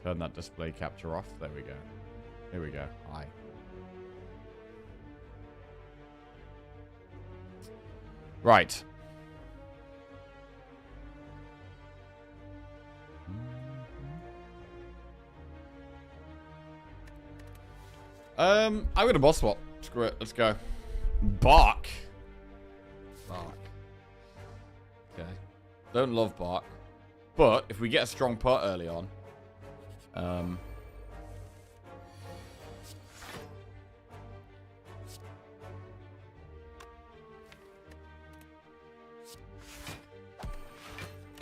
Turn that display capture off. There we go. Here we go. Hi. Right. I'm gonna boss swap. Screw it. Let's go. Bark. Bark. Okay. Don't love bark. But if we get a strong pot early on,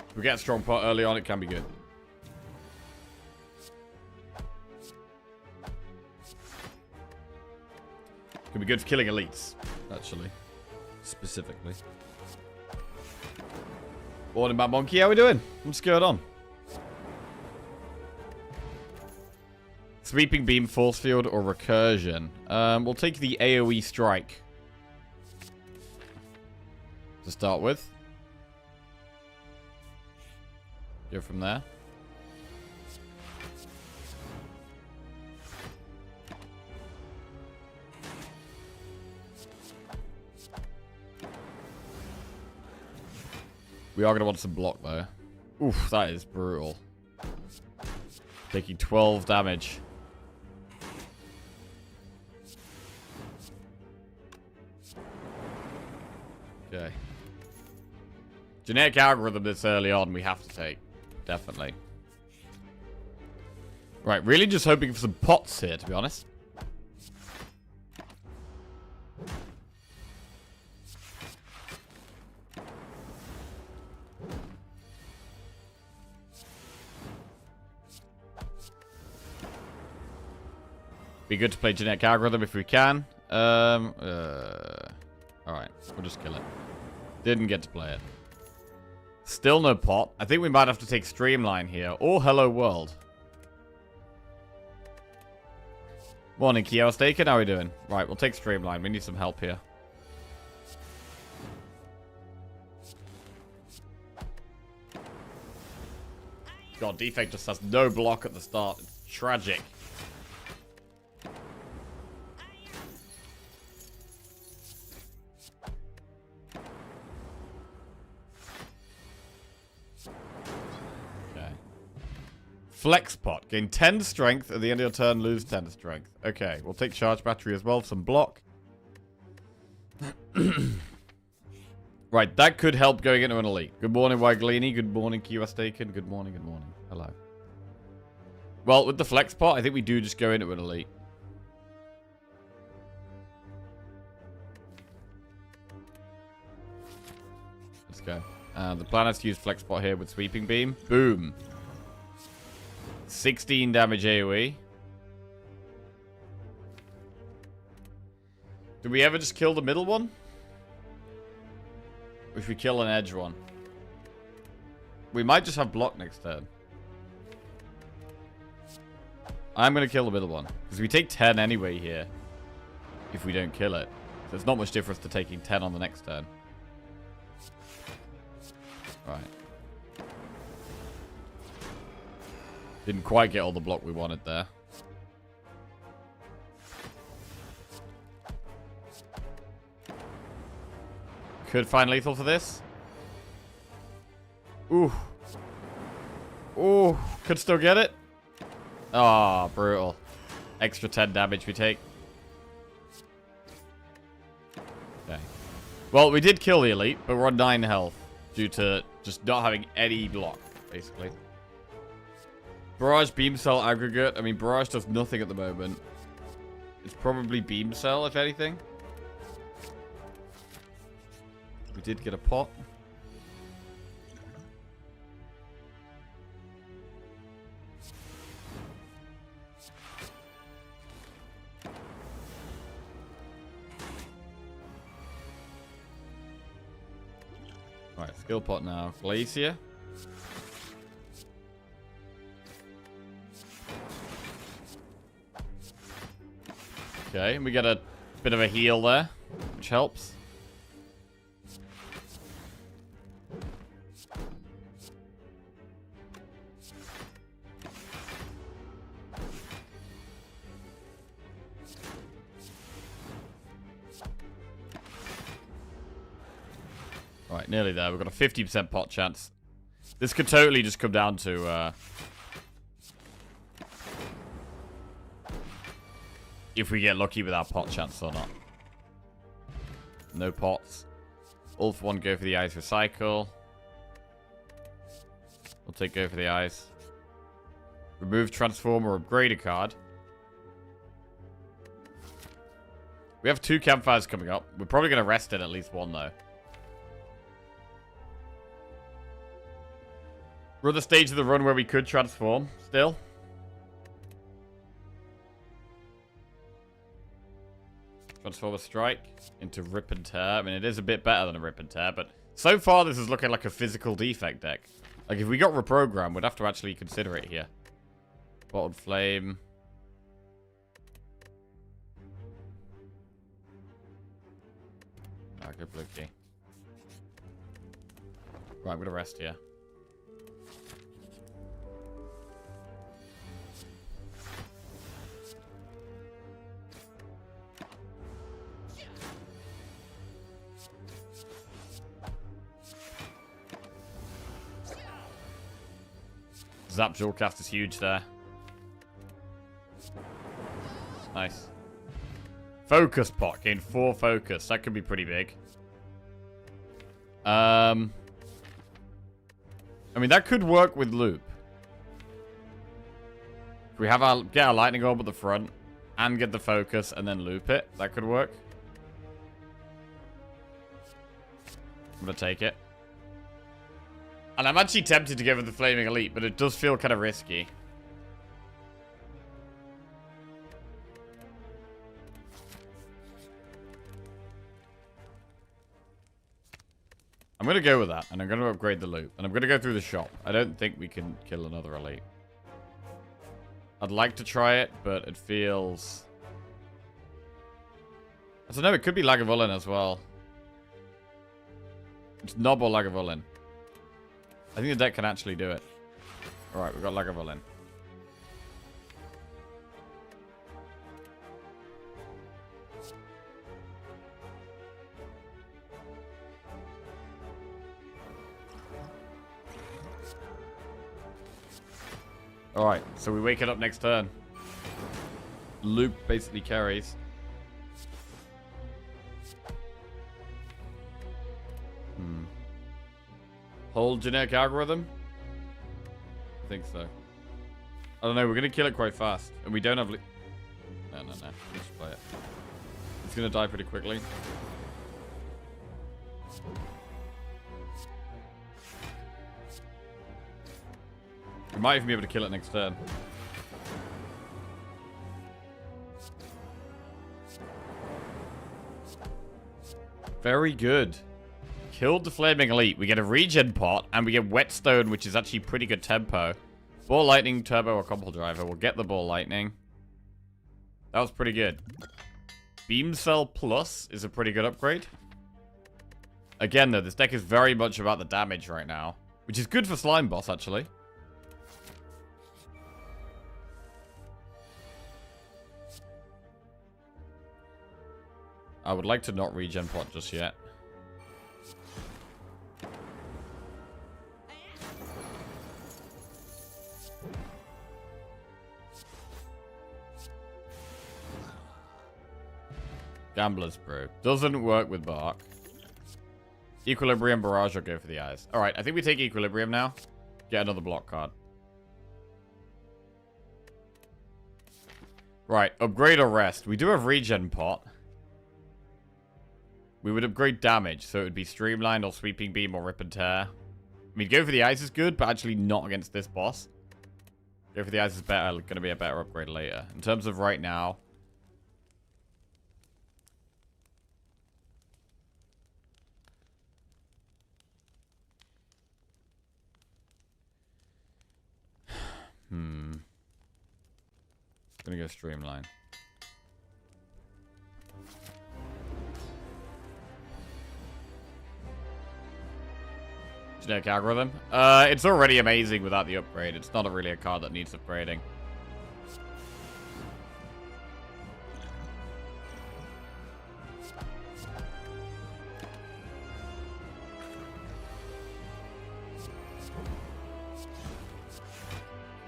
if we get a strong pot early on, it can be good. Can be good for killing elites, actually. Specifically. Morning, Mad Monkey. How we doing? What's going on? Sweeping beam, force field, or recursion. We'll take the AoE strike to start with. Go from there. We are going to want some block, though. Oof, that is brutal. Taking 12 damage. Okay. Genetic algorithm this early on, we have to take. Definitely. Right, really just hoping for some pots here, to be honest. Be good to play genetic algorithm if we can. Alright, we'll just kill it. Didn't get to play it. Still no pot. I think we might have to take Streamline here. Or Hello World. Morning, Kyo Staken. How are we doing? Right, we'll take Streamline. We need some help here. God, Defect just has no block at the start. It's tragic. Flex pot. Gain 10 strength at the end of your turn, lose 10 strength. Okay, we'll take charge battery as well, some block. Right, that could help going into an elite. Good morning, Wiglini. Good morning, QS Taken. Good morning, good morning. Hello. Well, with the flex pot, I think we do just go into an elite. Let's go. The plan is to use flex pot here with sweeping beam. Boom. 16 damage AoE. Did we ever just kill the middle one? Or if we kill an edge one? We might just have block next turn. I'm going to kill the middle one. Because we take 10 anyway here. If we don't kill it. So it's not much difference to taking 10 on the next turn. Right. Didn't quite get all the block we wanted there. Could find lethal for this. Ooh. Ooh. Could still get it. Ah, brutal. Extra 10 damage we take. Okay. Well, we did kill the elite, but we're on 9 health. Due to just not having any block, basically. Barrage, Beam Cell, Aggregate. I mean, Barrage does nothing at the moment. It's probably Beam Cell, if anything. We did get a pot. Right, skill pot now. Glacier. Okay, and we get a bit of a heal there, which helps. Right, nearly there. We've got a 50% pot chance. This could totally just come down to... if we get lucky with our pot chance or not. No pots. All for one, go for the eyes, recycle. We'll take go for the eyes. Remove, transform, or upgrade a card. We have 2 campfires coming up. We're probably going to rest in at least one, though. We're at the stage of the run where we could transform, still. Transform a strike into rip and tear. I mean, it is a bit better than a rip and tear, but so far this is looking like a physical defect deck. Like, if we got reprogram, we'd have to actually consider it here. Bottled flame. Ah, good blue key. Right, I'm gonna rest here. Zap Jewelcast is huge there. Nice. Focus pot. Gain 4 focus. That could be pretty big. I mean, that could work with loop. If we have get our lightning orb at the front and get the focus and then loop it, that could work. I'm gonna take it. And I'm actually tempted to go for the Flaming Elite, but it does feel kind of risky. I'm going to go with that, and I'm going to upgrade the loot. And I'm going to go through the shop. I don't think we can kill another Elite. I'd like to try it, but it feels... I don't know, it could be Lagavulin as well. It's Nob or Lagavulin. I think the deck can actually do it. Alright, we've got Lagavulin. Alright, so we wake it up next turn. Loop basically carries. Whole generic algorithm? I think so. I don't know, we're gonna kill it quite fast. And we don't have... No. Let's just play it. It's gonna die pretty quickly. We might even be able to kill it next turn. Very good. Killed the Flaming Elite. We get a regen pot, and we get Whetstone, which is actually pretty good tempo. Ball Lightning, Turbo, or Combo Driver. We'll get the Ball Lightning. That was pretty good. Beam Cell Plus is a pretty good upgrade. Again, though, this deck is very much about the damage right now, which is good for Slime Boss, actually. I would like to not regen pot just yet. Gambler's Brew. Doesn't work with Bark. Equilibrium, Barrage, or go for the eyes. Alright, I think we take Equilibrium now. Get another block card. Right, upgrade or rest. We do have regen pot. We would upgrade damage, so it would be Streamlined or Sweeping Beam or Rip and Tear. I mean, go for the eyes is good, but actually not against this boss. Go for the eyes is better, going to be a better upgrade later. In terms of right now... Gonna go Streamline. Generic Algorithm. It's already amazing without the upgrade. It's not really a card that needs upgrading.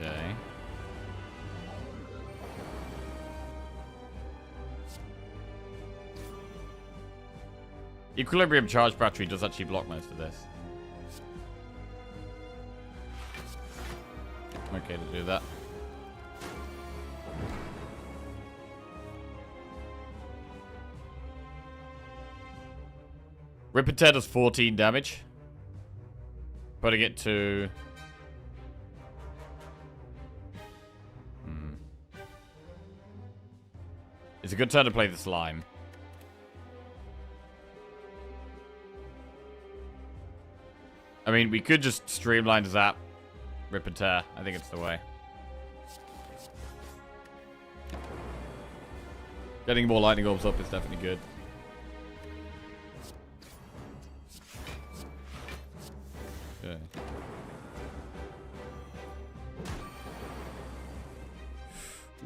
Okay. Equilibrium charge battery does actually block most of this. Okay, to do that. Ripper Tear does 14 damage. Putting it to... It's a good turn to play the slime. I mean, we could just streamline Zap, Rip and Tear. I think it's the way. Getting more lightning orbs up is definitely good. Okay.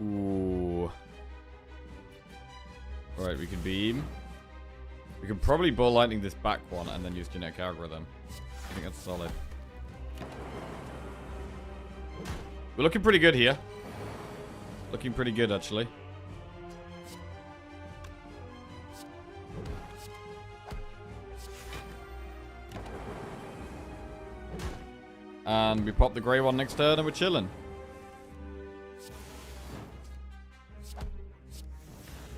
Ooh. Alright, we can beam. We can probably ball lightning this back one and then use genetic algorithm. I think that's solid. We're looking pretty good here. Looking pretty good, actually. And we pop the grey one next turn and we're chilling.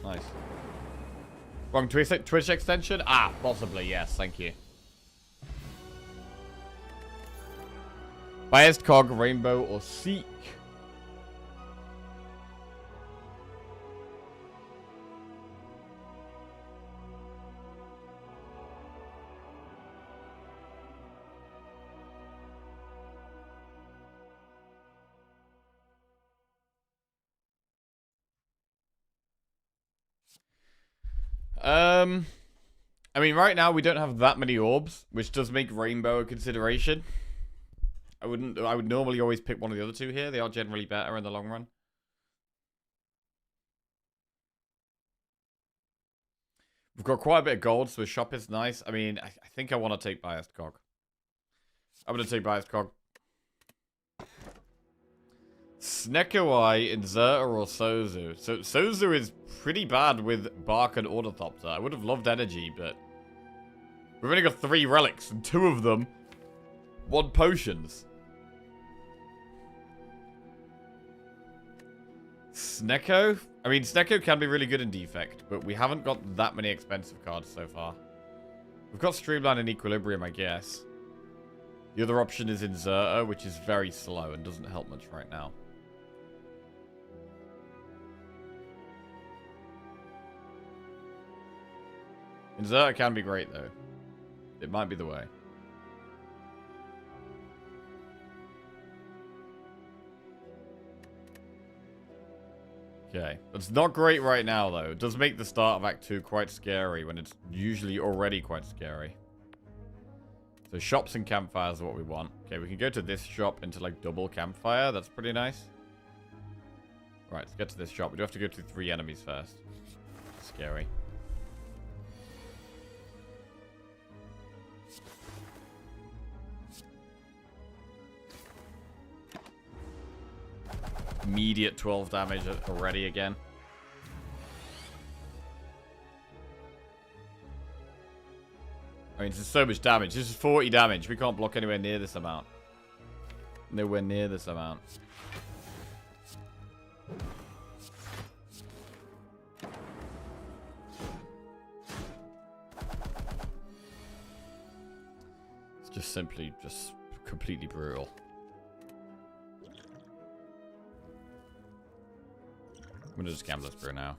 Nice. Wrong Twitch extension? Ah, possibly, yes, thank you. Biased Cog, Rainbow, or Seek? I mean, right now we don't have that many orbs, which does make Rainbow a consideration. I would normally always pick one of the other two here. They are generally better in the long run. We've got quite a bit of gold, so the shop is nice. I mean, I think I want to take Biased Cog. I'm going to take Biased Cog. Snekoi, Inserter, or Sozu? So Sozu is pretty bad with Bark and Ornithopter. I would have loved Energy, but we've only got 3 relics, and 2 of them want potions. Snecko? I mean, Snecko can be really good in Defect, but we haven't got that many expensive cards so far. We've got Streamline and Equilibrium, I guess. The other option is Inserter, which is very slow and doesn't help much right now. Inserter can be great, though. It might be the way. Okay. It's not great right now, though. It does make the start of Act 2 quite scary when it's usually already quite scary. So shops and campfires are what we want. Okay, we can go to this shop into, like, double campfire. That's pretty nice. Right, let's get to this shop. We do have to go to 3 enemies first. Scary. Immediate 12 damage already again. I mean, this is so much damage. This is 40 damage. We can't block anywhere near this amount. Nowhere near this amount. It's just simply just completely brutal. I'm gonna just gamble this through now.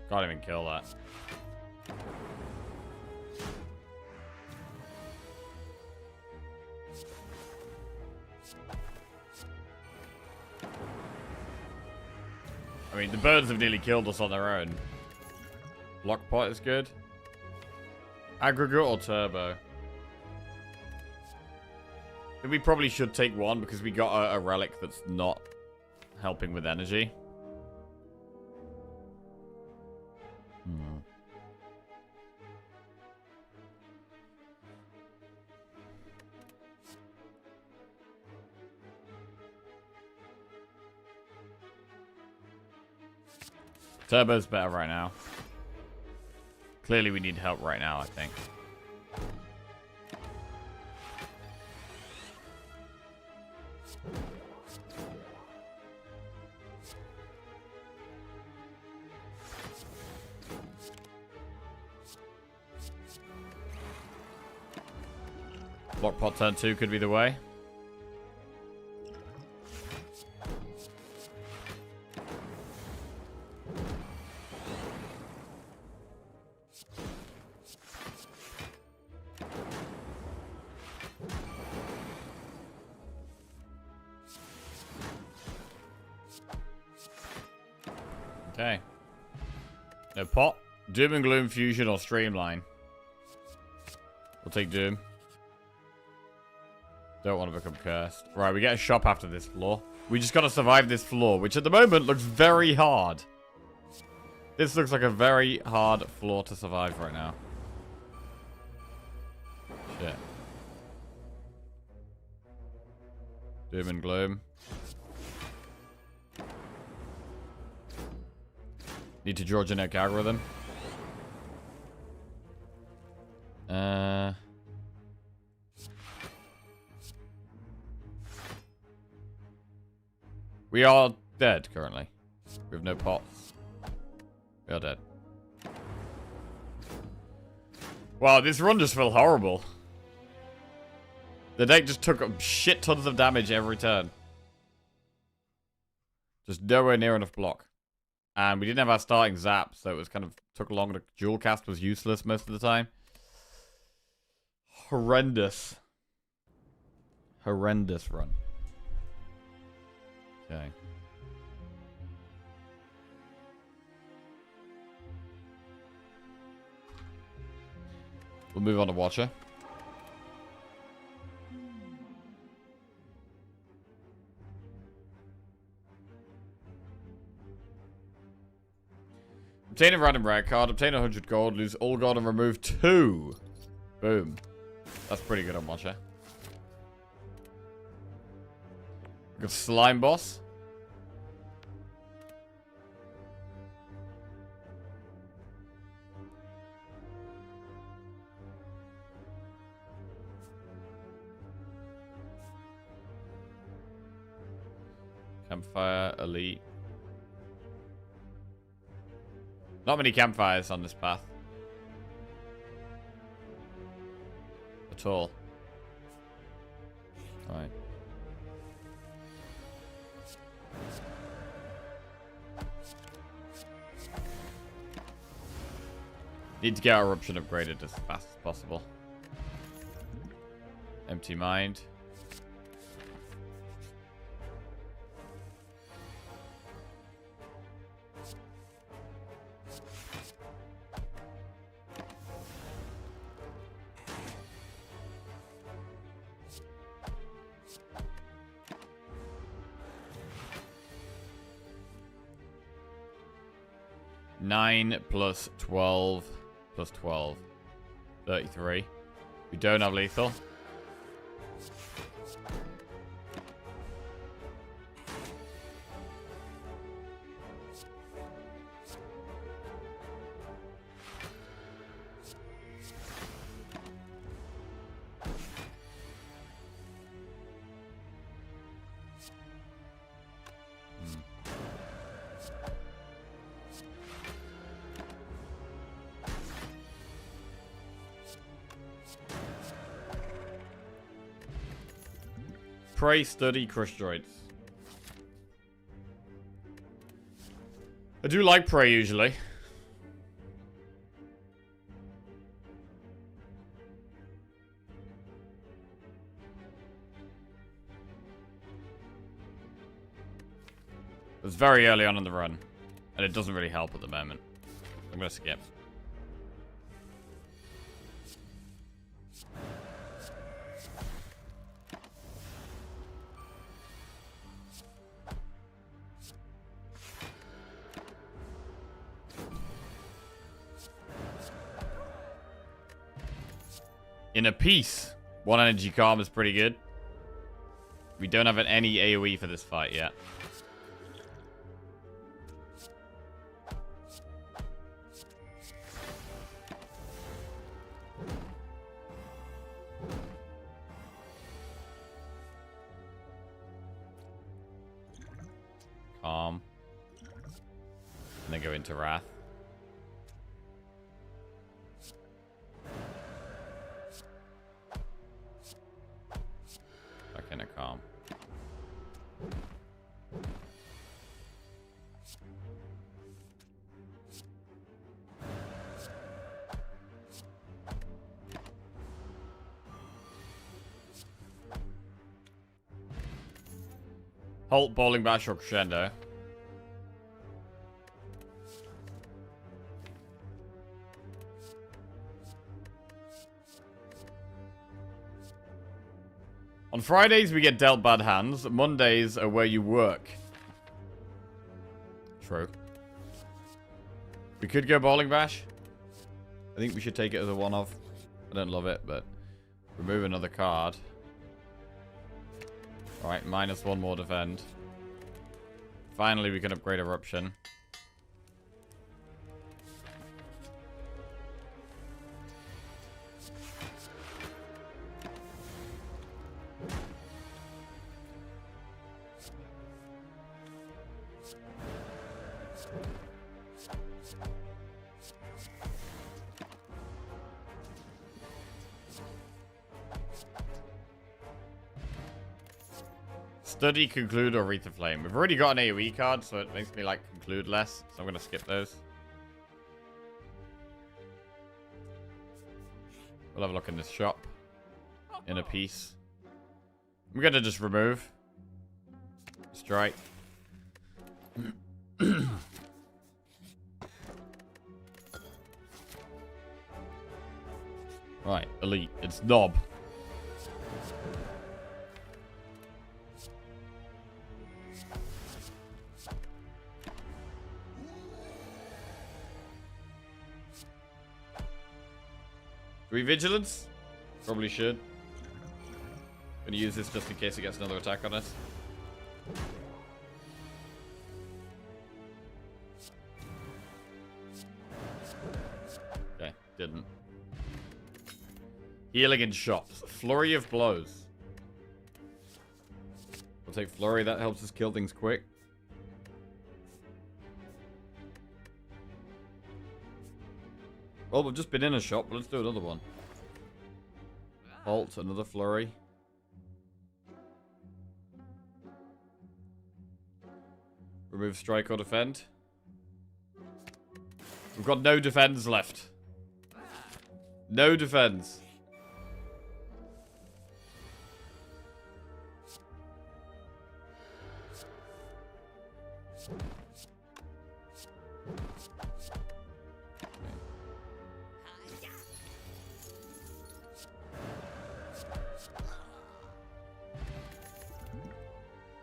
Can't even kill that. I mean, the birds have nearly killed us on their own. Block pot is good. Aggregate or turbo? I think we probably should take one because we got a relic that's not helping with energy. Turbo's better right now. Clearly we need help right now, I think. Block pot turn 2 could be the way. Okay. No pot. Doom and Gloom Fusion or Streamline. We'll take Doom. Don't want to become cursed. Right, we get a shop after this floor. We just got to survive this floor, which at the moment looks very hard. This looks like a very hard floor to survive right now. Shit. Doom and Gloom. Need to draw genetic algorithm. We are dead currently. We have no pots. We are dead. Wow, this run just felt horrible. The deck just took shit tons of damage every turn. Just nowhere near enough block. And we didn't have our starting zap, so it was kind of took longer to dual cast, was useless most of the time. Horrendous. Horrendous run. Okay. We'll move on to Watcher. Obtain a random rare card, obtain 100 gold, lose all gold, and remove 2. Boom. That's pretty good on Watcher. We got Slime Boss. Campfire, Elite. Not many campfires on this path. At all. Alright. Need to get our eruption upgraded as fast as possible. Empty mind. Nine plus 12 plus 12. 33. We don't have lethal. Pray, study, crush droids. I do like Prey usually. It was very early on in the run. And it doesn't really help at the moment. I'm going to skip. In a piece. 1 energy calm is pretty good. We don't have any AoE for this fight yet. Calm. And then go into Wrath. Back in a Calm. Halt, Bowling Bash, or Crescendo. On Fridays, we get dealt bad hands. Mondays are where you work. True. We could go Bowling Bash. I think we should take it as a one-off. I don't love it, but remove another card. Alright, -1 more defend. Finally, we can upgrade Eruption. Study, Conclude, or Wreath of Flame. We've already got an AoE card, so it makes me like Conclude less. So I'm going to skip those. We'll have a look in this shop. In a piece. I'm going to just remove. Strike. Right, Elite. It's Knob. Do we Vigilance? Probably should. Gonna use this just in case it gets another attack on us. Okay, didn't. Healing in shops. Flurry of Blows. We'll take Flurry, that helps us kill things quick. Well, we've just been in a shop, but let's do another one. Halt, another Flurry. Remove Strike or Defend. We've got no defense left. No defense.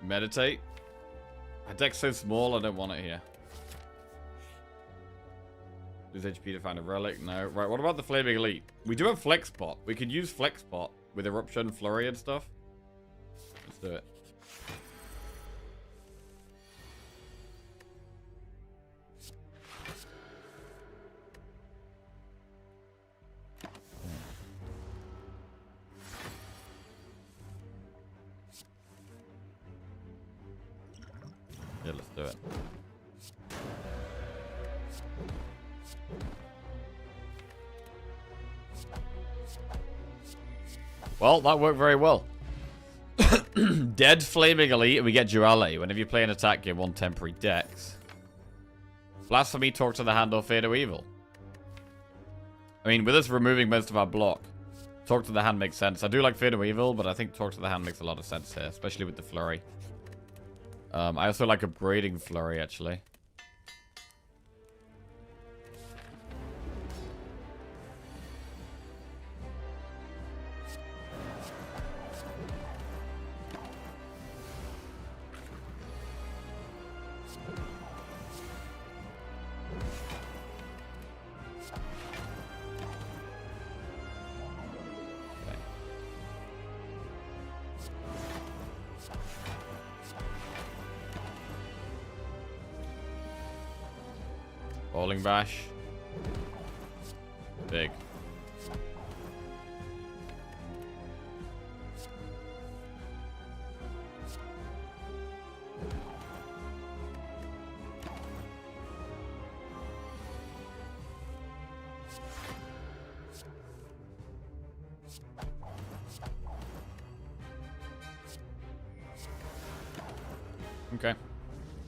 Meditate. Our deck's so small, I don't want it here. Lose HP to find a relic. No. Right, what about the Flaming Elite? We do have Flex Pot. We could use Flex Pot with Eruption, Flurry, and stuff. Let's do it. Yeah, let's do it. Well, that worked very well. Dead Flaming Elite, and we get Duality. Whenever you play an attack, get 1 temporary dex. Blasphemy, Talk to the Hand, or Fear no Evil. I mean, with us removing most of our block, Talk to the Hand makes sense. I do like Fear no Evil, but I think Talk to the Hand makes a lot of sense here, especially with the Flurry. I also like upgrading Flurry, actually. Bowling bash. Big. Okay.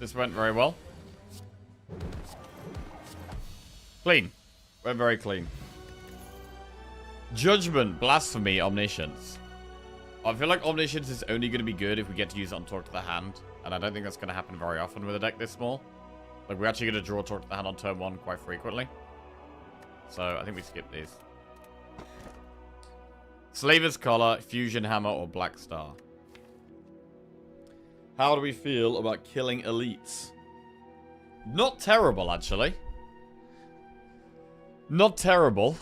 This went very well. Clean. Went very clean. Judgment, Blasphemy, Omniscience. I feel like Omniscience is only going to be good if we get to use it on Talk to the Hand. And I don't think that's going to happen very often with a deck this small. Like, we're actually going to draw Talk to the Hand on turn 1 quite frequently. So, I think we skip these. Slaver's Collar, Fusion Hammer, or Black Star. How do we feel about killing elites? Not terrible, actually. Not terrible.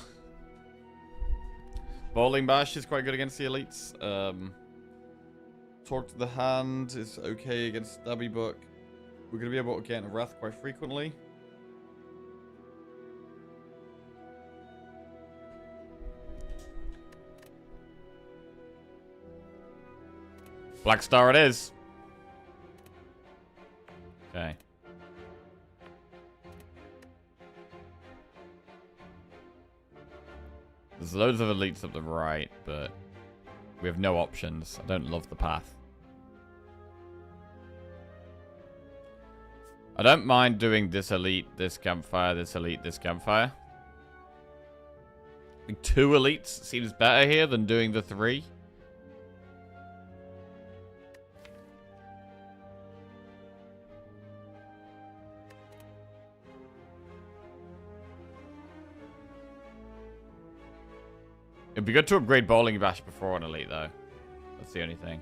Bowling Bash is quite good against the elites. Talk to the Hand is okay against Stabby Book. We're going to be able to get in Wrath quite frequently. Black Star it is. Okay. There's loads of elites up the right, but we have no options. I don't love the path. I don't mind doing this elite, this campfire, this elite, this campfire. I think 2 elites seems better here than doing the 3. It'd be good to upgrade Bowling Bash before an elite, though. That's the only thing.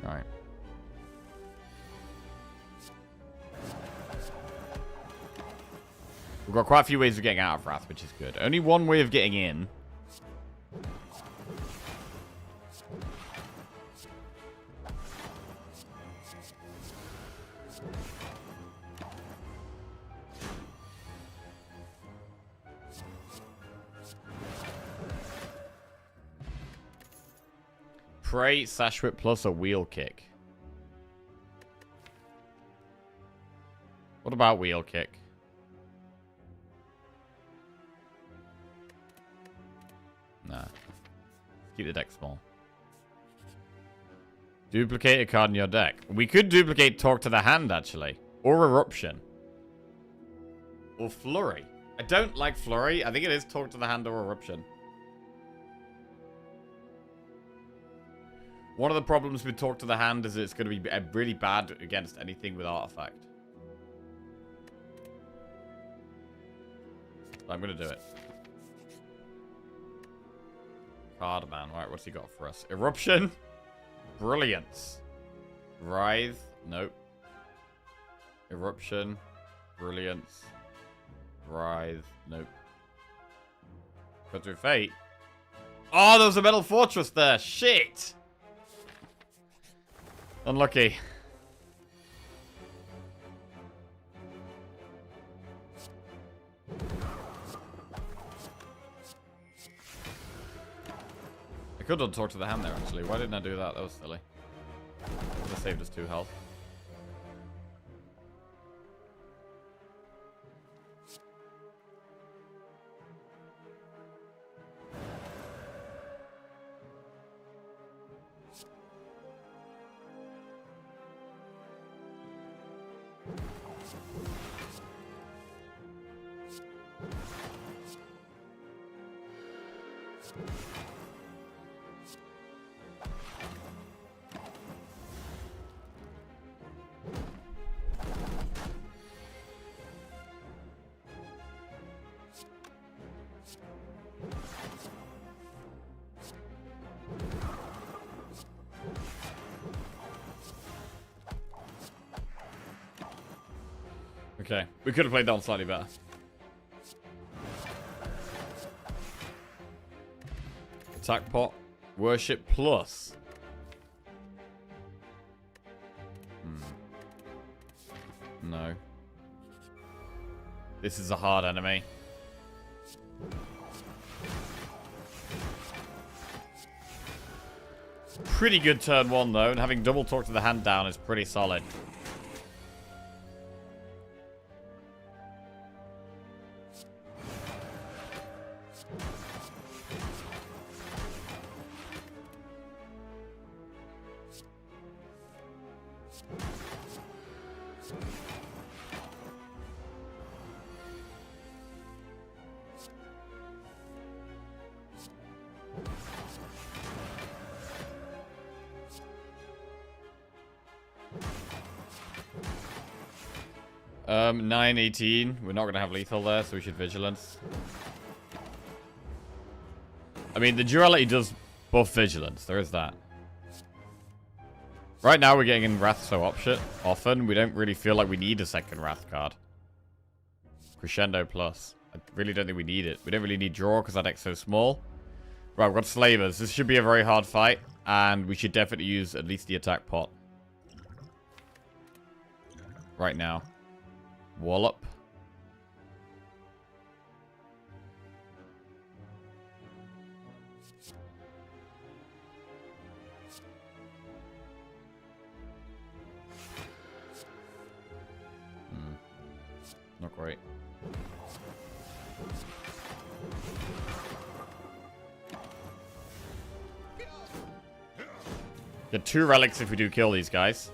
Alright. We've got quite a few ways of getting out of Wrath, which is good. Only one way of getting in. Prey, Sash Whip plus a Wheel Kick. What about Wheel Kick? Nah. Keep the deck small. Duplicate a card in your deck. We could duplicate Talk to the Hand, actually. Or Eruption. Or Flurry. I don't like Flurry. I think it is Talk to the Hand or Eruption. One of the problems with Talk to the Hand is it's going to be really bad against anything with Artifact. I'm going to do it. Cardman. Right, what's he got for us? Eruption. Brilliance. Writhe. Nope. Eruption. Brilliance. Writhe. Nope. Cut through Fate. Oh, there was a Metal Fortress there. Shit. Unlucky. I could have talked to the hand there, actually. Why didn't I do that? That was silly. That saved us 2 health. Okay, we could have played that one slightly better. Attack pot, worship plus. No. This is a hard enemy. Pretty good turn 1 though, and having double talk to the hand down is pretty solid. Um, 918. We're not going to have lethal there, so we should vigilance. I mean, the duality does buff vigilance. There is that. Right now, we're getting in Wrath so often. We don't really feel like we need a second Wrath card. Crescendo plus. I really don't think we need it. We don't really need draw because that deck's so small. Right, we've got Slavers. This should be a very hard fight. And we should definitely use at least the attack pot. Right now. Wallop. Not great. Get 2 relics if we do kill these guys.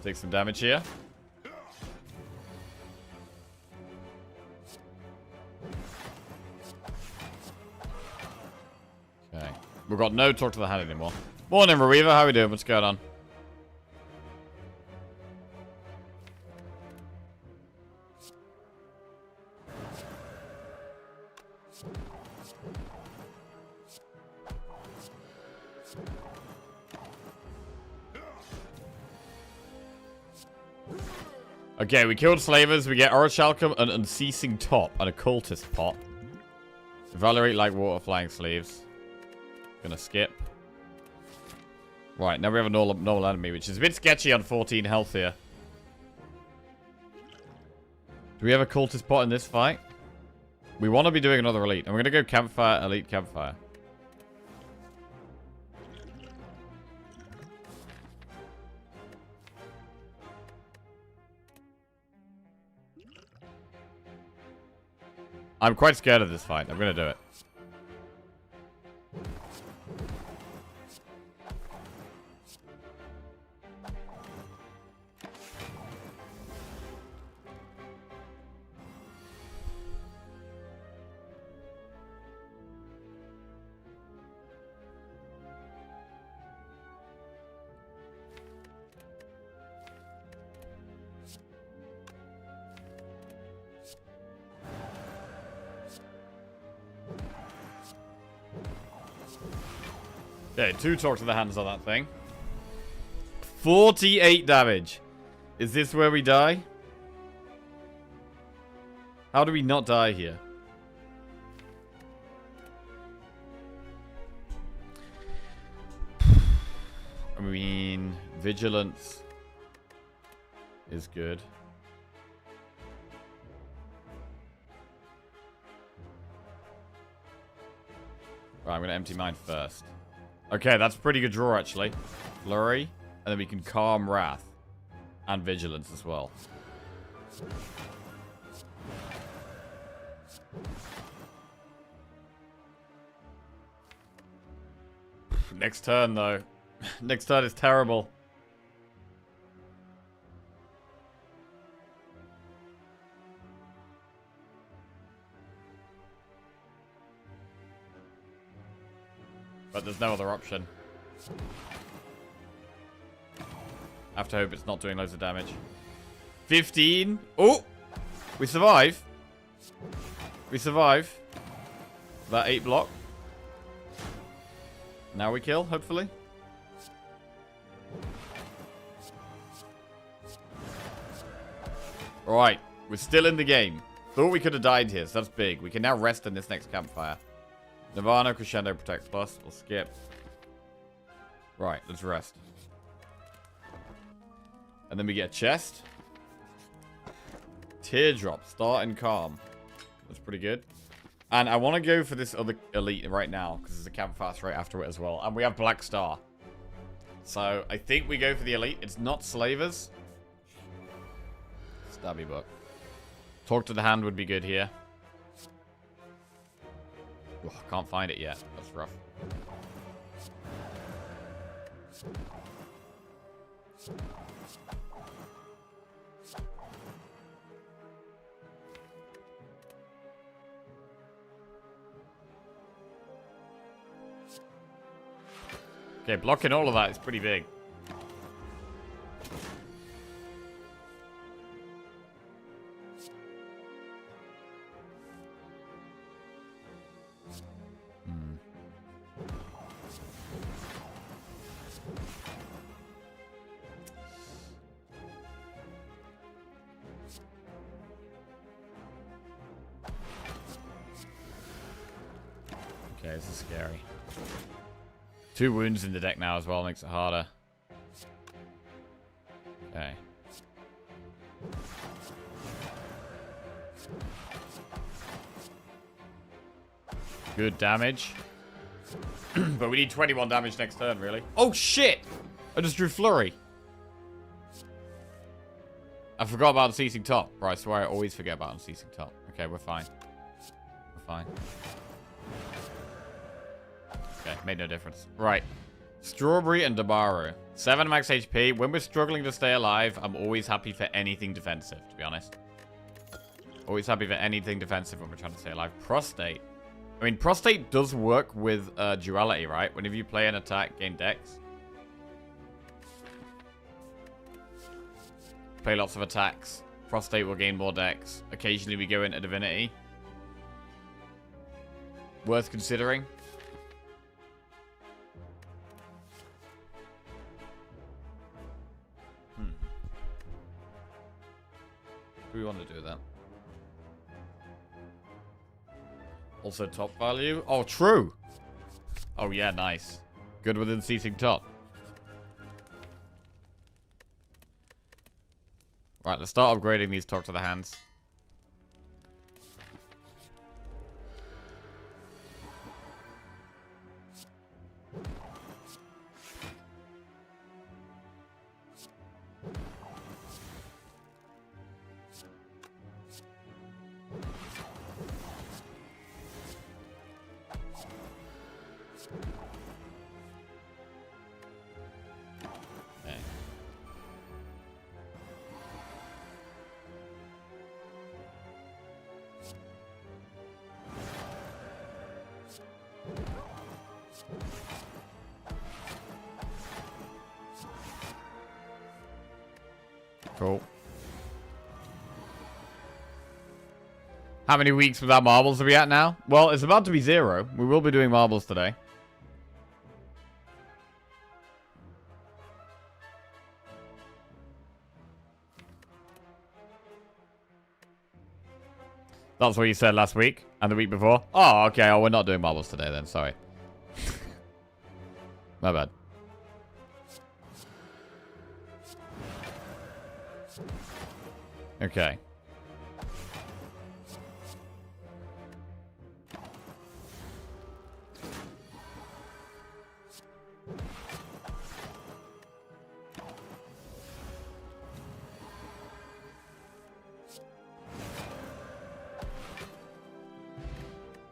Take some damage here. Okay. We've got no talk to the hand anymore. Morning, Mariva. How are we doing? What's going on? Okay, we killed Slavers. We get Orichalcum, an Unceasing Top, and a Cultist Pot. Evaluate like water flying sleeves. Gonna skip. Right, now we have a normal enemy, which is a bit sketchy on 14 health here. Do we have a Cultist Pot in this fight? We want to be doing another Elite. And we're going to go Campfire, Elite, Campfire. I'm quite scared of this fight. I'm going to do it. Okay, 2 talk to the hands on that thing. 48 damage. Is this where we die? How do we not die here? I mean, vigilance is good. Right, I'm going to empty mine first. Okay, that's a pretty good draw, actually. Flurry. And then we can Calm Wrath. And Vigilance as well. Next turn, though. Next turn is terrible. But there's no other option. I have to hope it's not doing loads of damage. 15. Oh! We survive. We survive. That 8 block. Now we kill, hopefully. Alright, we're still in the game. Thought we could have died here, so that's big. We can now rest in this next campfire. Nirvana, Crescendo, Protect Plus. We'll skip. Right, let's rest. And then we get a chest. Teardrop, Start and Calm. That's pretty good. And I want to go for this other elite right now, because there's a campfire right after it as well. And we have Black Star. So, I think we go for the elite. It's not Slavers. Stabby book. Talk to the Hand would be good here. Oh, I can't find it yet. That's rough. Okay, blocking all of that is pretty big. Okay, this is scary. 2 wounds in the deck now as well makes it harder. Okay. Good damage. But we need 21 damage next turn, really. Oh, shit! I just drew Flurry. I forgot about Unceasing Top. Right, I swear I always forget about Unceasing Top. Okay, we're fine. We're fine. Okay, made no difference. Right. Strawberry and Dabaru. 7 max HP. When we're struggling to stay alive, I'm always happy for anything defensive, to be honest. Always happy for anything defensive when we're trying to stay alive. Prostate. I mean, Prostate does work with duality, right? Whenever you play an attack, gain dex. Play lots of attacks. Prostate will gain more dex. Occasionally we go into Divinity. Worth considering. Do we want to do that? Also top value. Oh, true. Oh, yeah, nice. Good with Unceasing Top. Right, let's start upgrading these Talk to the Hands. Cool. How many weeks without marbles are we at now? Well, it's about to be 0. We will be doing marbles today. That's what you said last week and the week before. Oh, okay. Oh, we're not doing marbles today then. Sorry. My bad. Okay.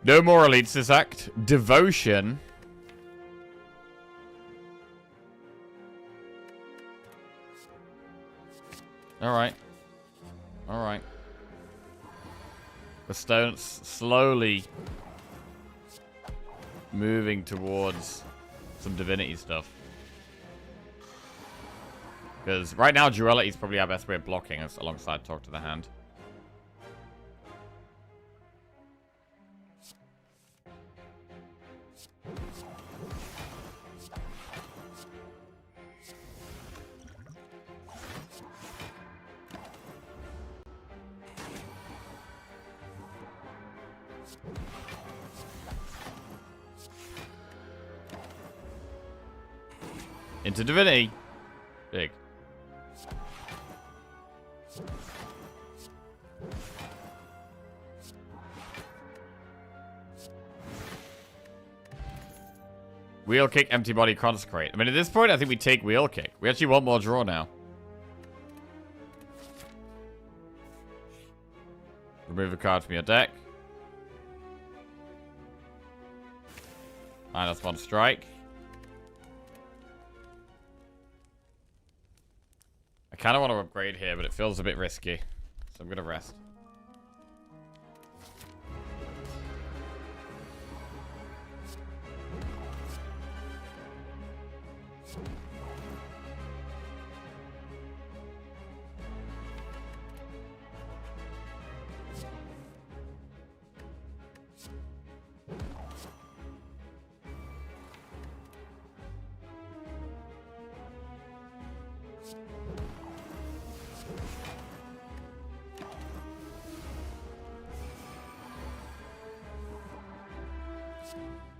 No more elites this act. Devotion. Alright. Alright. The stone's slowly moving towards some divinity stuff. Because right now, duality is probably our best way of blocking us alongside Talk to the Hand. Into Divinity. Big. Wheel kick, empty body, consecrate. I mean, at this point, I think we take wheel kick. We actually want more draw now. Remove a card from your deck. -1 strike. I kind of want to upgrade here, but it feels a bit risky. So I'm going to rest.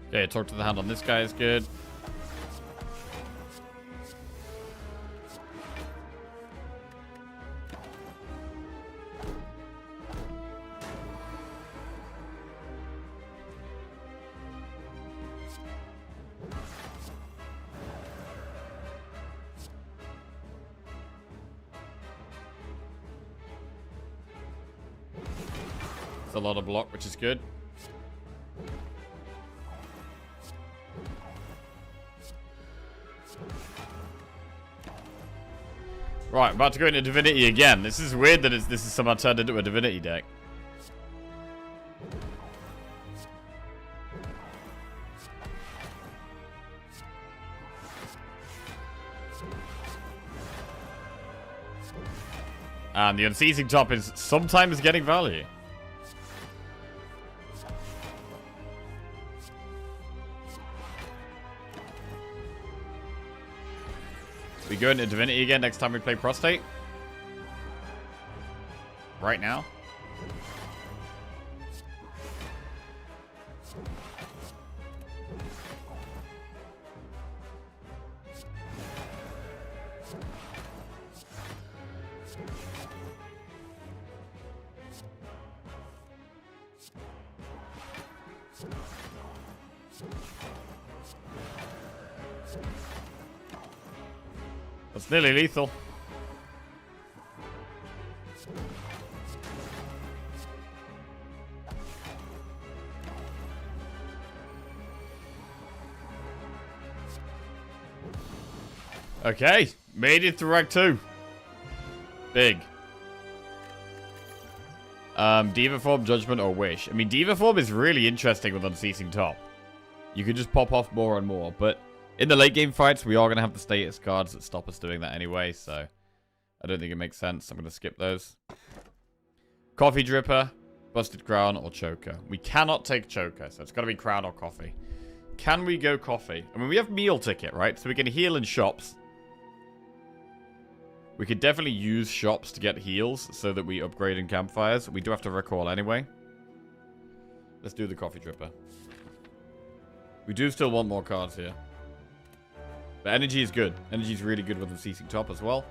Okay, talk to the hand on this guy is good. It's a lot of block, which is good. Right, I'm about to go into Divinity again. This is weird that this is somehow turned into a Divinity deck. And the unceasing top is sometimes getting value. We go into Divinity again next time we play Prostate. Right now. That's nearly lethal. Okay, made it through Act 2. Big. Diva Form, Judgment, or Wish. I mean, Diva Form is really interesting with Unceasing Top. You can just pop off more and more, but in the late game fights, we are going to have the status cards that stop us doing that anyway, so I don't think it makes sense. I'm going to skip those. Coffee Dripper, Busted Crown, or Choker. We cannot take Choker, so it's got to be Crown or Coffee. Can we go Coffee? I mean, we have Meal Ticket, right? So we can heal in shops. We could definitely use shops to get heals so that we upgrade in campfires. We do have to recall anyway. Let's do the Coffee Dripper. We do still want more cards here. But energy is good. Energy is really good with the Unceasing Top as well.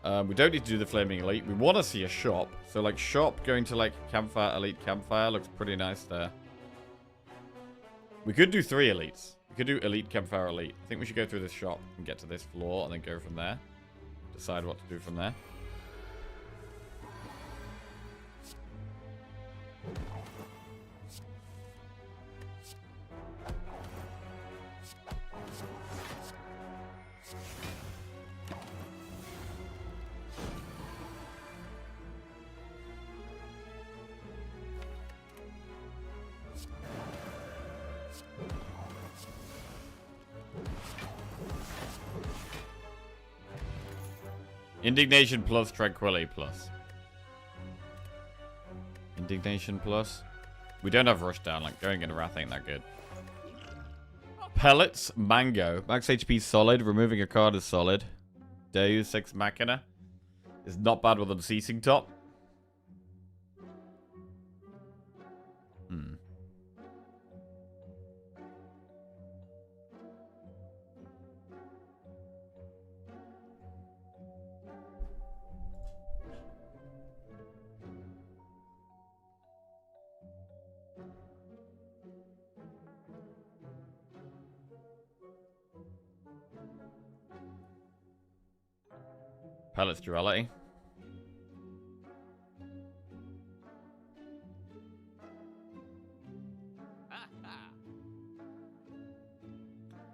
We don't need to do the Flaming Elite. We want to see a shop. So, like, shop going to, like, Campfire, Elite, Campfire looks pretty nice there. We could do 3 Elites. We could do Elite, Campfire, Elite. I think we should go through this shop and get to this floor and then go from there. Decide what to do from there. Indignation plus, Tranquility plus. Indignation plus. We don't have Rushdown, like going into Wrath ain't that good. Pellets, Mango. Max HP solid, removing a card is solid. Deus Ex Machina is not bad with Unceasing Top. Pellets duality.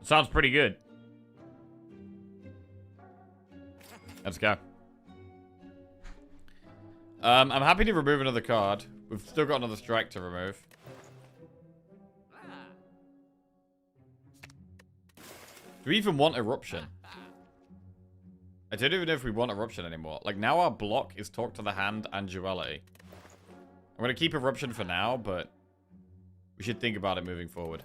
Sounds pretty good. Let's go. I'm happy to remove another card. We've still got another strike to remove. Do we even want Eruption? I don't even know if we want Eruption anymore. Like, now our block is Talk to the Hand and Duality. I'm going to keep Eruption for now, but we should think about it moving forward.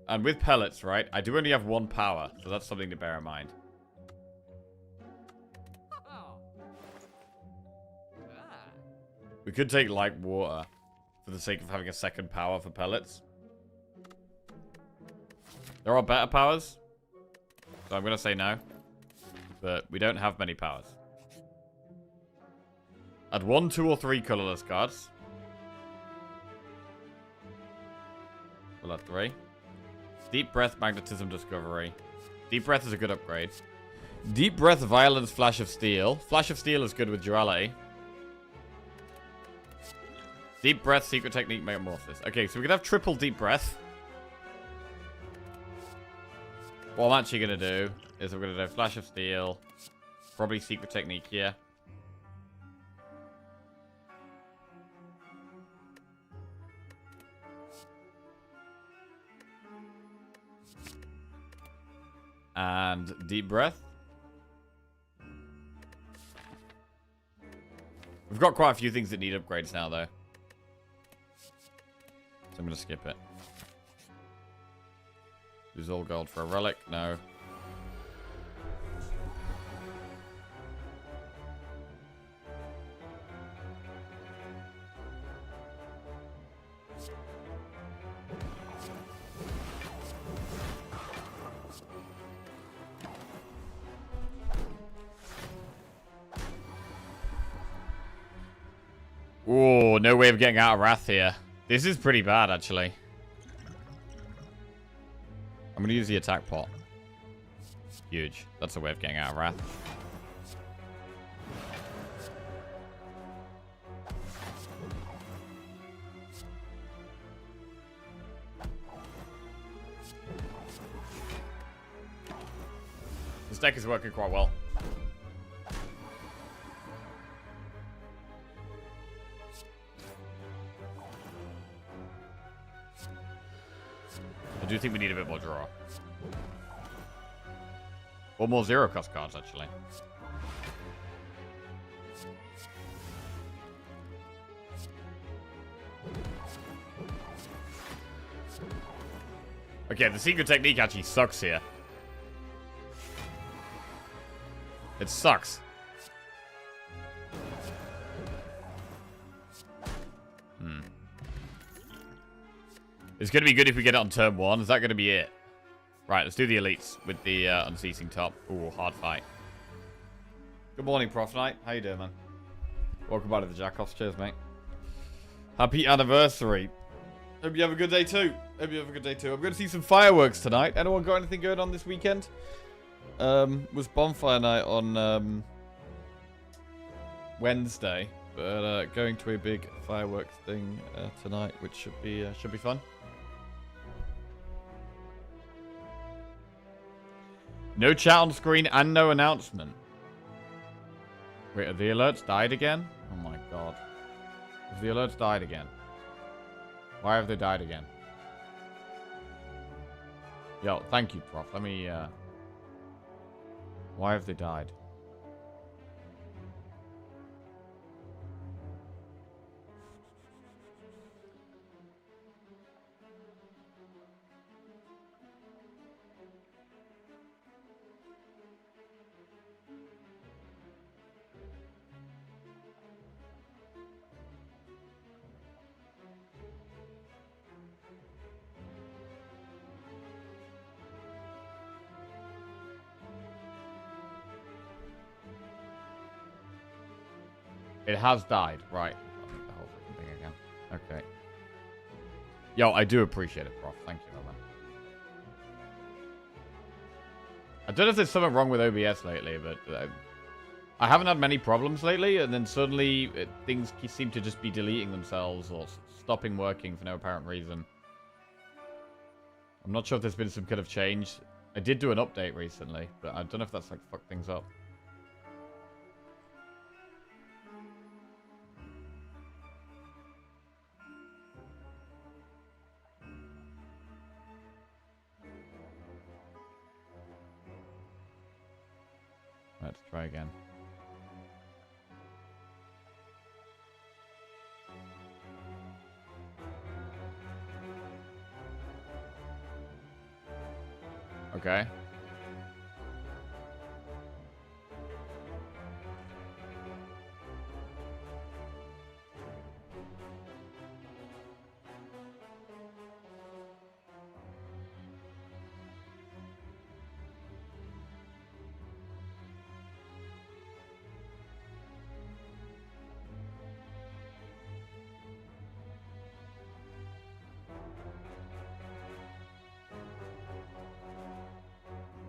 And with Pellets, right, I do only have 1 power, so that's something to bear in mind. We could take Light Water for the sake of having a second power for Pellets. There are better powers, so I'm going to say no. But we don't have many powers. Add 1, 2, or 3 colorless cards. We'll add 3. Deep Breath, Magnetism, Discovery. Deep Breath is a good upgrade. Deep Breath, Violence, Flash of Steel. Flash of Steel is good with Duality. Deep Breath, Secret Technique, Metamorphosis. Okay, so we could have triple Deep Breath. What I'm actually going to do is I'm going to do Flash of Steel. Probably Secret Technique here. And Deep Breath. We've got quite a few things that need upgrades now, though. So I'm going to skip it. Use all gold for a relic? No. Ooh, no way of getting out of Wrath here. This is pretty bad, actually. I'm going to use the attack pot. Huge. That's a way of getting out of Wrath. This deck is working quite well. I do think we need a bit more draw. Or more zero-cost cards, actually. Okay, the Secret Technique actually sucks here. It sucks. It's going to be good if we get it on turn 1. Is that going to be it? Right, let's do the elites with the unceasing top. Ooh, hard fight. Good morning, Prof Knight. How you doing, man? Welcome back to the Jackoffs. Cheers, mate. Happy anniversary. Hope you have a good day, too. I'm going to see some fireworks tonight. Anyone got anything going on this weekend? Was bonfire night on Wednesday. But going to a big fireworks thing tonight, which should be fun. No chat on screen and no announcement. Wait, have the alerts died again? Oh my god. Have the alerts died again? Why have they died again? Yo, thank you, Prof. Let me, why have they died? It has died, right. I'll make the whole thing again. Okay. Yo, I do appreciate it, Prof. Thank you, man. I don't know if there's something wrong with OBS lately, but I haven't had many problems lately, and then suddenly things seem to just be deleting themselves or stopping working for no apparent reason. I'm not sure if there's been some kind of change. I did do an update recently, but I don't know if that's like fucked things up. Let's try again. Okay.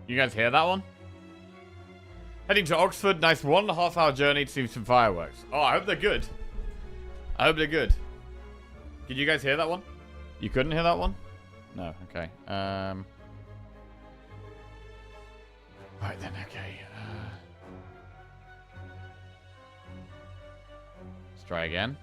You guys hear that one? Heading to Oxford, nice 1.5 hour journey to see some fireworks. Oh, I hope they're good. I hope they're good. Did you guys hear that one? You couldn't hear that one? No, okay. Right then, okay. Let's try again.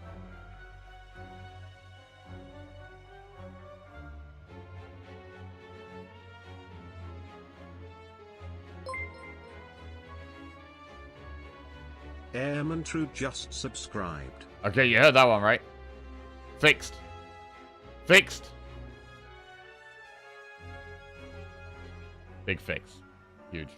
Airman True just subscribed. Okay, you heard that one, right? Fixed. Fixed. Big fix. Huge.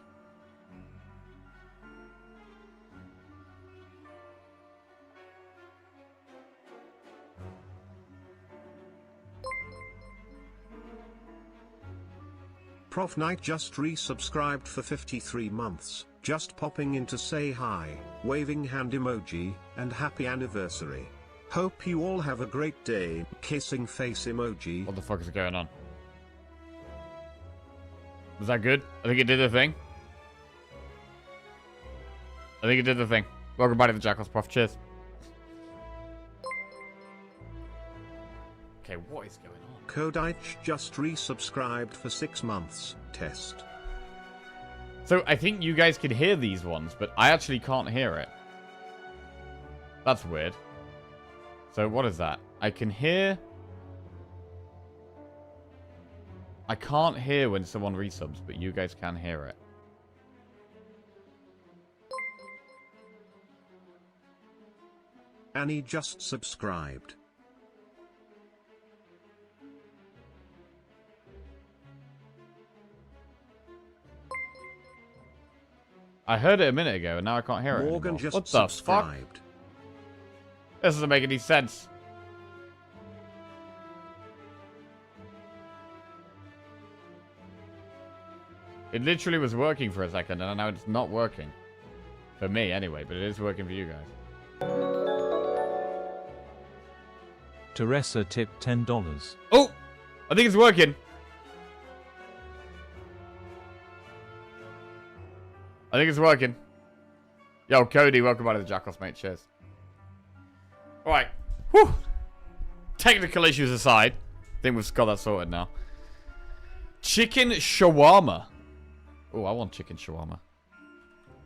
Prof Knight just resubscribed for 53 months. Just popping in to say hi, waving hand emoji, and happy anniversary. Hope you all have a great day. Kissing face emoji. What the fuck is going on? Was that good? I think it did the thing. I think it did the thing. Welcome back to the Jackals Prof. Cheers. Okay, what is going on? Kodich just resubscribed for 6 months. Test. So, I think you guys can hear these ones, but I actually can't hear it. That's weird. So, what is that? I can hear... I can't hear when someone resubs, but you guys can hear it. Annie just subscribed. I heard it a minute ago, and now I can't hear it Morgan anymore. just What the subscribed. fuck? This doesn't make any sense. It literally was working for a second, and now it's not working. For me, anyway, but it is working for you guys. Teresa tipped $10. Oh! I think it's working. I think it's working. Yo, Cody, welcome back to the Jackals, mate. Cheers. Alright. Whew. Technical issues aside. I think we've got that sorted now. Chicken shawarma. Oh, I want chicken shawarma.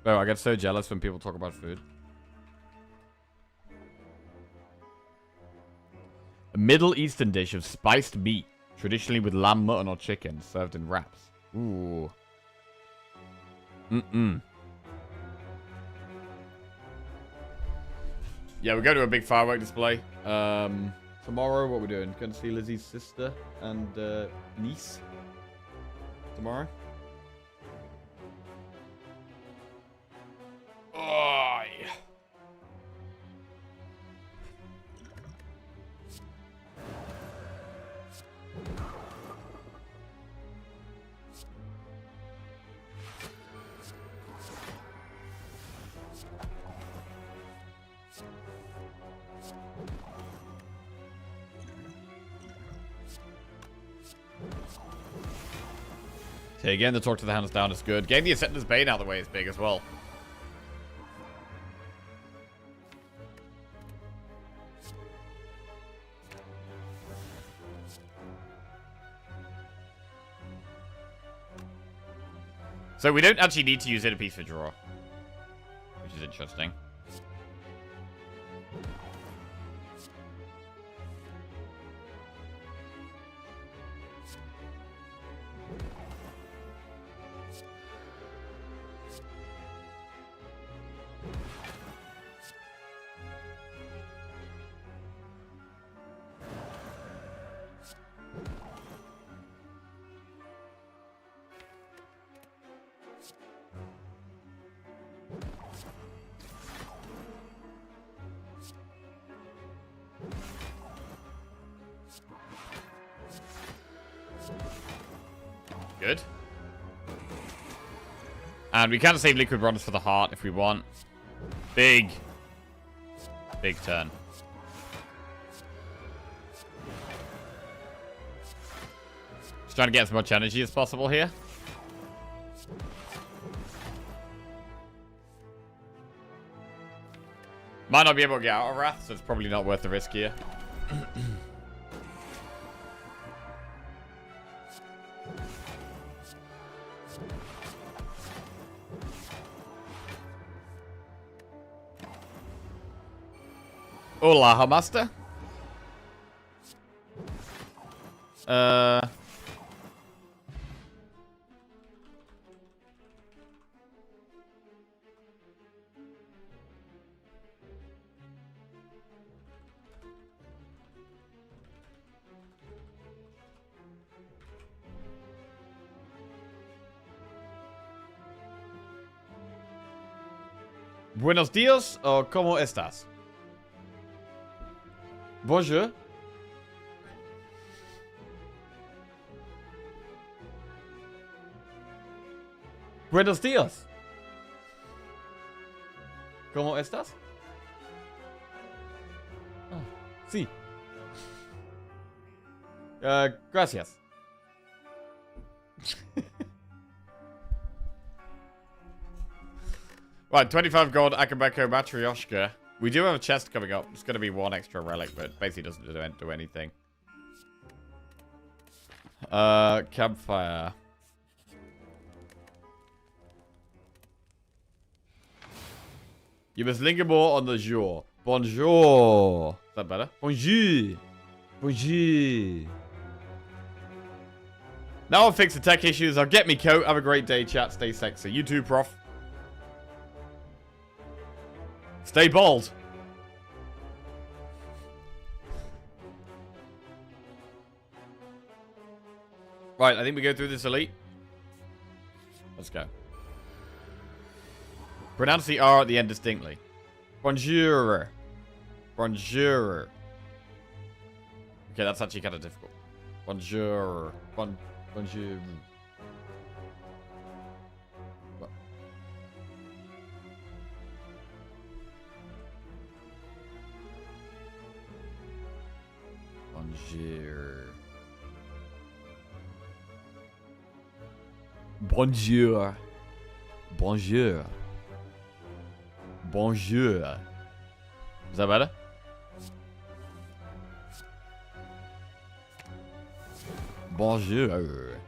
Oh, I get so jealous when people talk about food. A Middle Eastern dish of spiced meat. Traditionally with lamb, mutton, or chicken. Served in wraps. Ooh. Yeah, we're going to a big firework display. Tomorrow, what we're doing? Going to see Lizzie's sister and niece. Tomorrow. Oh, yeah. Okay, again, the Talk to the Hounds down is good. Getting the Ascender's Bane out of the way is big as well. So we don't actually need to use Inner Peace for draw, which is interesting. Good. And we can save Liquid Bronze for the heart if we want. Big turn. Just trying to get as much energy as possible here. Might not be able to get out of Wrath, so it's probably not worth the risk here. Hola, master. Buenos días, o ¿cómo estás? Bonjour. Buenos días. ¿Cómo estás? Ah, sí. Gracias. Right, 25 gold, Akabeko, Matryoshka. We do have a chest coming up. It's going to be one extra relic, but basically doesn't do anything. Campfire. You must linger more on the jour. Bonjour. Is that better? Bonjour. Bonjour. Now I'll fix the tech issues. I'll get me coat. Have a great day, chat. Stay sexy. You too, prof. Stay bold. Right, I think we go through this elite. Let's go. Pronounce the R at the end distinctly. Bonjour. Bonjour. Okay, that's actually kind of difficult. Bonjour. Bonjour. Bonjour. Bonjour. Bonjour. Bonjour. Is that better? Bonjour.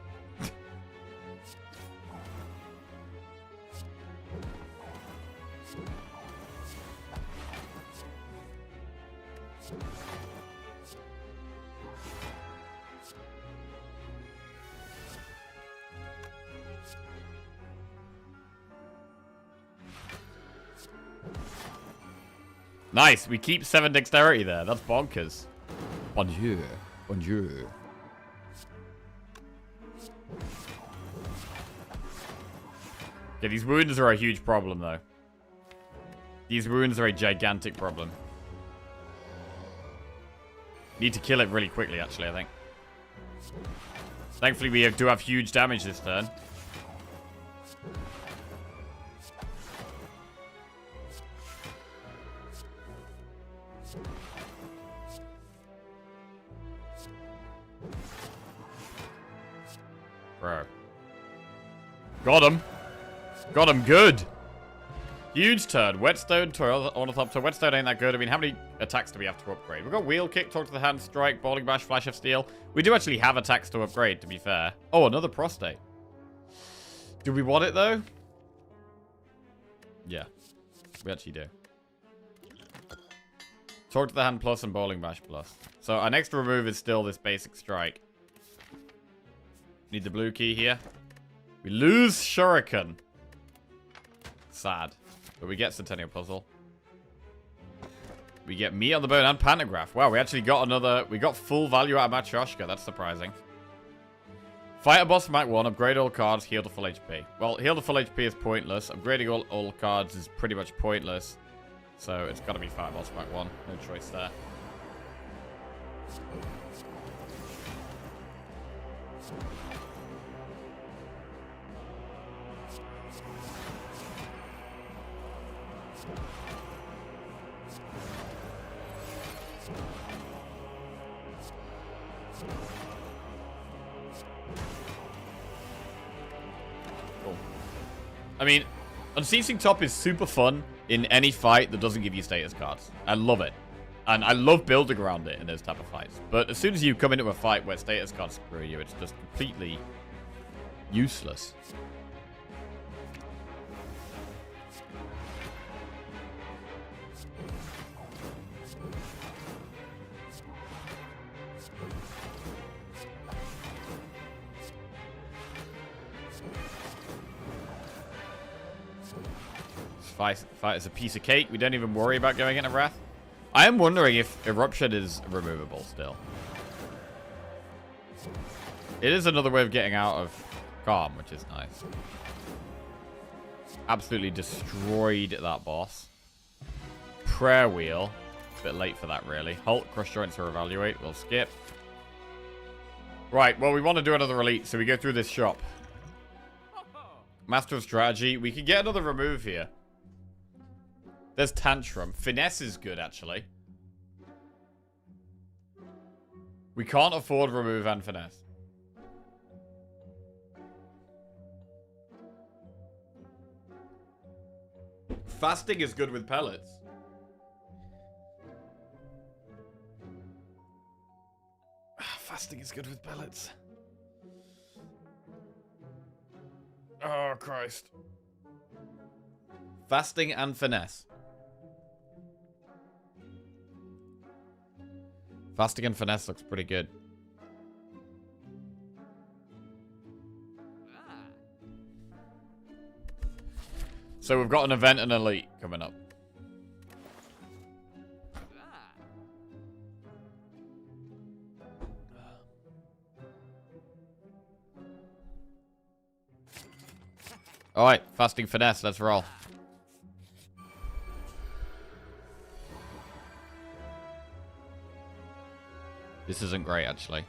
Nice, we keep 7 dexterity there. That's bonkers. Bonjour. Bonjour. Okay, these wounds are a huge problem, though. These wounds are a gigantic problem. Need to kill it really quickly, actually, I think. Thankfully, we do have huge damage this turn. Bro. Got him. Got him good. Huge turn. Whetstone to Ornithopter. Whetstone ain't that good. I mean, how many attacks do we have to upgrade? We've got Wheel Kick, Talk to the Hand, Strike, Bowling Bash, Flash of Steel. We do actually have attacks to upgrade, to be fair. Oh, another Prostate. Do we want it, though? Yeah. We actually do. Talk to the Hand plus and Bowling Bash plus. So our next remove is still this basic Strike. Need the blue key here. We lose Shuriken. Sad. But we get Centennial Puzzle. We get Meat on the Bone and Pantograph. Wow, we actually got another... We got full value out of Matryoshka. That's surprising. Fight a boss for Mach 1. Upgrade all cards. Heal to full HP. Well, heal to full HP is pointless. Upgrading all cards is pretty much pointless. So it's got to be Fight a boss for Mach 1. No choice there. I mean, Unceasing Top is super fun in any fight that doesn't give you status cards. I love it. And I love building around it in those type of fights. But as soon as you come into a fight where status cards screw you, it's just completely useless. Fight is a piece of cake. We don't even worry about going into Wrath. I am wondering if Eruption is removable still. It is another way of getting out of Calm, which is nice. Absolutely destroyed that boss. Prayer Wheel. A bit late for that, really. Halt, Crush Joints, or Evaluate. We'll skip. Right, well, we want to do another Elite, so we go through this shop. Master of Strategy. We can get another remove here. There's Tantrum. Finesse is good, actually. We can't afford remove and finesse. Fasting is good with pellets. Fasting is good with pellets. Oh, Christ. Fasting and finesse. Fasting and finesse looks pretty good. So we've got an event and elite coming up. Alright, fasting finesse, let's roll. This isn't great, actually.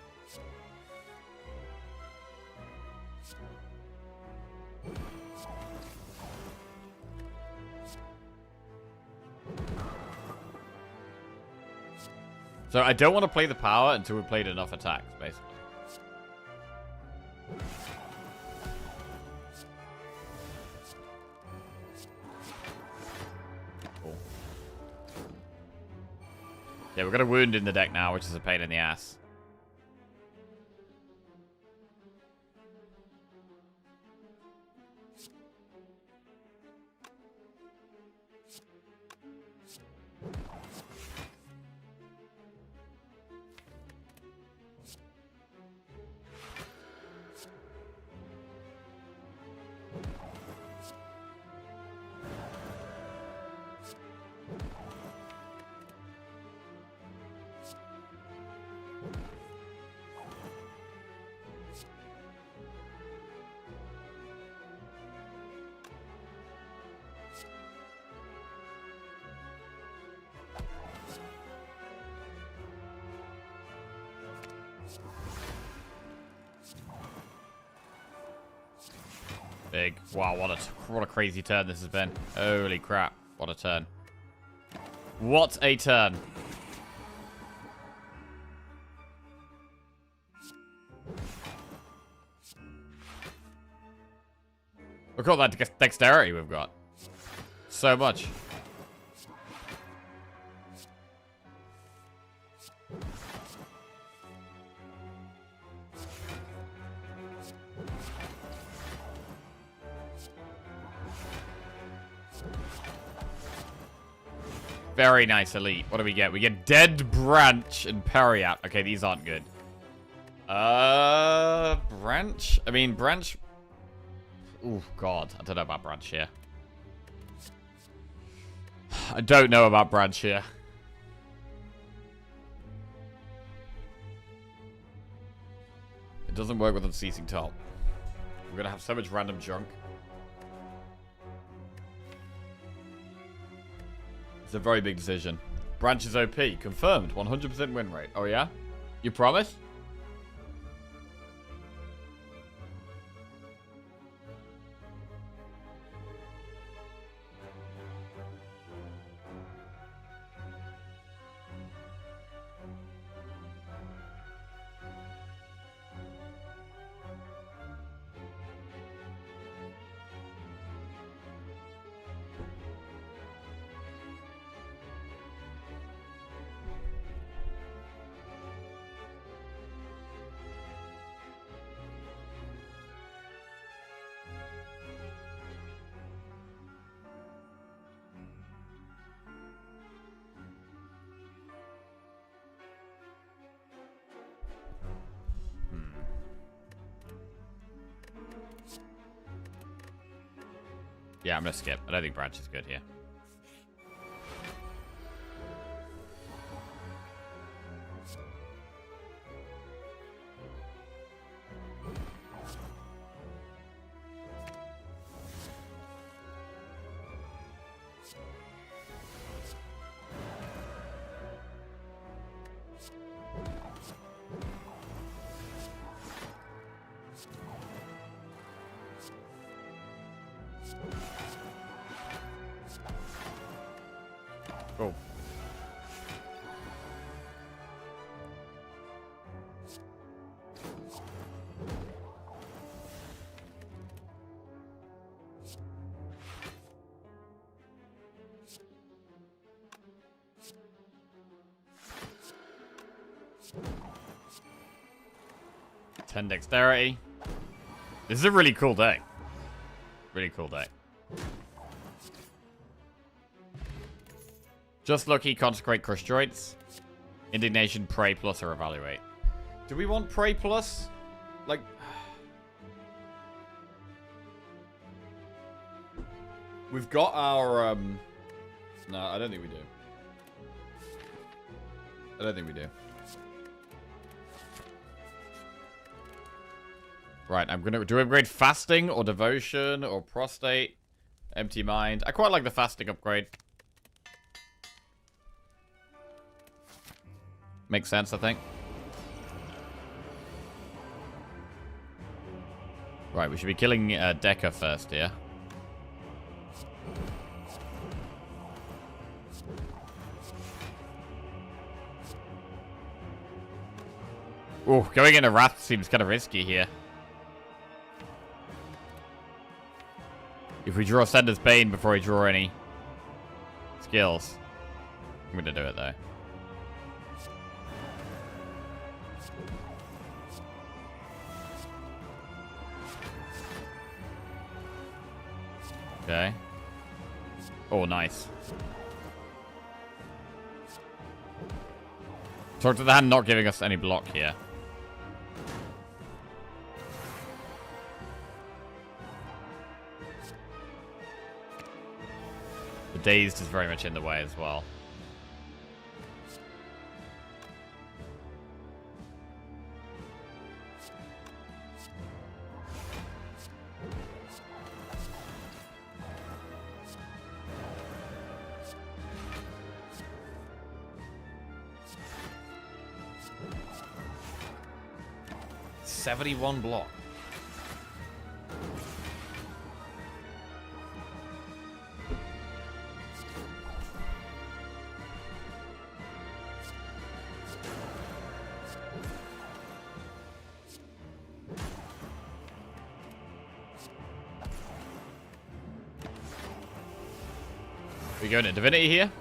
So I don't want to play the power until we've played enough attacks, basically. Cool. Yeah, we've got a wound in the deck now, which is a pain in the ass. Big. Wow, what a crazy turn this has been. Holy crap. What a turn. What a turn. Look at all that dexterity we've got. So much. Very nice, elite. What do we get? We get Dead Branch and Periap. Okay, these aren't good. Branch? I mean, Branch... Oh, God. I don't know about Branch here. I don't know about Branch here. It doesn't work with Unceasing Top. We're gonna have so much random junk. It's a very big decision. Branch is OP. Confirmed. 100% win rate. Oh, yeah? You promise? Yeah, I'm gonna skip. I don't think Branch is good here. Cool. Ten dexterity. This is a really cool deck. Really cool deck. Just lucky, consecrate, crush droids. Indignation, pray plus, or evaluate. Do we want pray plus? Like, we've got our no, I don't think we do. I don't think we do. Right, I'm gonna do upgrade fasting or devotion or prostate, empty mind. I quite like the fasting upgrade. Makes sense, I think. Right, we should be killing Deca first here. Oh, going into Wrath seems kind of risky here. If we draw Sender's Bane before we draw any skills. I'm gonna do it though. Okay. Oh, nice. Talk to the hand not giving us any block here. The dazed is very much in the way as well. $71 block. We go into Divinity here.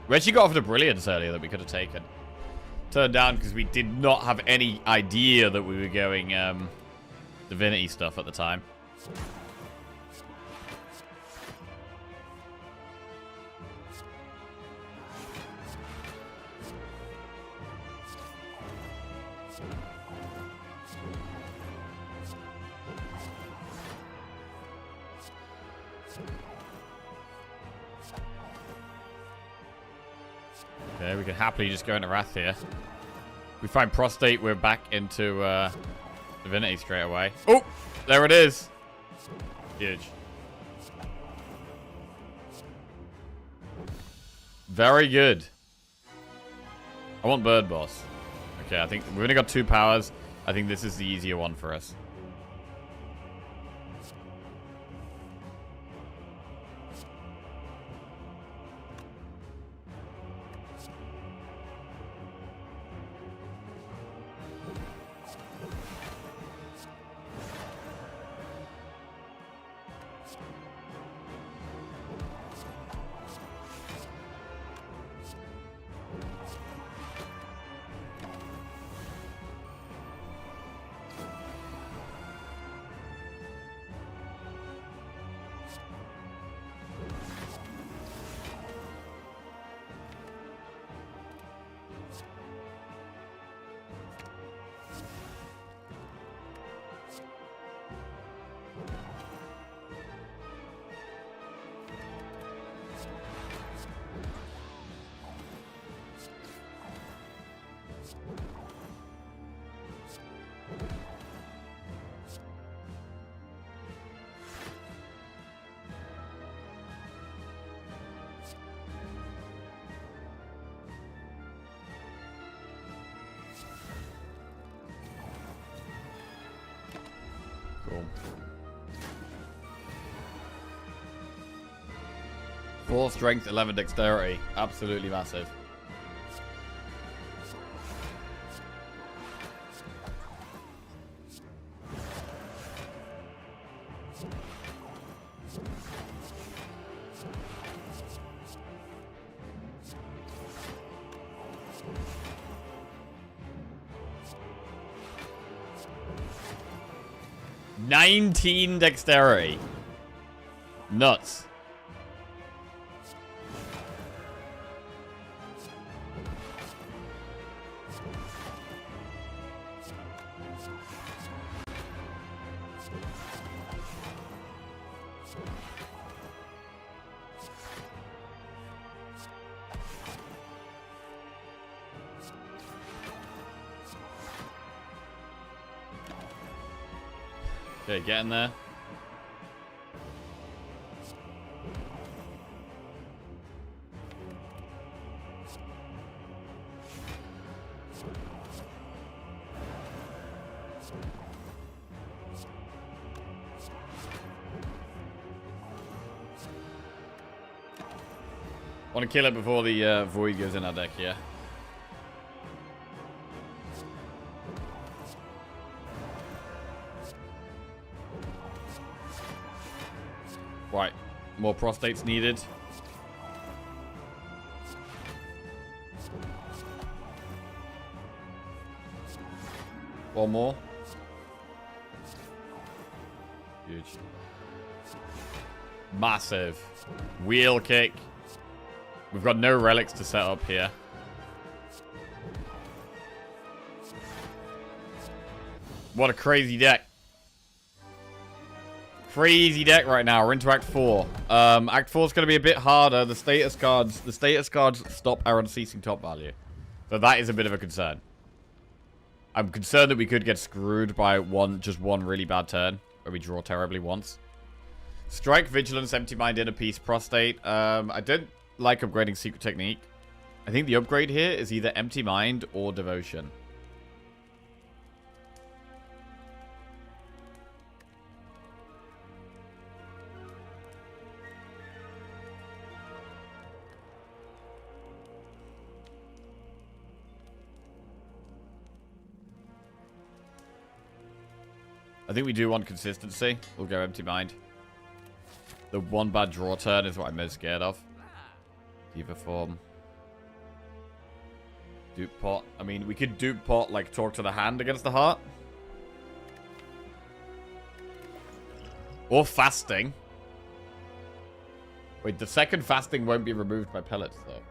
We actually got off the Brilliance earlier that we could have taken. Turned down because we did not have any idea that we were going Divinity stuff at the time. Okay, we can happily just go into Wrath here. We find Prostate, we're back into Divinity straight away. Oh, there it is. Huge. Very good. I want Bird Boss. Okay, I think we've only got 2 powers. I think this is the easier one for us. Cool. 4 strength, 11 dexterity. Absolutely massive. $19 dexterity. Nuts. Okay, get in there. Want to kill it before the void goes in our deck here. Right, more prostates needed. One more. Huge. Massive. Wheel kick. We've got no relics to set up here. What a crazy deck. Crazy deck right now. We're into Act 4. Act 4 is going to be a bit harder. The status cards stop our unceasing top value. So that is a bit of a concern. I'm concerned that we could get screwed by just one really bad turn where we draw terribly once. Strike, Vigilance, Empty Mind, Inner Peace, Prostate. I don't like upgrading Secret Technique. I think the upgrade here is either Empty Mind or Devotion. I think we do want consistency. We'll go Empty Mind. The one bad draw turn is what I'm most scared of. Diva form. Dupe pot. I mean, we could dupe pot, like, talk to the hand against the heart. Or fasting. Wait, the second fasting won't be removed by pellets, though.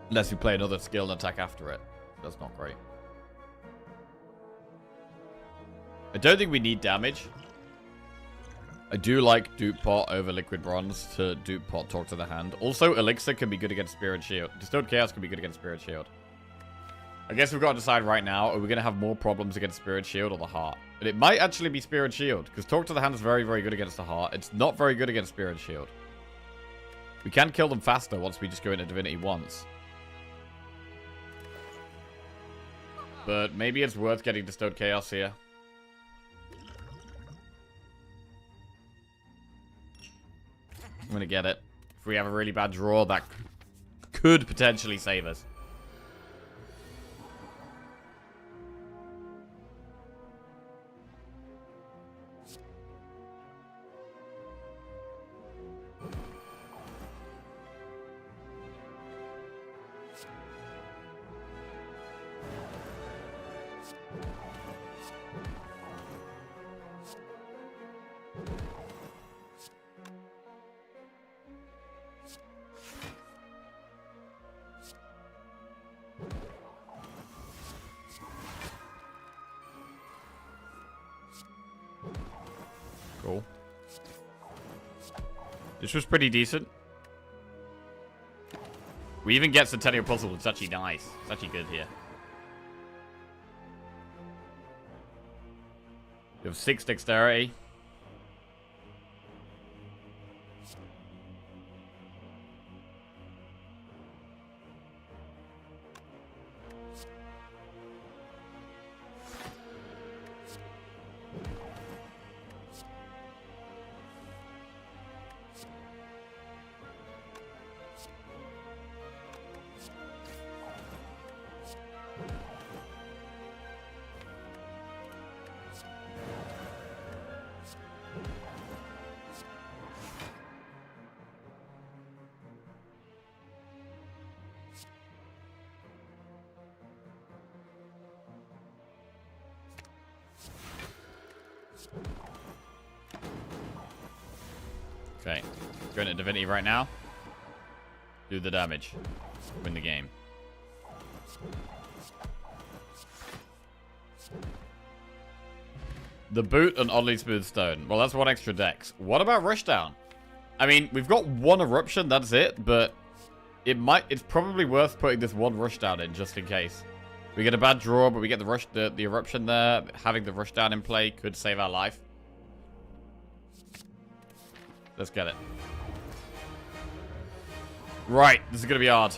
Unless you play another skill and attack after it. That's not great. I don't think we need damage. I do like dupe pot over liquid bronze to dupe pot talk to the hand. Also, elixir can be good against spirit shield. Distilled chaos can be good against spirit shield. I guess we've got to decide right now, are we going to have more problems against spirit shield or the heart? And it might actually be spirit shield, because talk to the hand is very, very good against the heart. It's not very good against spirit shield. We can kill them faster once we just go into divinity once. But maybe it's worth getting distilled chaos here. I'm gonna get it. If we have a really bad draw, that could potentially save us. Cool. This was pretty decent. We even get Centennial Puzzle. It's actually nice. It's actually good here. You have 6 dexterity. Okay, going to Divinity right now. Do the damage. Win the game. The boot and oddly smooth stone. Well, that's 1 extra dex. What about Rushdown? I mean, we've got 1 eruption, that's it, but it's probably worth putting this 1 Rushdown in just in case. We get a bad draw, but we get the eruption there. Having the Rushdown in play could save our life. Let's get it. Right, this is gonna be hard.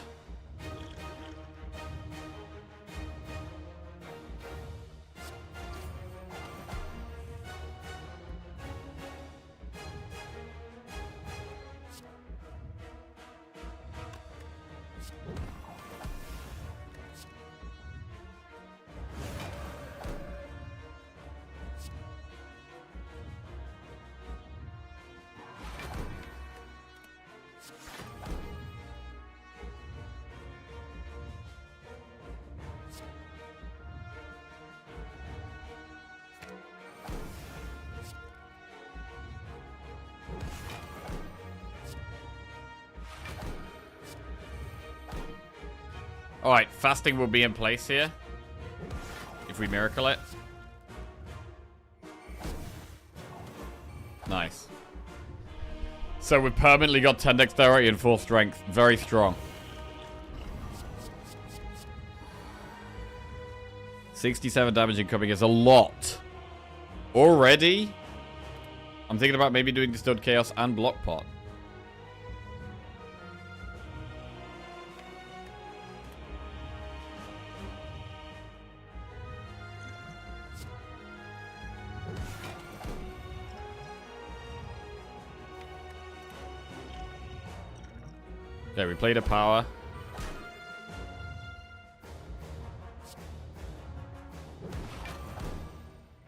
Alright, fasting will be in place here. If we miracle it. Nice. So we've permanently got 10 dexterity and 4 strength. Very strong. 67 damage incoming is a lot. Already? I'm thinking about maybe doing Distilled Chaos and Block Pot. Okay, we played a power.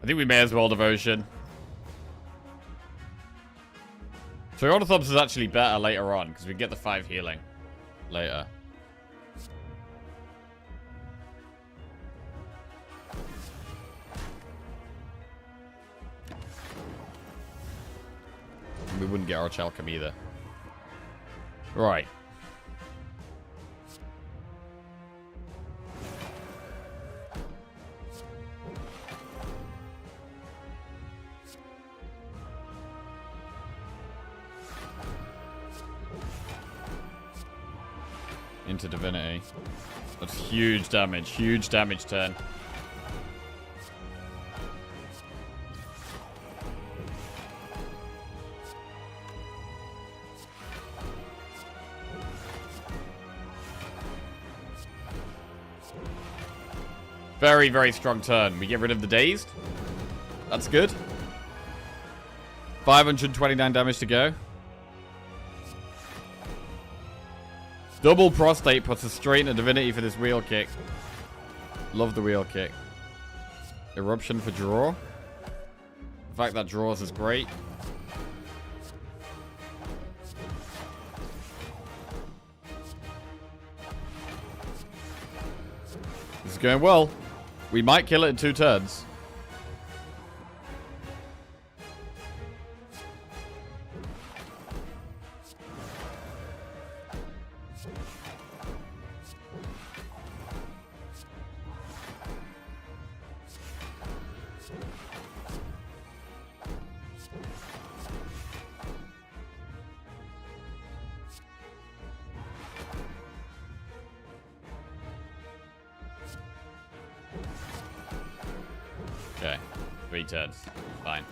I think we may as well devotion. Triceratops is actually better later on, because we get the 5 healing later. We wouldn't get Orichalcum either. Right. Into Divinity. That's huge damage. Huge damage turn. Very, very strong turn. We get rid of the Dazed. That's good. 529 damage to go. Double Prostate puts us straight into Divinity for this wheel kick. Love the wheel kick. Eruption for draw. The fact that draws is great. This is going well. We might kill it in 2 turns. Okay. 3 turns. Fine.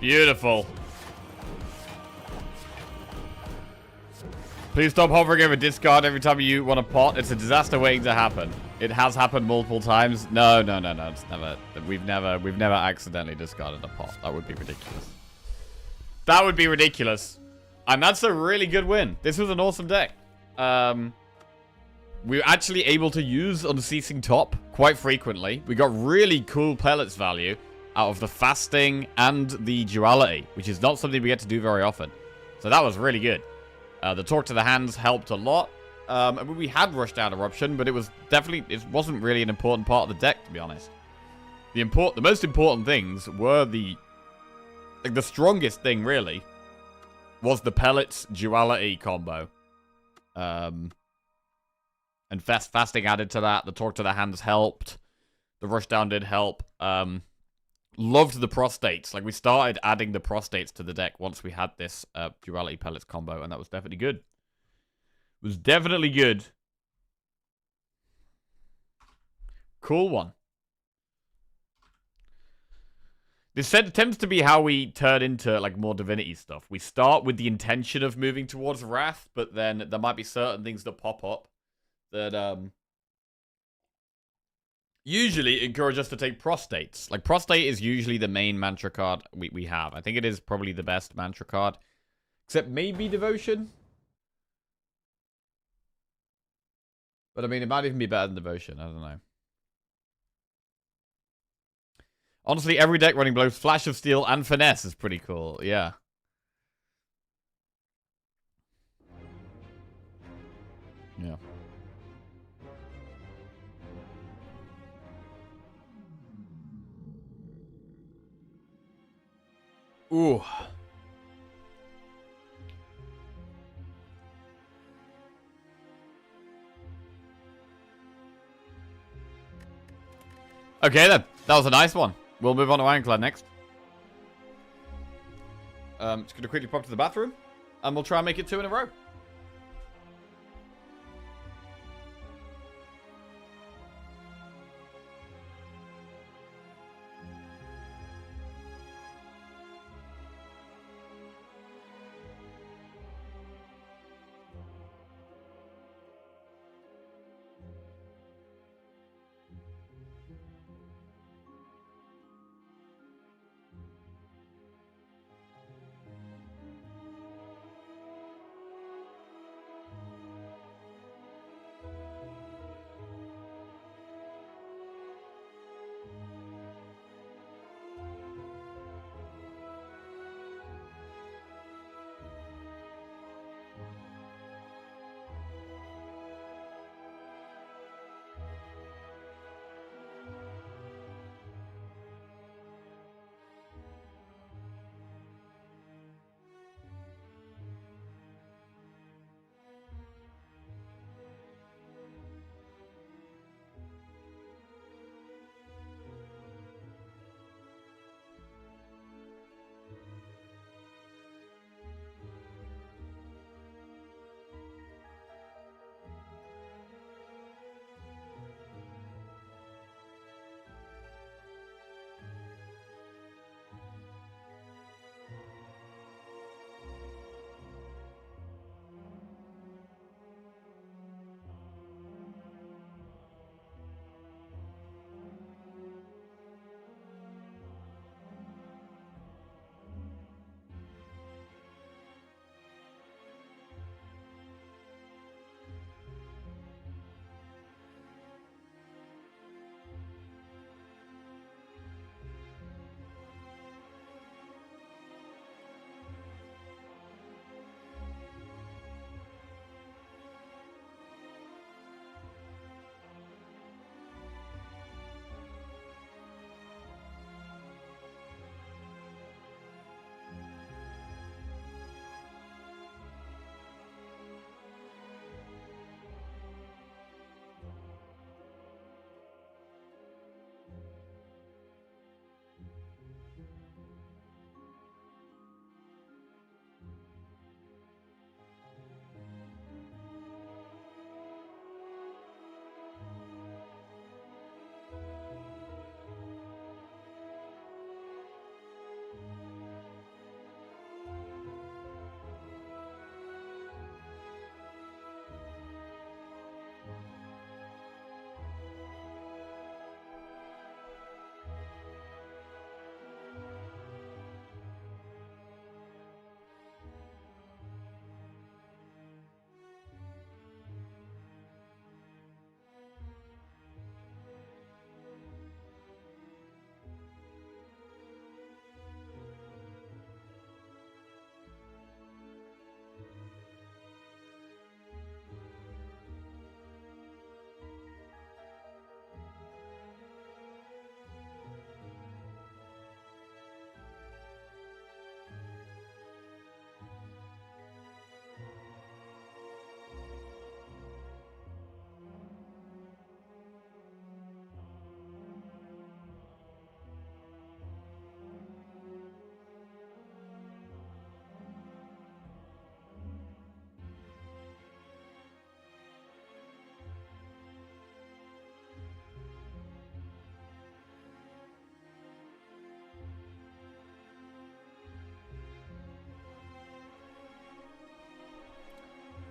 Beautiful. Please stop hovering over discard every time you want to pot. It's a disaster waiting to happen. It has happened multiple times. No. It's never. We've never accidentally discarded a pot. That would be ridiculous. That would be ridiculous. And that's a really good win. This was an awesome deck. We were actually able to use Unceasing Top quite frequently. We got really cool pellets value out of the fasting and the duality, which is not something we get to do very often. So that was really good. The Talk to the Hands helped a lot. I mean, we had rushed out Eruption, but it wasn't really an important part of the deck, to be honest. The most important things were the strongest thing, really, was the Pellets Duality combo. And Fasting added to that. The Talk to the Hands helped. The Rushdown did help. Loved the Prostates. Like, we started adding the Prostates to the deck once we had this Duality Pellets combo, and that was definitely good. It was definitely good. Cool one. This tends to be how we turn into, like, more Divinity stuff. We start with the intention of moving towards Wrath, but then there might be certain things that pop up that, usually encourage us to take Prostates. Like, Prostate is usually the main mantra card we have. I think it is probably the best mantra card. Except maybe Devotion. But, I mean, it might even be better than Devotion. I don't know. Honestly, every deck running both Flash of Steel and Finesse is pretty cool. Yeah. Yeah. Ooh. Okay then. That was a nice one. We'll move on to Ironclad next. Just gonna quickly pop to the bathroom, and we'll try and make it 2 in a row.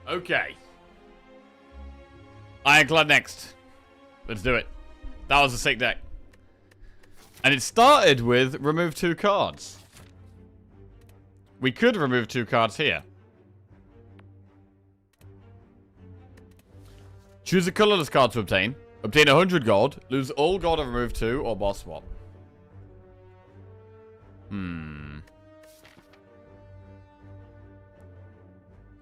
Okay. Ironclad next. Let's do it. That was a sick deck. And it started with remove 2 cards. We could remove 2 cards here. Choose a colorless card to obtain. Obtain 100 gold. Lose all gold and remove 2 or boss swap.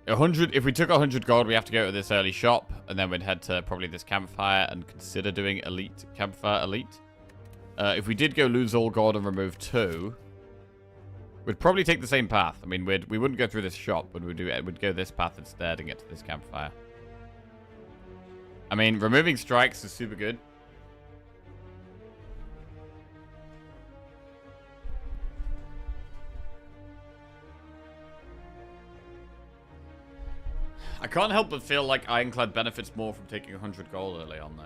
100. If we took 100 gold, we have to go to this early shop, and then we'd head to probably this campfire and consider doing elite campfire elite. If we did go lose all gold and remove 2, we'd probably take the same path. I mean, we wouldn't go through this shop, but we'd go this path instead and get to this campfire. I mean, removing strikes is super good. I can't help but feel like Ironclad benefits more from taking 100 gold early on, though.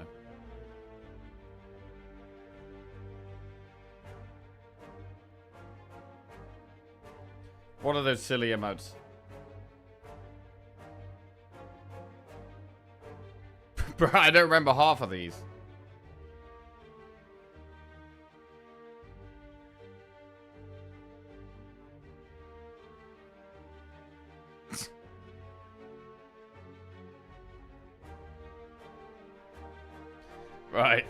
What are those silly emotes? Bro, I don't remember half of these. Right.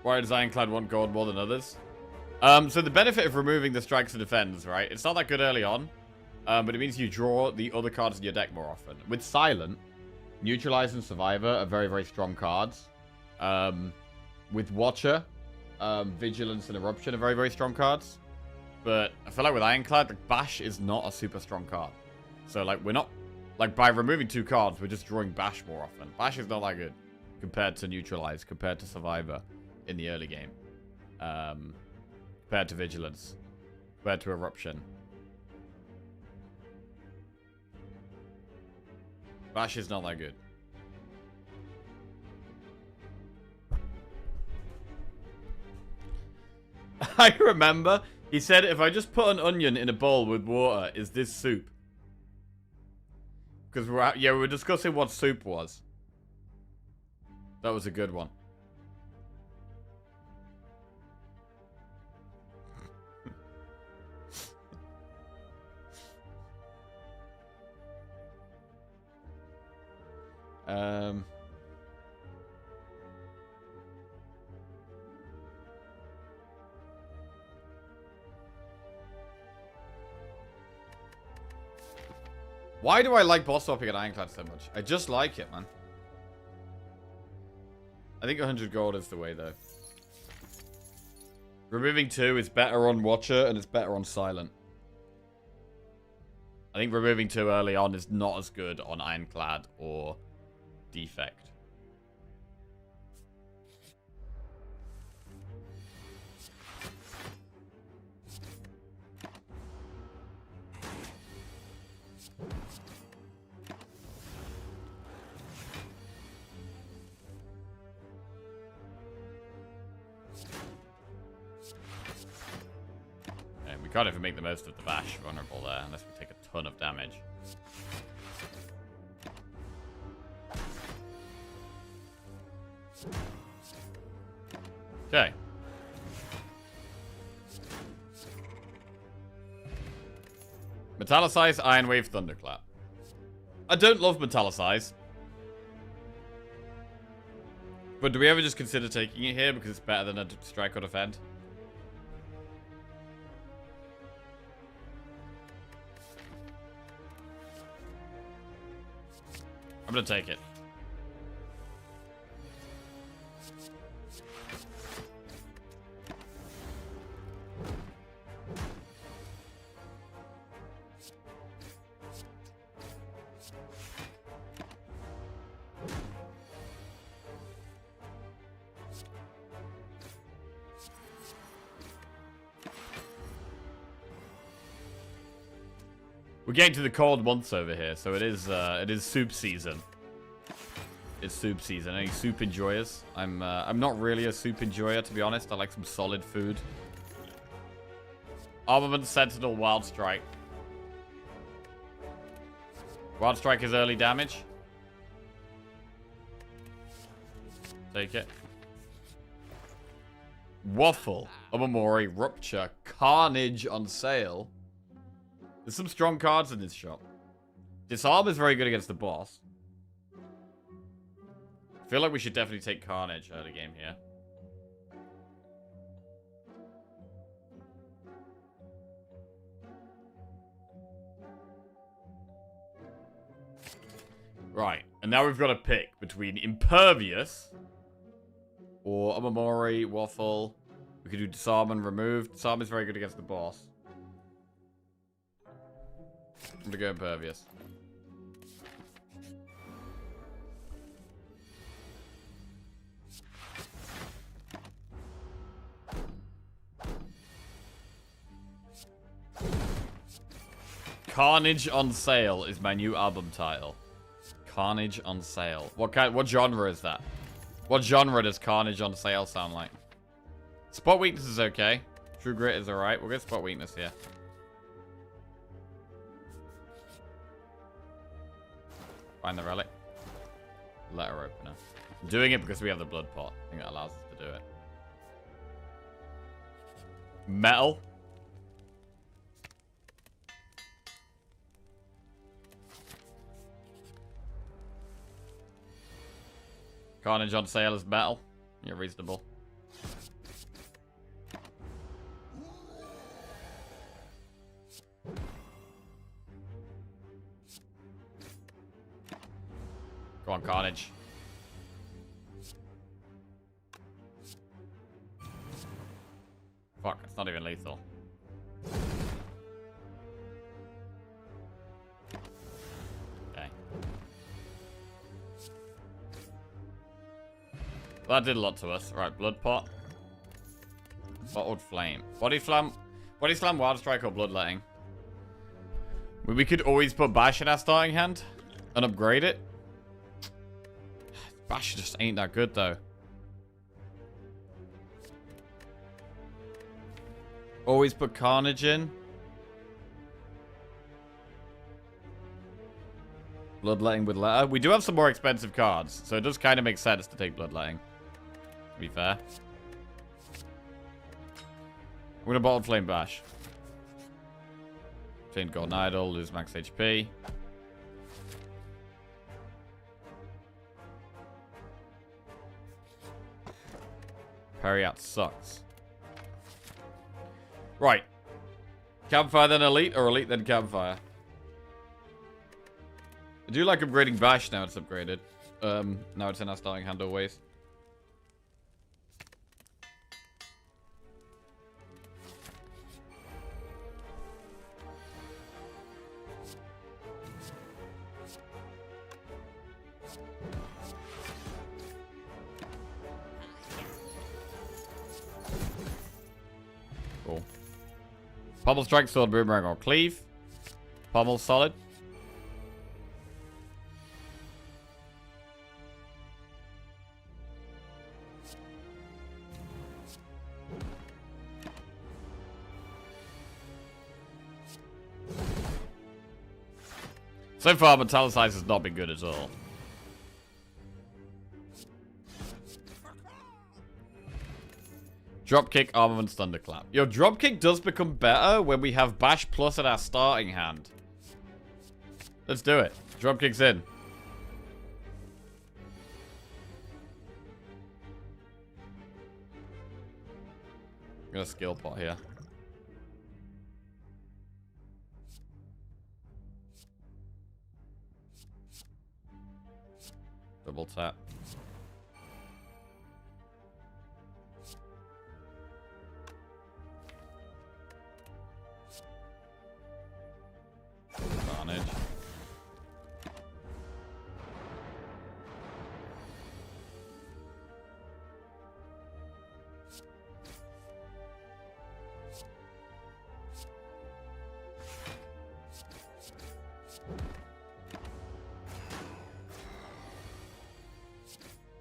Why does Ironclad want gold more than others? So the benefit of removing the strikes and defends, right? It's not that good early on, but it means you draw the other cards in your deck more often. With Silent, Neutralize and Survivor are very, very strong cards. With Watcher, Vigilance and Eruption are very, very strong cards. But I feel like with Ironclad, like, Bash is not a super strong card. So, like, we're not... Like, by removing 2 cards, we're just drawing Bash more often. Bash is not that good compared to Neutralize, compared to Survivor in the early game. Compared to Vigilance. Compared to Eruption. Bash is not that good. I remember he said, if I just put an onion in a bowl with water, is this soup? Because we were discussing what soup was. That was a good one. Why do I like boss swapping at Ironclad so much? I just like it, man. I think 100 gold is the way, though. Removing 2 is better on Watcher, and it's better on Silent. I think removing 2 early on is not as good on Ironclad or Defect. Can't even make the most of the Bash vulnerable there unless we take a ton of damage. Okay. Metallicize, Iron Wave, Thunderclap. I don't love Metallicize. But do we ever just consider taking it here because it's better than a strike or defend? I'm gonna take it. We're getting to the cold months over here, so it is soup season. It's soup season. Any soup enjoyers? I'm not really a soup enjoyer, to be honest. I like some solid food. Armament, Sentinel, Wild Strike. Wild Strike is early damage. Take it. Waffle, Omamori, Rupture, Carnage on sale. There's some strong cards in this shop. Disarm is very good against the boss. I feel like we should definitely take Carnage early game here. Right, and now we've got to pick between Impervious or Omamori, Waffle. We could do Disarm and Remove. Disarm is very good against the boss. I'm gonna go Impervious. Carnage on Sale is my new album title. Carnage on Sale. What genre is that? What genre does Carnage on Sale sound like? Spot Weakness is okay. True Grit is alright. We'll get Spot Weakness here. Find the relic. Letter opener. I'm doing it because we have the blood pot. I think that allows us to do it. Metal. Carnage on Sale is metal. You're reasonable. Go on, Carnage. Fuck, it's not even lethal. Okay. That did a lot to us. Right, Blood Pot. Bottled Flame. Body Slam, Wild Strike, or Bloodletting. We could always put Bash in our starting hand and upgrade it. Bash just ain't that good, though. Always put Carnage in. Bloodletting with Letter. We do have some more expensive cards, so it does kind of make sense to take Bloodletting. To be fair. I'm going to Bottled Flame Bash. Chained Golden Idol, lose max HP. Parry out sucks. Right. Campfire then Elite, or Elite then Campfire? I do like upgrading Bash now it's upgraded. Now it's in our starting hand always. Cool. Pommel Strike, Sword, Boomerang, or Cleave. Pommel solid. So far, Metallicize has not been good at all. Dropkick, Armaments, Thunderclap. Yo, Dropkick does become better when we have Bash Plus at our starting hand. Let's do it. Dropkick's in. I'm gonna skill pot here. Double tap. Carnage.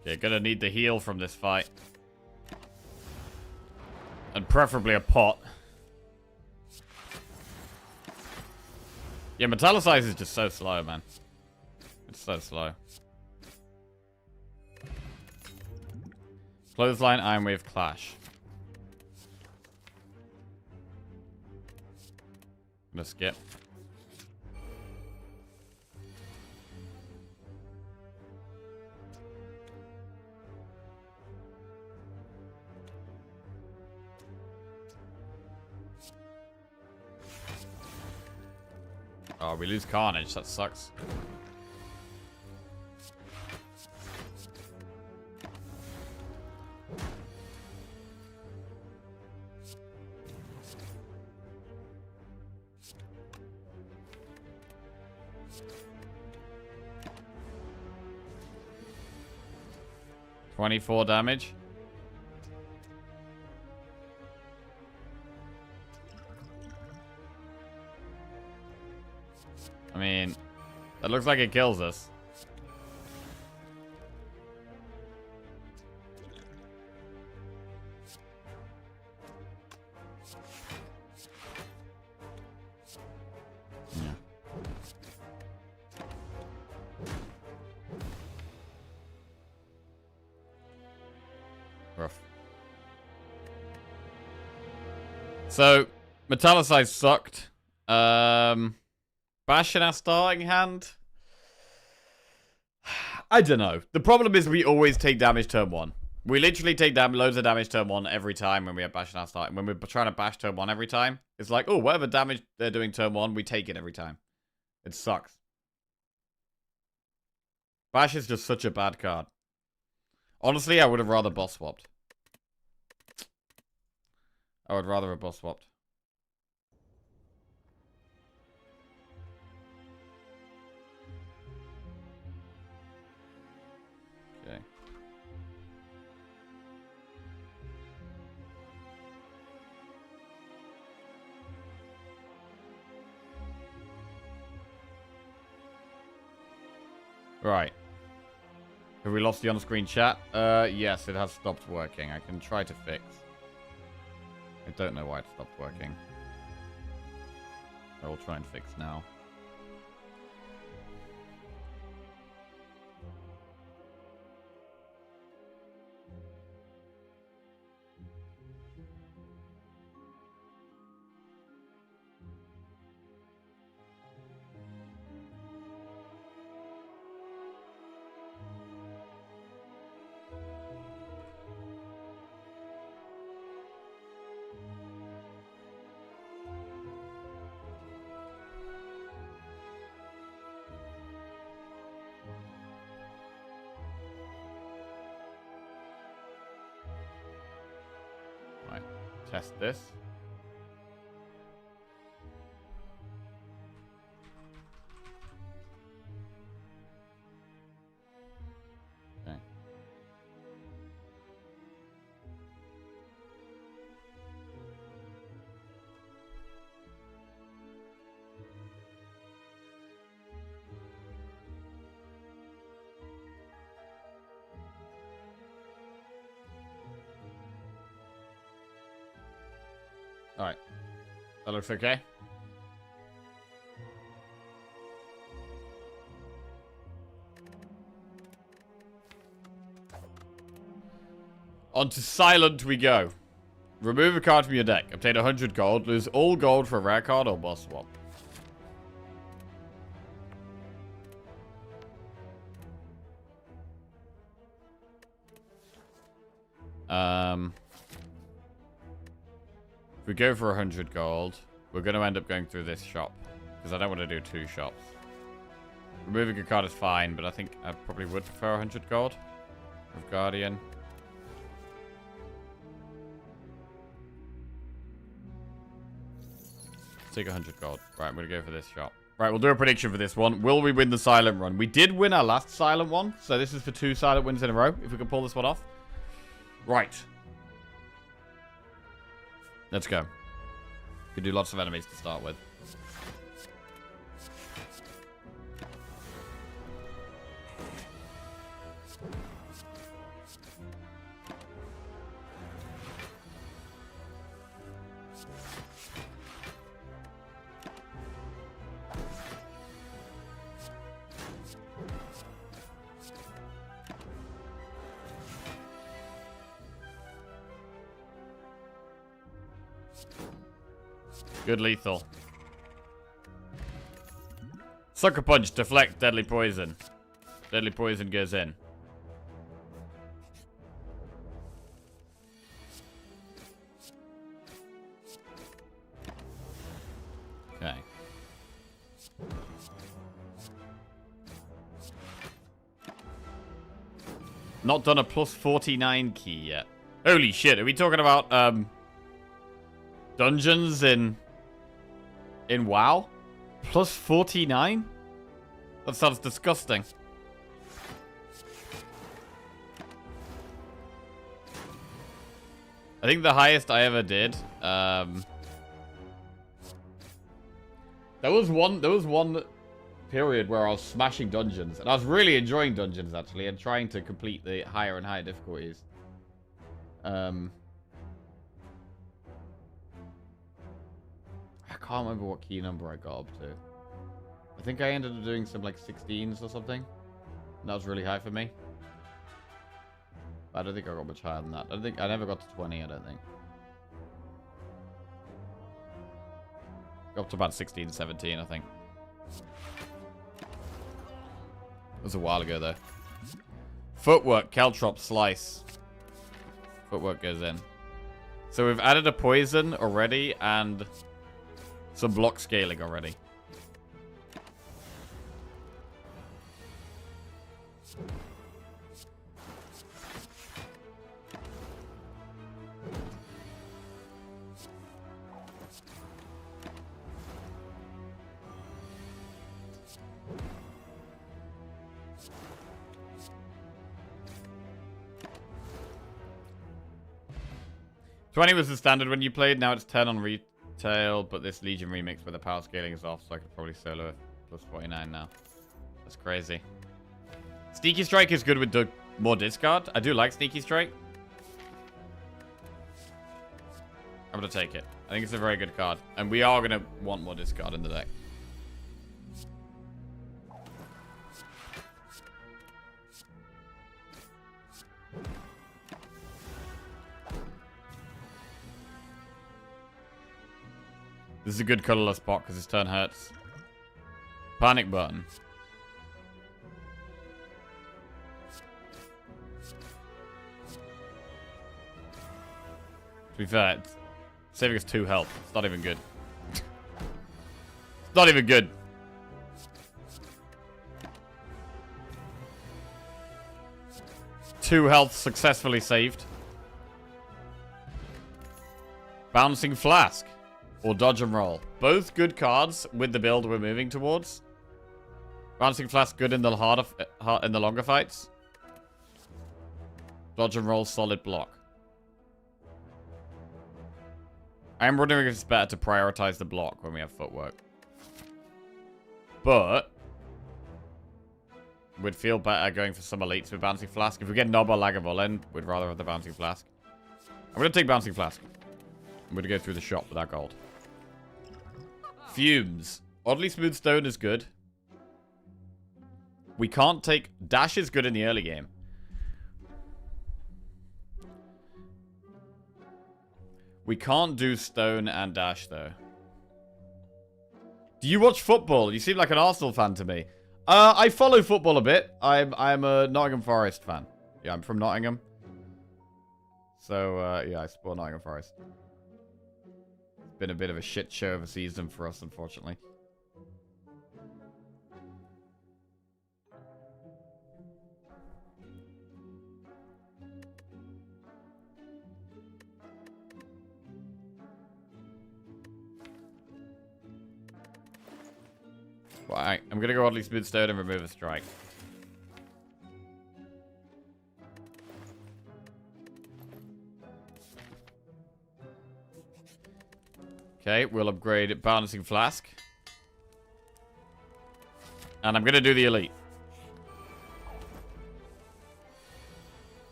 Okay, gonna need the heal from this fight. And preferably a pot. Yeah, Metallicize is just so slow, man. It's so slow. Clothesline, Iron Wave, Clash. I'm gonna skip. Oh, we lose Carnage. That sucks. $24 damage. I mean, that looks like it kills us. Yeah. Rough. So, Metallicize sucked. Bash in our starting hand? I don't know. The problem is we always take damage turn 1. We literally take loads of damage turn 1 every time when we have Bash in our starting. When we're trying to bash turn 1 every time, it's like, oh, whatever damage they're doing turn 1, we take it every time. It sucks. Bash is just such a bad card. Honestly, I would have rather boss swapped. I would rather have boss swapped. Okay. Right. Have we lost the on-screen chat? Yes, it has stopped working. I can try to fix. I don't know why it stopped working. I will try and fix now. Right, test this. Okay. Alright. That looks okay. On to Silent we go. Remove a card from your deck. Obtain 100 gold. Lose all gold for a rare card or boss swap. If we go for 100 gold, we're going to end up going through this shop. Because I don't want to do 2 shops. Removing a card is fine, but I think I probably would prefer 100 gold. With Guardian. Take 100 gold. Right, I'm going to go for this shop. Right, we'll do a prediction for this one. Will we win the silent run? We did win our last silent one. So this is for 2 silent wins in a row. If we can pull this one off. Right. Let's go. We can do lots of enemies to start with. Good lethal. Sucker punch, deflect, deadly poison. Deadly poison goes in. Okay. Not done a plus 49 key yet. Holy shit, are we talking about dungeons in WoW? Plus 49? That sounds disgusting. I think the highest I ever did, there was one period where I was smashing dungeons, and I was really enjoying dungeons actually, and trying to complete the higher and higher difficulties. I can't remember what key number I got up to. I think I ended up doing some like 16s or something. And that was really high for me. I don't think I got much higher than that. I never got to 20, I don't think. Got up to about 16, 17, I think. It was a while ago, though. Footwork, Caltrop, Slice. Footwork goes in. So we've added a poison already and some block scaling already. $20 was the standard when you played. Now it's 10 on retail, but this Legion remix where the power scaling is off, so I could probably solo it. Plus 49 now. That's crazy. Sneaky Strike is good with the more discard. I do like Sneaky Strike. I'm going to take it. I think it's a very good card. And we are going to want more discard in the deck. This is a good colorless bot because his turn hurts. Panic button. To be fair, it's saving us 2 health. It's not even good. It's not even good. Two health successfully saved. Bouncing Flask. Or Dodge and Roll. Both good cards with the build we're moving towards. Bouncing Flask good in the longer fights. Dodge and Roll solid block. I am wondering if it's better to prioritize the block when we have footwork. But we'd feel better going for some elites with Bouncing Flask. If we get Nob or Lagavulin, we'd rather have the Bouncing Flask. I'm going to take Bouncing Flask. I'm going to go through the shop with that gold. Fumes. Oddly Smooth Stone is good. We can't take... Dash is good in the early game. We can't do Stone and Dash, though. Do you watch football? You seem like an Arsenal fan to me. I follow football a bit. I'm a Nottingham Forest fan. Yeah, I'm from Nottingham. So, yeah, I support Nottingham Forest. Been a bit of a shit show of a season for us, unfortunately. Well, I'm gonna go Oddly Smooth Stone and remove a strike. Okay, we'll upgrade Balancing Flask. And I'm going to do the Elite.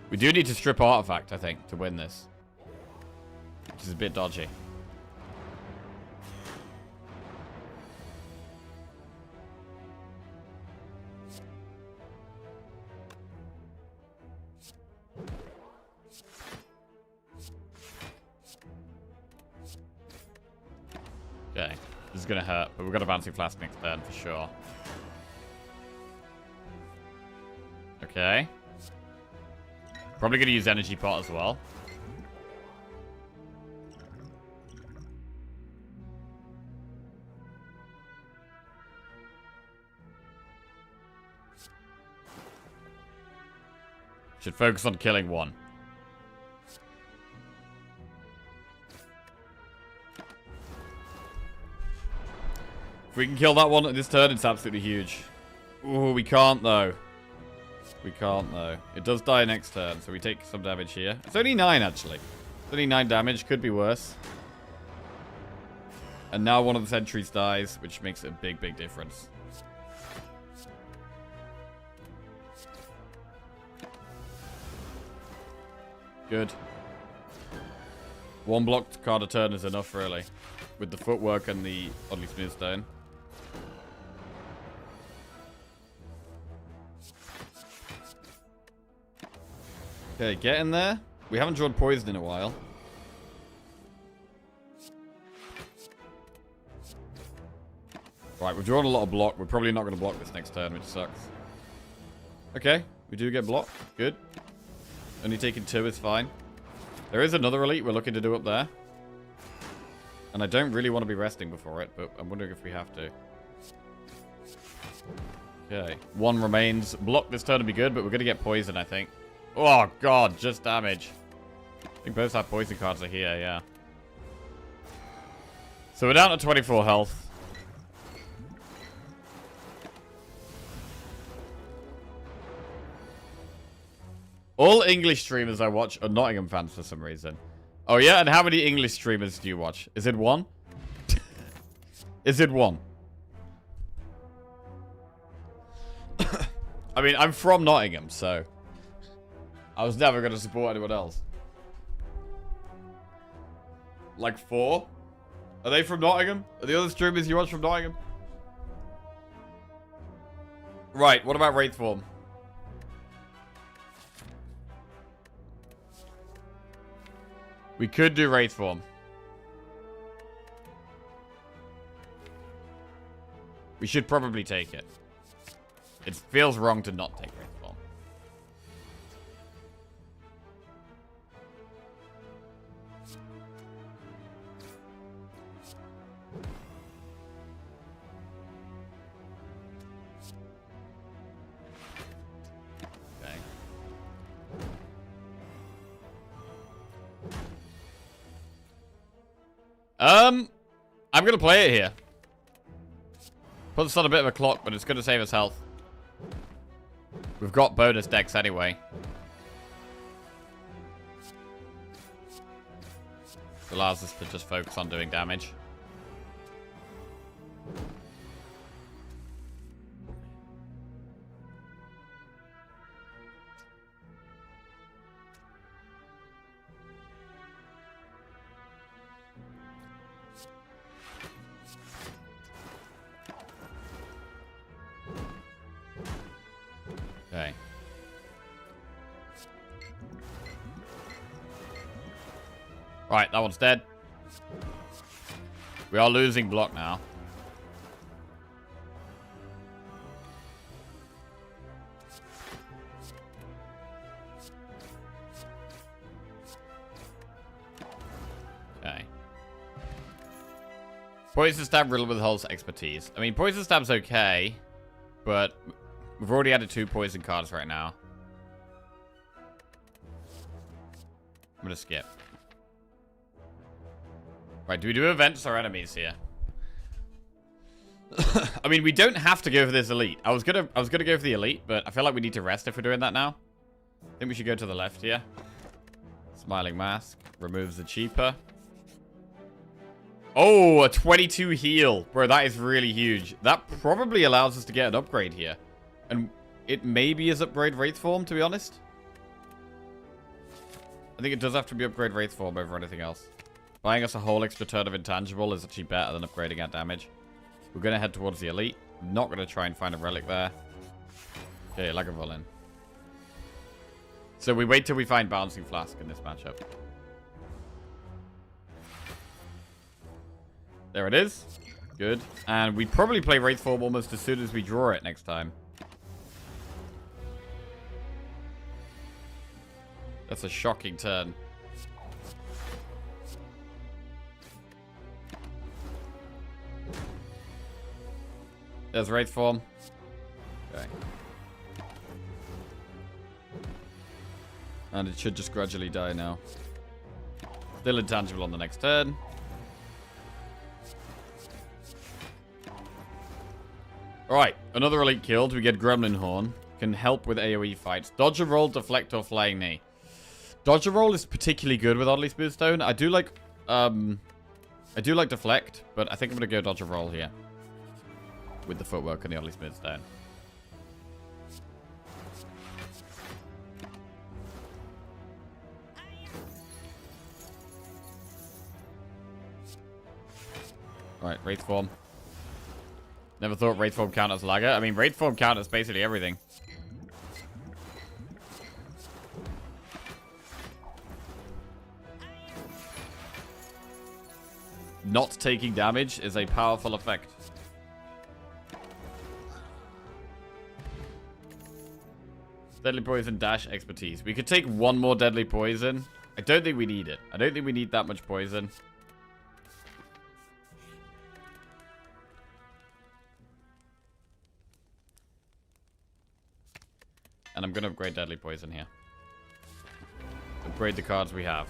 We do need to strip Artifact, I think, to win this. Which is a bit dodgy. Okay. This is going to hurt, but we've got a Bouncing Flask next turn for sure. Okay. Probably going to use Energy Pot as well. Should focus on killing one. If we can kill that one at this turn, it's absolutely huge. Ooh, we can't though. We can't though. It does die next turn, so we take some damage here. It's only 9 actually. It's only 9 damage, could be worse. And now one of the sentries dies, which makes a big, big difference. Good. One blocked card a turn is enough, really. With the footwork and the oddly smooth stone. Okay, get in there. We haven't drawn poison in a while. Right, we've drawn a lot of block. We're probably not going to block this next turn, which sucks. Okay, we do get blocked. Good. Only taking 2 is fine. There is another elite we're looking to do up there. And I don't really want to be resting before it, but I'm wondering if we have to. Okay, 1 remains. Block this turn would be good, but we're going to get poison, I think. Oh, God, just damage. I think both our poison cards are here, yeah. So we're down to 24 health. All English streamers I watch are Nottingham fans for some reason. Oh, yeah? And how many English streamers do you watch? Is it 1? Is it 1? I mean, I'm from Nottingham, so... I was never going to support anyone else. Like 4? Are they from Nottingham? Are the other streamers you watch from Nottingham? Right, what about Wraith Form? We could do Wraith Form. We should probably take it. It feels wrong to not take Wraith Form. Okay. I'm gonna play it here. Put us on a bit of a clock, but it's gonna save us health. We've got bonus decks anyway. It allows us to just focus on doing damage. Okay. Right, that one's dead. We are losing block now. Okay. Poison Stab Riddle withholds expertise. I mean, Poison Stab's okay, but we've already added 2 poison cards right now. I'm gonna skip. Right, do we do events or enemies here? I mean, we don't have to go for this elite. I was gonna go for the elite, but I feel like we need to rest if we're doing that now. I think we should go to the left here. Smiling Mask removes the cheaper. Oh, a 22 heal. Bro, that is really huge. That probably allows us to get an upgrade here. And it maybe is upgrade Wraith Form, to be honest. I think it does have to be upgrade Wraith Form over anything else. Buying us a whole extra turn of Intangible is actually better than upgrading our damage. We're going to head towards the elite. I'm not going to try and find a relic there. Okay, Lagavulin. So we wait till we find Bouncing Flask in this matchup. There it is. Good. And we probably play Wraith Form almost as soon as we draw it next time. That's a shocking turn. There's Wraith Form. Okay. And it should just gradually die now. Still intangible on the next turn. Alright, another elite killed. We get Gremlin Horn. Can help with AoE fights. Dodge a roll, deflect, or flying knee. Dodge a roll is particularly good with Oddly Smooth Stone. I do like deflect, but I think I'm gonna go dodge a roll here. With the footwork and the Oddly Smooth Stone. Alright, Wraith Form. Never thought Wraith Form count as lagger. I mean, Wraith Form count as basically everything. Not taking damage is a powerful effect. Deadly Poison, dash, expertise. We could take one more Deadly Poison. I don't think we need it. I don't think we need that much poison. And I'm going to upgrade Deadly Poison here. Upgrade the cards we have.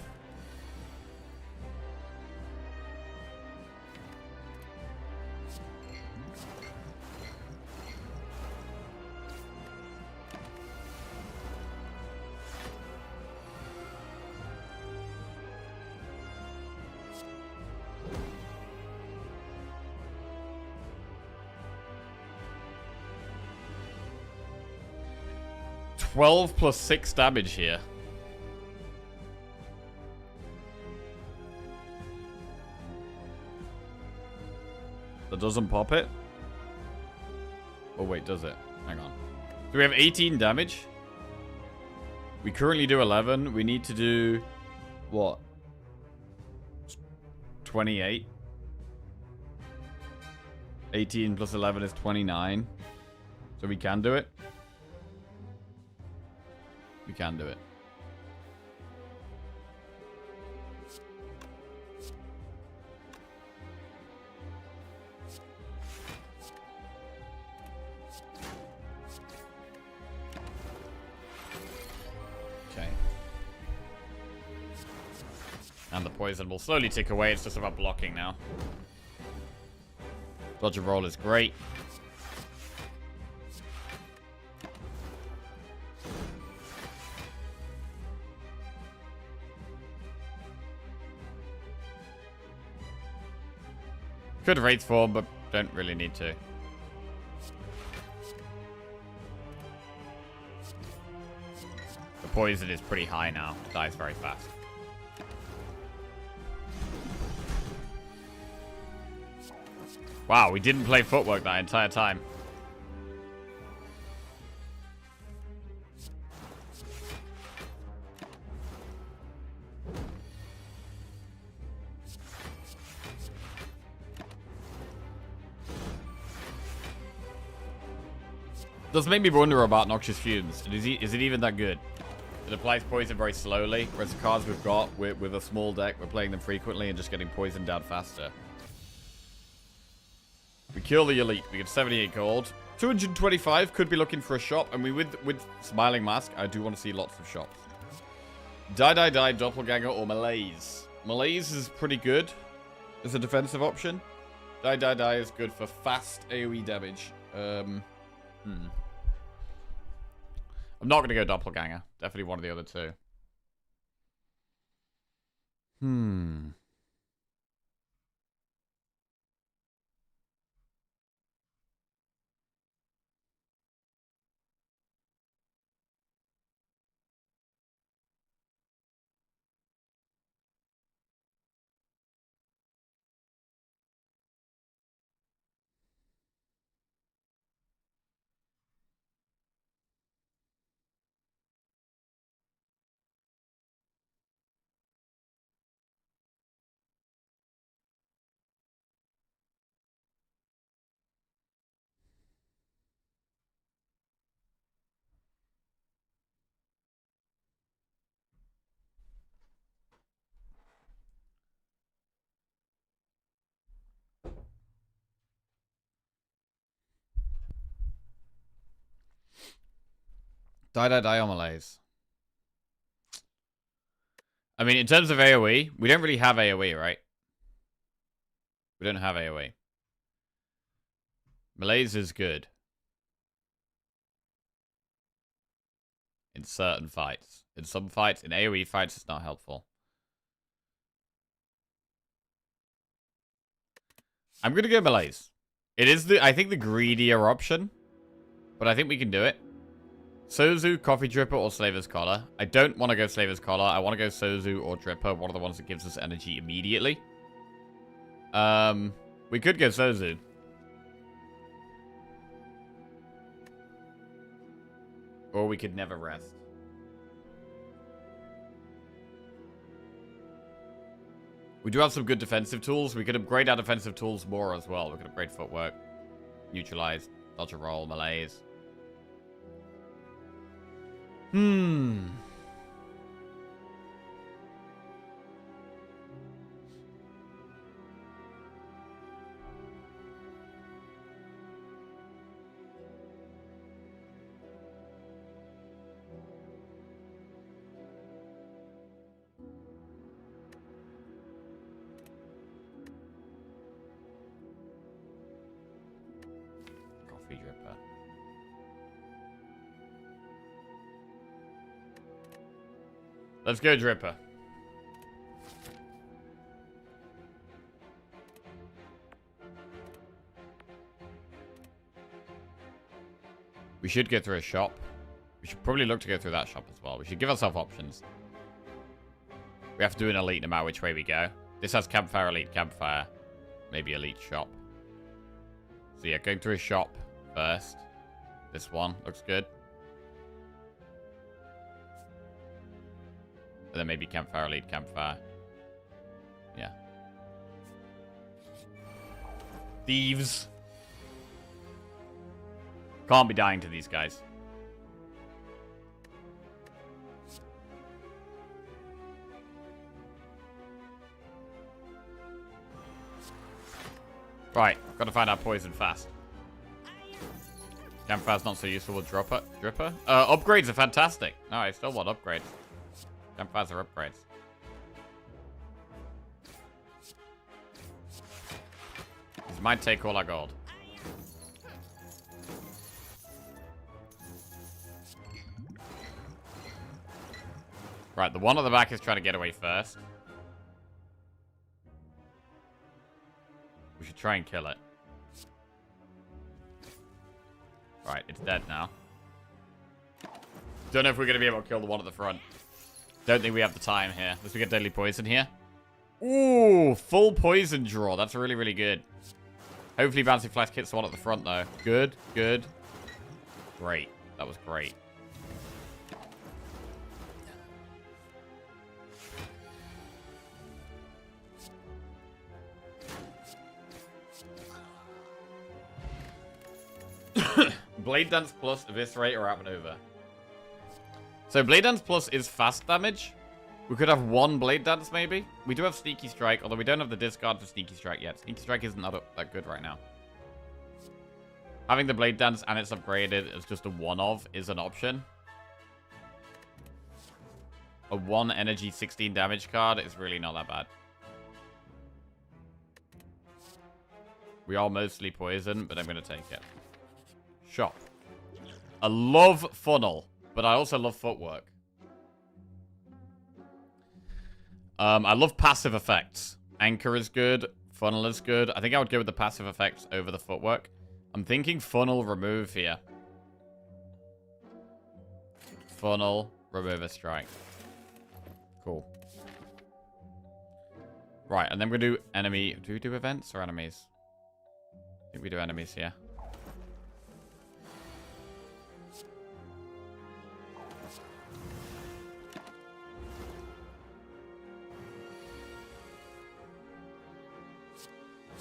$12 plus 6 damage here. That doesn't pop it? Oh wait, does it? Hang on. So we have 18 damage. We currently do 11. We need to do... what? 28. 18 plus 11 is 29. So we can do it. We can do it. Okay. And the poison will slowly tick away. It's just about blocking now. Dodge roll is great. Could Wraith Form, but don't really need to. The poison is pretty high now. Dies very fast. Wow, we didn't play footwork that entire time. Does make me wonder about Noxious Fumes. Is it even that good? It applies poison very slowly, whereas the cards we've got with a small deck, we're playing them frequently and just getting poisoned down faster. We kill the elite. We get 78 gold. 225 could be looking for a shop, and with Smiling Mask, I do want to see lots of shops. Die, Doppelganger, or Malaise. Malaise is pretty good as a defensive option. Die is good for fast AoE damage. I'm not going to go Doppelganger. Definitely one of the other two. Die on Malaise. I mean, in terms of AoE, we don't really have AoE, right? We don't have AoE. Malaise is good. In certain fights. In some fights, in AoE fights, it's not helpful. I'm gonna go Malaise. It is I think the greedier option. But I think we can do it. Sozu, Coffee Dripper, or Slaver's Collar. I don't want to go Slaver's Collar. I want to go Sozu or Dripper. One of the ones that gives us energy immediately. We could go Sozu. Or we could never rest. We do have some good defensive tools. We could upgrade our defensive tools more as well. We could upgrade footwork, neutralize, dodge a roll, malaise. Coffee dripper. Let's go, Dripper. We should go through a shop. We should probably look to go through that shop as well. We should give ourselves options. We have to do an elite no matter which way we go. This has campfire, elite, campfire. Maybe elite shop. So yeah, going through a shop first. This one looks good. And then maybe campfire, elite, campfire. Yeah. Thieves. Can't be dying to these guys. Right, gotta find out poison fast. Campfire's not so useful with Dripper. Upgrades are fantastic. No, I still want upgrades. Campfires are upgrades. These might take all our gold. Right, the one at the back is trying to get away first. We should try and kill it. Right, it's dead now. Don't know if we're going to be able to kill the one at the front. Don't think we have the time here. Unless we get deadly poison here. Ooh, full poison draw. That's really, really good. Hopefully Bouncy Flask hits the one at the front, though. Good, good. Great. That was great. Blade Dance plus Eviscerate or Outmaneuver. So Blade Dance plus is fast damage. We could have one Blade Dance maybe. We do have Sneaky Strike, although we don't have the discard for Sneaky Strike yet. Sneaky Strike isn't that good right now. Having the Blade Dance and it's upgraded as just a one-of is an option. A 1 energy 16 damage card is really not that bad. We are mostly poison, but I'm going to take it. Shop. I love funnel, but I also love footwork. I love passive effects. Anchor is good. Funnel is good. I think I would go with the passive effects over the footwork. I'm thinking funnel remove here. Funnel, remove a strike. Cool. Right, and then we're going to do enemy. Do we do events or enemies? I think we do enemies here.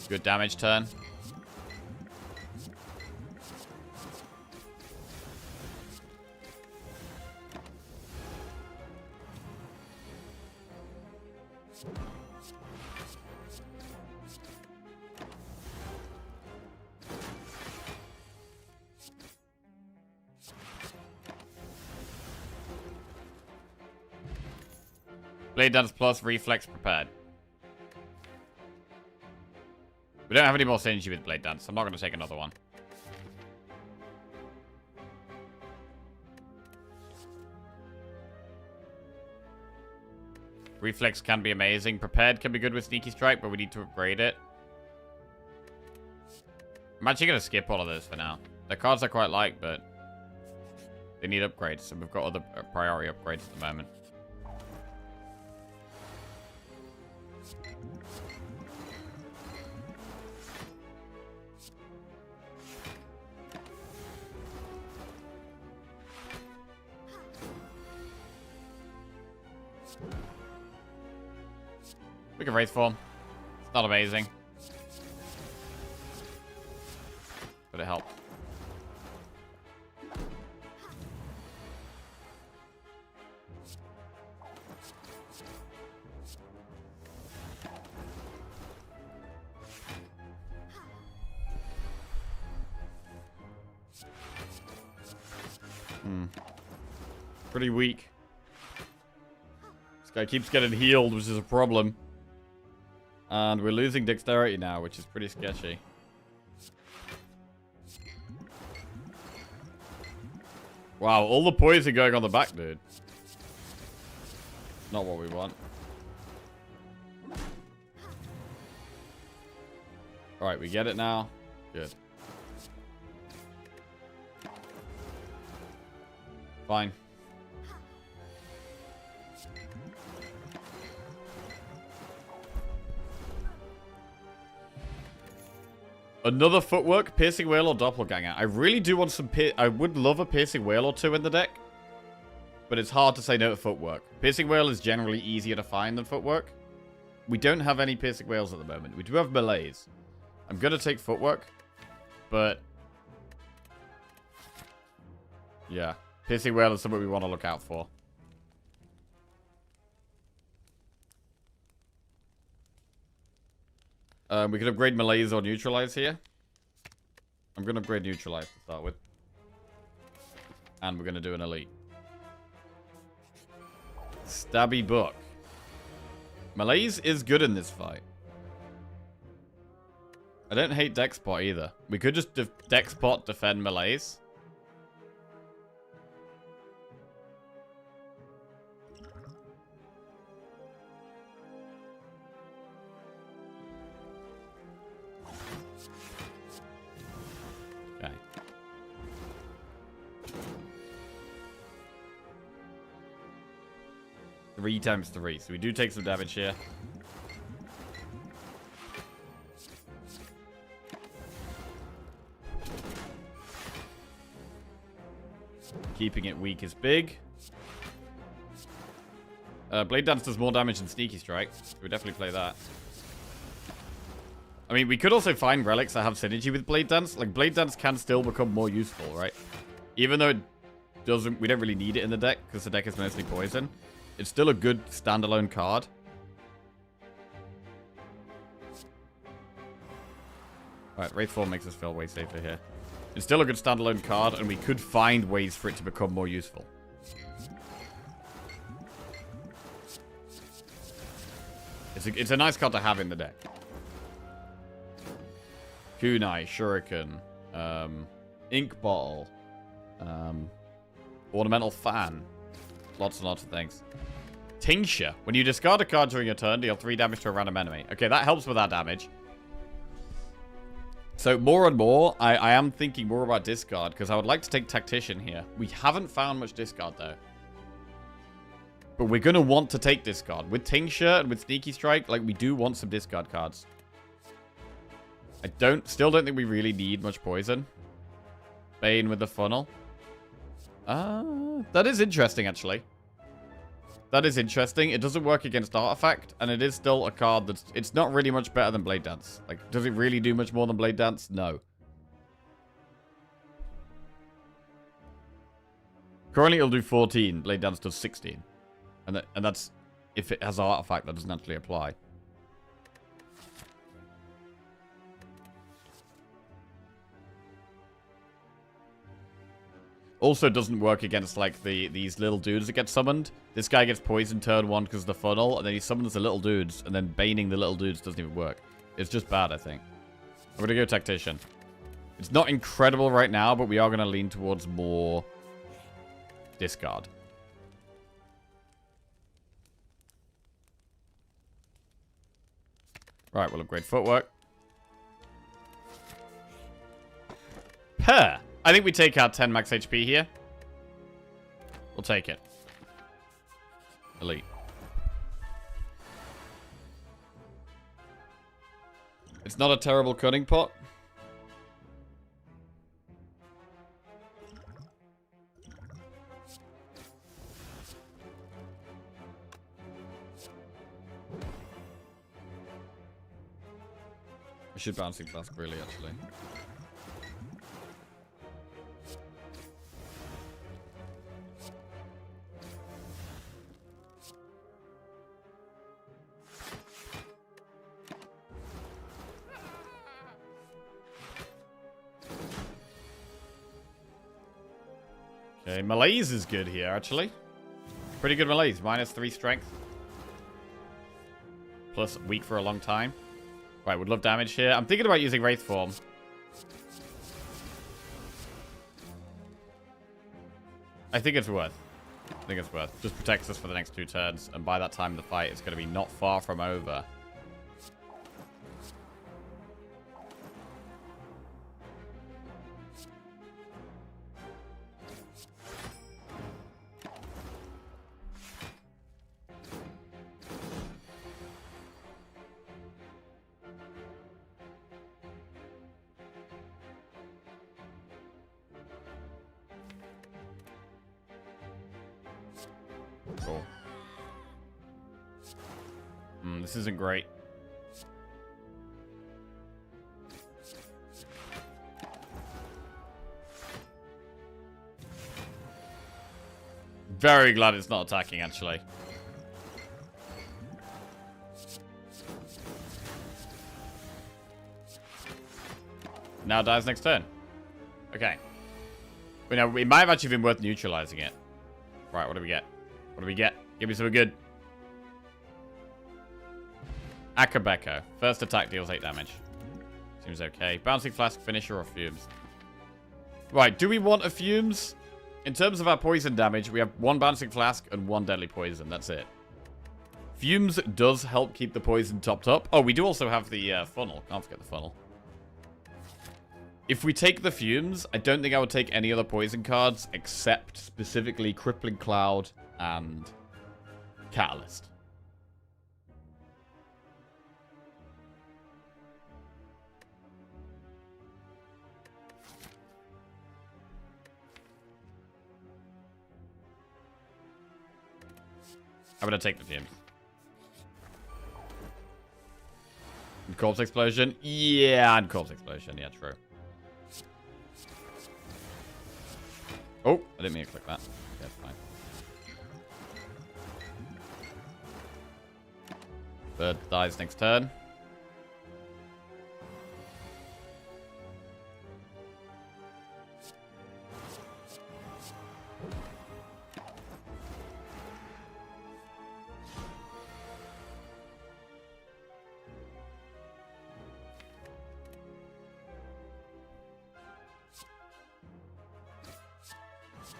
Good damage turn. Blade Dance plus Reflex prepared. We don't have any more synergy with Blade Dance. I'm not going to take another one. Reflex can be amazing. Prepared can be good with Sneaky Strike, but we need to upgrade it. I'm actually going to skip all of those for now. The cards I quite like, but they need upgrades, so we've got other priority upgrades at the moment. We can Wraith Form. It's not amazing, but it helps. Pretty weak. This guy keeps getting healed, which is a problem. And we're losing dexterity now, which is pretty sketchy. Wow, all the poison going on the back, dude. Not what we want. Alright, we get it now. Good. Fine. Another footwork, piercing whale or doppelganger. I really do want some I would love a piercing whale or two in the deck, but it's hard to say no to footwork. Piercing whale is generally easier to find than footwork. We don't have any piercing whales at the moment. We do have melees. I'm gonna take footwork, but yeah, piercing whale is something we want to look out for. We can upgrade Malaise or Neutralize here. I'm going to upgrade Neutralize to start with. And we're going to do an Elite. Stabby Book. Malaise is good in this fight. I don't hate Dexpot either. We could just Dexpot defend Malaise. Okay. 3 times 3. So we do take some damage here. Keeping it weak is big. Blade Dance does more damage than Sneaky Strike. So we definitely play that. I mean, we could also find relics that have synergy with Blade Dance. Like, Blade Dance can still become more useful, right? Even though it doesn't, we don't really need it in the deck because the deck is mostly poison. It's still a good standalone card. Alright, Wraith Form makes us feel way safer here. It's still a good standalone card, and we could find ways for it to become more useful. It's a nice card to have in the deck. Kunai, Shuriken, Ink Bottle, Ornamental Fan. Lots and lots of things. Tincture. When you discard a card during your turn, deal 3 damage to a random enemy. Okay, that helps with our damage. So more and more, I am thinking more about discard, because I would like to take Tactician here. We haven't found much discard, though. But we're going to want to take discard. With Tincture and with Sneaky Strike, like, we do want some discard cards. I still don't think we really need much poison. Bane with the funnel. That is interesting, actually. That is interesting. It doesn't work against Artifact, and it is still a card that's... It's not really much better than Blade Dance. Like, does it really do much more than Blade Dance? No. Currently, it'll do 14. Blade Dance does 16. And that's... If it has Artifact, that doesn't actually apply. Also doesn't work against, like, these little dudes that get summoned. This guy gets poisoned turn 1 because of the funnel, and then he summons the little dudes, and then baning the little dudes doesn't even work. It's just bad, I think. I'm going to go Tactician. It's not incredible right now, but we are going to lean towards more discard. Right, we'll upgrade footwork. I think we take out 10 max HP here. We'll take it. Elite. It's not a terrible cutting pot. I should bouncing flask really, actually. Okay, malaise is good here, actually. Pretty good malaise. -3 strength. Plus weak for a long time. Right, would love damage here. I'm thinking about using Wraith Form. I think it's worth. Just protects us for the next 2 turns. And by that time, the fight is going to be not far from over. Cool. This isn't great. Very glad it's not attacking, actually. Now dies next turn. Okay. But now, it might have actually been worth neutralizing it. Right, what do we get? What do we get? Give me something good. Akabeko. First attack deals 8 damage. Seems okay. Bouncing Flask, Finisher, or Fumes? Right, do we want a Fumes? In terms of our poison damage, we have 1 Bouncing Flask and 1 Deadly Poison. That's it. Fumes does help keep the poison topped up. Oh, we do also have the funnel. Can't forget the funnel. If we take the Fumes, I don't think I would take any other poison cards except specifically Crippling Cloud and Catalyst. I'm going to take the Fumes. And Corpse Explosion? Yeah, and Corpse Explosion. Yeah, true. Oh, I didn't mean to click that. Yeah, fine. Bird dies next turn.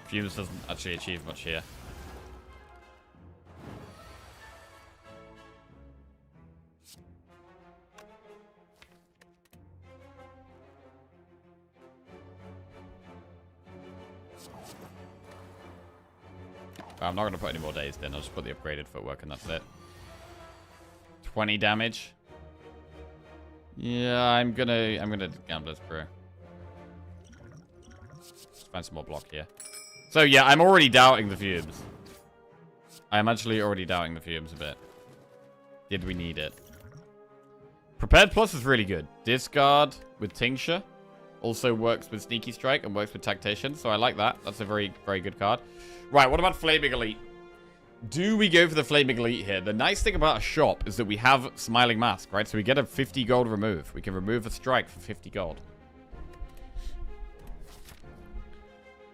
Fumes doesn't actually achieve much here. I'm not going to put any more days in. I'll just put the upgraded footwork and that's it. 20 damage. Yeah, I'm gonna Gambler's Brew. Let's find some more block here. So yeah, I'm already doubting the Fumes. I am actually already doubting the Fumes a bit. Did we need it? Prepared Plus is really good. Discard with Tincture. Also works with Sneaky Strike and works with Tactician. So I like that. That's a very, very good card. Right, what about Flaming Elite? Do we go for the Flaming Elite here? The nice thing about a shop is that we have Smiling Mask, right? So we get a 50 gold remove. We can remove a strike for 50 gold.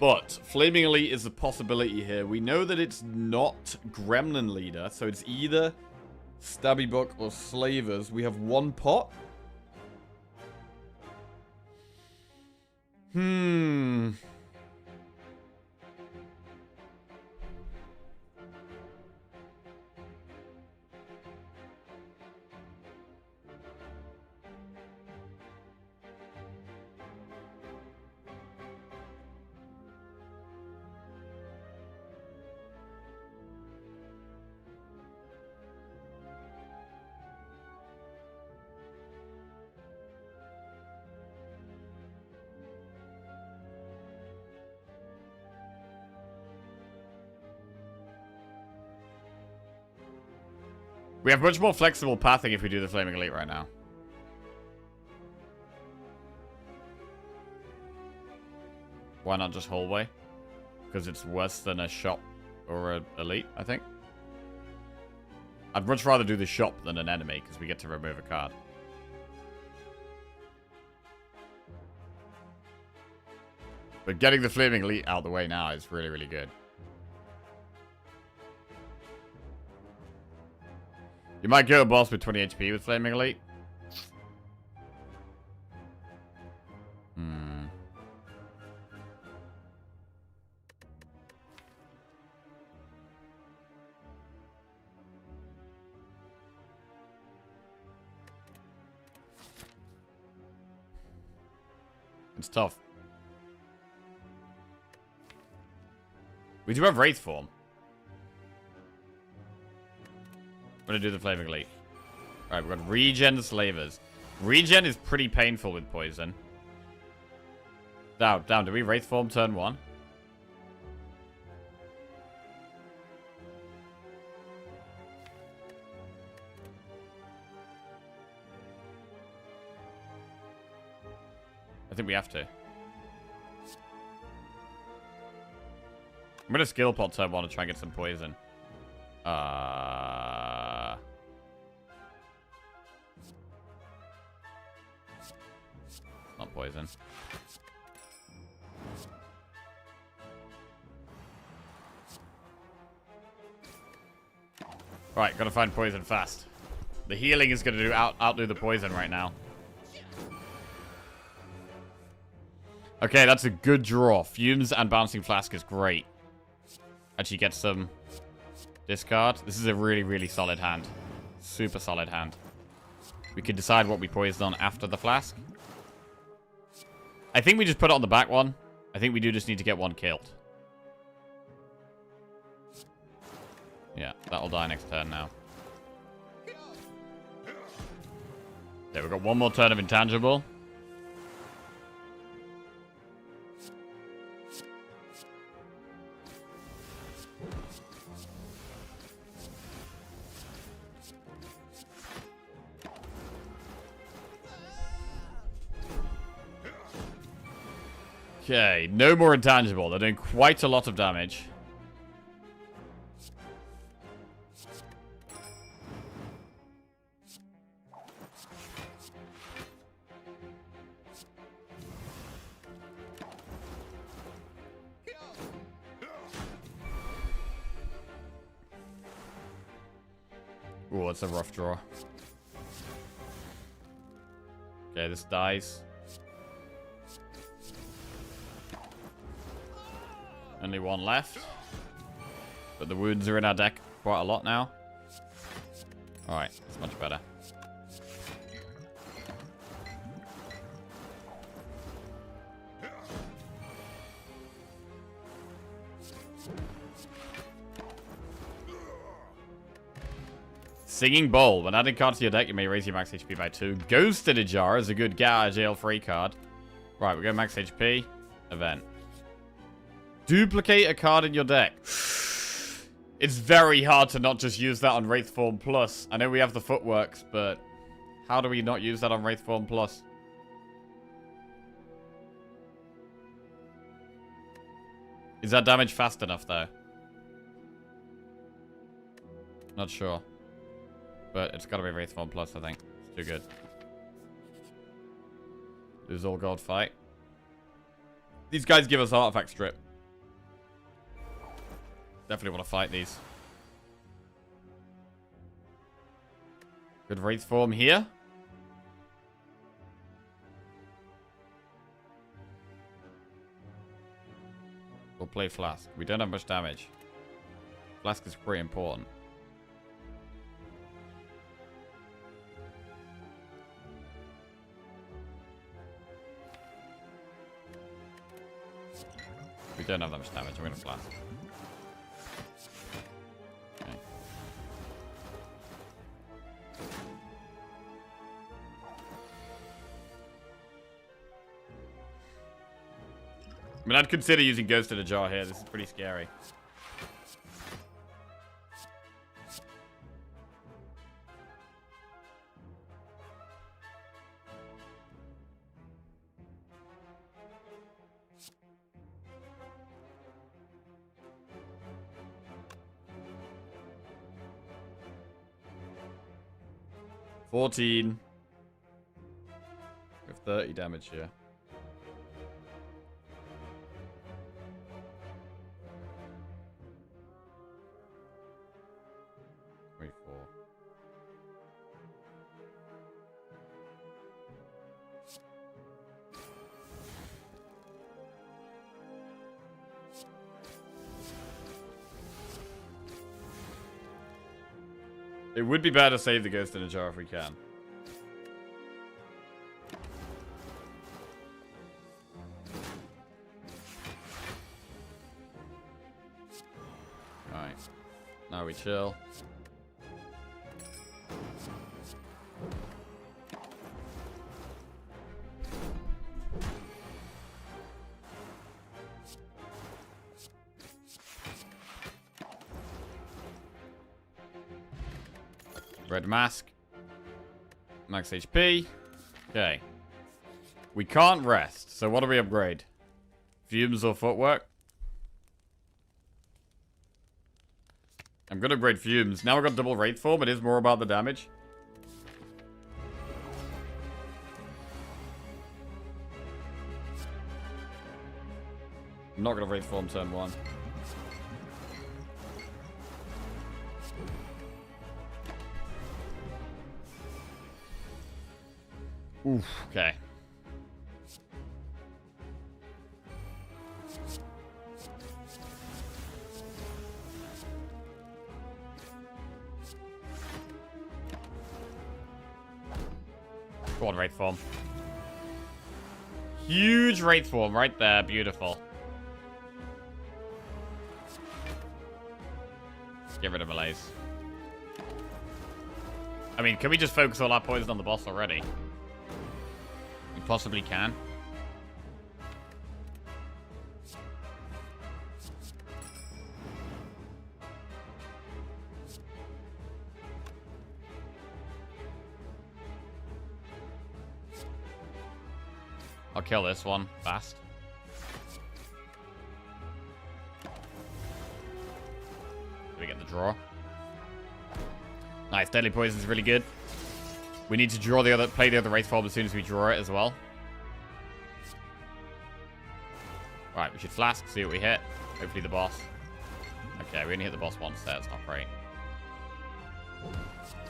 But Flaming Elite is a possibility here. We know that it's not Gremlin Leader, so it's either Stabby Buck or Slavers. We have one pot. We have much more flexible pathing if we do the Flaming Elite right now. Why not just hallway? Because it's worse than a shop or an elite, I think. I'd much rather do the shop than an enemy, because we get to remove a card. But getting the Flaming Elite out of the way now is really, really good. You might go a boss with 20 HP with Flaming Elite. It's tough. We do have Wraith Form. I'm gonna do the Flaming Elite. Alright, we've got Regen Slavers. Regen is pretty painful with poison. Down, do we Wraith Form turn 1? I think we have to. I'm gonna skill pot turn 1 to try and get some poison. Not poison. Right, gotta find poison fast. The healing is gonna outdo the poison right now. Okay, that's a good draw. Fumes and Bouncing Flask is great. Actually get some discard. This is a really, really solid hand. Super solid hand. We could decide what we poisoned on after the flask. I think we just put it on the back one. I think we do just need to get one killed. Yeah, that'll die next turn now. Yeah, we've got one more turn of Intangible. Okay, no more Intangible. They're doing quite a lot of damage. Ooh, it's a rough draw. Okay, this dies. Only one left. But the wounds are in our deck quite a lot now. Alright, it's much better. Singing Bowl. When adding cards to your deck, you may raise your max HP by 2. Ghosted Ajar is a good get out of jail free card. Right, we go max HP. Event. Duplicate a card in your deck. It's very hard to not just use that on Wraithform Plus. I know we have the footworks, but how do we not use that on Wraithform Plus? Is that damage fast enough, though? Not sure. But it's got to be Wraithform Plus, I think. It's too good. Lose all gold fight. These guys give us Artifact Strip. Definitely want to fight these. Good Wraith form here. We'll play Flask. We don't have much damage. Flask is pretty important. We don't have that much damage. I'm going to Flask. Okay. I mean, I'd consider using Ghost in a Jar here. This is pretty scary. We have 30 damage here. It would be better to save the Ghost in a Jar if we can. Alright. Now we chill. Red mask. Max HP. Okay. We can't rest. So what do we upgrade? Fumes or footwork? I'm going to upgrade fumes. Now we've got double Wraith form. It is more about the damage. I'm not going to Wraith form turn 1. Oof, okay. Go on, Wraith form. Huge Wraith form right there. Beautiful. Get rid of Malaise. I mean, can we just focus all our poison on the boss already? We possibly can. I'll kill this one fast. Do we get the draw? Nice, deadly poison is really good. We need to draw the other, play the other Wraith form as soon as we draw it as well. Right, we should Flask, see what we hit. Hopefully the boss. Okay, we only hit the boss once there, it's not great.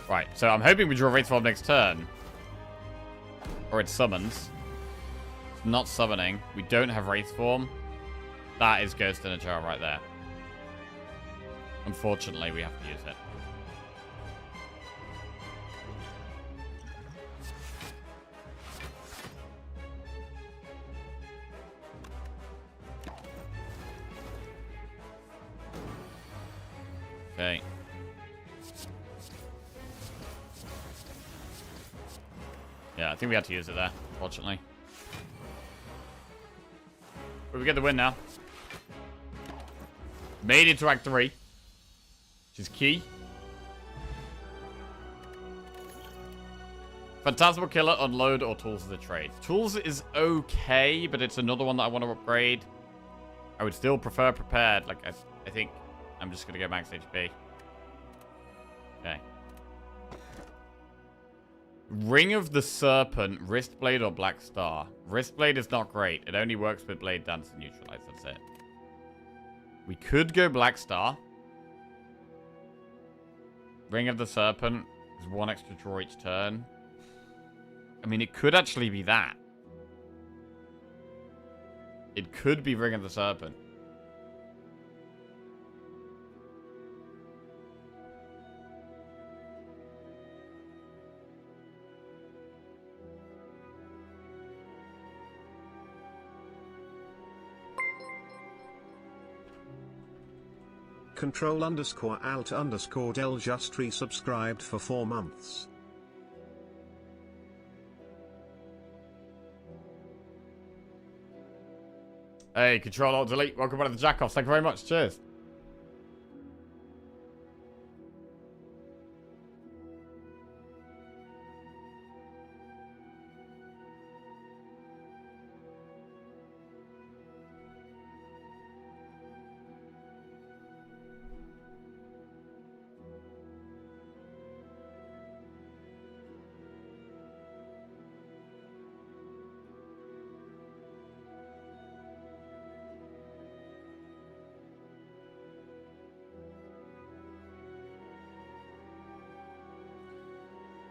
Right, so I'm hoping we draw Wraith form next turn. Or it summons. It's not summoning. We don't have Wraith form. That is Ghost in a Jar right there. Unfortunately, we have to use it. Okay. Yeah, I think we had to use it there, unfortunately. But we get the win now. Made it to Act 3. Which is key. Phantasmal Killer, Unload, or Tools of the Trade. Tools is okay, but it's another one that I want to upgrade. I would still prefer Prepared. Like, I think I'm just going to go max HP. Okay. Ring of the Serpent, Wristblade, or Black Star. Wristblade is not great. It only works with Blade Dance and Neutralize. That's it. We could go Black Star. Ring of the Serpent is 1 extra draw each turn. I mean, it could actually be that. It could be Ring of the Serpent. Control_Alt_Del just resubscribed for 4 months. Hey, Control-Alt-Delete. Welcome back to the Jackoffs. Thank you very much. Cheers.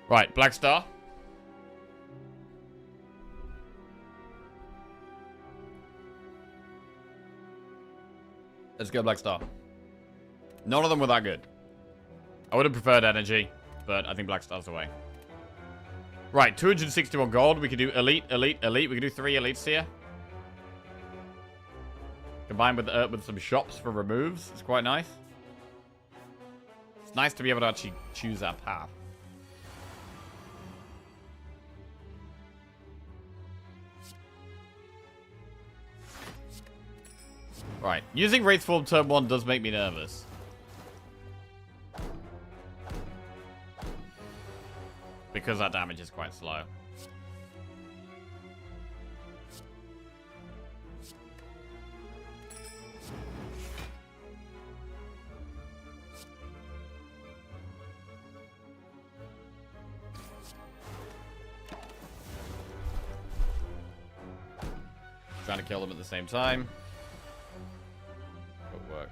Right, Black Star. Let's go Black Star. None of them were that good. I would have preferred Energy, but I think Black Star's the way. Right, 261 gold. We could do Elite, Elite, Elite. We could do 3 Elites here. Combined with some shops for removes. It's quite nice. It's nice to be able to actually choose our path. Right, using Wraith Form turn 1 does make me nervous. Because that damage is quite slow. Trying to kill them at the same time. Work.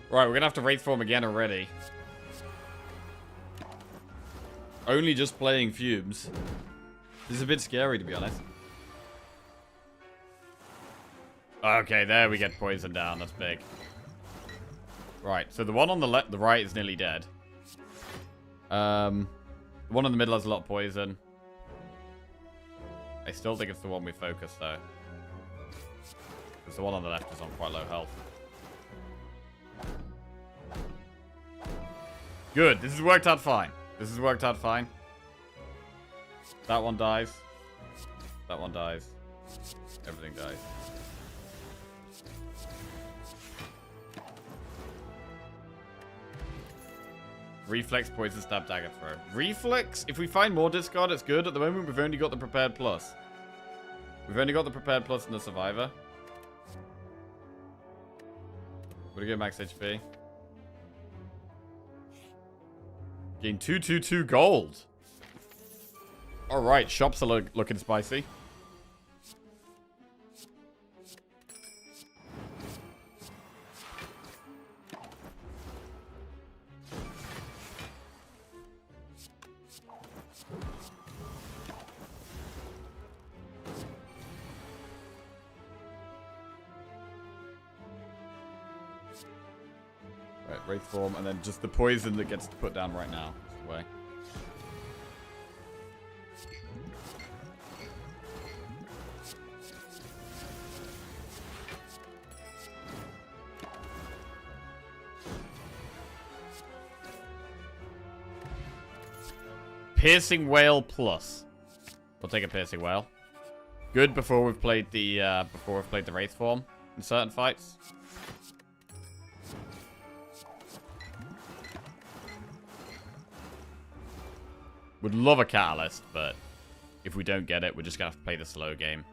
Right, we're gonna have to Wraith Form again already. Only just playing Fumes. This is a bit scary, to be honest. Okay, there we get poison down. That's big. Right, so the one on the left, the right is nearly dead. The one in the middle has a lot of poison. I still think it's the one we focus, though. Because the one on the left is on quite low health. Good. This has worked out fine. This has worked out fine. That one dies. That one dies. Everything dies. Reflex, poison, stab, dagger, throw. Reflex, if we find more discard, it's good. At the moment, we've only got the prepared plus. We've only got the prepared plus and the survivor. What do you get max HP? Gain 222 gold. Alright, shops are looking spicy. Right, Wraith Form, and then just the poison that gets put down right now. Way. Piercing Whale Plus. We'll take a Piercing Whale. Good before we've played the Wraith Form in certain fights. Would love a Catalyst, but if we don't get it, we're just gonna have to play the slow game.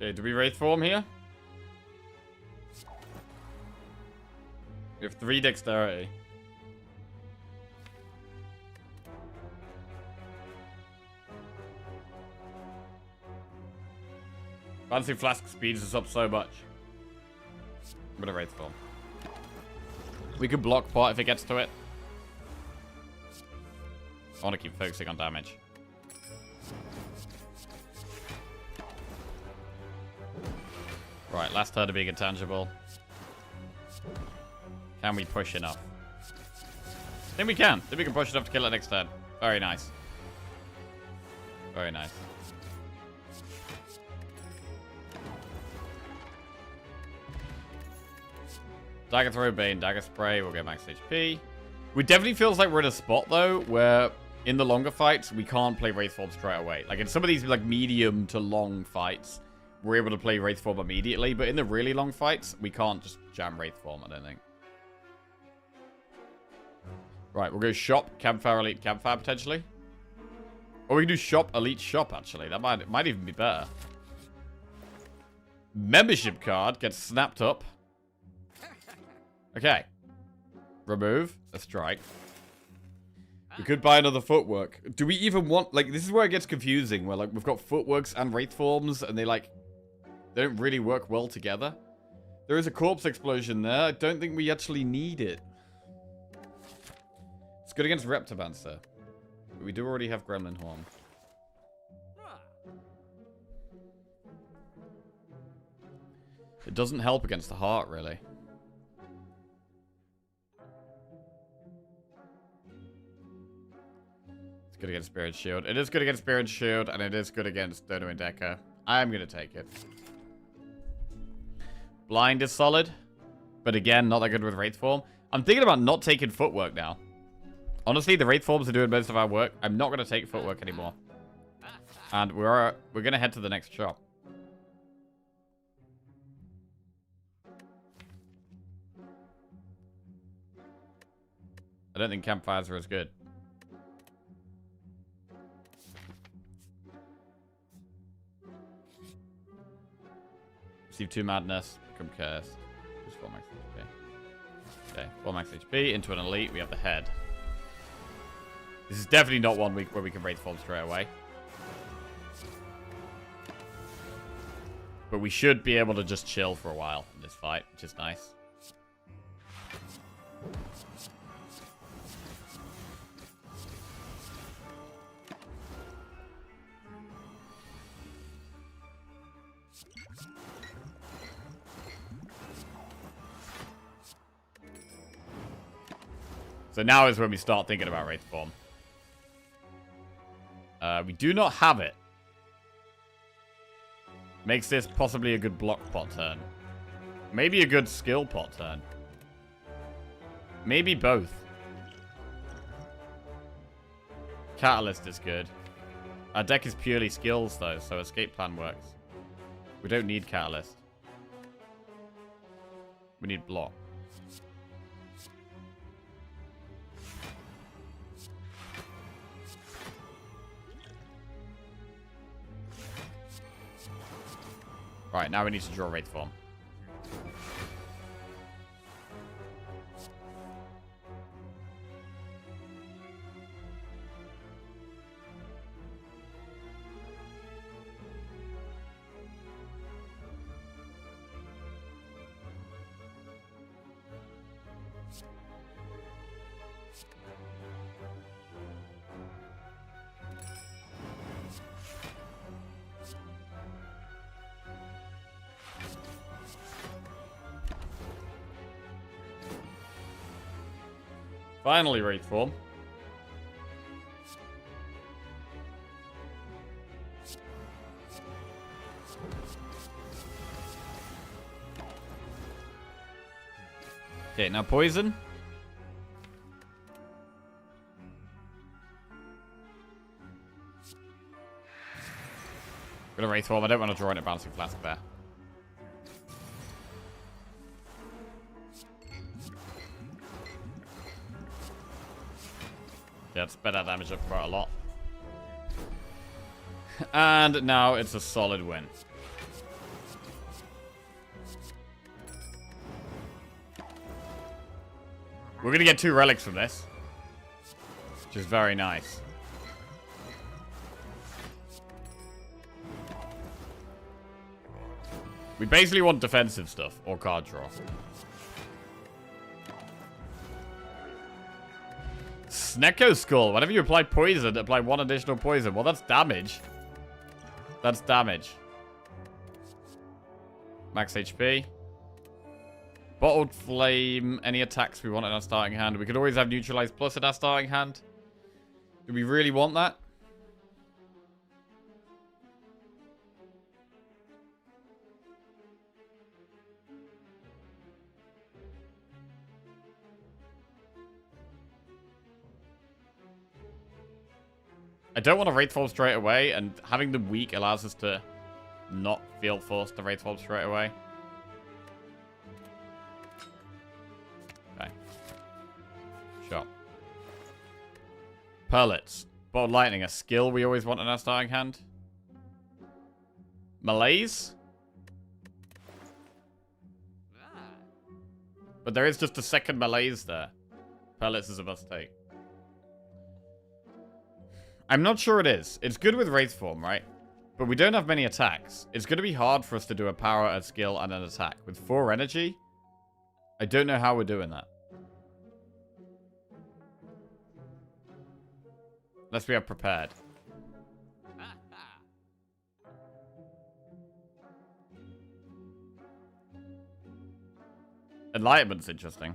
Okay, do we Wraith form here? We have 3 dexterity. Fancy Flask speeds us up so much. I'm gonna Wraith form. We could block pot if it gets to it. I want to keep focusing on damage. Right, last turn of being intangible. Can we push enough? I think we can. I think we can push enough to kill it next turn. Very nice. Very nice. Dagger throw, Bane, dagger spray. We'll get max HP. It definitely feels like we're in a spot, though, where in the longer fights, we can't play Wraith Form straight away. Like, in some of these, like, medium to long fights, we're able to play Wraith Form immediately. But in the really long fights, we can't just jam Wraith Form, I don't think. Right, we'll go shop, campfire, elite, campfire, potentially. Or we can do shop, elite, shop, actually. That might even be better. Membership card gets snapped up. Okay. Remove a strike. We could buy another footwork. Do we even want... Like, this is where it gets confusing. Where, like, we've got footworks and wraith forms. And they, like... They don't really work well together. There is a corpse explosion there. I don't think we actually need it. It's good against Reptomancer. But we do already have Gremlin Horn. It doesn't help against the heart, really. It's good against Spirit Shield. It is good against Spirit Shield, and it is good against Dono and Decker. I'm going to take it. Blind is solid, but again, not that good with Wraith Form. I'm thinking about not taking Footwork now. Honestly, the Wraith Forms are doing most of our work. I'm not going to take Footwork anymore. And we're going to head to the next shop. I don't think campfires are as good. Receive 2 madness, become cursed. Just 4 max HP. Okay, 4 max HP into an elite. We have the head. This is definitely not one week where we can Wraith Form straight away. But we should be able to just chill for a while in this fight, which is nice. So now is when we start thinking about Wraith Form. We do not have it. Makes this possibly a good block pot turn. Maybe a good skill pot turn. Maybe both. Catalyst is good. Our deck is purely skills, though, so escape plan works. We don't need Catalyst. We need block. Right, now we need to draw Wraith Form. Finally, Wraith Form. Okay, now poison. Gonna Wraith Form. I don't want to draw in a Bouncing Flask there. Yeah, it's better damage up quite a lot. And now it's a solid win. We're going to get 2 relics from this. Which is very nice. We basically want defensive stuff or card draw. Snecko Skull. Whenever you apply poison, apply 1 additional poison. Well, that's damage. That's damage. Max HP. Bottled Flame. Any attacks we want in our starting hand. We could always have Neutralize Plus in our starting hand. Do we really want that? I don't want to Wraithform straight away, and having them weak allows us to not feel forced to Wraithform straight away. Okay. Sure. Perlets. Bottled Lightning, a skill we always want in our starting hand. Malaise? But there is just a second Malaise there. Perlets is a must take. I'm not sure it is. It's good with Wraithform, right? But we don't have many attacks. It's going to be hard for us to do a power, a skill, and an attack. With 4 energy, I don't know how we're doing that. Unless we are prepared. Enlightenment's interesting.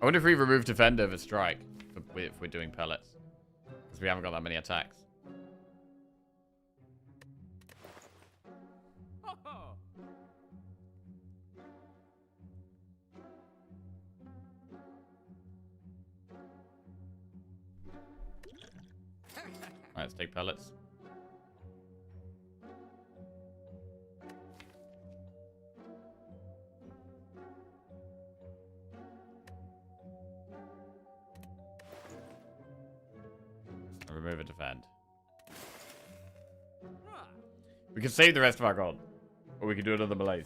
I wonder if we remove defend over strike if we're doing pellets. Because we haven't got that many attacks. Alright, let's take pellets. Remove a defend. We can save the rest of our gold. Or we can do another malaise.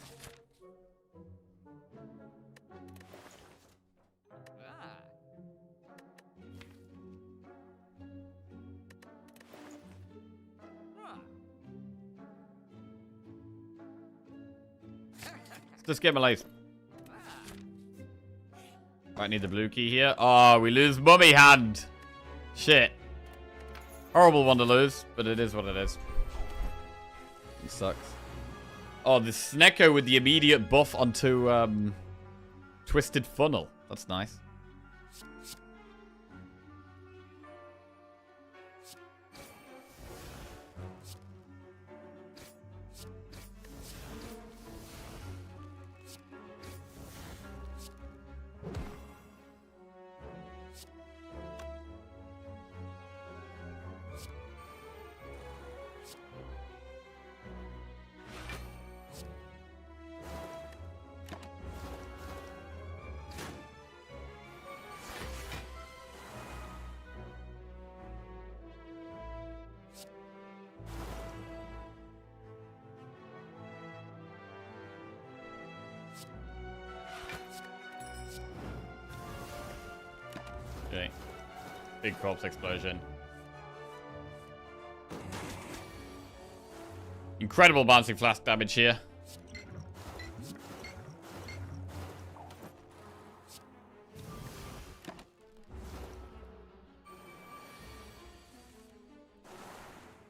Let's just get malaise. Might need the blue key here. Oh, we lose mummy hand. Shit. Horrible one to lose, but it is what it is. It sucks. Oh, the Snecko with the immediate buff onto Twisted Funnel. That's nice. Okay. Big corpse explosion. Incredible bouncing flask damage here.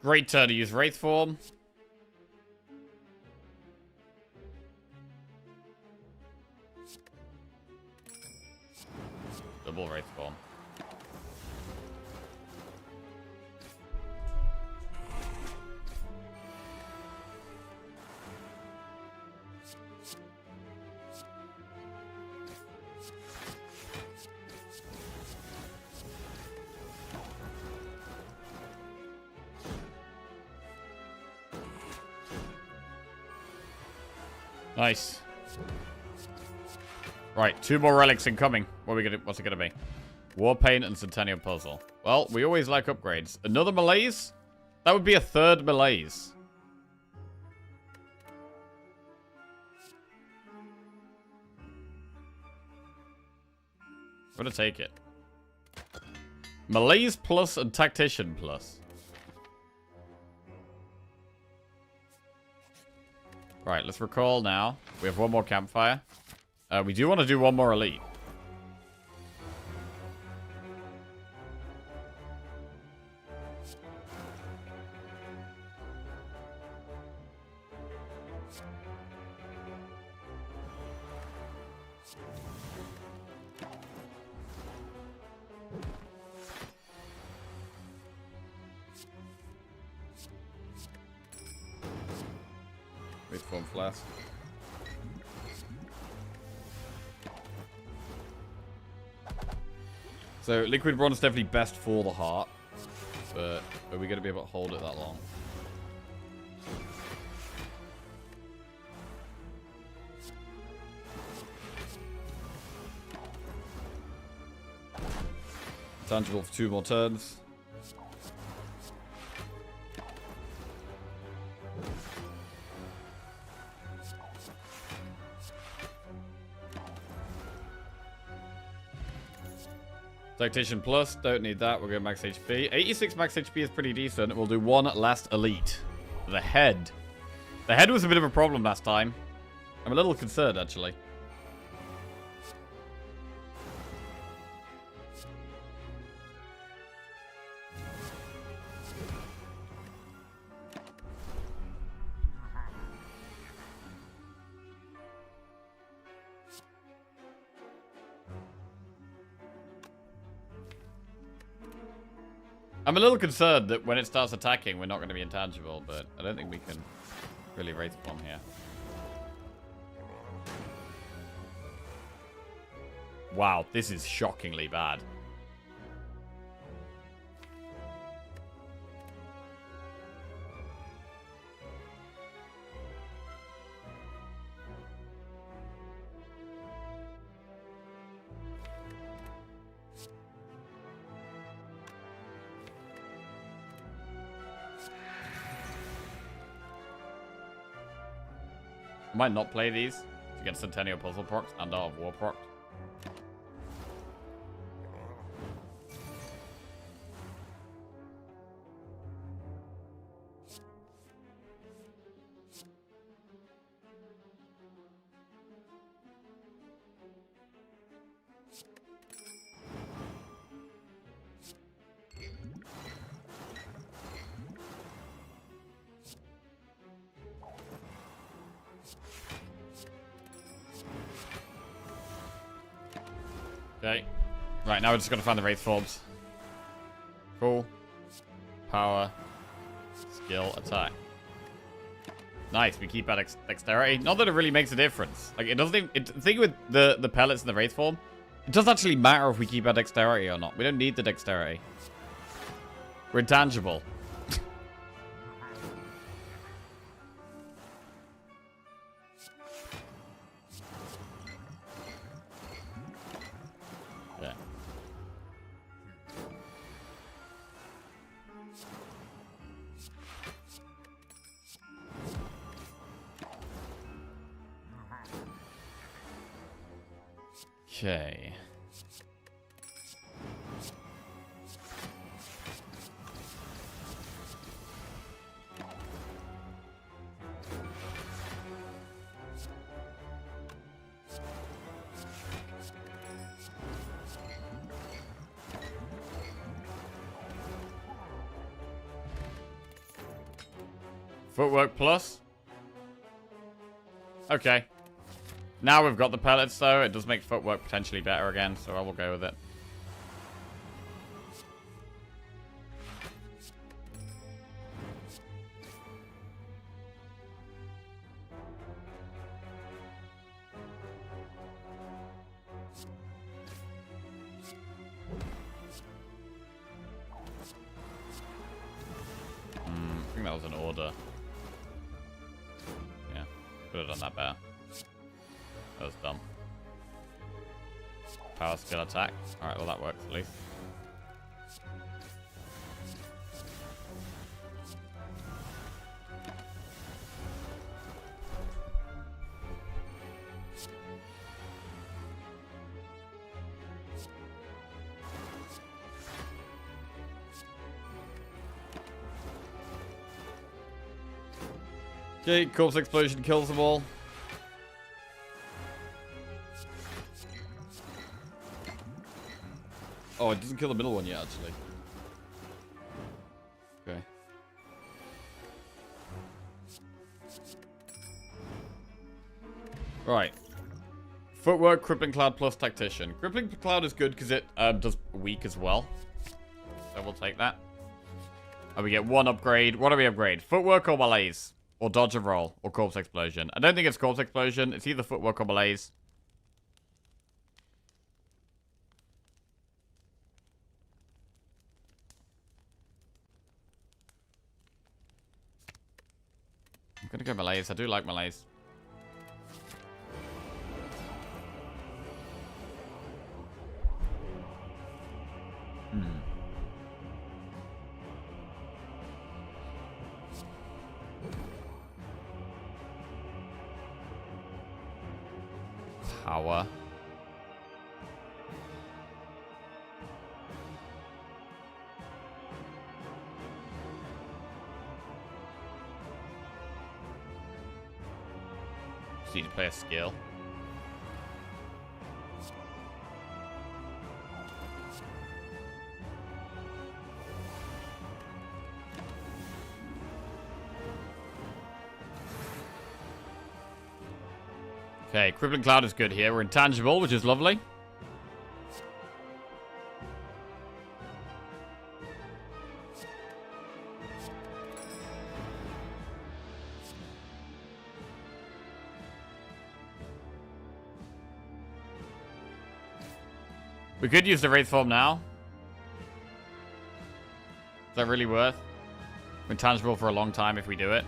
Great turn to use Wraith Form. Double Wraith Form. Nice. Right, 2 more relics incoming. What's it gonna be? War Paint and Centennial Puzzle. Well, we always like upgrades. Another malaise? That would be a third malaise. I'm gonna take it. Malaise plus and Tactician plus. Right, let's recall now. We have one more campfire. We do want to do one more elite. Wait for one flask. So, liquid bronze is definitely best for the heart. But are we going to be able to hold it that long? Tangible for 2 more turns. Tactician plus, don't need that, we'll go max HP. 86 max HP is pretty decent. We'll do one last elite. The head. The head was a bit of a problem last time. I'm a little concerned, actually. I'm a little concerned that when it starts attacking, we're not going to be intangible, but I don't think we can really Wraith Bomb here. Wow, this is shockingly bad. I might not play these to get Centennial Puzzle procs and Art of War proc. Okay. Right, now we're just going to find the Wraith Forms. Cool. Power. Skill. Attack. Nice, we keep at dexterity. Not that it really makes a difference. Like, it doesn't even... the thing with the pellets and the Wraith Form, it doesn't actually matter if we keep our dexterity or not. We don't need the dexterity. We're intangible. Okay. Footwork plus. Okay. Now we've got the pellets, though. It does make footwork potentially better again, so I will go with it. I think that was an order. Yeah, could have done that better. That was dumb. power skill attack. Alright, well that works at least. Okay, corpse explosion kills them all. Oh, it doesn't kill the middle one yet, actually. Okay. Right. Footwork, Crippling Cloud plus Tactician. Crippling Cloud is good because it does weak as well. So we'll take that. And we get one upgrade. What do we upgrade? Footwork or Malaise? Or Dodge and Roll? Or Corpse Explosion? I don't think it's Corpse Explosion. It's either Footwork or Malaise. I'm gonna go Malaise. I do like Malaise. Power. Just need to play a skill. Okay, Crippling Cloud is good here. We're intangible, which is lovely. We could use the Wraith form now. Is that really worth? We're intangible for a long time if we do it.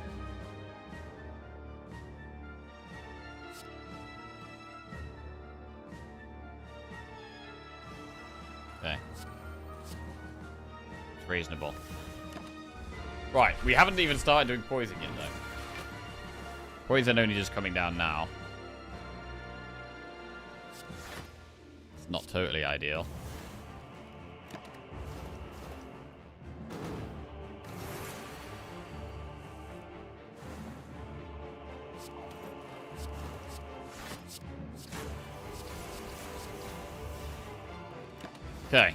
Okay. It's reasonable. Right, we haven't even started doing poison yet, though. Poison only just coming down now. It's not totally ideal. Okay.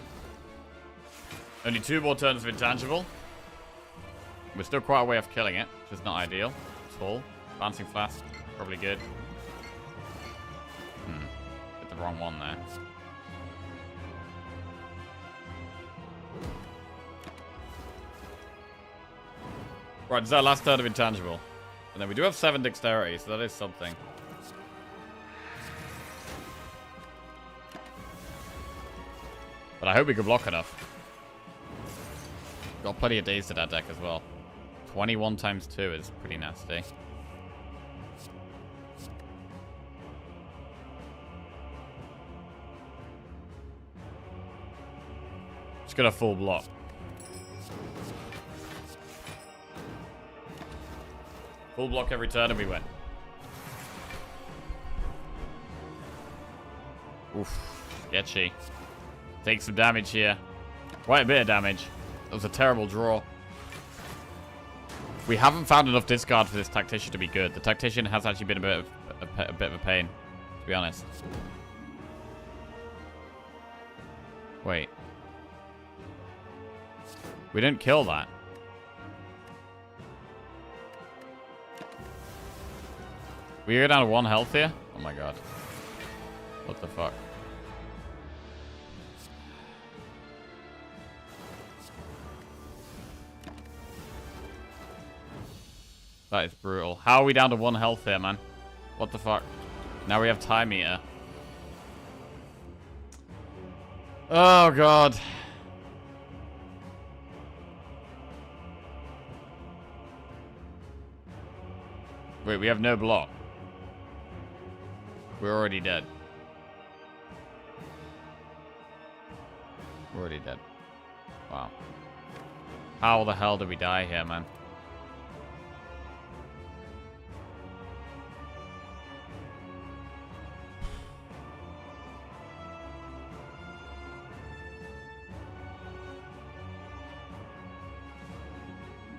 Only 2 more turns of intangible. We're still quite a way off killing it, which is not ideal at all. Bouncing Flask, probably good. Hit the wrong one there. Right, this is our last turn of intangible. And then we do have 7 dexterity, so that is something. But I hope we can block enough. Got plenty of days to that deck as well. 21 times 2 is pretty nasty. Just got a full block. Full block every turn and we win. Oof, sketchy. Take some damage here. Quite a bit of damage. That was a terrible draw. We haven't found enough discard for this Tactician to be good. The Tactician has actually been a bit of a pain, to be honest. Wait. We didn't kill that. We go down to 1 health here? Oh my god. What the fuck? That is brutal. How are we down to 1 health here, man? What the fuck? Now we have Time Meter. Oh, God. Wait, we have no block. We're already dead. We're already dead. Wow. How the hell did we die here, man?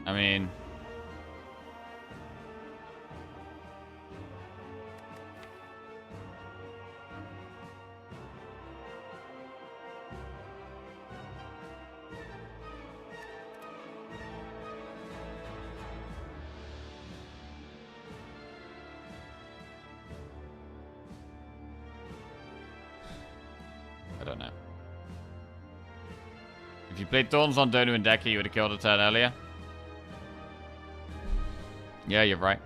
I mean... I don't know. If you played Thorns on Donu and Decker, you would have killed a turn earlier. Yeah, you're right.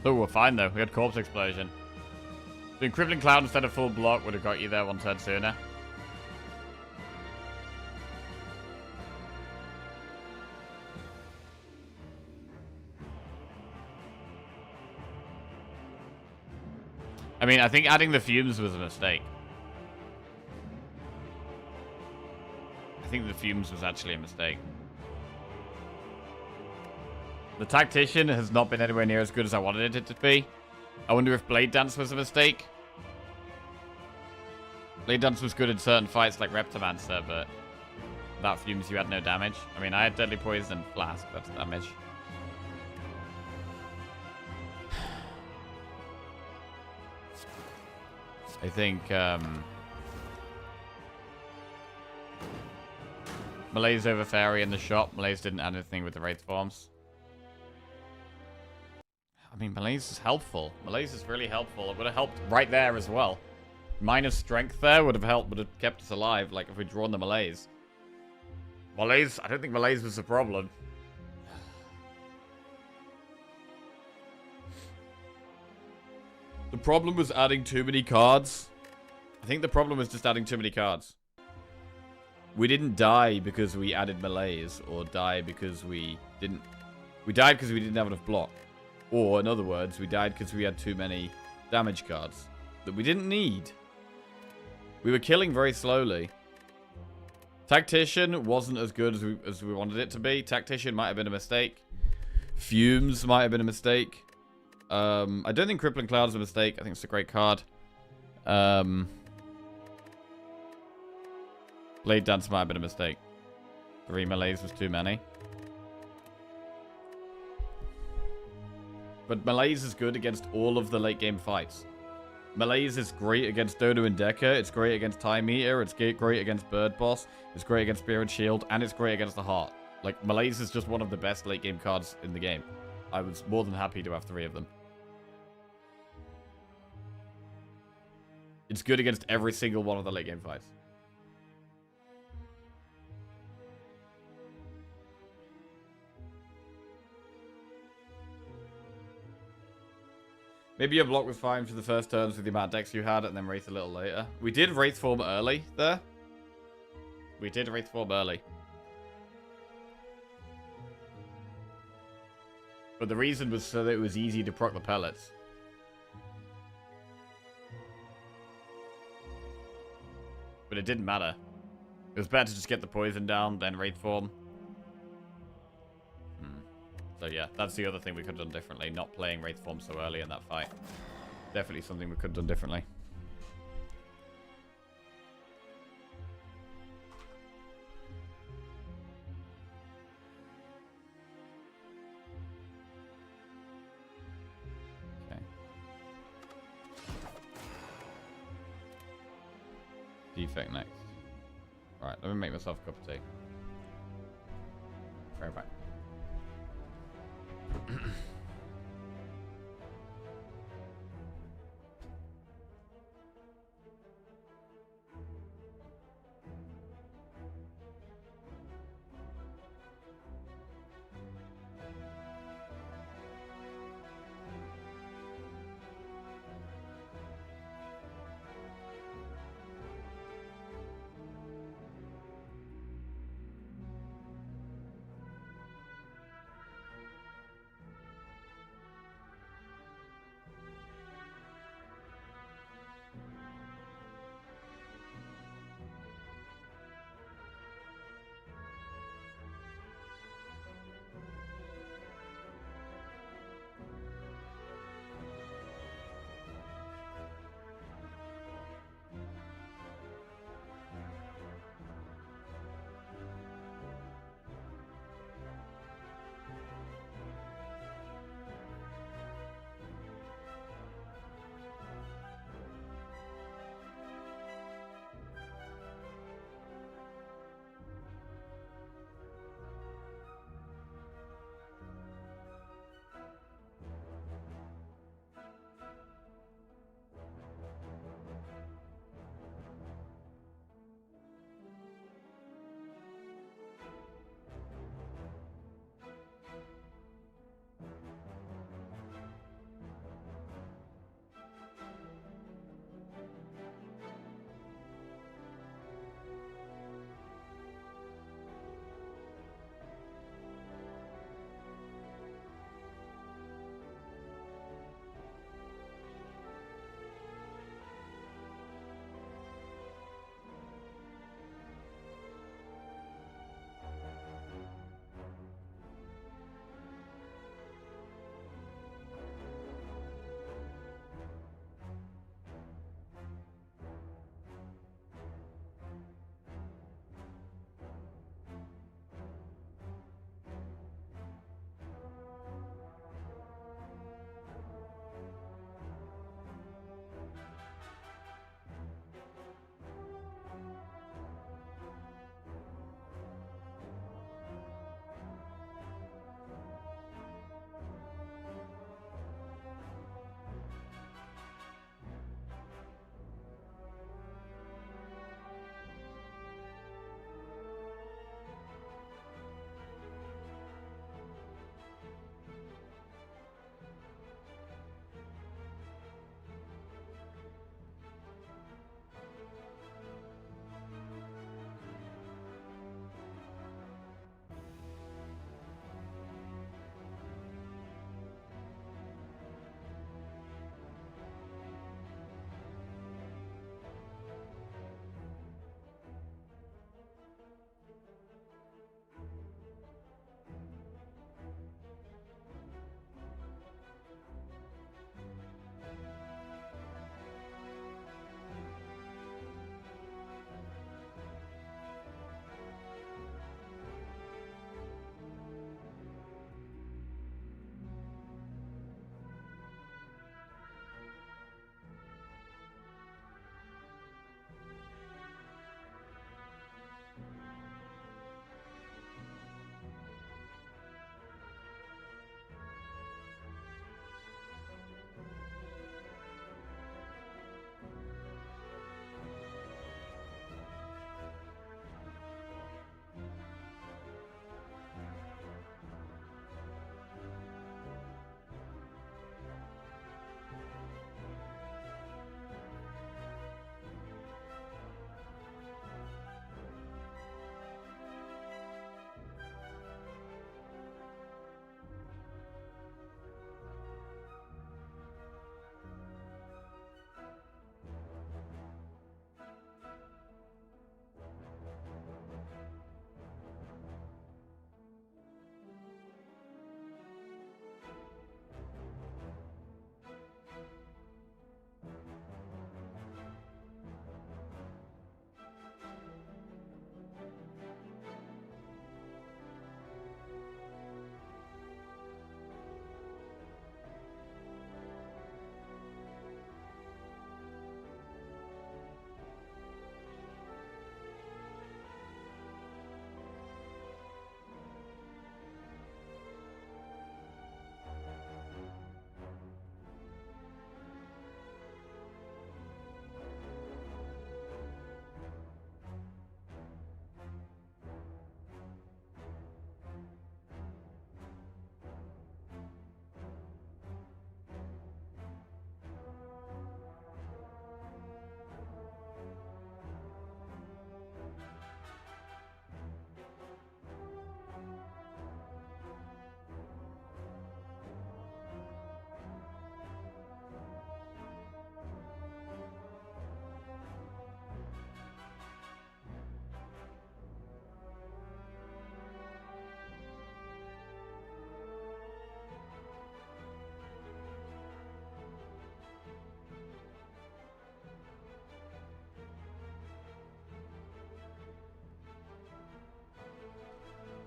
Oh, we're fine though. We had Corpse Explosion. Doing Crippling Cloud instead of full block would have got you there one turn sooner. I mean, I think adding the fumes was a mistake. I think the fumes was actually a mistake. The Tactician has not been anywhere near as good as I wanted it to be. I wonder if Blade Dance was a mistake. Blade Dance was good in certain fights like Reptomancer, but without fumes you had no damage. I mean, I had Deadly Poison and Flask, that's damage. I think, Malaise over Fairy in the shop. Malaise didn't add anything with the Wraith forms. I mean, Malaise is helpful. Malaise is really helpful. It would have helped right there as well. Minus strength there would have helped, would have kept us alive, like if we'd drawn the Malaise. Malaise, I don't think Malaise was the problem. The problem was adding too many cards. I think the problem was just adding too many cards. We didn't die because we added Malaise, or die because we didn't... We died because we didn't have enough block. Or, in other words, we died because we had too many damage cards that we didn't need. We were killing very slowly. Tactician wasn't as good as we wanted it to be. Tactician might have been a mistake. Fumes might have been a mistake. I don't think Crippling Cloud is a mistake. I think it's a great card. Blade Dance might have been a mistake. 3 Malaise was too many. But Malaise is good against all of the late game fights. Malaise is great against Dodo and Decker. It's great against Time Eater. It's great against Bird Boss. It's great against Spirit Shield. And it's great against the Heart. Like, Malaise is just one of the best late game cards in the game. I was more than happy to have 3 of them. It's good against every single one of the late game fights. Maybe your block was fine for the first turns with the amount of decks you had, and then Wraith a little later. We did Wraith form early there. We did Wraith form early. But the reason was so that it was easy to proc the pellets. But it didn't matter. It was better to just get the poison down than Wraith form. So yeah, that's the other thing we could have done differently. Not playing Wraith form so early in that fight. Definitely something we could have done differently. Okay. Defect next. Right, let me make myself a cup of tea. Right back.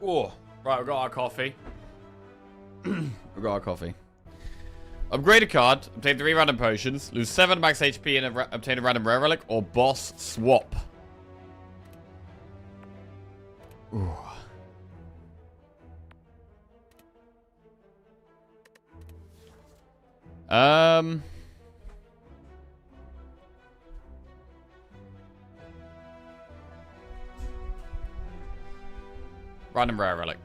Oh, right, we got our coffee. We got our coffee. Upgrade a card, obtain 3 random potions, lose 7 max HP and obtain a random rare relic, or boss swap. Ooh. Random rare relic.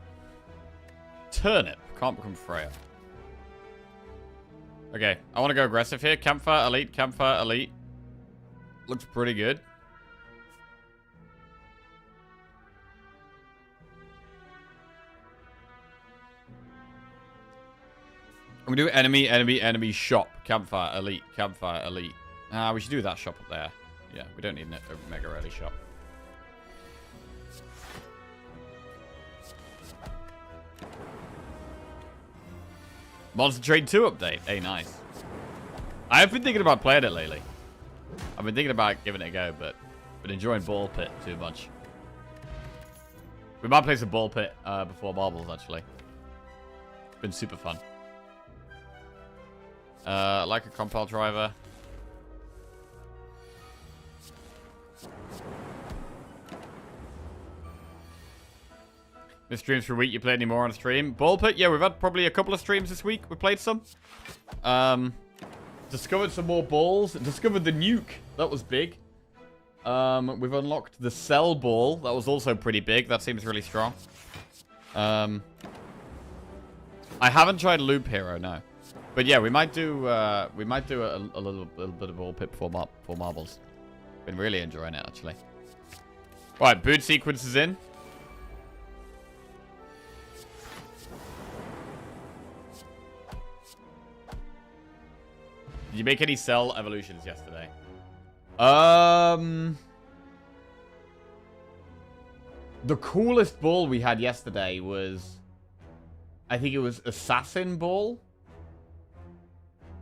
Turnip. Can't become Freya. Okay, I want to go aggressive here. Campfire, elite, campfire, elite. Looks pretty good. I'm gonna do enemy, enemy, enemy, shop. Campfire, elite, campfire, elite. We should do that shop up there. Yeah, we don't need a mega early shop. Monster Trade 2 update. Hey, nice. I have been thinking about playing it lately. I've been thinking about giving it a go, but been enjoying Ball Pit too much. We might play some Ball Pit before Marbles, actually. It's been super fun. Like a compile driver. This streams for a week. You play any more on a stream? Ball Pit? Yeah, we've had probably a couple of streams this week. We played some. Discovered some more balls. Discovered the nuke. That was big. We've unlocked the cell ball. That was also pretty big. That seems really strong. I haven't tried Loop Hero, no. But yeah, we might do a little bit of Ball Pit for Marbles. Been really enjoying it, actually. Right, boot sequence is in. Did you make any cell evolutions yesterday? The coolest ball we had yesterday was, I think it was Assassin Ball.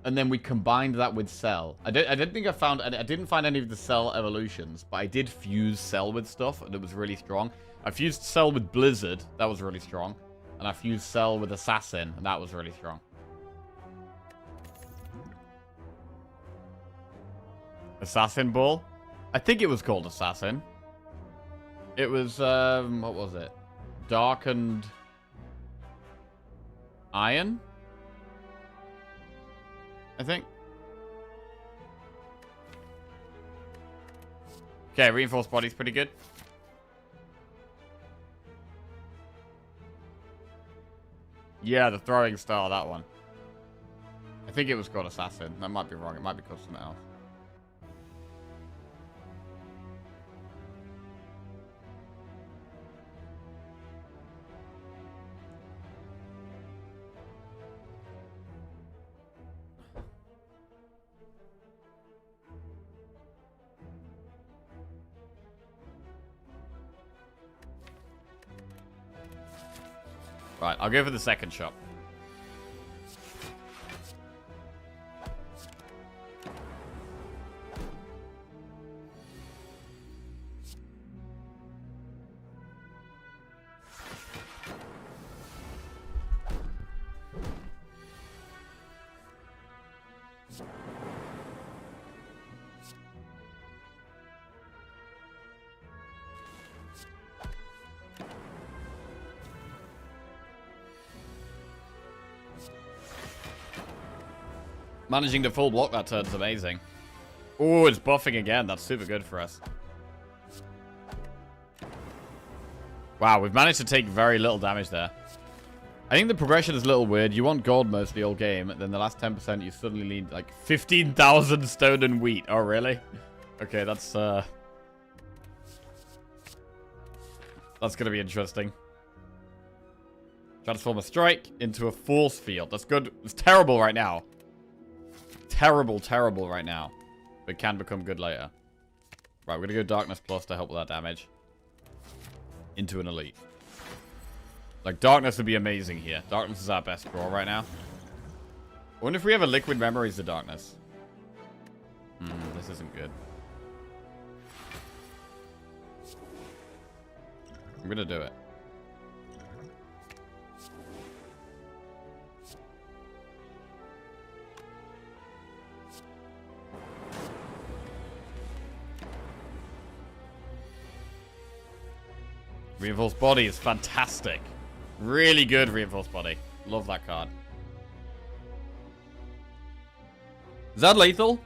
And then we combined that with Cell. I didn't find any of the Cell evolutions, but I did fuse Cell with stuff, and it was really strong. I fused Cell with Blizzard, that was really strong. And I fused Cell with Assassin, and that was really strong. Assassin Ball? I think it was called Assassin. It was, what was it? Darkened Iron? I think. Okay, reinforced body's pretty good. Yeah, the throwing star, that one. I think it was called Assassin. That might be wrong. It might be called something else. Right, I'll go for the second shop. Managing to full block that turn's amazing. Oh, it's buffing again. That's super good for us. Wow, we've managed to take very little damage there. I think the progression is a little weird. You want gold mostly all game, and then the last 10% you suddenly need like 15,000 stone and wheat. Oh, really? Okay, that's gonna be interesting. Transform a strike into a force field. That's good. It's terrible right now. Terrible, terrible right now. But can become good later. Right, we're gonna go Darkness Plus to help with that damage. Into an elite. Like, Darkness would be amazing here. Darkness is our best draw right now. I wonder if we have a Liquid Memories of Darkness. This isn't good. I'm gonna do it. Reinforced Body is fantastic. Really good Reinforced Body. Love that card. Is that lethal?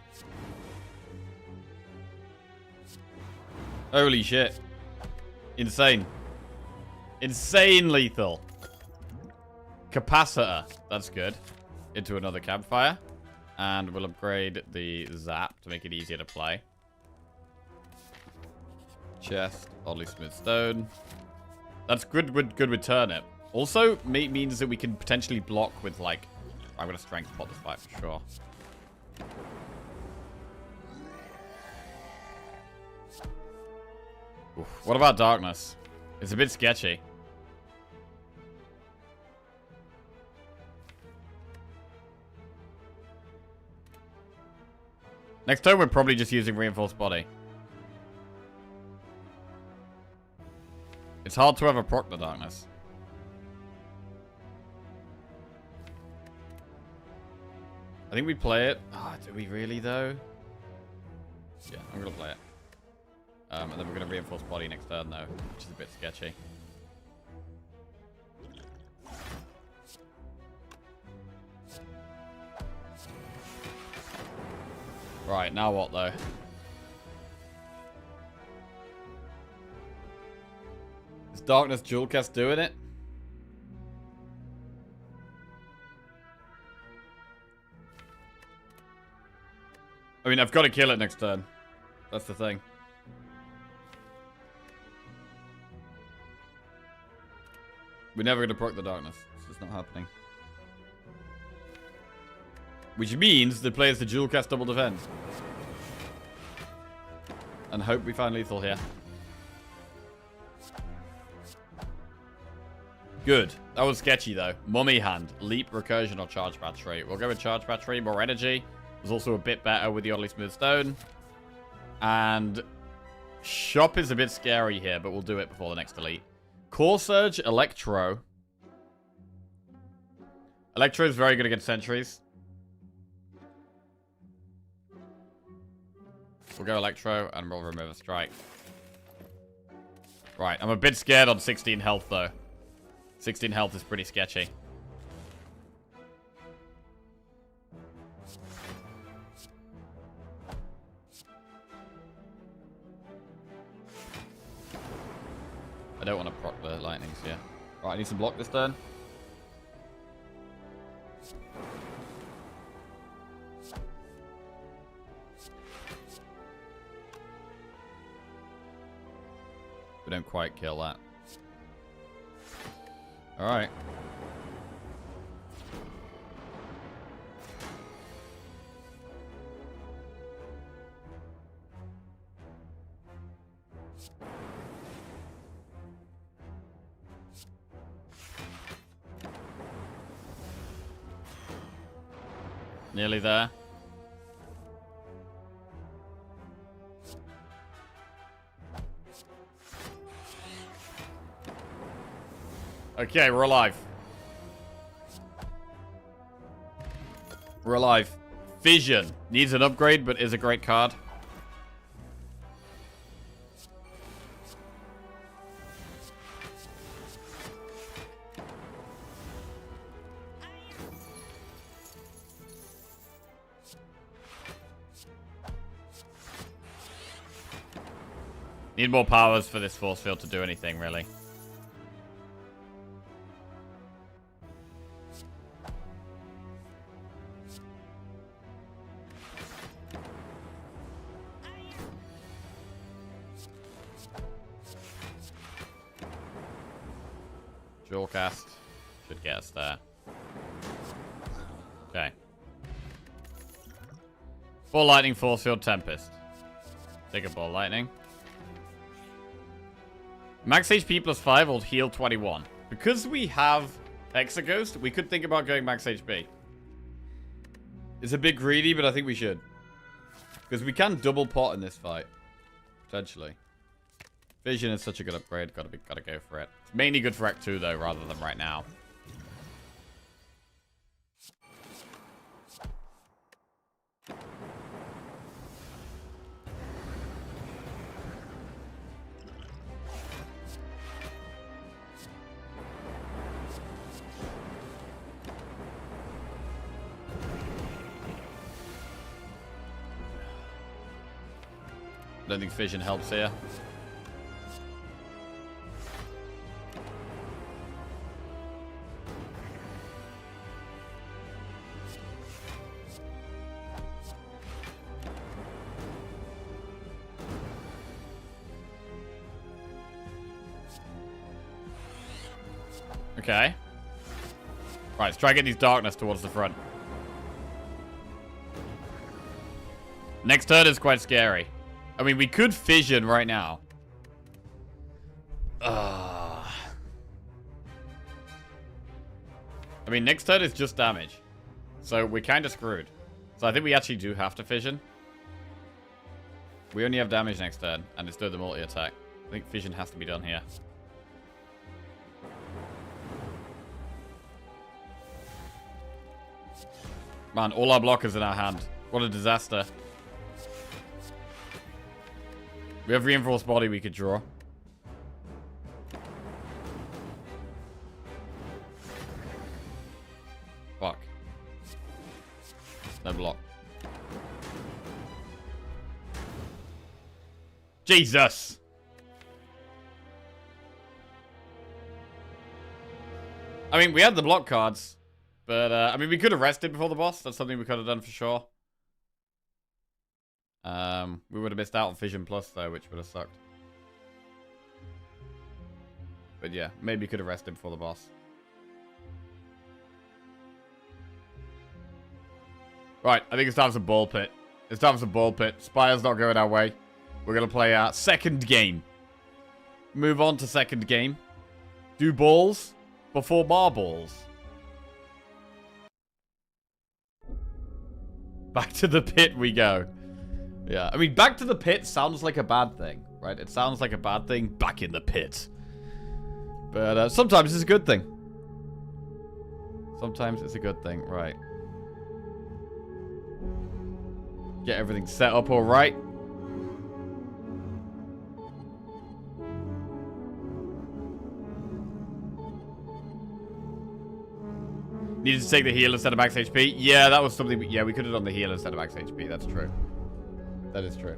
Holy shit. Insane. Insane lethal. Capacitor. That's good. Into another campfire. And we'll upgrade the zap to make it easier to play. Chest. Oddly smooth stone. That's good with turnip. Also, means that we can potentially block with, like... I'm going to strength pot this fight for sure. Oof. What about darkness? It's a bit sketchy. Next turn, we're probably just using Reinforced Body. It's hard to ever proc the darkness. I think we play it. Ah, do we really, though? Yeah, I'm going to play it. And then we're going to Reinforce Body next turn, though, which is a bit sketchy. Right, now what, though? Is Darkness Dual Cast doing it? I mean, I've got to kill it next turn. That's the thing. We're never going to proc the darkness. It's just not happening. Which means the players to dual cast double defense. And hope we find lethal here. Good. That was sketchy, though. Mummy Hand. Leap, Recursion, or Charge Battery. We'll go with Charge Battery. More energy. Was also a bit better with the Oddly Smooth Stone. And Shop is a bit scary here, but we'll do it before the next elite. Core Surge, Electro. Electro is very good against sentries. We'll go Electro, and we'll remove a strike. Right, I'm a bit scared on 16 health, though. 16 health is pretty sketchy. I don't want to proc the lightnings, yeah. Right, I need some block this turn. We don't quite kill that. Alright. Nearly there. Okay, we're alive. We're alive. Vision. Needs an upgrade, but is a great card. Need more powers for this force field to do anything, really. Dual cast should get us there. Okay. Ball Lightning, Force Field, Tempest. Take a Ball Lightning. Max HP plus 5 will heal 21. Because we have Hexaghost, we could think about going max HP. It's a bit greedy, but I think we should. Because we can double pot in this fight. Potentially. Vision is such a good upgrade. Gotta go for it. It's mainly good for Act 2, though, rather than right now. don't think fission helps here. Okay. Right, let's try and get these darkness towards the front. Next turn is quite scary. I mean, we could fission right now. I mean, next turn is just damage. So we're kind of screwed. So I think we actually do have to fission. We only have damage next turn, and it's doing the multi-attack. I think fission has to be done here. Man, all our blockers in our hand. What a disaster. We have reinforced body we could draw. Fuck. No block. Jesus! I mean, we had the block cards. But, I mean, we could have rested before the boss. That's something we could have done for sure. We would have missed out on Fission Plus, though, which would have sucked. But, yeah, maybe could have rested before the boss. Right, I think it's time for some ball pit. It's time for some ball pit. Spire's not going our way. We're going to play our second game. Move on to second game. Do balls before marbles. Back to the pit we go. Yeah, I mean, back to the pit sounds like a bad thing, right? It sounds like a bad thing, back in the pit. But sometimes it's a good thing. Sometimes it's a good thing, right. Get everything set up all right. Needed to take the heal instead of max HP. Yeah, that was something. Yeah, we could have done the heal instead of max HP. That's true. That is true.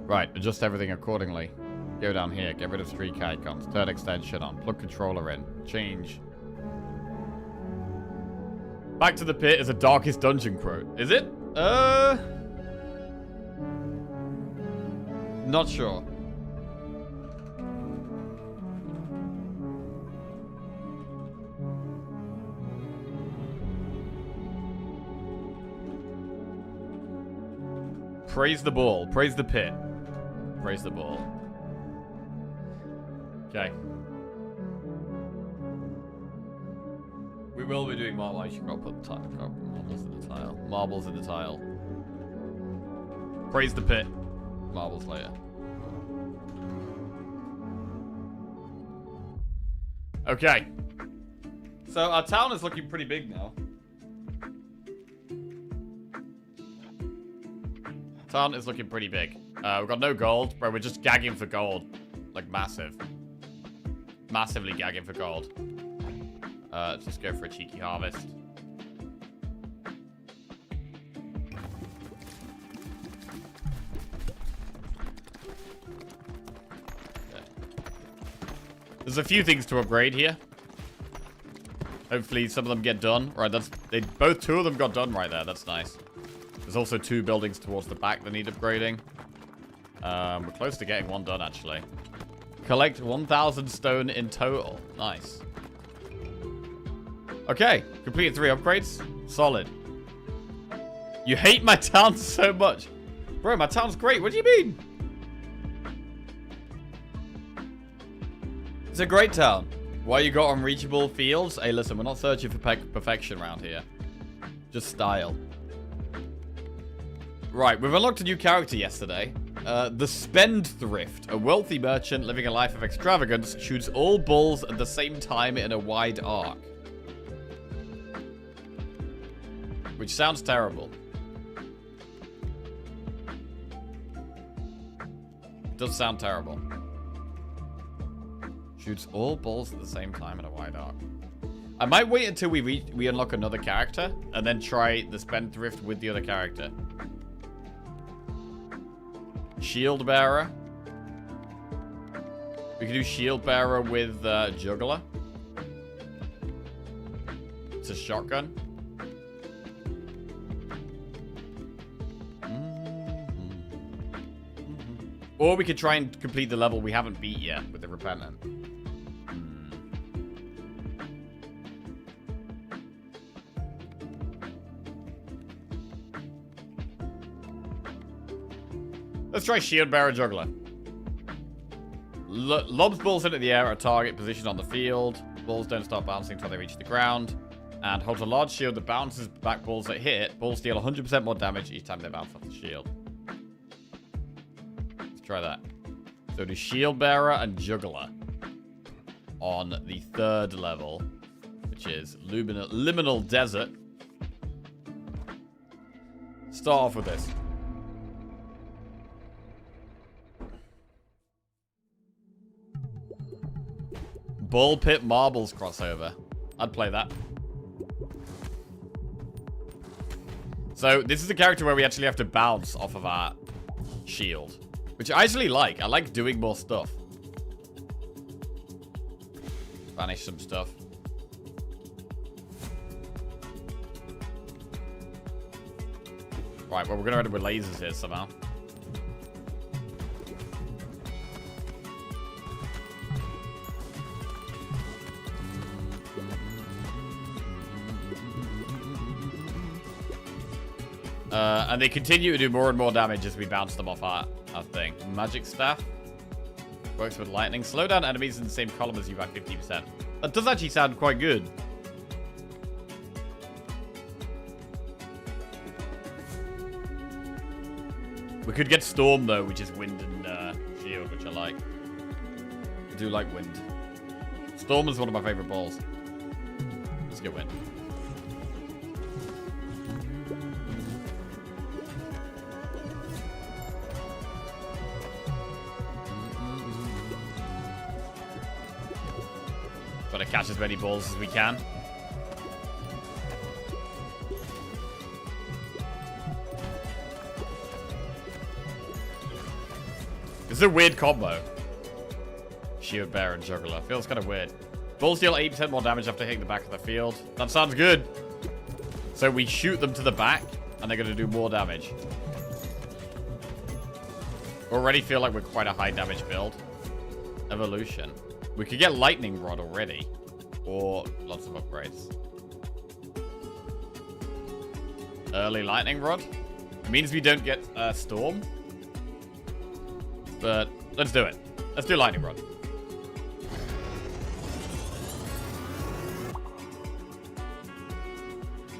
Right, adjust everything accordingly. Go down here. Get rid of streak icons. Turn extension on. Plug controller in. Change. Back to the pit is a darkest dungeon quote. Is it? Not sure. Praise the ball. Praise the pit. Praise the ball. Okay. We will be doing marble. I should go put marbles in the tile. Marbles in the tile. Praise the pit. Marbles later. Okay. So our town is looking pretty big now. Town is looking pretty big. We've got no gold, bro. We're just gagging for gold. Like, massive. Massively gagging for gold. Let's just go for a cheeky harvest. Okay. There's a few things to upgrade here. Hopefully some of them get done. Right, that's... two of them got done right there. That's nice. There's also 2 buildings towards the back that need upgrading. We're close to getting one done, actually. Collect 1,000 stone in total. Nice. Okay. Completed 3 upgrades. Solid. You hate my town so much. Bro, my town's great. What do you mean? It's a great town. Why you got unreachable fields? Hey, listen, we're not searching for perfection around here. Just style. Right, we've unlocked a new character yesterday. The Spendthrift, a wealthy merchant living a life of extravagance, shoots all bulls at the same time in a wide arc. Which sounds terrible. It does sound terrible. Shoots all bulls at the same time in a wide arc. I might wait until we unlock another character, and then try the Spendthrift with the other character. Shield Bearer. We can do Shield Bearer with Juggler. It's a shotgun. Or we could try and complete the level we haven't beat yet with the Repentant. Let's try Shield Bearer Juggler. Lobs balls into the air at a target position on the field. Balls don't start bouncing until they reach the ground. And holds a large shield that bounces back balls that hit it. Balls deal 100% more damage each time they bounce off the shield. Let's try that. So do Shield Bearer and Juggler on the 3rd level, which is Liminal Desert. Start off with this. Ball Pit Marbles crossover. I'd play that. So, this is a character where we actually have to bounce off of our shield. Which I actually like. I like doing more stuff. Banish some stuff. Right, well, we're going to end up with lasers here somehow. And they continue to do more and more damage as we bounce them off our thing. Magic Staff. Works with lightning. Slow down enemies in the same column as you by 50%. That does actually sound quite good. We could get Storm, though, which is wind and shield, which I like. I do like wind. Storm is one of my favorite balls. Let's get wind. Try to catch as many balls as we can. This is a weird combo. Shield Bearer and Juggler. Feels kind of weird. Balls deal 8% more damage after hitting the back of the field. That sounds good. So we shoot them to the back, and they're going to do more damage. Already feel like we're quite a high damage build. Evolution. We could get Lightning Rod already. Or lots of upgrades. Early Lightning Rod. It means we don't get Storm. But let's do it. Let's do Lightning Rod.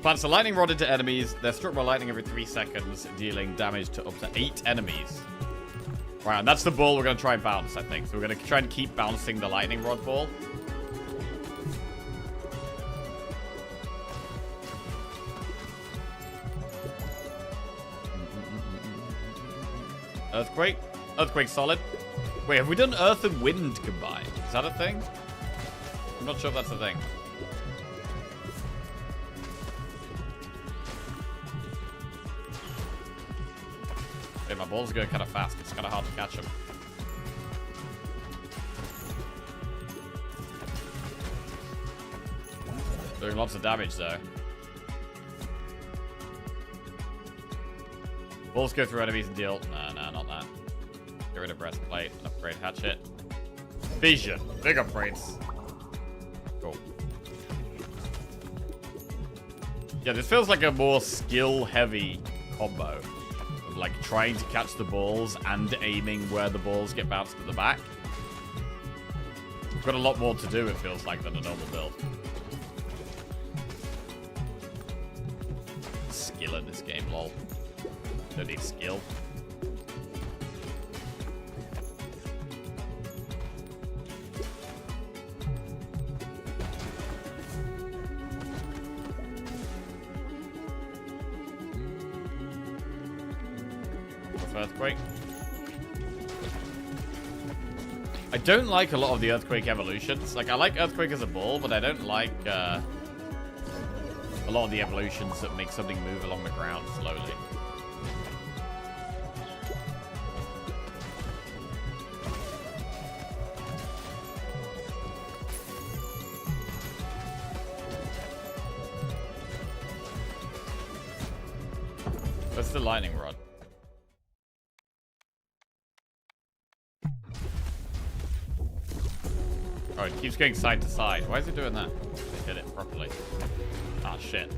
Plants a Lightning Rod into enemies. They're struck by lightning every 3 seconds, dealing damage to up to 8 enemies. Right, and that's the ball we're going to try and bounce, I think. So we're going to try and keep bouncing the Lightning Rod ball. Earthquake. Earthquake solid. Wait, have we done Earth and Wind combined? Is that a thing? I'm not sure if that's a thing. Okay, my balls are going kind of fast. It's kind of hard to catch them. Doing lots of damage, though. Balls go through enemies and deal... No, not that. Get rid of breastplate and upgrade hatchet. Vision. Big upgrades. Cool. Yeah, this feels like a more skill-heavy combo. Of like trying to catch the balls and aiming where the balls get bounced at the back. We've got a lot more to do, it feels like, than a normal build. Skill in this game, lol. Don't need skill. Earthquake. I don't like a lot of the Earthquake evolutions. Like, I like Earthquake as a ball, but I don't like a lot of the evolutions that make something move along the ground slowly. Where's the lightning rod? Oh, it keeps going side to side. Why is it doing that? They did it properly. Ah, shit.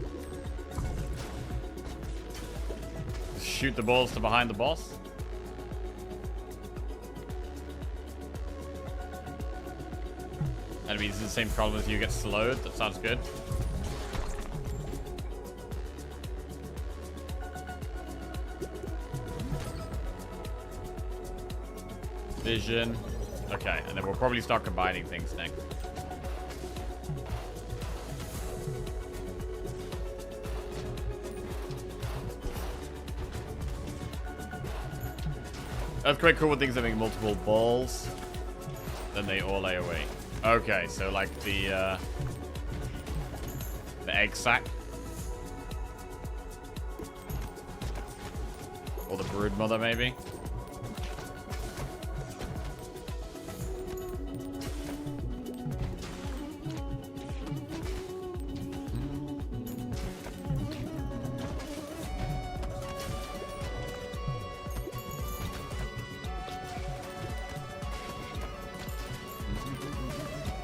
Shoot the balls to behind the boss. Enemies in the same column as you get slowed. That sounds good. Vision. Okay, and then we'll probably start combining things next. Earthquake cool with things that make multiple balls. Then they all lay away. Okay, so like the egg sack. Or the brood mother, maybe.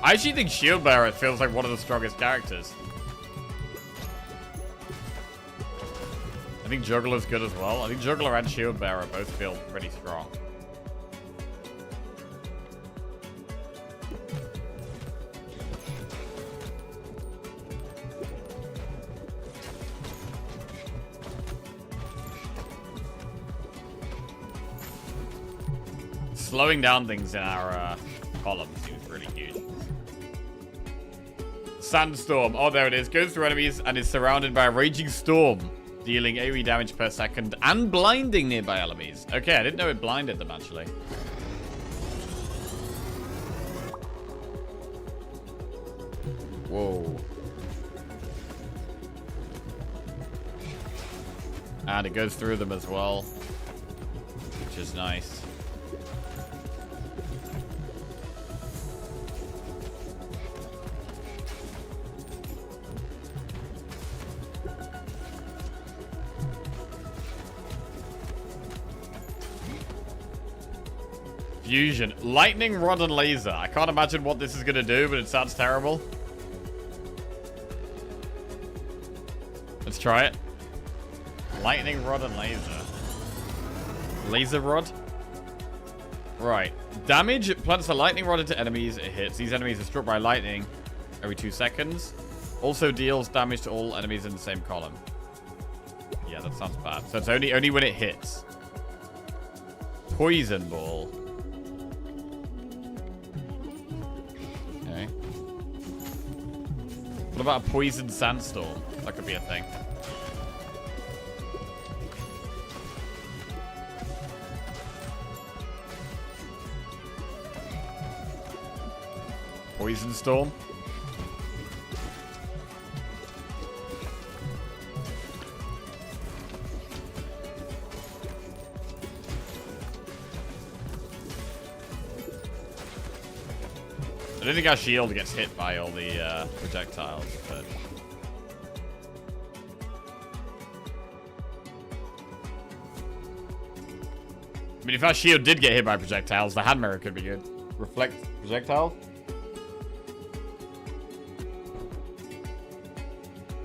I actually think Shield Bearer feels like one of the strongest characters. I think Juggler's good as well. I think Juggler and Shield Bearer both feel pretty strong. Slowing down things in our column seems really huge. Sandstorm. Oh, there it is. Goes through enemies and is surrounded by a raging storm, dealing AoE damage per second and blinding nearby enemies. Okay, I didn't know it blinded them, actually. Whoa. And it goes through them as well, which is nice. Fusion. Lightning rod and laser. I can't imagine what this is going to do, but it sounds terrible. Let's try it. Lightning rod and laser. Laser rod? Right. Damage. It plants a lightning rod into enemies. It hits. These enemies are struck by lightning every 2 seconds. Also deals damage to all enemies in the same column. Yeah, that sounds bad. So it's only when it hits. Poison ball. What about a poison sandstorm? That could be a thing. Poison storm? I don't think our shield gets hit by all the projectiles, but... I mean, if our shield did get hit by projectiles, the hand mirror could be good. Reflect projectile?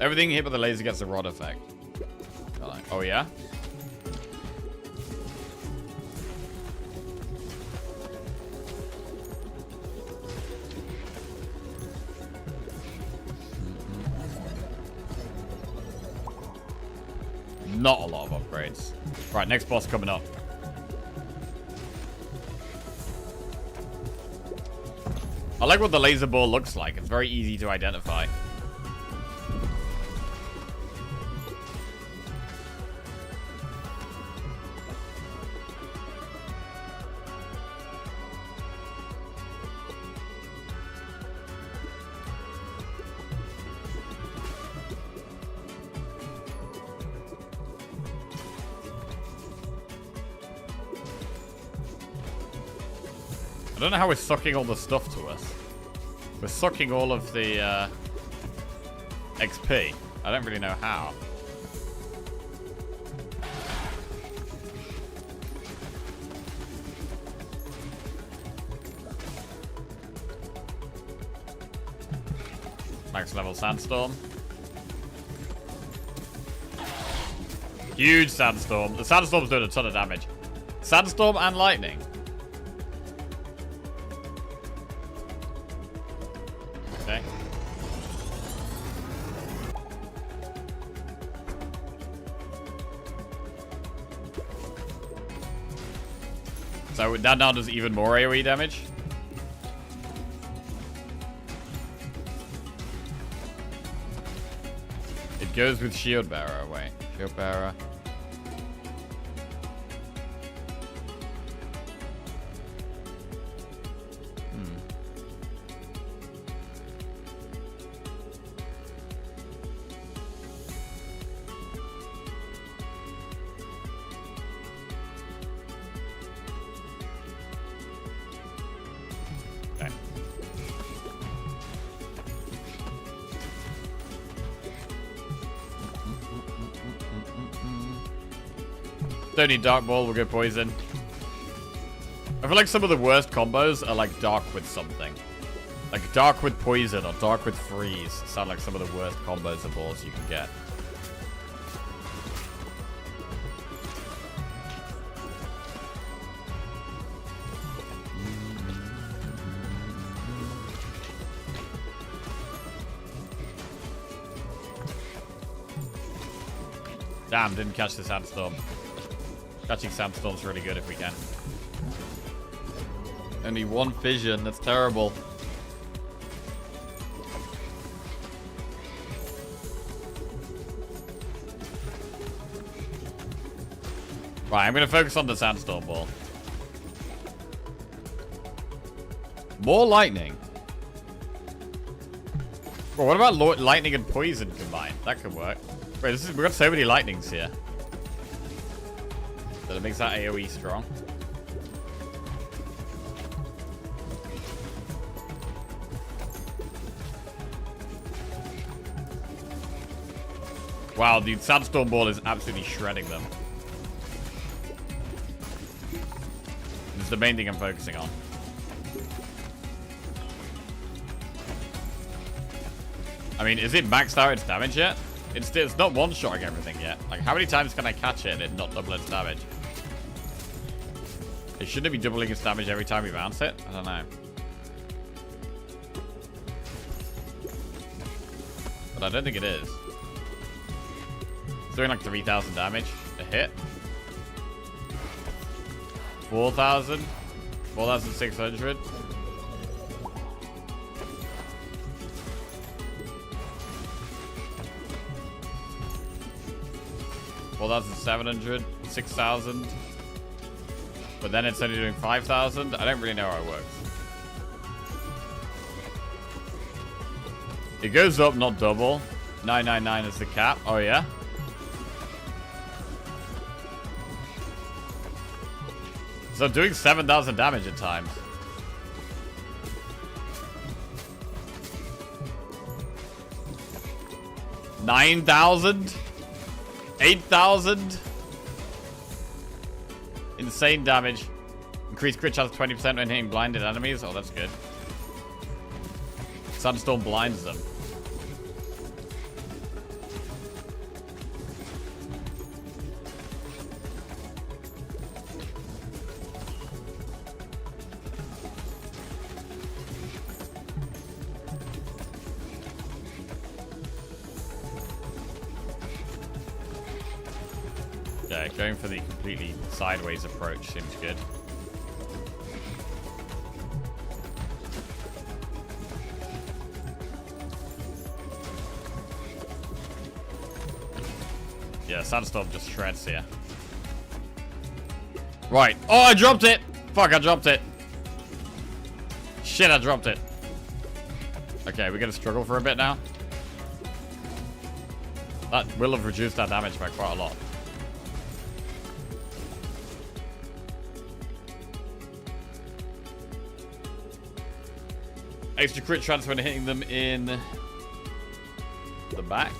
Everything hit by the laser gets a rod effect. Oh, yeah? Not a lot of upgrades. Right, next boss coming up. I like what the laser ball looks like. It's very easy to identify. I don't know how we're sucking all the stuff to us. We're sucking all of the XP. I don't really know how. Max level sandstorm. Huge sandstorm. The sandstorm's doing a ton of damage. Sandstorm and lightning. Okay. So that now does even more AoE damage. It goes with shield bearer. Wait, shield bearer. Don't need Dark Ball, we'll go Poison. I feel like some of the worst combos are like Dark with something. Like Dark with Poison or Dark with Freeze sound like some of the worst combos of balls you can get. Damn, didn't catch the Sandstorm. Catching Sandstorm's really good if we can. Only one fission, that's terrible. Right, I'm gonna focus on the Sandstorm ball. More lightning. Well, what about lightning and poison combined? That could work. Wait, we've got so many lightnings here. So that makes that AoE strong. Wow, dude, Sandstorm Ball is absolutely shredding them. This is the main thing I'm focusing on. I mean, is it maxed out its damage yet? It's not one-shotting everything yet. Like, how many times can I catch it and it not double its damage? It shouldn't be doubling its damage every time we bounce it? I don't know. But I don't think it is. It's doing like 3,000 damage a hit. 4,000? 4,600? $4,700, 6,000, but then it's only doing 5,000. I don't really know how it works. It goes up, not double. 999 is the cap. Oh yeah. So doing 7,000 damage at times. $9,000. 8,000. Insane damage. Increased crit chance 20% when hitting blinded enemies. Oh, that's good. Sandstorm blinds them. Yeah, going for the completely sideways approach seems good. Yeah, Sandstorm just shreds here. Right. Oh, I dropped it! Fuck, I dropped it. Shit, I dropped it. Okay, we're gonna struggle for a bit now. That will have reduced our damage by quite a lot. Extra crit chance when hitting them in the back.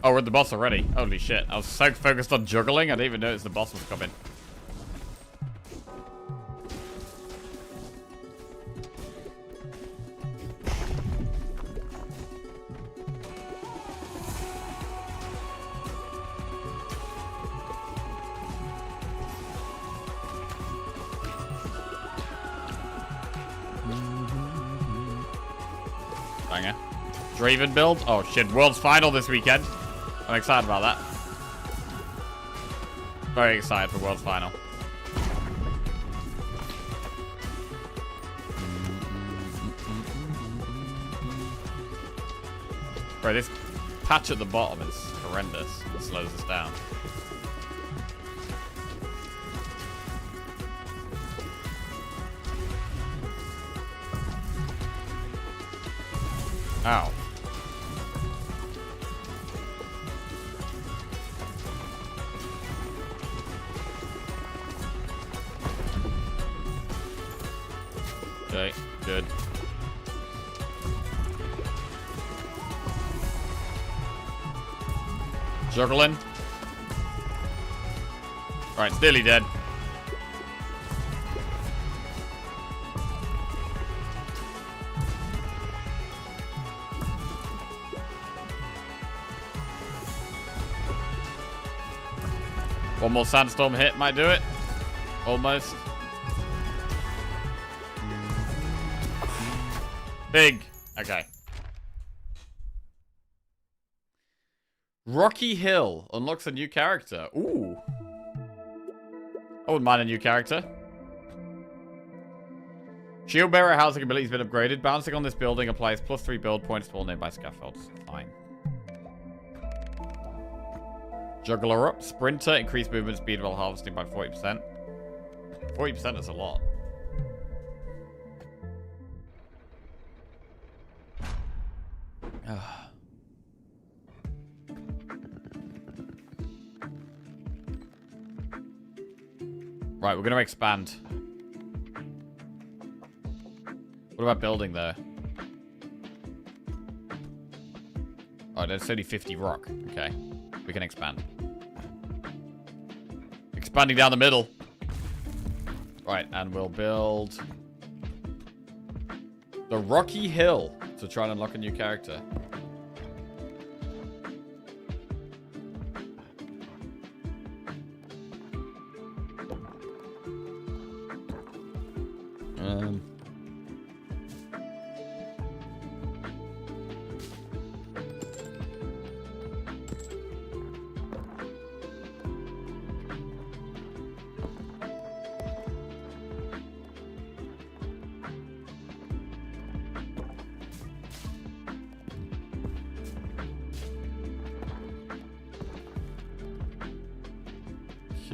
Oh, we're at the boss already. Holy shit. I was so focused on juggling, I didn't even notice the boss was coming. Banger. Draven build? Oh shit, World's Final this weekend. I'm excited about that. Very excited for World's Final. Bro, this patch at the bottom is horrendous. It slows us down. Ow. Okay, good. Juggling. Right, it's nearly dead. One more sandstorm hit might do it. Almost. Big. Okay. Rocky Hill unlocks a new character. Ooh. I wouldn't mind a new character. Shield bearer housing ability has been upgraded. Bouncing on this building applies +3 build points to all nearby scaffolds. Fine. Juggler up. Sprinter. Increased movement speed while harvesting by 40%. 40% is a lot. Right, we're going to expand. What about building there? Oh, there's only 50 rock. Okay. We can expand. Expanding down the middle. Right, and we'll build the Rocky Hill to try and unlock a new character.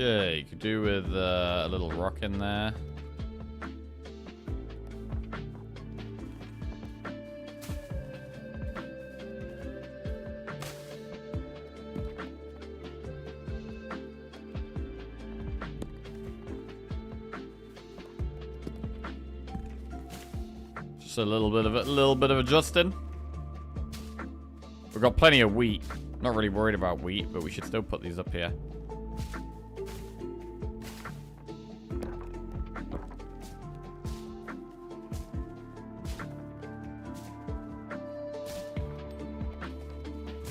Okay, you could do with a little rock in there. Just a little bit of adjusting. We've got plenty of wheat. Not really worried about wheat, but we should still put these up here.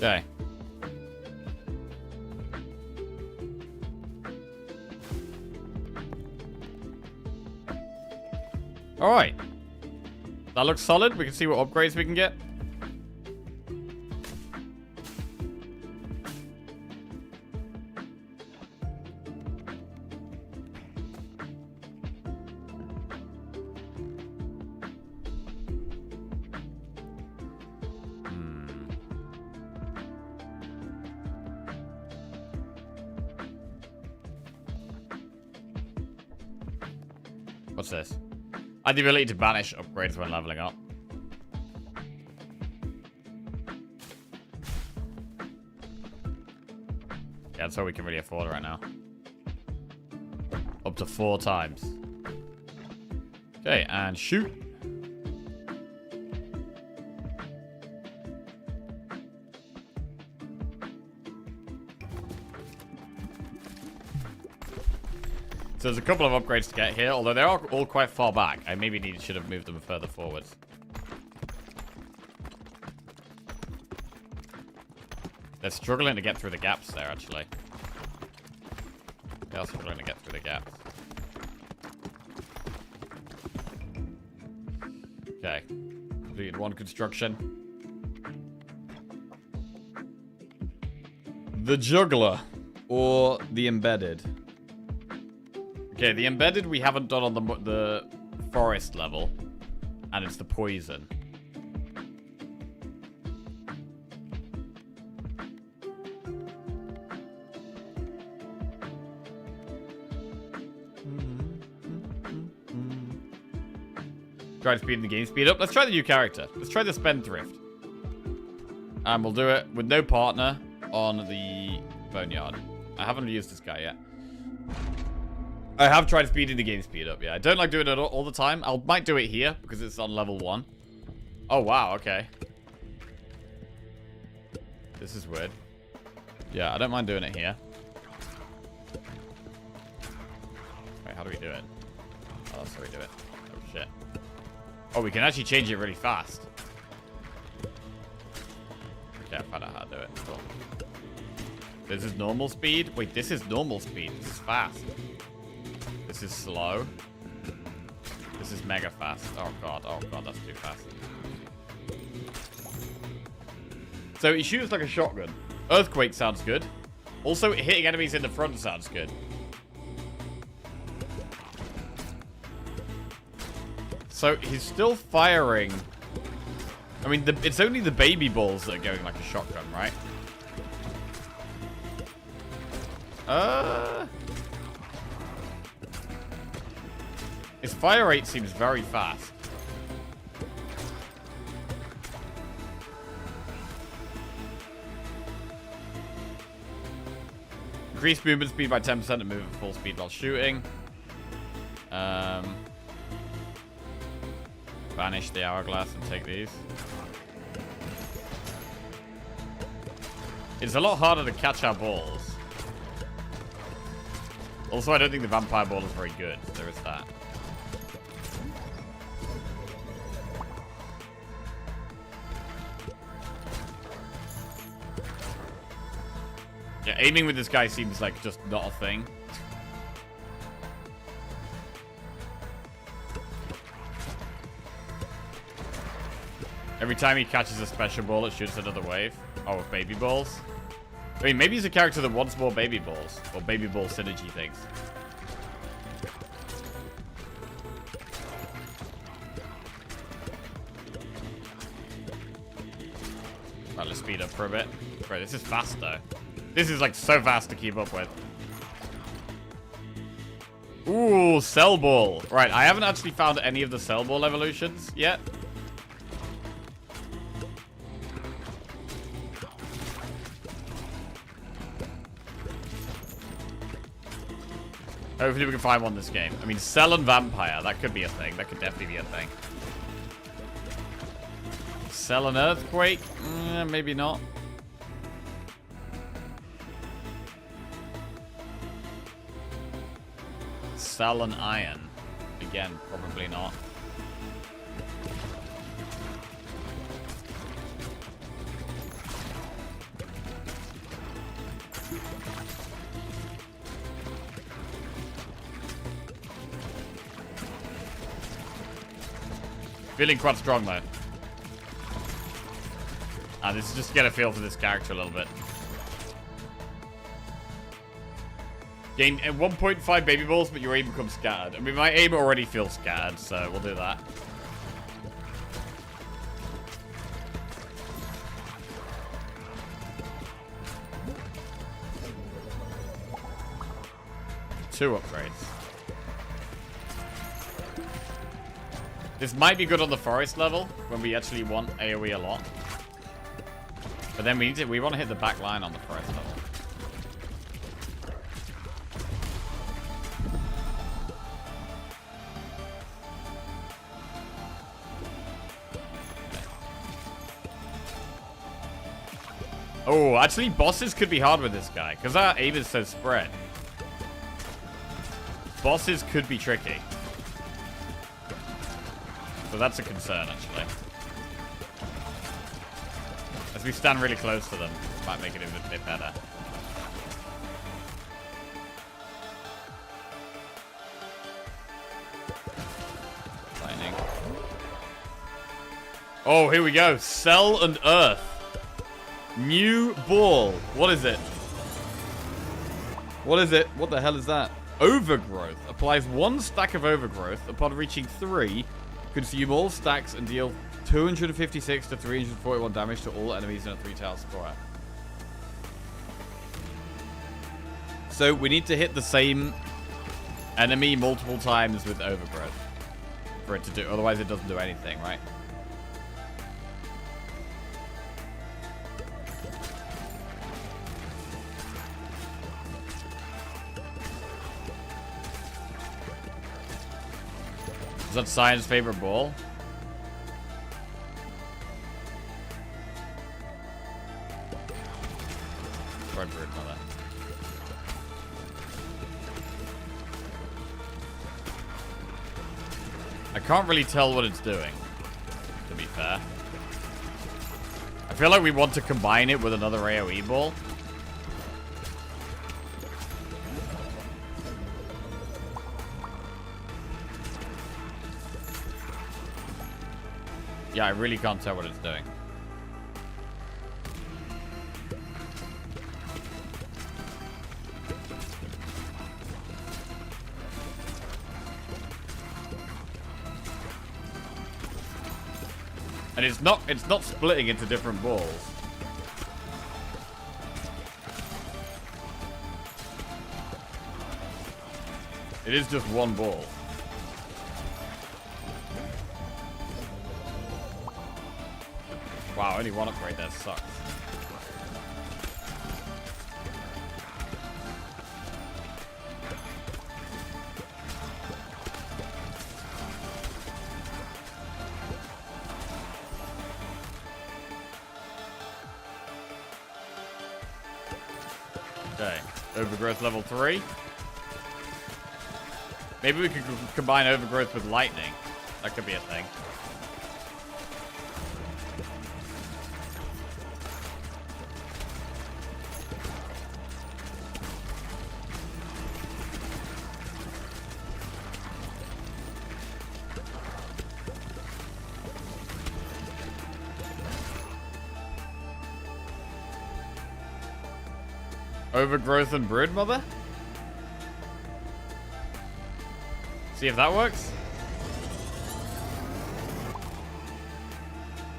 Okay. Alright. That looks solid. We can see what upgrades we can get. What's this? I have the ability to banish upgrades when leveling up. Yeah, that's all we can really afford right now. Up to 4 times. Okay, and shoot. So there's a couple of upgrades to get here, although they are all quite far back. I maybe should have moved them further forwards. They're struggling to get through the gaps there, actually. They are struggling to get through the gaps. Okay. Completed one construction. The Juggler. Or the Embedded. Okay, the Embedded we haven't done on the forest level. And it's the Poison. Try to speed the game speed up. Let's try the new character. Let's try the Spendthrift. And we'll do it with no partner on the Boneyard. I haven't used this guy yet. I have tried speeding the game speed up, yeah. I don't like doing it all the time. I might do it here because it's on level 1. Oh, wow, okay. This is weird. Yeah, I don't mind doing it here. Wait, how do we do it? Oh, that's how we do it. Oh, shit. Oh, we can actually change it really fast. Okay, I found out how to do it. Cool. This is normal speed? Wait, this is normal speed. This is fast. This is slow. This is mega fast. Oh god, that's too fast. So he shoots like a shotgun. Earthquake sounds good. Also, hitting enemies in the front sounds good. So he's still firing. I mean, it's only the baby balls that are going like a shotgun, right? His fire rate seems very fast. Increase movement speed by 10% and move at full speed while shooting. Banish the hourglass and take these. It's a lot harder to catch our balls. Also, I don't think the vampire ball is very good. There is that. Yeah, aiming with this guy seems like just not a thing. Every time he catches a special ball, it shoots another wave. Oh, with baby balls? I mean, maybe he's a character that wants more baby balls. Or baby ball synergy things. Right, let's speed up for a bit. Right, this is fast, though. This is, like, so fast to keep up with. Ooh, Cell Ball. Right, I haven't actually found any of the Cell Ball evolutions yet. Hopefully we can find one this game. I mean, Cell and Vampire, that could be a thing. That could definitely be a thing. Cell and Earthquake? Maybe not. Cell and Iron. Again, probably not. Feeling quite strong, though. This is just to get a feel for this character a little bit. Gain 1.5 baby balls, but your aim becomes scattered. I mean, my aim already feels scattered, so we'll do that. Two upgrades. This might be good on the forest level when we actually want AoE a lot. But then we want to hit the back line on the forest level. Oh, actually bosses could be hard with this guy because our aim is so spread. Bosses could be tricky. So that's a concern, actually. As we stand really close to them, it might make it a bit better. Lightning. Oh, here we go. Cell and Earth. New ball. What is it? What is it? What the hell is that? Overgrowth. Applies 1 stack of overgrowth. Upon reaching 3, consume all stacks and deal 256 to 341 damage to all enemies in a 3-tile square. So we need to hit the same enemy multiple times with overgrowth for it to do. Otherwise, it doesn't do anything, right? Is that Cyan's favorite ball? Brood Mother. I can't really tell what it's doing, to be fair. I feel like we want to combine it with another AoE ball. Yeah, I really can't tell what it's doing. And it's not splitting into different balls. It is just one ball. Wow, only one upgrade there sucks. Okay, overgrowth level 3. Maybe we could combine overgrowth with lightning. That could be a thing. Overgrowth and Brood Mother? See if that works.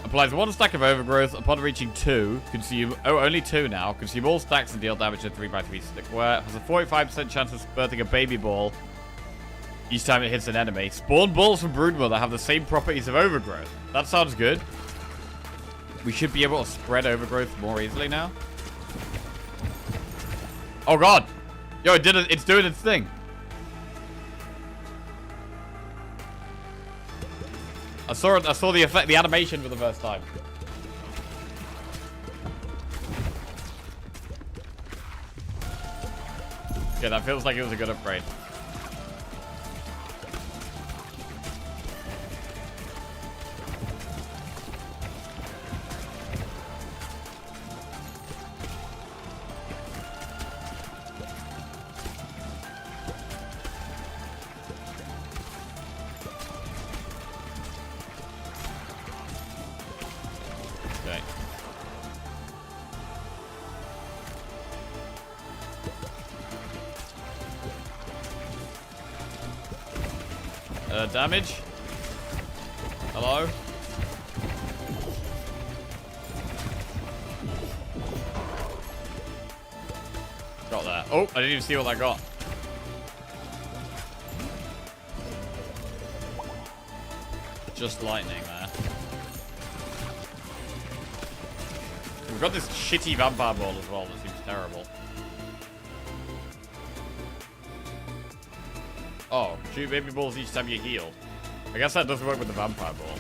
Applies 1 stack of overgrowth. Upon reaching 2, consume... Oh, only 2 now. Consume all stacks and deal damage to 3x3 square. Has a 45% chance of birthing a baby ball each time it hits an enemy. Spawn balls from Brood Mother have the same properties of overgrowth. That sounds good. We should be able to spread overgrowth more easily now. Oh god! Yo, it did it. It's doing its thing. I saw the effect, the animation for the first time. Yeah, that feels like it was a good upgrade. Damage. Hello? Got that. Oh, I didn't even see what I got. Just lightning there. We've got this shitty vampire ball as well that seems terrible. Oh, shoot baby balls each time you heal. I guess that doesn't work with the vampire ball.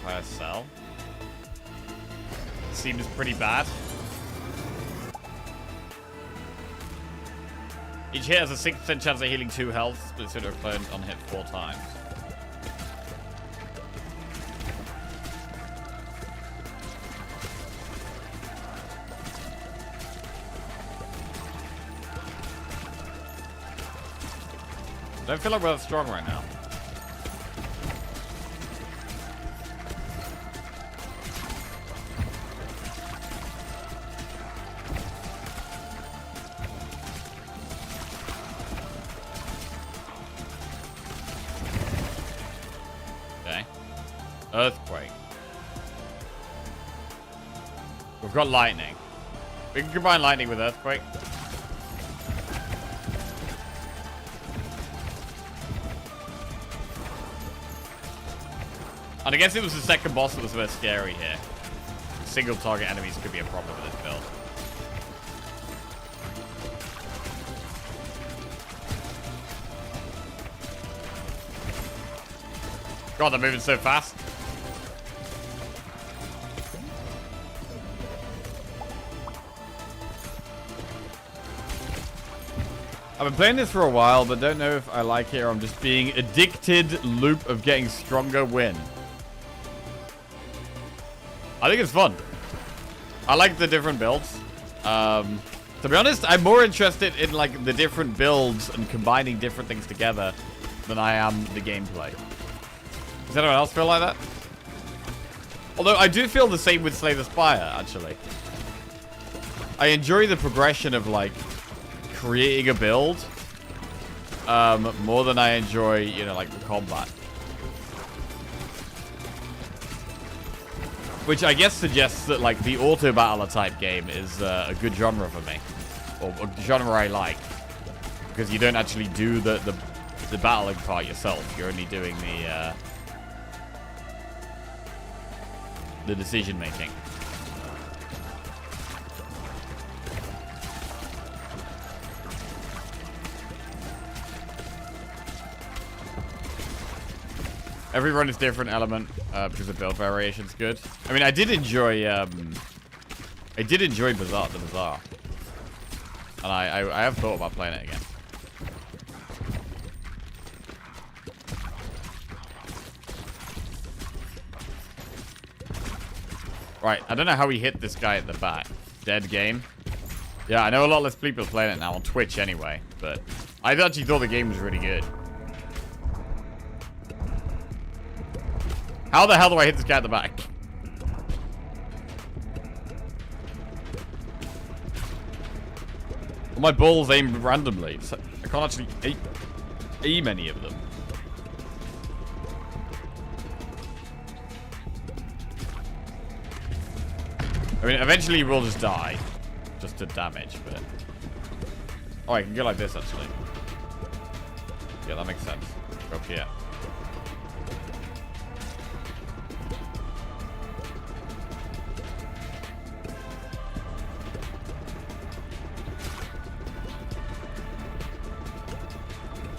vampire cell. Seems pretty bad. Each hit has a 6% chance of healing 2 health, split to a clone on hit 4 times. I don't feel like we're that strong right now. Okay. Earthquake. We've got lightning. We can combine lightning with earthquake. And I guess it was the second boss that was the most scary here. Single target enemies could be a problem with this build. God, they're moving so fast. I've been playing this for a while, but don't know if I like it or I'm just being addicted loop of getting stronger win. I think it's fun. I like the different builds. To be honest, I'm more interested in like the different builds and combining different things together than I am the gameplay. Does anyone else feel like that? Although I do feel the same with Slay the Spire, actually. I enjoy the progression of like creating a build more than I enjoy, you know, like the combat. Which I guess suggests that, like, the auto-battler type game is a good genre for me. Or a genre I like. Because you don't actually do the battling part yourself. You're only doing the decision-making. Every run is different element because the build variation's good. I mean, I did enjoy Bazaar, the Bazaar, and I have thought about playing it again. Right, I don't know how we hit this guy at the back. Dead game. Yeah, I know a lot less people playing it now on Twitch anyway, but I actually thought the game was really good. How the hell do I hit this guy at the back? Well, my balls aimed randomly. So I can't actually aim any of them. I mean, eventually we'll just die. Just to damage, but... Oh, I can go like this, actually. Yeah, that makes sense. Go up here.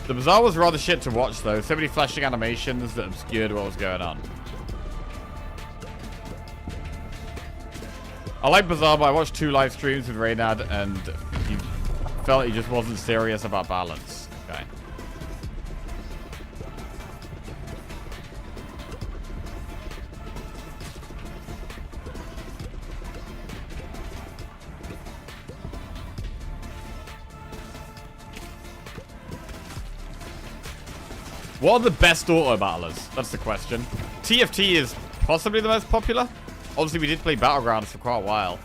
The Bazaar was rather shit to watch, though. So many flashing animations that obscured what was going on. I like Bazaar, but I watched 2 live streams with Reynad, and he felt he just wasn't serious about balance. Okay. What are the best auto battlers? That's the question. TFT is possibly the most popular. Obviously, we did play Battlegrounds for quite a while.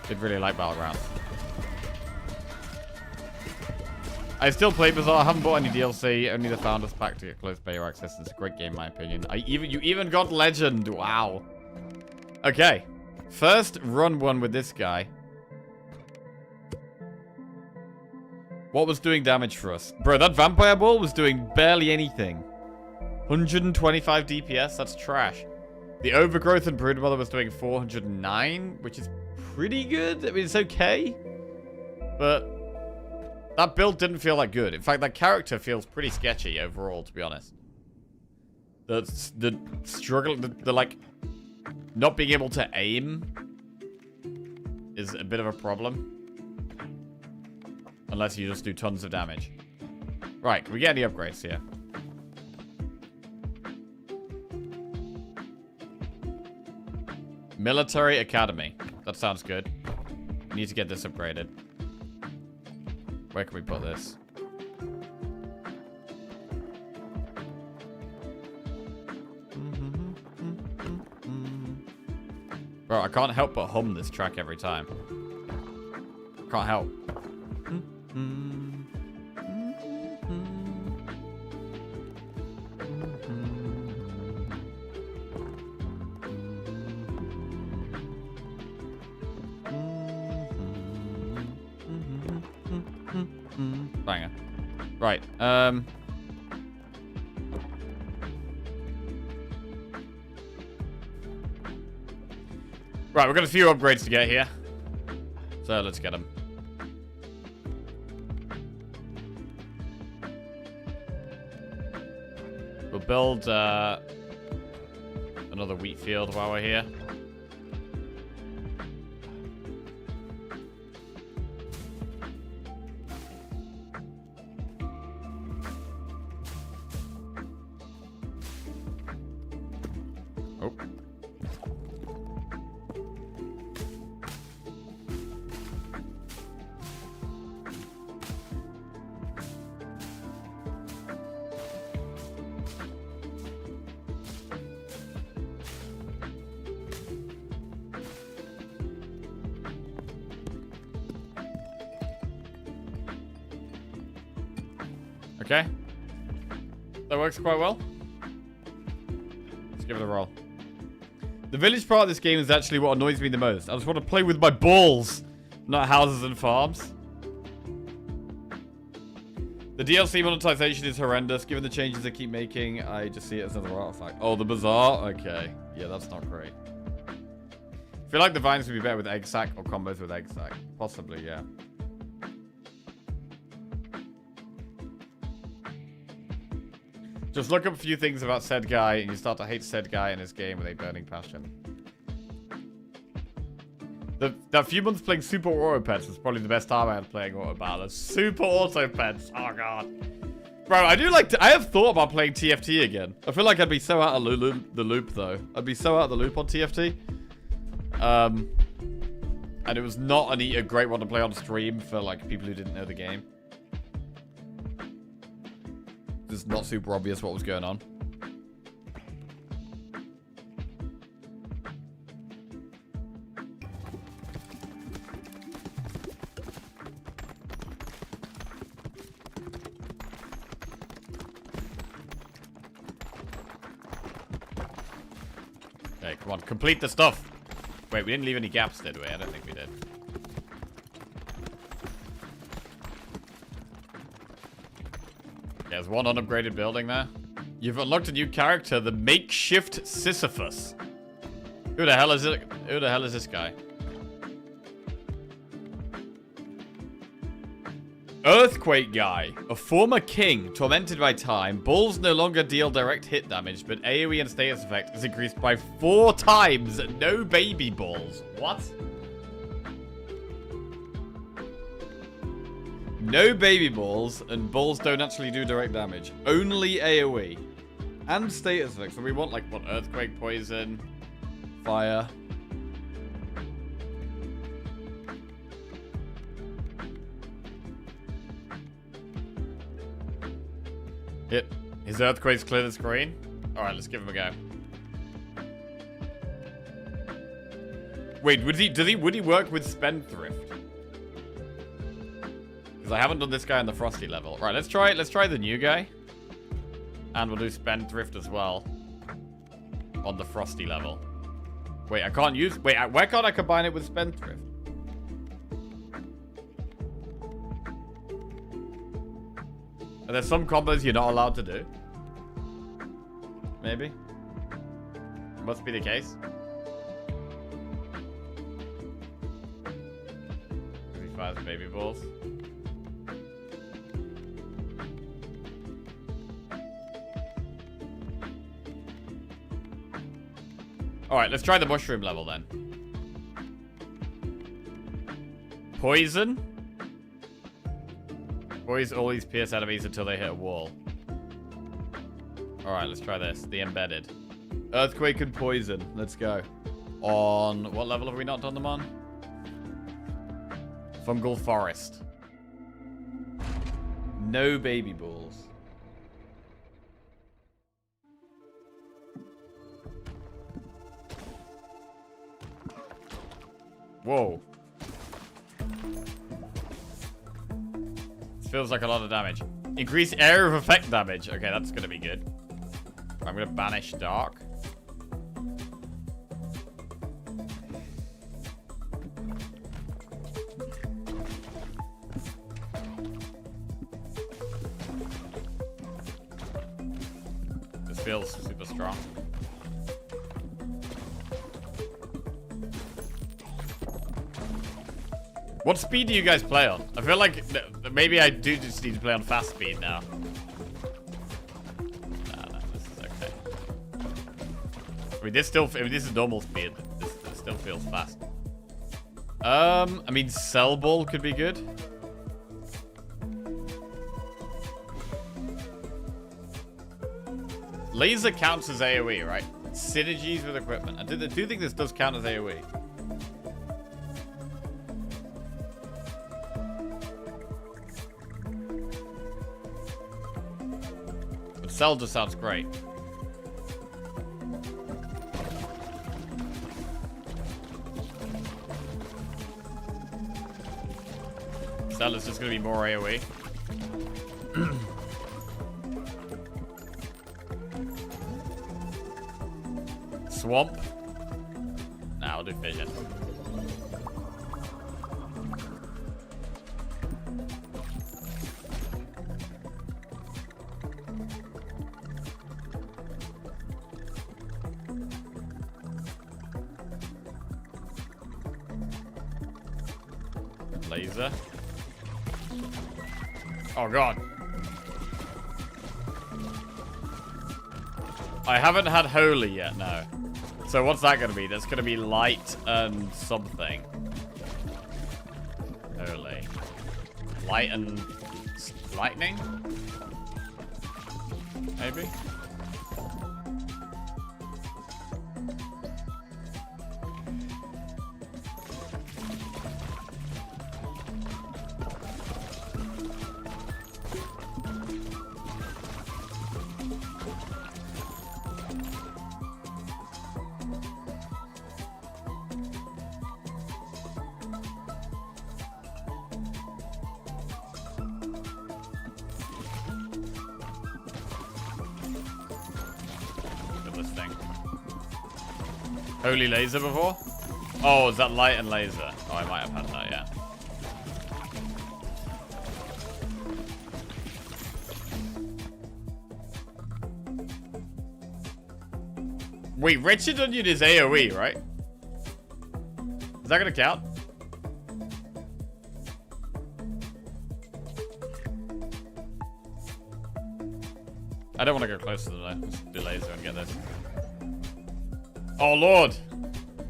Did really like Battlegrounds. I still play Bazaar. I haven't bought any DLC. Only the Founders Pack to get close player access. It's a great game, in my opinion. You even got Legend. Wow. Okay. First run one with this guy. What was doing damage for us? Bro, that vampire ball was doing barely anything. 125 DPS? That's trash. The Overgrowth and Broodmother was doing 409, which is pretty good. I mean, it's okay. But that build didn't feel that good. In fact, that character feels pretty sketchy overall, to be honest. The struggle, the like, not being able to aim is a bit of a problem. Unless you just do tons of damage. Right, can we get any upgrades here? Military Academy. That sounds good. We need to get this upgraded. Where can we put this? Bro, I can't help but hum this track every time. Can't help. Banger. Right, Right, we've got a few upgrades to get here. So let's get them. We'll build another wheat field while we're here. Oh. Okay. That works quite well. Let's give it a roll. The village part of this game is actually what annoys me the most. I just want to play with my balls, not houses and farms. The DLC monetization is horrendous. Given the changes they keep making, I just see it as another artifact. Oh, the bazaar? Okay. Yeah, that's not great. I feel like the vines would be better with egg sack or combos with egg sack. Possibly, yeah. Just look up a few things about said guy, and you start to hate said guy in his game with a burning passion. That few months playing Super Auto Pets was probably the best time I had playing Auto Battlers. Super Auto Pets. Oh, God. Bro, I do like to... I have thought about playing TFT again. I feel like I'd be so out of the loop, though. I'd be so out of the loop on TFT. And it was not a great one to play on stream for, like, people who didn't know the game. It's not super obvious what was going on. Okay, come on, complete the stuff. Wait, we didn't leave any gaps, did we? I don't think we did. There's one unupgraded building there. You've unlocked a new character, the Makeshift Sisyphus. Who the hell is it? Who the hell is this guy? Earthquake guy. A former king, tormented by time. Bulls no longer deal direct hit damage, but AoE and status effect is increased by 4 times. No baby balls. What? No baby balls, and balls don't actually do direct damage. Only AoE. And status effects. So we want, like, what? Earthquake, poison, fire. His earthquakes clear the screen? Alright, let's give him a go. Wait, would he work with Spendthrift? Because I haven't done this guy on the Frosty level. Right, let's try the new guy. And we'll do Spendthrift as well. On the Frosty level. Wait, I can't use... Wait, where can't I combine it with Spendthrift? Are there some combos you're not allowed to do? Maybe. Must be the case. 'Cause he fires baby balls. Alright, let's try the mushroom level then. Poison. Poison all these pierce enemies until they hit a wall. Alright, let's try this. The embedded. Earthquake and poison. Let's go. On... What level have we not done them on? Fungal forest. No baby balls. Whoa. This feels like a lot of damage. Increase area of effect damage. Okay, that's gonna be good. I'm gonna banish dark. This feels super strong. What speed do you guys play on? I feel like maybe I do just need to play on fast speed now. Nah, this is okay. I mean, this is normal speed. This still feels fast. I mean, Cell Ball could be good. Laser counts as AoE, right? Synergies with equipment. I do think this does count as AoE. Cell just sounds great. Cell is just going to be more AoE. Swamp. Nah, I'll do Fission. Laser. Oh god. I haven't had Holy yet, no. So what's that gonna be? That's gonna be light and something. Holy. Light and lightning? Maybe? Holy laser before? Oh, is that light and laser? Oh, I might have had that, yeah. Wait, Wretched Onion is AoE, right? Is that gonna count? I don't want to go closer to that. Let's do laser and get this. Oh lord,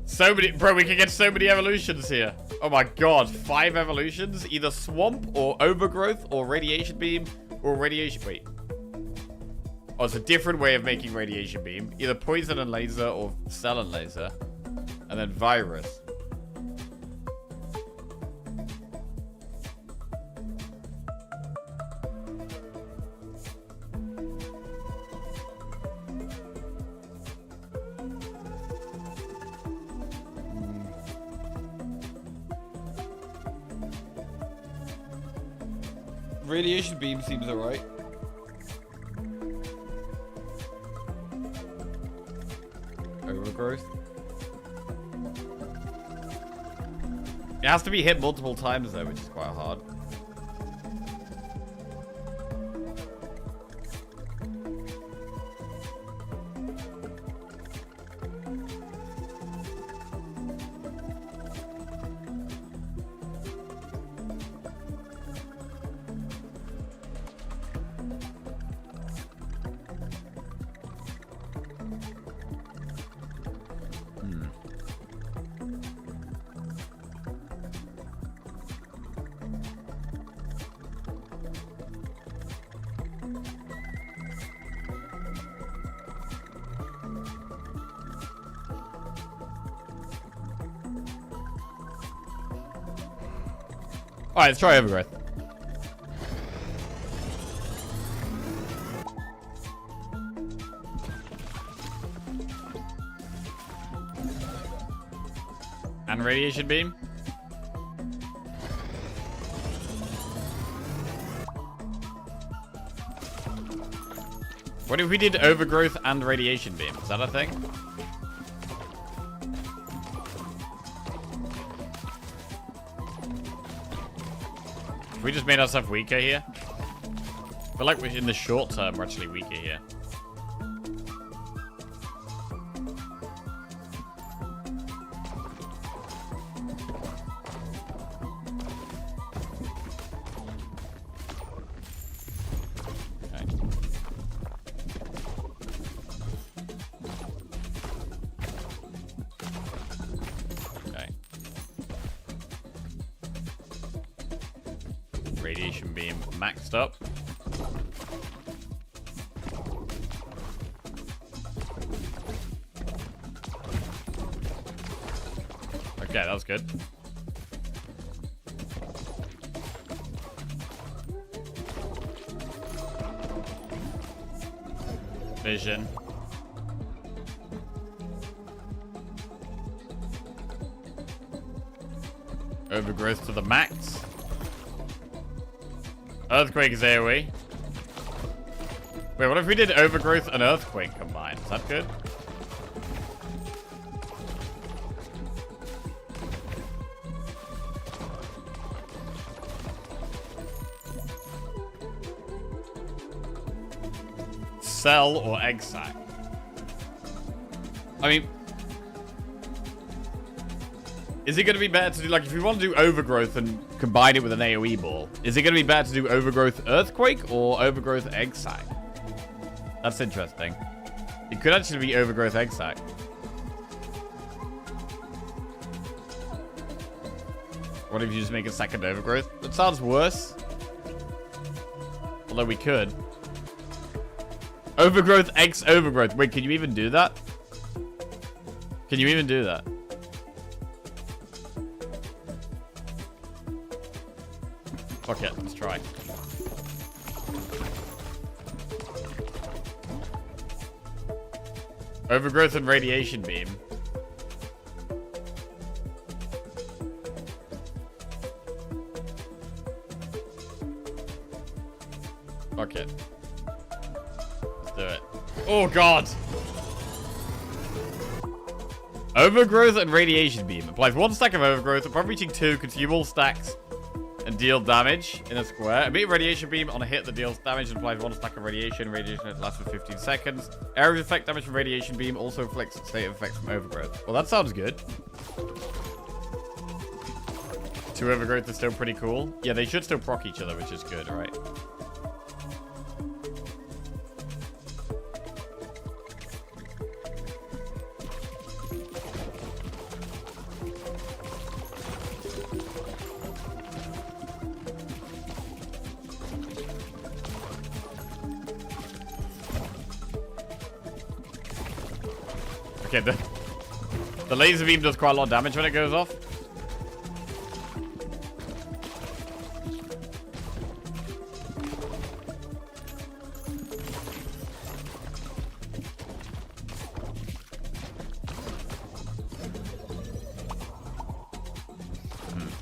so many, bro. We can get so many evolutions here. Oh my god, 5 evolutions, either swamp or overgrowth or radiation beam or radiation. Wait, oh, it's a different way of making radiation beam. Either poison and laser or cell and laser, and then virus. Radiation beam seems alright. Overgrowth. It has to be hit multiple times though, which is quite hard. Alright, let's try overgrowth. And radiation beam. What if we did overgrowth and radiation beam? Is that a thing? We just made ourselves weaker here. I feel like in the short term, we're actually weaker here. Radiation beam maxed up. Okay, that was good. Vision. Overgrowth to the max. Earthquake is AoE. Wait, what if we did overgrowth and earthquake combined? Is that good? Cell or egg sac? I mean, is it going to be better to do, like, if we want to do overgrowth and combine it with an AoE ball, is it going to be better to do overgrowth earthquake or overgrowth egg sac? That's interesting. It could actually be overgrowth egg sac. What if you just make a second overgrowth? That sounds worse. Although we could. Overgrowth X overgrowth. Wait, can you even do that? Can you even do that? Fuck it, let's try. Overgrowth and radiation beam. Fuck it. Let's do it. Oh god! Overgrowth and radiation beam. Applies 1 stack of overgrowth. Upon reaching 2, consume all stacks and deal damage in a square. Immediate radiation beam on a hit that deals damage and applies 1 stack of radiation. Radiation lasts for 15 seconds. Area of effect damage from radiation beam also inflicts state of effects from overgrowth. Well, that sounds good. 2 overgrowth is still pretty cool. Yeah, they should still proc each other, which is good, right? Okay, the laser beam does quite a lot of damage when it goes off.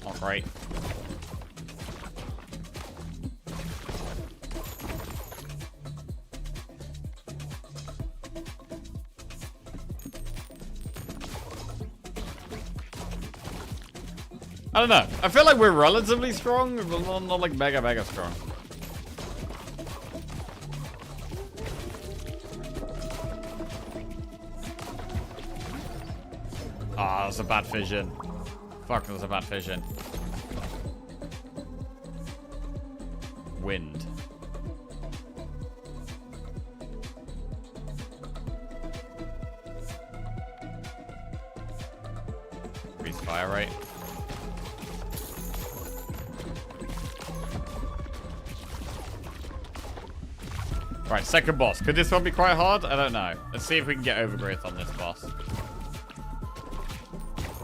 Not great. I don't know. I feel like we're relatively strong, but not like mega strong. Ah, that's a bad vision. Fuck, that was a bad vision. Wind. Spire, right? Right, second boss. Could this one be quite hard? I don't know. Let's see if we can get overgrowth on this boss.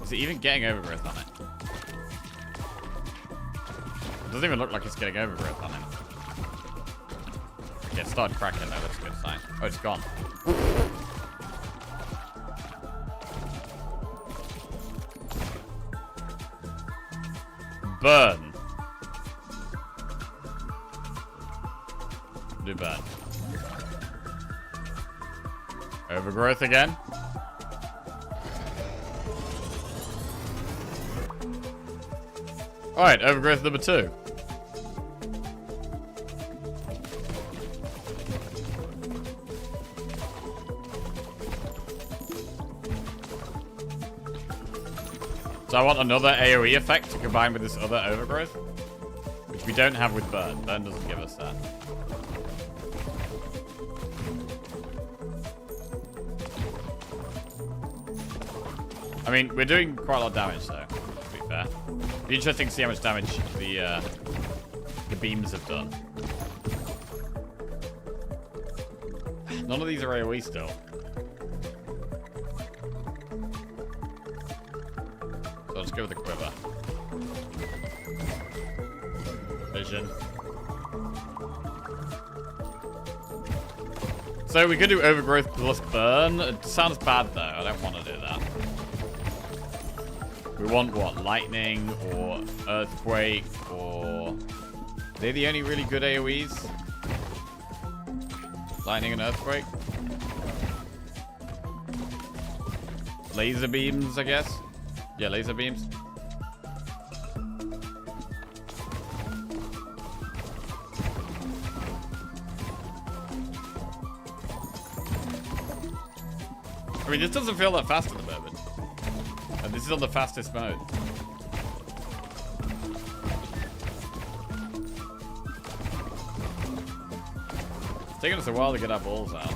Is it even getting overgrowth on it? It doesn't even look like it's getting overgrowth on him. Okay, it started cracking though, that's a good sign. Oh, it's gone. Burn. Do burn. Overgrowth again. Alright, overgrowth number 2. So I want another AoE effect to combine with this other overgrowth, which we don't have with burn. Burn doesn't give us that. I mean, we're doing quite a lot of damage though, to be fair. It'd be interesting to see how much damage the beams have done. None of these are AoE still. So I'll just go with the quiver. Vision. So we could do overgrowth plus burn. It sounds bad though. I don't want to do that. We want what? Lightning or earthquake or... They're the only really good AoEs. Lightning and earthquake. Laser beams, I guess. Yeah, laser beams. I mean, this doesn't feel that fast at the moment. And this is on the fastest mode. It's taking us a while to get our balls out.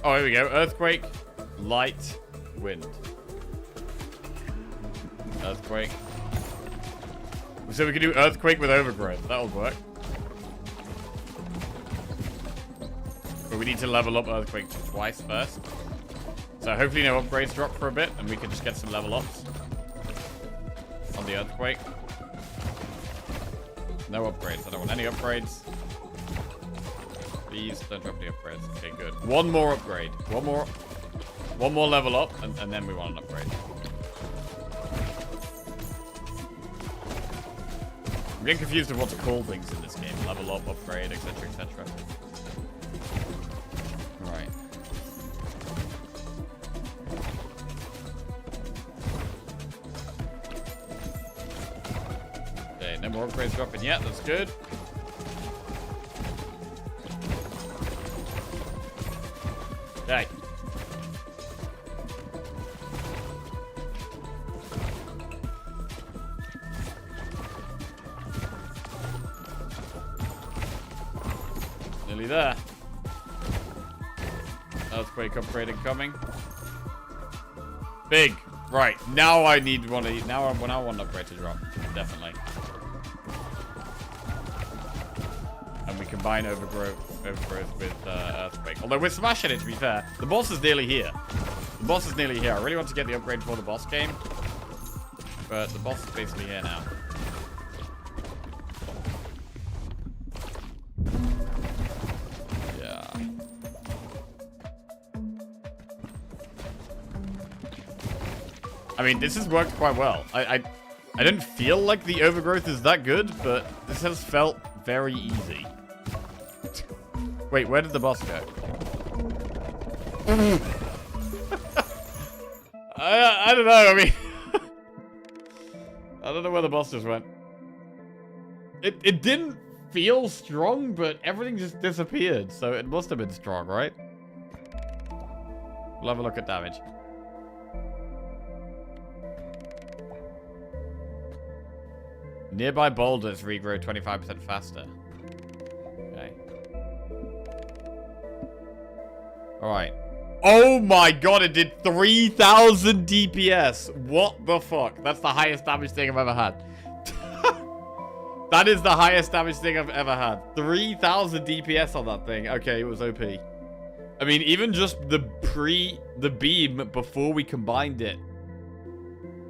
Oh, here we go. Earthquake, light, wind. Earthquake. So we can do earthquake with overgrowth. That'll work. But we need to level up earthquake twice first. So hopefully no upgrades drop for a bit, and we can just get some level ups on the earthquake. No upgrades. I don't want any upgrades. Please don't drop the upgrades. Okay, good. One more upgrade. One more level up, and then we want an upgrade. I'm getting confused with what to call things in this game. Level up, upgrade, etc, etc. Right. Okay, no more upgrades dropping yet. That's good. Okay. Nearly there. Earthquake upgrade incoming. Big. Right. Now I need one of these. Now I want an upgrade to drop. Definitely. And we combine overgrowth with earthquake. Although we're smashing it, to be fair. The boss is nearly here. The boss is nearly here. I really want to get the upgrade before the boss came. But the boss is basically here now. Yeah. I mean, this has worked quite well. I didn't feel like the overgrowth is that good, but this has felt very easy. Wait, where did the boss go? I don't know, I mean... I don't know where the boss just went. It didn't feel strong, but everything just disappeared, so it must have been strong, right? We'll have a look at damage. Nearby boulders regrow 25% faster. Okay. Alright. Oh my god, it did 3,000 DPS. What the fuck? That's the highest damage thing I've ever had. That is the highest damage thing I've ever had. 3,000 DPS on that thing. Okay, it was OP. I mean, even just the beam before we combined it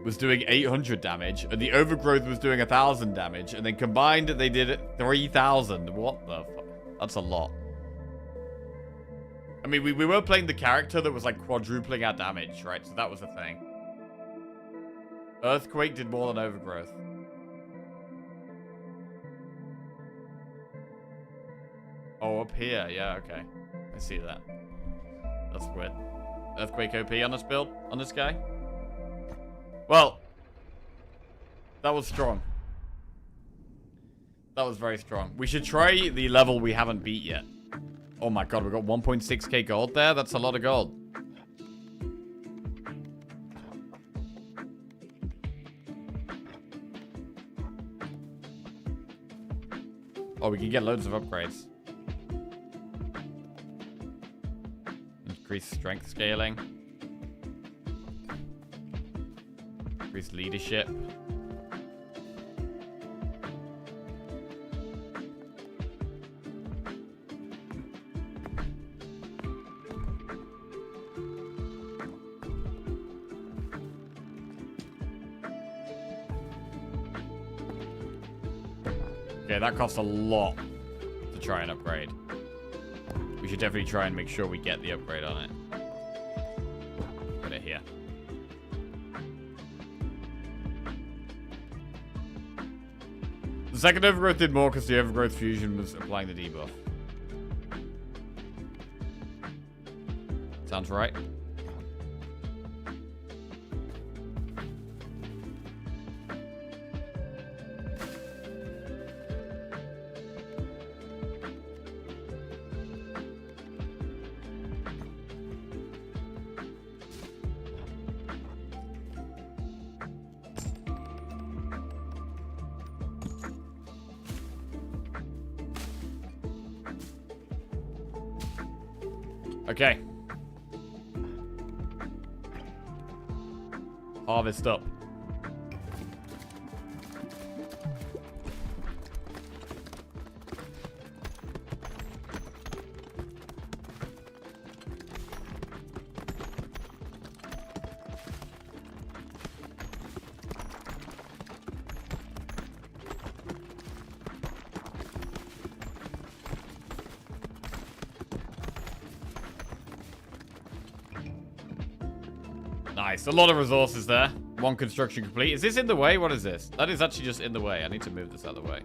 was doing 800 damage, and the overgrowth was doing 1,000 damage, and then combined they did 3,000. What the fuck? That's a lot. I mean, we were playing the character that was like quadrupling our damage, right? So that was a thing. Earthquake did more than overgrowth. Oh, up here. Yeah, okay. I see that. That's weird. Earthquake OP on this build? On this guy? Well, that was strong. That was very strong. We should try the level we haven't beat yet. Oh my god, we got 1.6k gold there? That's a lot of gold. Oh, we can get loads of upgrades. Increase strength scaling. Increase leadership. Okay, that costs a lot to try and upgrade. We should definitely try and make sure we get the upgrade on it. Put it here. The second overgrowth did more because the overgrowth fusion was applying the debuff. Sounds right. Okay. Harvest up. Nice. A lot of resources there. One construction complete. Is this in the way? What is this? That is actually just in the way. I need to move this out of the way.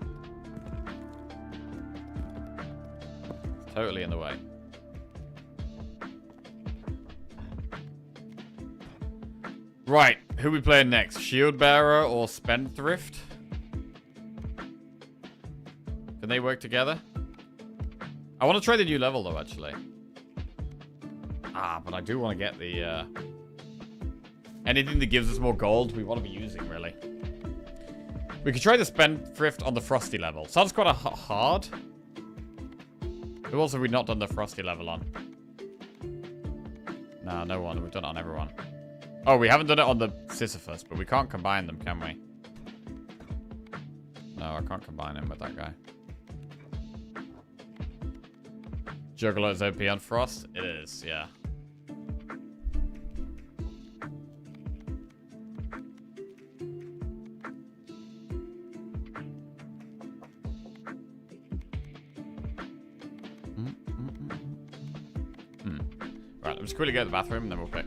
It's totally in the way. Right. Who are we playing next? Shield Bearer or Spendthrift? Can they work together? I want to try the new level though, actually. Ah, but I do want to get the... anything that gives us more gold, we want to be using, really. We could try the Spendthrift on the Frosty level. Sounds quite hard. Who else have we not done the Frosty level on? Nah, no one. We've done it on everyone. Oh, we haven't done it on the Sisyphus, but we can't combine them, can we? No, I can't combine him with that guy. Juggler is OP on Frost? It is, yeah. Right, let's quickly go to the bathroom and then we'll pick.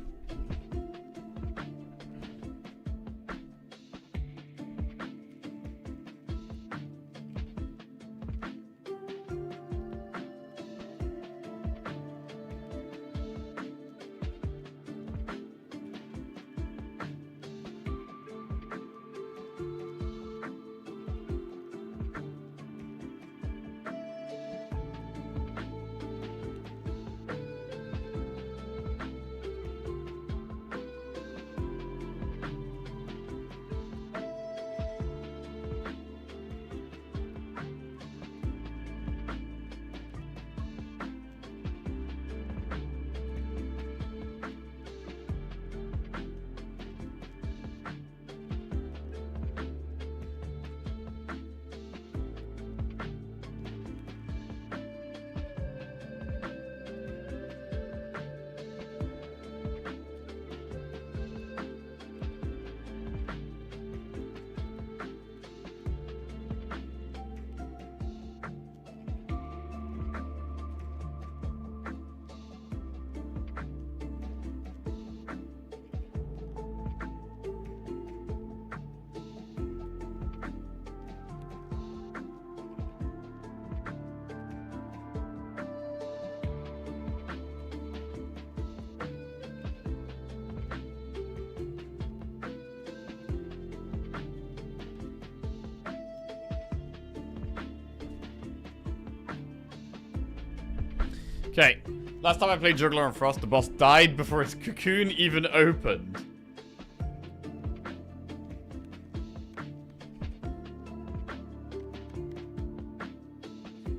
Okay. Last time I played Juggler and Frost, the boss died before its cocoon even opened.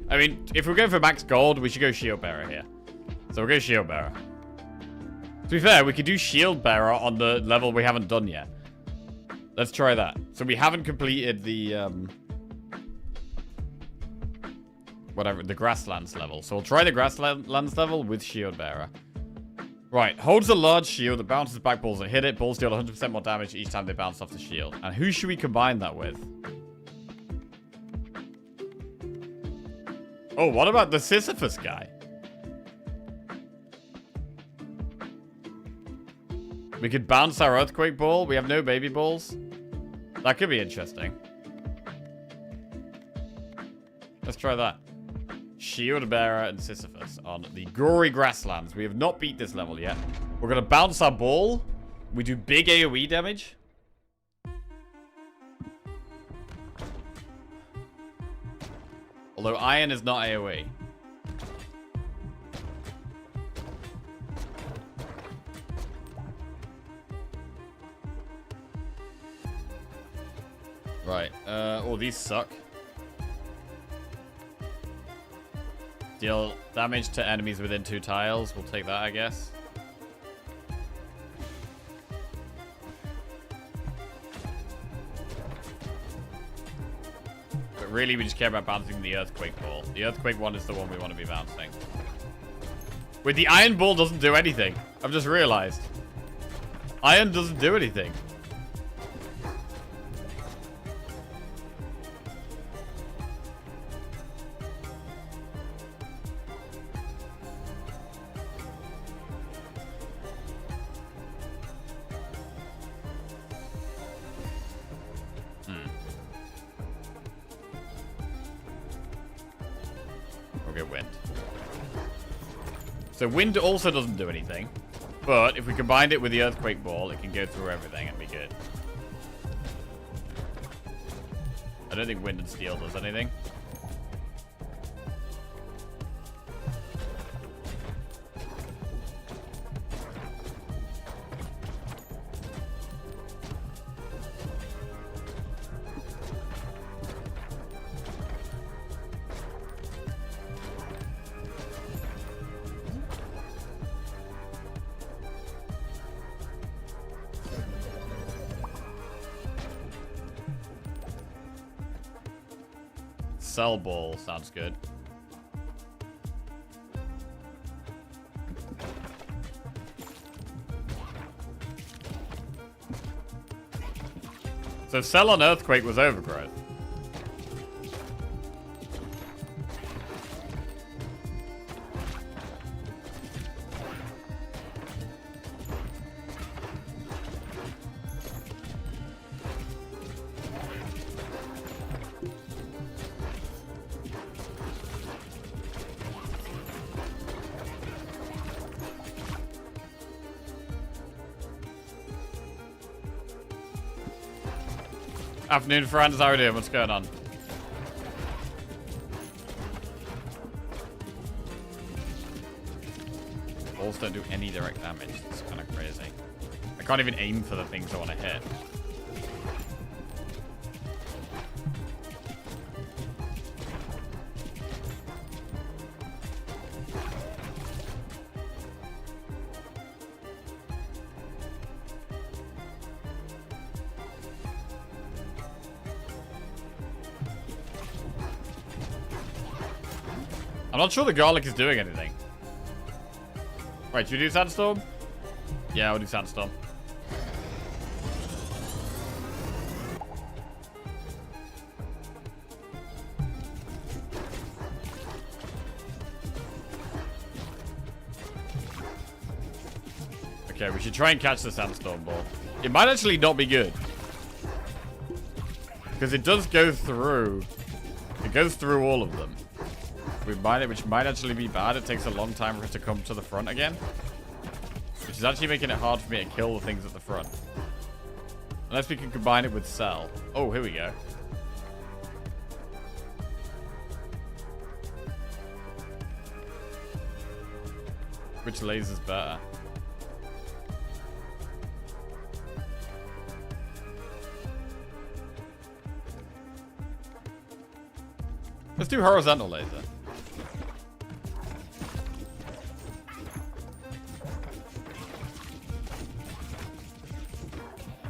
I mean, if we're going for max gold, we should go Shield Bearer here. So we'll go Shield Bearer. To be fair, we could do Shield Bearer on the level we haven't done yet. Let's try that. So we haven't completed the, whatever, the Grasslands level. So we'll try the Grasslands level with Shield Bearer. Right, holds a large shield that bounces back balls that hit it. Balls deal 100% more damage each time they bounce off the shield. And who should we combine that with? Oh, what about the Sisyphus guy? We could bounce our Earthquake Ball. We have no baby balls. That could be interesting. Let's try that. Shield Bearer and Sisyphus on the Gory Grasslands. We have not beat this level yet. We're going to bounce our ball. We do big AoE damage. Although iron is not AoE. Right. Oh, these suck. Deal damage to enemies within 2 tiles. We'll take that, I guess. But really, we just care about bouncing the Earthquake Ball. The Earthquake one is the one we want to be bouncing. Wait, the Iron Ball doesn't do anything. I've just realized. Iron doesn't do anything. So wind also doesn't do anything, but if we combined it with the Earthquake Ball, it can go through everything and be good. I don't think wind and steel does anything. Cell Ball sounds good. So Cell on Earthquake was Overgrowth. Afternoon, friends. How are you doing? What's going on? Balls don't do any direct damage. It's kind of crazy. I can't even aim for the things I want to hit. I'm not sure the garlic is doing anything. Right, should we do Sandstorm? Yeah, we'll do Sandstorm. Okay, we should try and catch the Sandstorm Ball. It might actually not be good. Because it does go through. It goes through all of them. We bind it, which might actually be bad. It takes a long time for it to come to the front again. Which is actually making it hard for me to kill the things at the front. Unless we can combine it with Cell. Oh, here we go. Which laser's better? Let's do horizontal laser.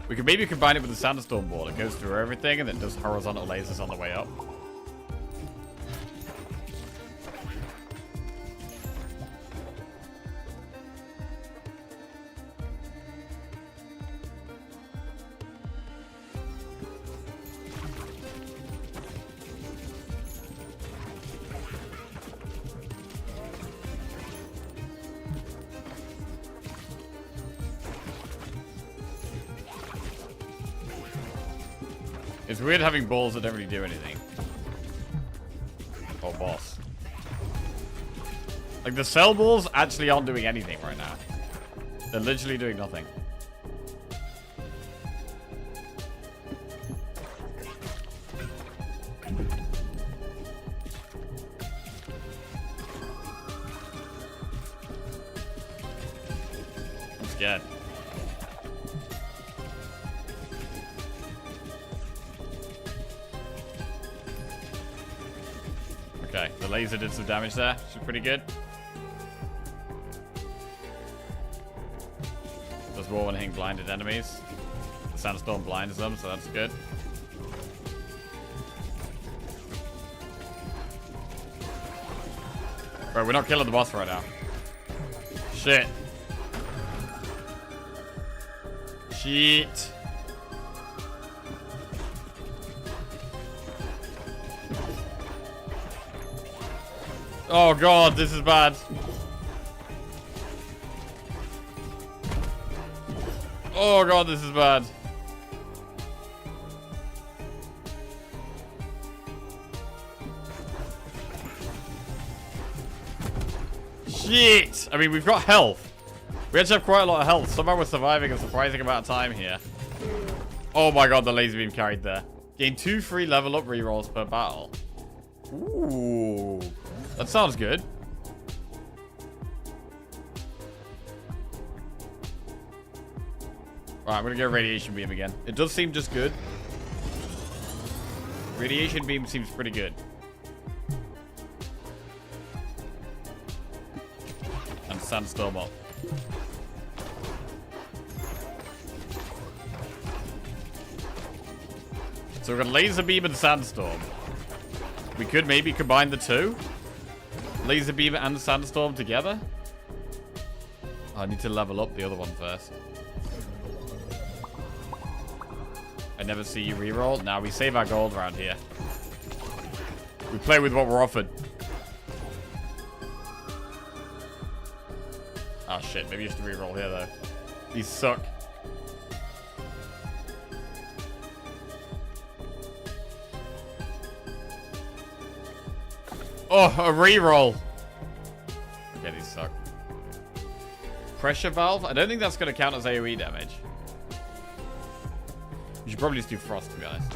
We could maybe combine it with the sandstorm ball. It goes through everything and then does horizontal lasers on the way up. It's weird having balls that don't really do anything. Oh, boss. Like, the cell balls actually aren't doing anything right now. They're literally doing nothing. I'm scared. Okay, the laser did some damage there, which is pretty good. Does more when hitting blinded enemies. The sandstorm blinds them, so that's good. Bro, we're not killing the boss right now. Shit. Shit. Oh god, this is bad. Oh god, this is bad. Shit! I mean, we've got health. We actually have quite a lot of health. Somehow we're surviving a surprising amount of time here. Oh my god, the laser beam carried there. Gain 2 free level up rerolls per battle. Ooh. That sounds good. Alright, I'm gonna go radiation beam again. It does seem just good. Radiation beam seems pretty good. And sandstorm up. So we've got laser beam and sandstorm. We could maybe combine the two. Laser beam and sandstorm together. Oh, I need to level up the other one first. I never see you reroll. Now we save our gold around here. We play with what we're offered. Oh shit, maybe just to reroll here though. These suck. Oh, a reroll. Okay, these suck. Pressure valve? I don't think that's going to count as AoE damage. You should probably just do frost, to be honest.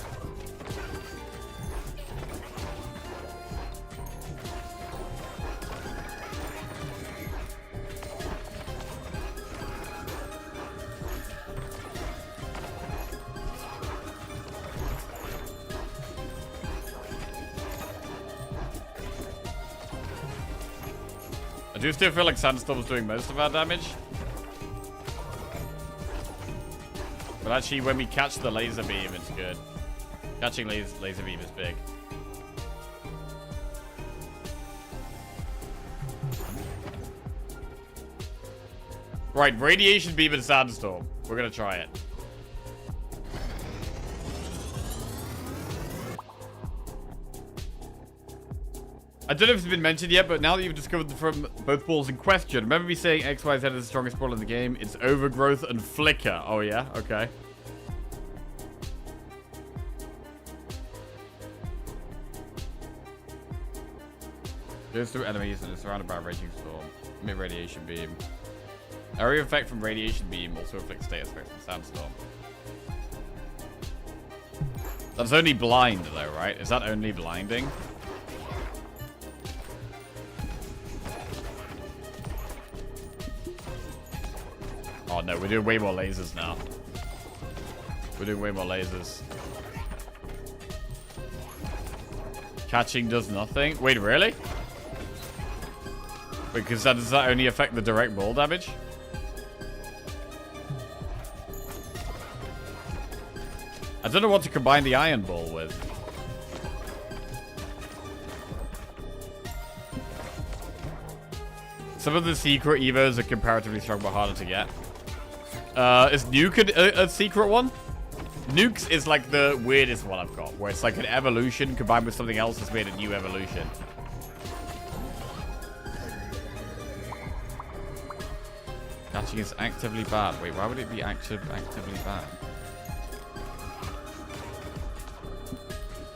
I do still feel like Sandstorm's doing most of our damage. But actually, when we catch the laser beam, it's good. Catching laser beam is big. Right, radiation beam and sandstorm. We're gonna try it. I don't know if it's been mentioned yet, but now that you've discovered from both balls in question, remember me saying XYZ is the strongest ball in the game? It's Overgrowth and Flicker. Oh yeah? Okay. Goes through enemies and is surrounded by a raging storm. Mid-radiation beam. Area effect from radiation beam also afflicts status effects from sandstorm. That's only blind though, right? Is that only blinding? Oh no, we're doing way more lasers now. We're doing way more lasers. Catching does nothing. Wait, really? Because does that only affect the direct ball damage? I don't know what to combine the iron ball with. Some of the secret evos are comparatively strong but harder to get. Is Nuke a secret one? Nuke's is like the weirdest one I've got, where it's like an evolution combined with something else that's made a new evolution. Catching is actively bad. Wait, why would it be actively bad?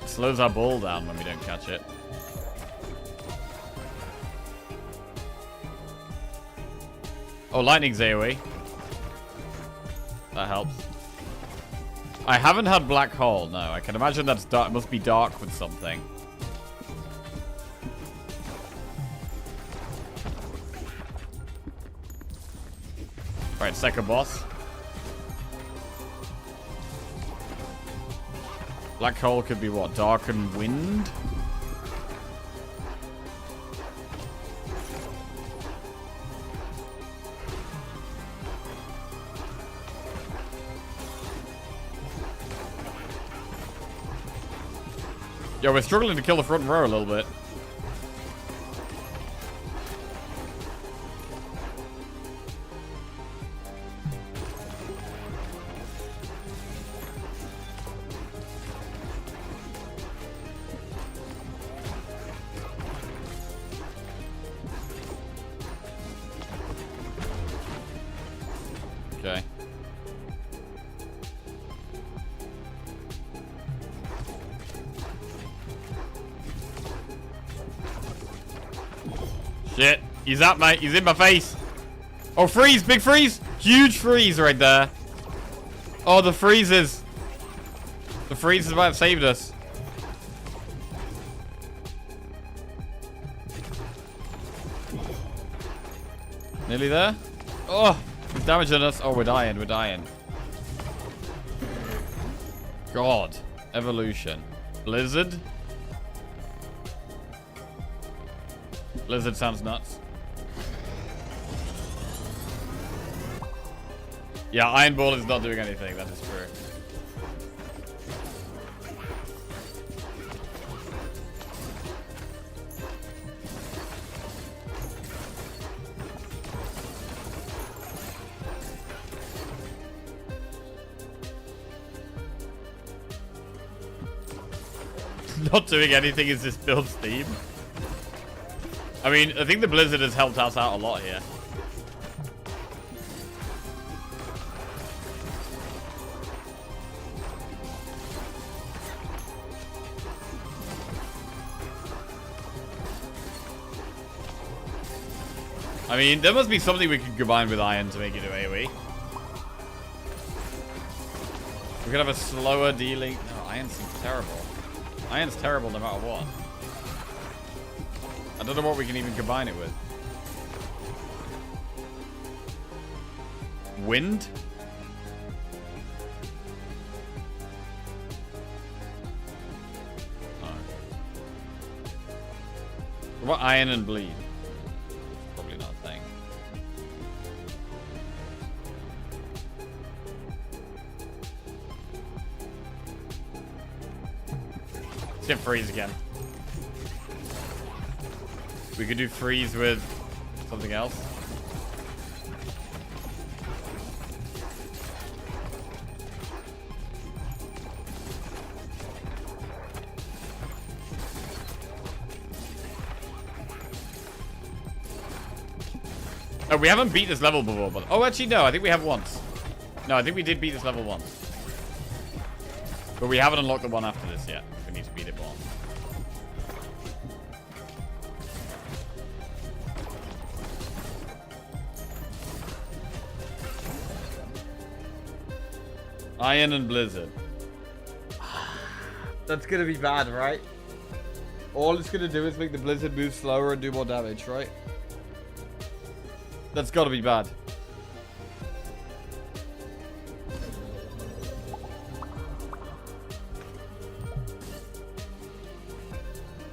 It slows our ball down when we don't catch it. Oh, lightning's AoE. That helps. I haven't had black hole, no. I can imagine that's dark. It must be dark with something. Right, second boss. Black hole could be what? Dark and wind? Yo, we're struggling to kill the front row a little bit. Okay. Shit. He's up, mate. He's in my face. Oh, freeze. Big freeze. Huge freeze right there. Oh, the freezes. The freeze might have saved us. Nearly there. Oh, he's damaging us. Oh, we're dying. We're dying. God. Evolution. Blizzard. Blizzard sounds nuts. Yeah, Iron Ball is not doing anything. That is true. Not doing anything is just build steam. I mean, I think the Blizzard has helped us out a lot here. I mean, there must be something we can combine with iron to make it do AoE. We could have a slower dealing... No, iron seems terrible. Iron's terrible no matter what. I don't know what we can even combine it with. Wind? Oh. What about iron and bleed? Probably not a thing. Let's get freeze again. We could do freeze with something else. Oh, we haven't beat this level before, but... Oh, actually, no. I think we have once. No, I think we did beat this level once. But we haven't unlocked the one after this yet. We need to beat it more. Iron and Blizzard. That's gonna be bad, right? All it's gonna do is make the Blizzard move slower and do more damage, right? That's gotta be bad.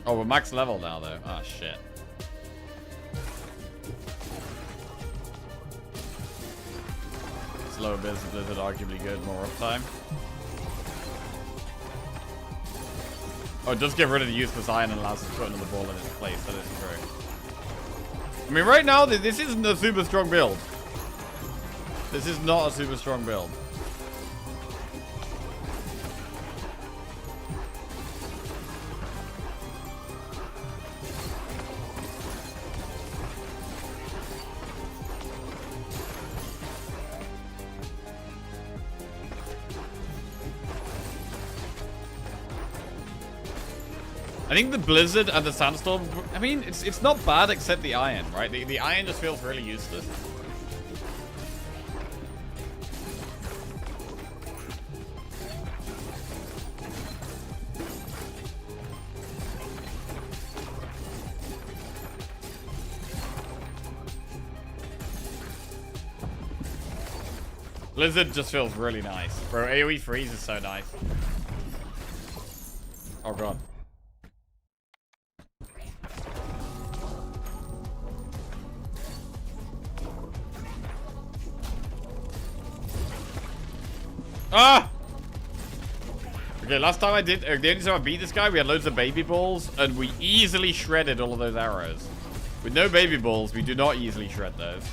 Oh, we're max level now, though. Ah, shit. Slower business Blizzard, arguably good, more uptime. Oh, it does get rid of the useless iron and allows us to put another ball in its place. That is true. I mean, right now, this isn't a super strong build. This is not a super strong build. I think the Blizzard and the Sandstorm, I mean, it's not bad except the iron, right? The iron just feels really useless. Blizzard just feels really nice. Bro, AoE freeze is so nice. Oh god. Ah! Okay, last time I did, the only time I beat this guy, we had loads of baby balls, and we easily shredded all of those arrows. With no baby balls, we do not easily shred those.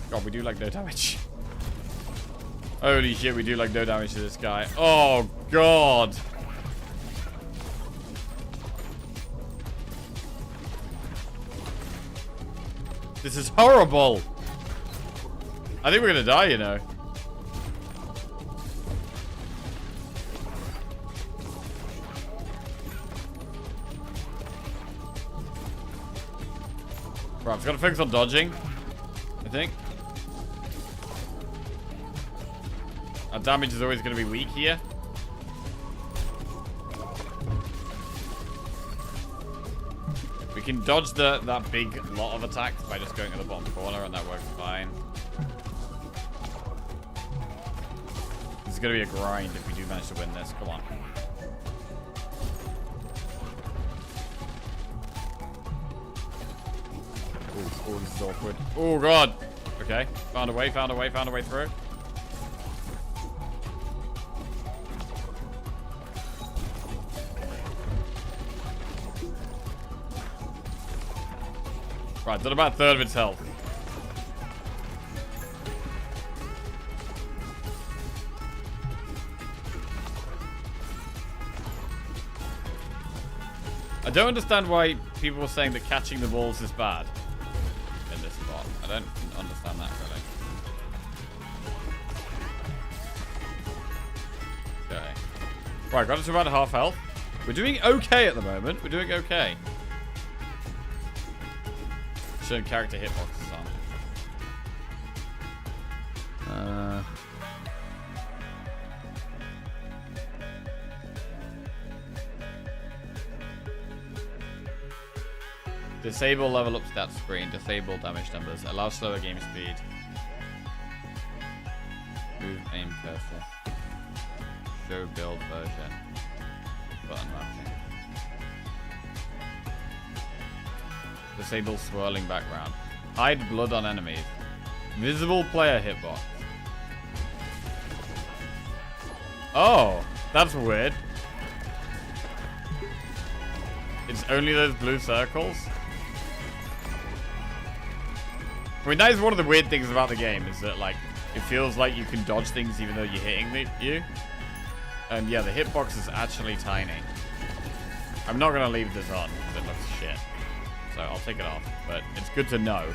God, we do like no damage. Holy shit, we do like no damage to this guy. Oh, God. This is horrible. I think we're gonna die, you know. Right, I'm just gonna focus on dodging, I think. Our damage is always gonna be weak here. We can dodge that big lot of attacks by just going to the bottom corner, and that works fine. This is gonna be a grind if we do manage to win this. Come on. Oh, this is awkward. Oh, God. Okay. Found a way through. Right, done about a third of its health. I don't understand why people were saying that catching the balls is bad. I don't understand that, really. Okay. Right, got it to about half health. We're doing okay at the moment. We're doing okay. Showing character hitboxes on. Disable level up stats screen. Disable damage numbers. Allow slower game speed. Move aim cursor. Show build version. Button mapping. Disable swirling background. Hide blood on enemies. Visible player hitbox. Oh, that's weird. It's only those blue circles. I mean, that is one of the weird things about the game, is that, like, it feels like you can dodge things even though you're hitting you. And yeah, the hitbox is actually tiny. I'm not going to leave this on because it looks shit. So I'll take it off, but it's good to know.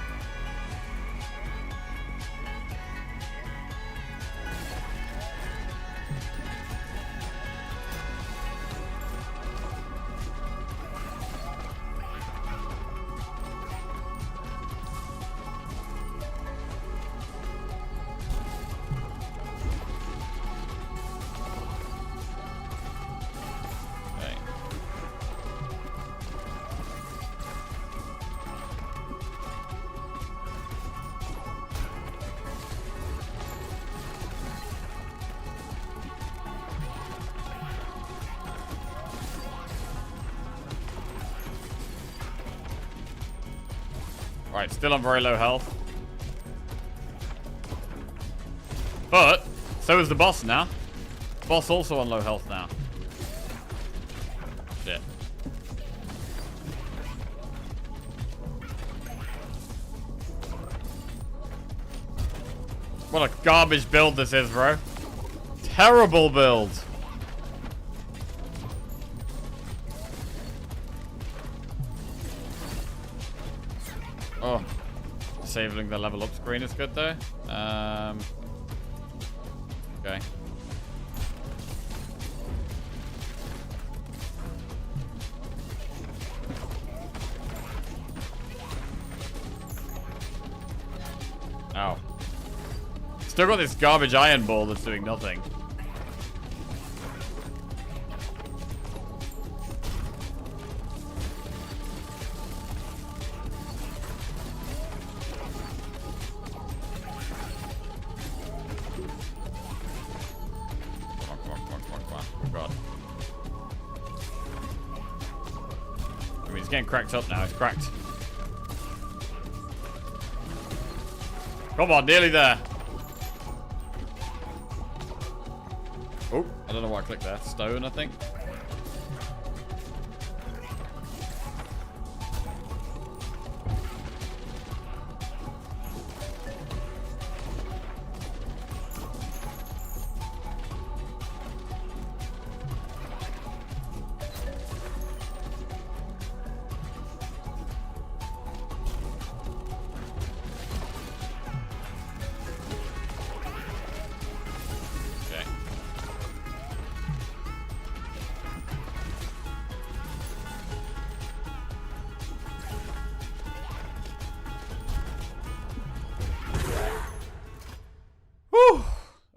Right, still on very low health. But, so is the boss now. Boss also on low health now. Shit. What a garbage build this is, bro. Terrible build. Oh. Disabling the level up screen is good though. Okay. Ow. Still got this garbage iron ball that's doing nothing. Getting cracked up now. It's cracked. Come on, nearly there. Oh, I don't know why I clicked there. Stone, I think.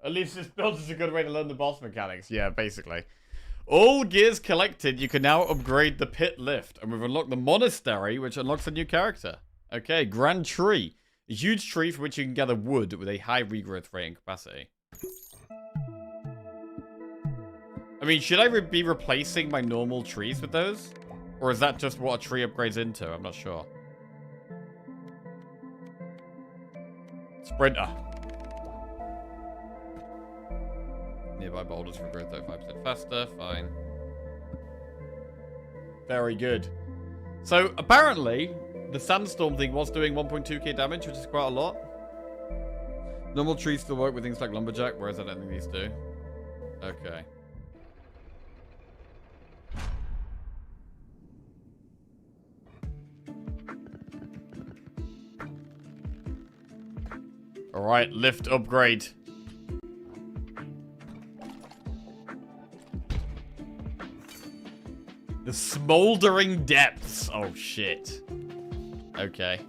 At least this build is a good way to learn the boss mechanics. Yeah, basically. All gears collected, you can now upgrade the pit lift. And we've unlocked the monastery, which unlocks a new character. Okay, Grand Tree. A huge tree for which you can gather wood with a high regrowth rate and capacity. I mean, should I be replacing my normal trees with those? Or is that just what a tree upgrades into? I'm not sure. Sprinter. Nearby boulders for growth 35% faster. Fine. Very good. So, apparently, the sandstorm thing was doing 1.2k damage, which is quite a lot. Normal trees still work with things like lumberjack, whereas I don't think these do. Okay. Alright, lift upgrade. The smoldering depths. Oh, shit. Okay.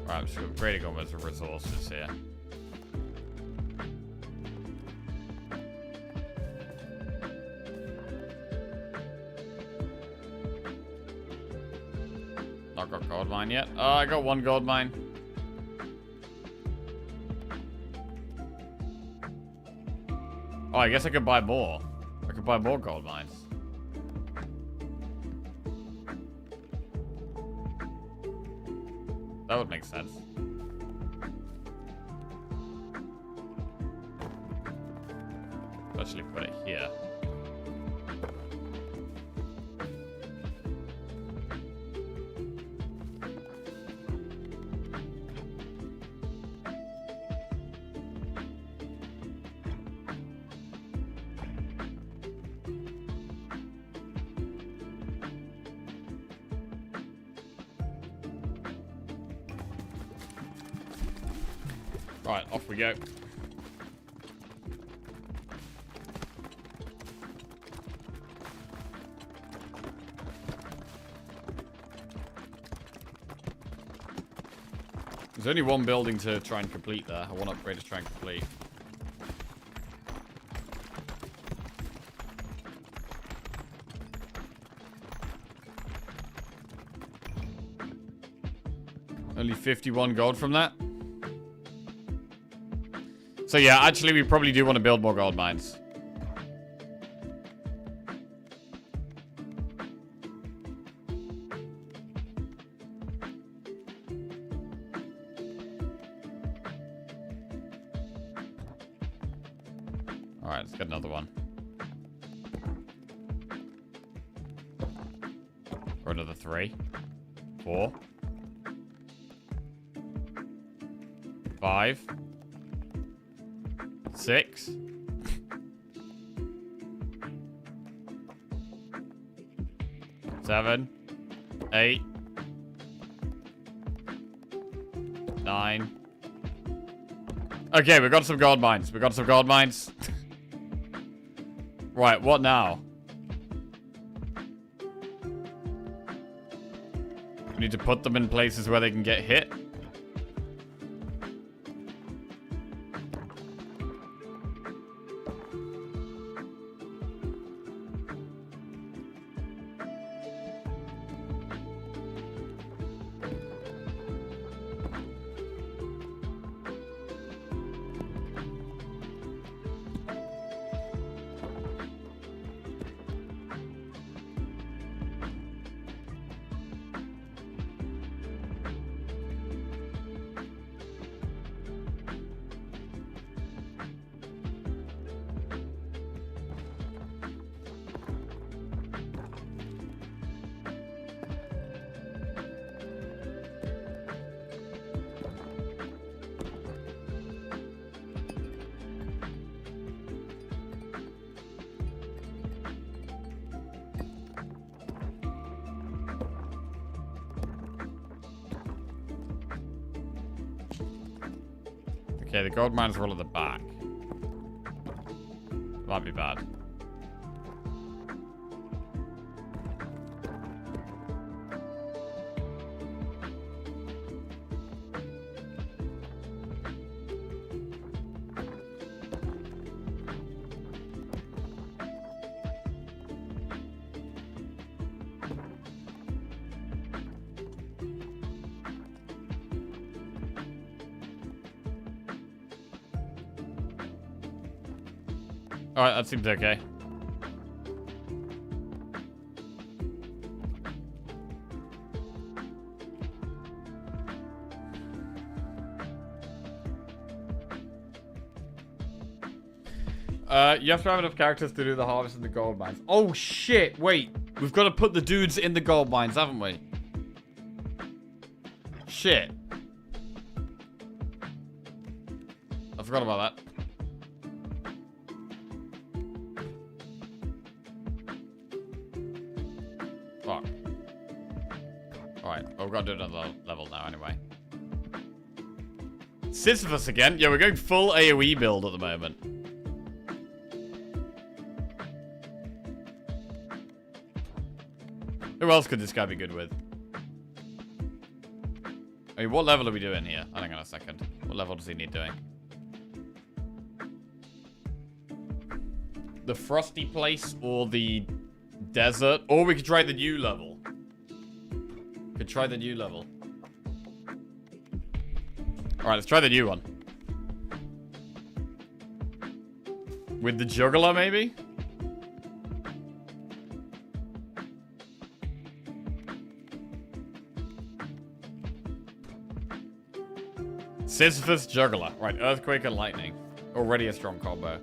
Right, I'm just upgrading almost the resources here. Not got gold mine yet. Oh, I got one gold mine. Oh, I guess I could buy more. I could buy more gold mines. That would make sense. Actually put it here. Right, off we go. There's only one building to try and complete there. One upgrade to try and complete. Only 51 gold from that. So yeah, actually we probably do want to build more gold mines. Alright, let's get another one. Or another 3. 4. 5. 6. 7. 8. 9. Okay, we got some gold mines. We got some gold mines. Right, what now? We need to put them in places where they can get hit. Okay, the gold mines are all at the back. Might be bad. Alright, that seems okay. You have to have enough characters to do the harvest in the gold mines. Oh shit, wait. We've got to put the dudes in the gold mines, haven't we? Shit. I forgot about that. Fuck. Alright, well, we've got to do another level now anyway. Sisyphus again? Yeah, we're going full AoE build at the moment. Who else could this guy be good with? I mean, what level are we doing here? Hang on a second. What level does he need doing? The frosty place or the desert? Or we could try the new level. Could try the new level. Alright, let's try the new one. With the juggler, maybe? Sisyphus Juggler. Right, Earthquake and Lightning. Already a strong combo.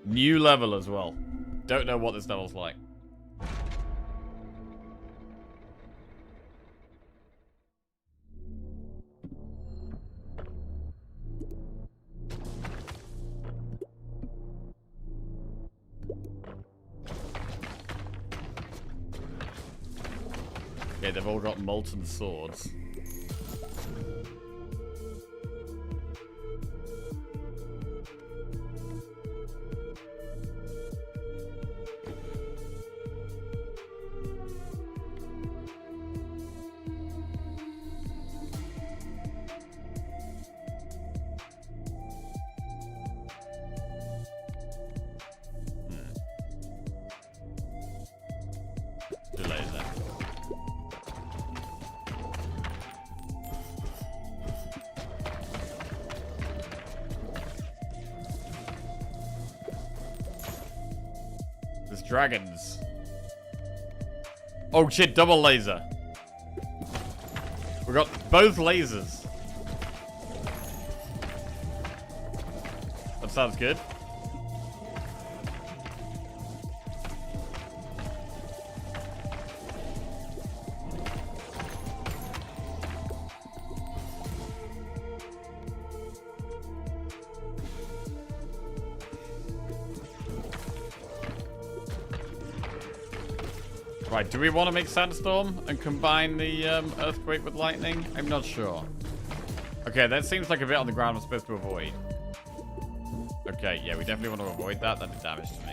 New level as well. Don't know what this level's like. Okay, they've all got molten swords. dragons. Oh shit, double laser. We got both lasers. That sounds good. Right, do we want to make Sandstorm and combine the Earthquake with Lightning? I'm not sure. Okay, that seems like a bit on the ground I'm supposed to avoid. Okay, yeah, we definitely want to avoid that. That did damage to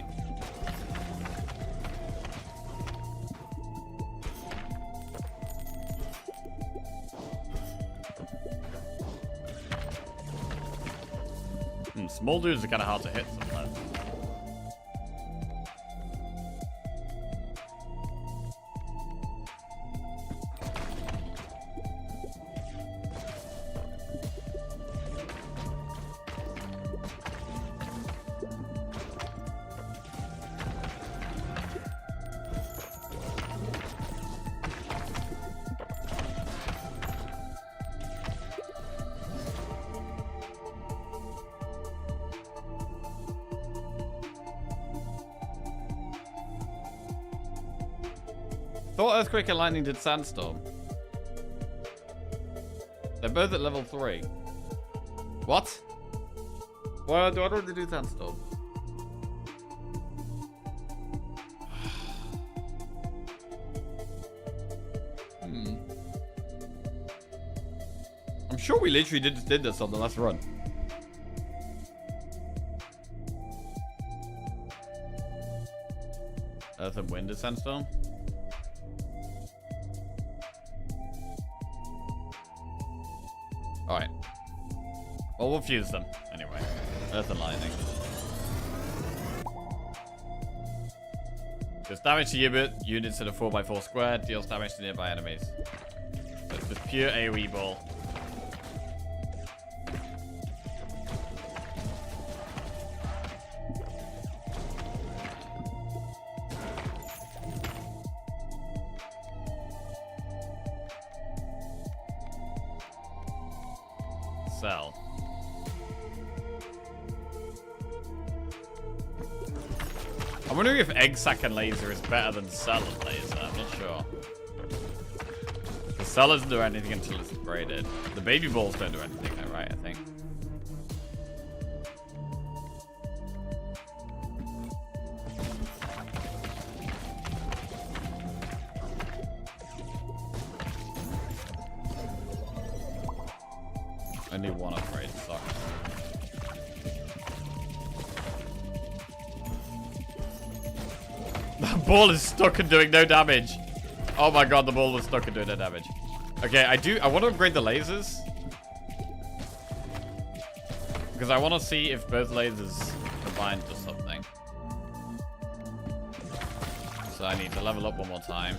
me. Small dudes are kind of hard to hit sometimes. Thought Earthquake and Lightning did Sandstorm. They're both at level 3. What? Why do I want to do Sandstorm? I'm sure we literally did this on the last run. Earth and Wind is Sandstorm? Alright. Well, we'll fuse them. Anyway. Earth and Lightning. Does damage to units in a 4x4 square. Deals damage to nearby enemies. So it's just pure AoE ball. Sell. I'm wondering if Egg Sack and Laser is better than Cell and Laser. I'm not sure. The Cell doesn't do anything until it's upgraded. The baby balls don't do anything though, right? I think. Only one upgrade, sucks. The ball is stuck and doing no damage. Oh my god, the ball was stuck and doing no damage. Okay, I want to upgrade the lasers. Because I want to see if both lasers combine to something. So I need to level up one more time.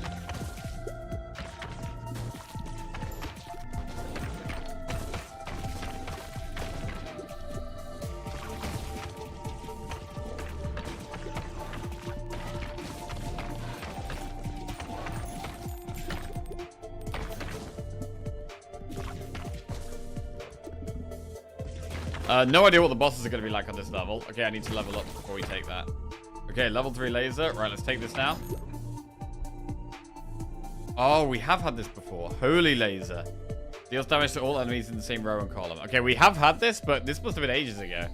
No idea what the bosses are going to be like on this level. Okay, I need to level up before we take that. Okay, level 3 laser. Right, let's take this now. Oh, we have had this before. Holy laser. Deals damage to all enemies in the same row and column. Okay, we have had this, but this must have been ages ago.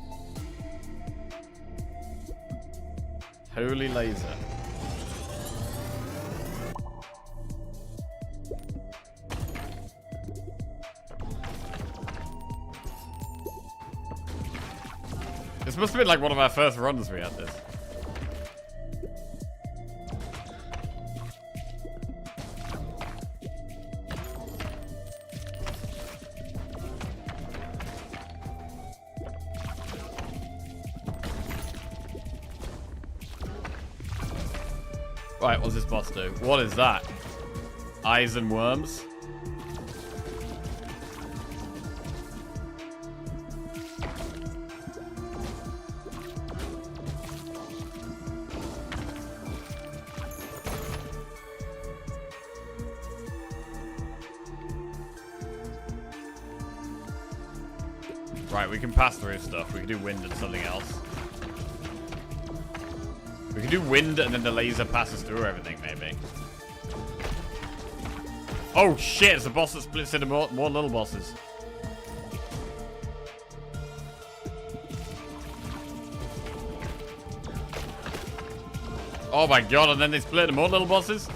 Holy laser. This must have been like one of our first runs we had this. Right, what's this boss do? What is that? Eyes and worms? Right, we can pass through stuff. We can do wind and something else. We can do wind and then the laser passes through everything, maybe. Oh shit, it's a boss that splits into more little bosses. Oh my god, and then they split into more little bosses?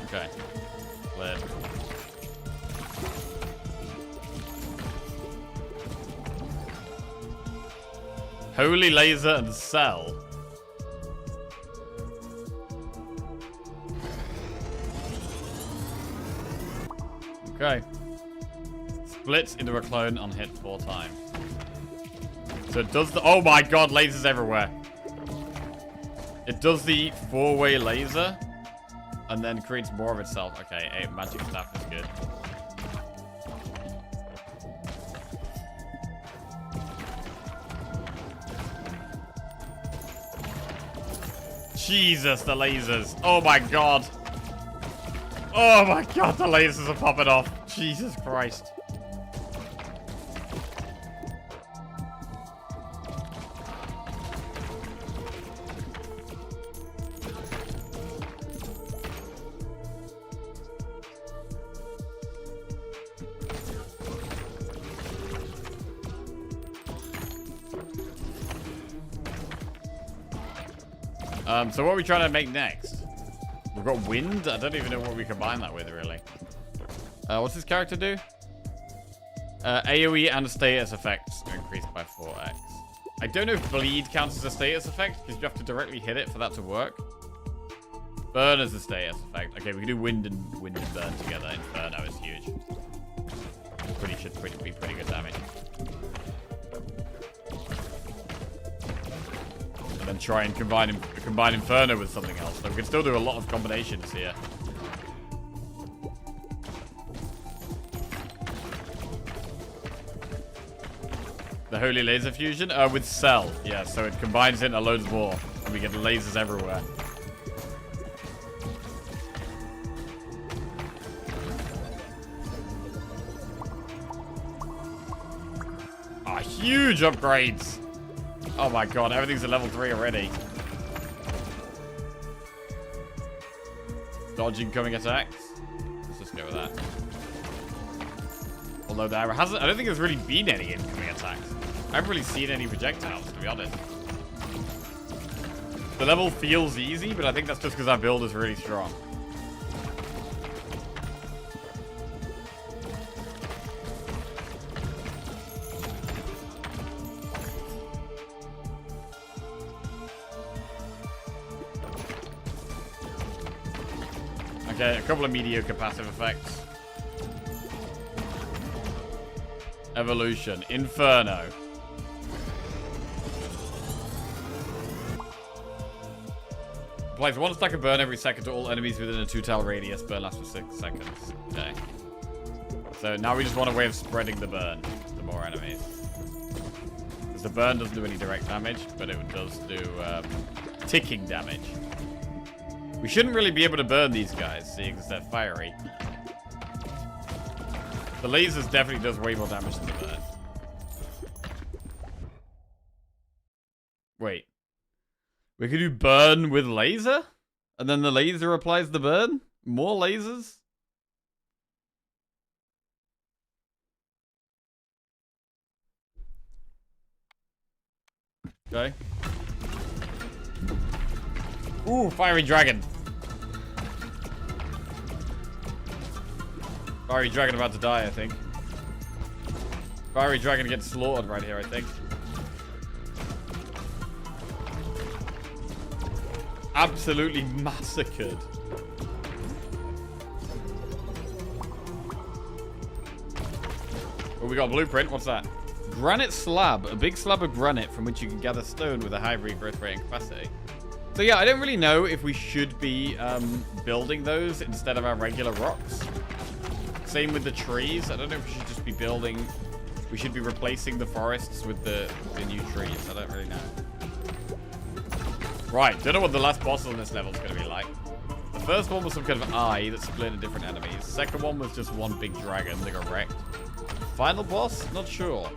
Okay. Split. Holy laser and cell. Okay. Splits into a clone on hit 4 times. So it does the... Oh my god, lasers everywhere. It does the 4-way laser. And then creates more of itself. Okay, a magic staff is good. Jesus, the lasers. Oh my god. Oh my god, the lasers are popping off. Jesus Christ. So what are we trying to make next? We've got wind? I don't even know what we combine that with, really. What's this character do? AoE and status effects are increased by 4x. I don't know if bleed counts as a status effect, because you have to directly hit it for that to work. Burn is a status effect. Okay, we can do wind and burn together. Inferno is huge. Should be pretty good damage. And then try and combine Inferno with something else. So we can still do a lot of combinations here. The Holy Laser Fusion? With Cell. Yeah, so it combines into loads more. And we get lasers everywhere. Ah, huge upgrades! Oh my god, everything's at level 3 already. Dodge incoming attacks. Let's just go with that. Although there hasn't... I don't think there's really been any incoming attacks. I haven't really seen any projectiles, to be honest. The level feels easy, but I think that's just because our build is really strong. Okay, a couple of mediocre passive effects. Evolution. Inferno. Applies 1 stack of burn every second to all enemies within a 2-tile radius. Burn lasts for 6 seconds. Okay. So now we just want a way of spreading the burn to more enemies. Because the burn doesn't do any direct damage, but it does do ticking damage. We shouldn't really be able to burn these guys, seeing as they're fiery. The lasers definitely does way more damage than the burn. Wait. We could do burn with laser? And then the laser applies the burn? More lasers? Okay. Ooh, fiery dragon. Fiery dragon about to die, I think. Fiery dragon gets slaughtered right here, I think. Absolutely massacred. Oh, we got a blueprint. What's that? Granite slab. A big slab of granite from which you can gather stone with a high regrowth rate and capacity. So yeah, I don't really know if we should be building those instead of our regular rocks. Same with the trees. I don't know if we should just be building... We should be replacing the forests with the new trees. I don't really know. Right, don't know what the last boss on this level is going to be like. The first one was some kind of eye that split into different enemies. Second one was just one big dragon that got wrecked. Final boss? Not sure.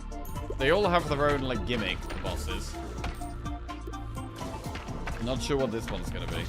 They all have their own, like, gimmick, the bosses. Not sure what this one's gonna be.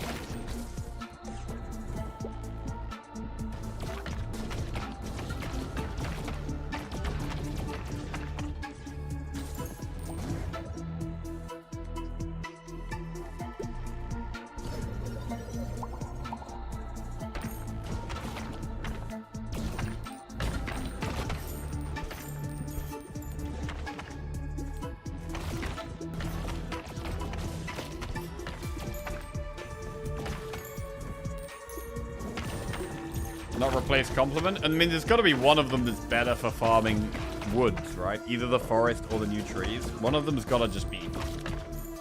Not replace complement. I mean, there's got to be one of them that's better for farming woods, right? Either the forest or the new trees. One of them's got to just be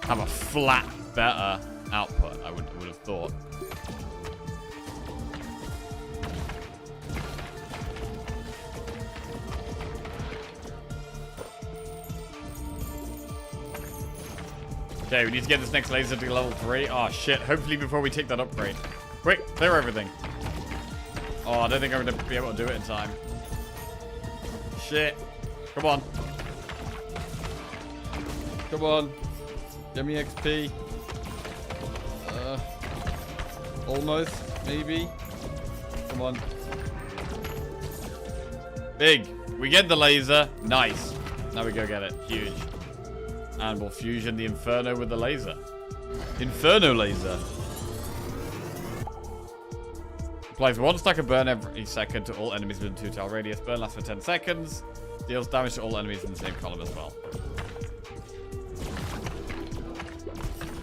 have a flat, better output. I would have thought. Okay, we need to get this next laser to level 3. Oh shit! Hopefully before we take that upgrade. Quick, clear everything. Oh, I don't think I'm going to be able to do it in time. Shit. Come on. Come on. Give me XP. Almost, maybe. Come on. Big. We get the laser. Nice. Now we go get it. Huge. And we'll fusion the Inferno with the laser. Inferno laser. Applies 1 stack of burn every second to all enemies within 2 tile radius. Burn lasts for 10 seconds. Deals damage to all enemies in the same column as well.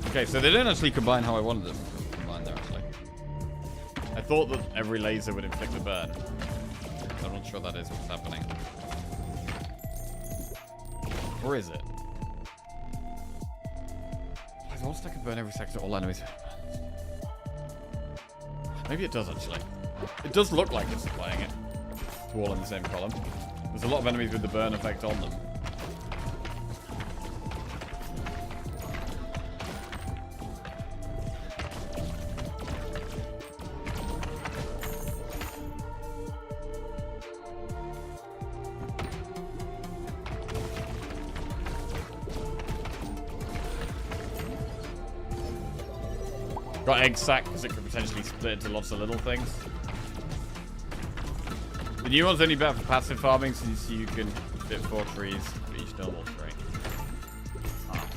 Okay, so they didn't actually combine how I wanted them to combine there, actually. I thought that every laser would inflict a burn. I'm not sure that is what's happening. Or is it? Applies 1 stack of burn every second to all enemies. Maybe it does, actually. It does look like it's applying it to all in the same column. There's a lot of enemies with the burn effect on them. Got egg sack because it could potentially split into lots of little things. The new one's only better for passive farming since you can fit 4 trees for each normal tree. Ah.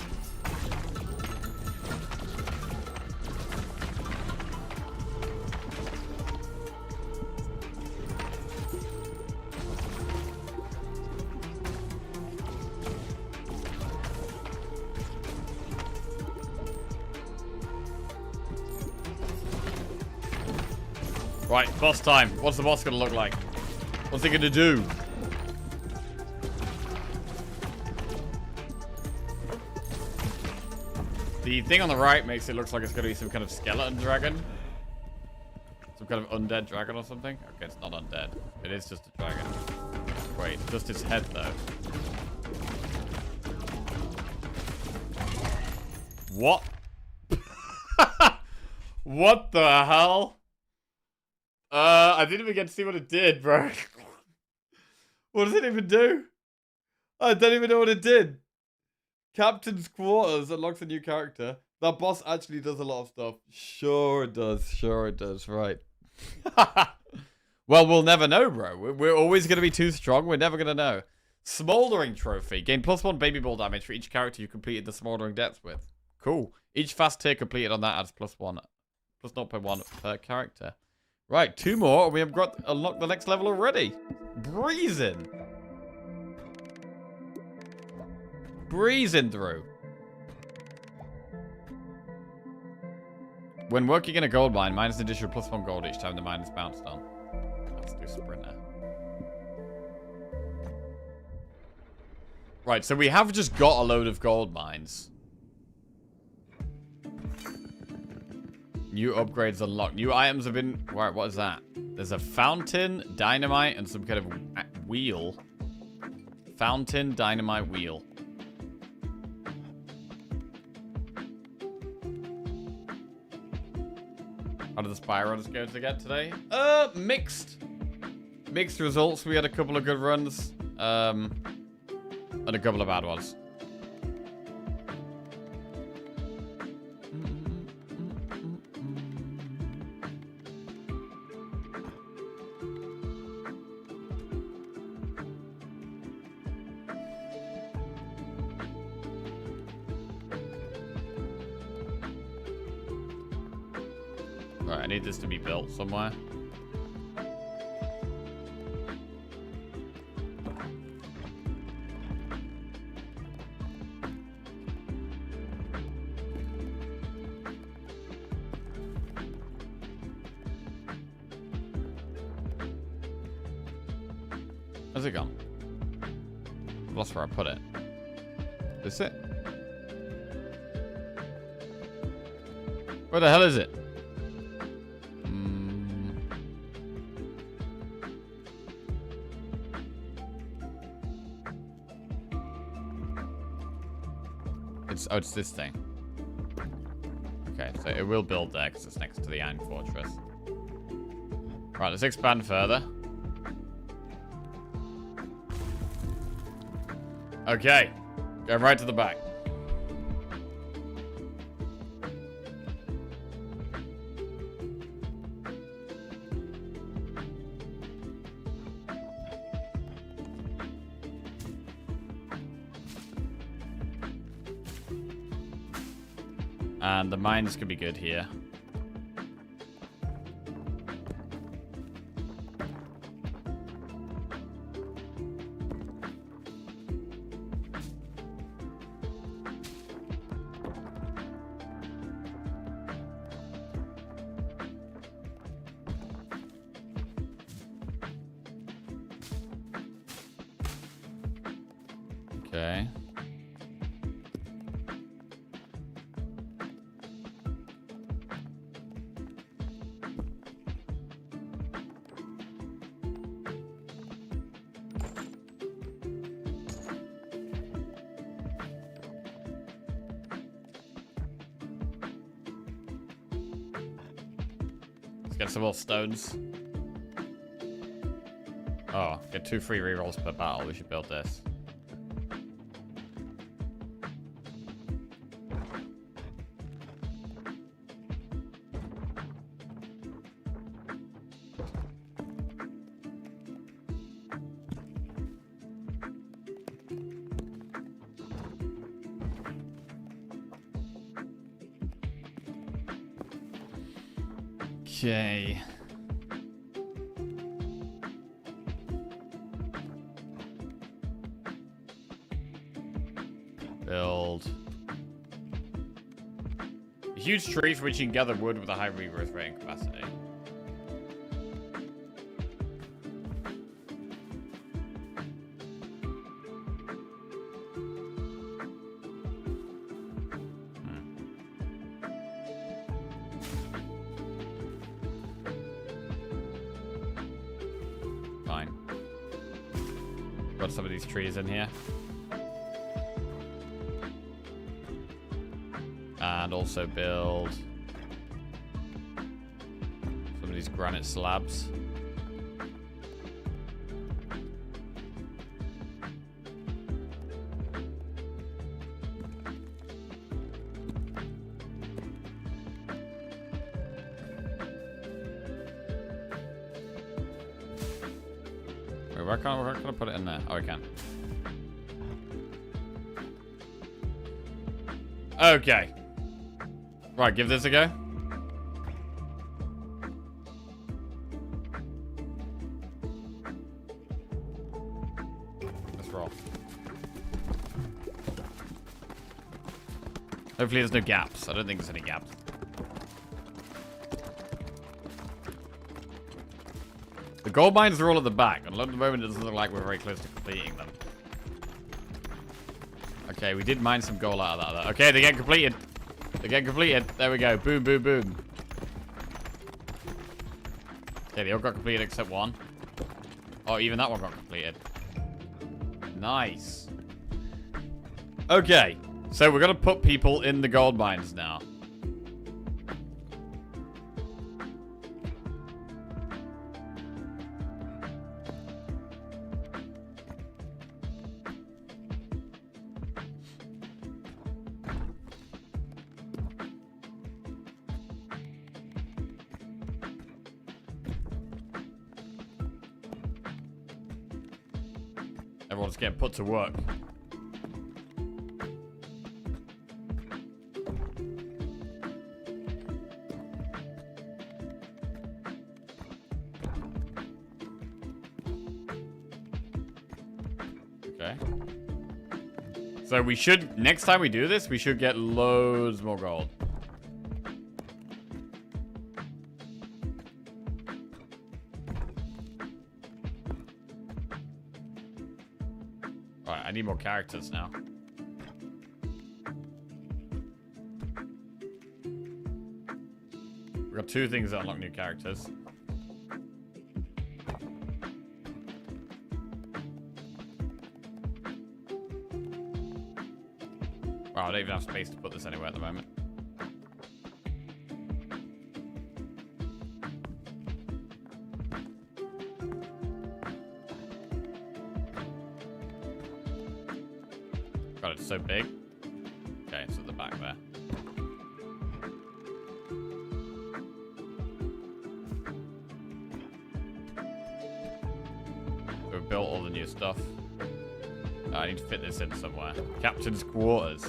Right, boss time. What's the boss gonna look like? What's he gonna do? The thing on the right makes it look like it's gonna be some kind of skeleton dragon. Some kind of undead dragon or something. Okay, it's not undead. It is just a dragon. Wait, just its head though. What? What the hell? I didn't even get to see what it did, bro. What does it even do? I don't even know what it did. Captain's Quarters unlocks a new character. That boss actually does a lot of stuff. Sure it does. Sure it does. Right. Well, we'll never know, bro. We're always going to be too strong. We're never going to know. Smoldering Trophy. Gain +1 baby ball damage for each character you completed the Smoldering Depths with. Cool. Each fast tier completed on that adds +1. Plus 0.1 per character. Right, 2 more, and we have got unlocked the next level already. Breezing. Breezing through. When working in a gold mine, minus an additional +1 gold each time the mine is bounced on. Let's do Sprinter. Right, so we have just got a load of gold mines. New upgrades unlocked. New items have been... Right, what is that? There's a fountain, dynamite, and some kind of wheel. Fountain, dynamite, wheel. How did the Spire runs go today? Mixed. Mixed results. We had a couple of good runs. And a couple of bad ones. Alright, I need this to be built somewhere. Where's it gone? I've lost where I put it. Is it? Where the hell is it? It's this thing. Okay, so it will build there because it's next to the Iron Fortress. Right, let's expand further. Okay, go right to the back. And the mines could be good here. Okay. Let's get some more stones. Oh, get 2 free rerolls per battle. We should build this. Okay. Build. A huge tree for which you can gather wood with a high regrowth rate and capacity. Fine. Got some of these trees in here. And also build some of these granite slabs. Wait, where can I put it in there? Oh, I can. Okay. Right, give this a go. Let's roll. Hopefully there's no gaps. I don't think there's any gaps. The gold mines are all at the back, and at the moment it doesn't look like we're very close to completing them. Okay, we did mine some gold out of that though. Okay, they get completed. They get completed. There we go. Boom, boom, boom. Okay, they all got completed except one. Oh, even that one got completed. Nice. Okay, so we're going to put people in the gold mines now. Everyone's getting put to work. Okay. So we should, next time we do this, we should get loads more gold. Alright, I need more characters now. We've got 2 things that unlock new characters. Wow, I don't even have space to put this anywhere at the moment. God, it's so big. Okay, it's at the back there. We've built all the new stuff. I need to fit this in somewhere. Captain's quarters.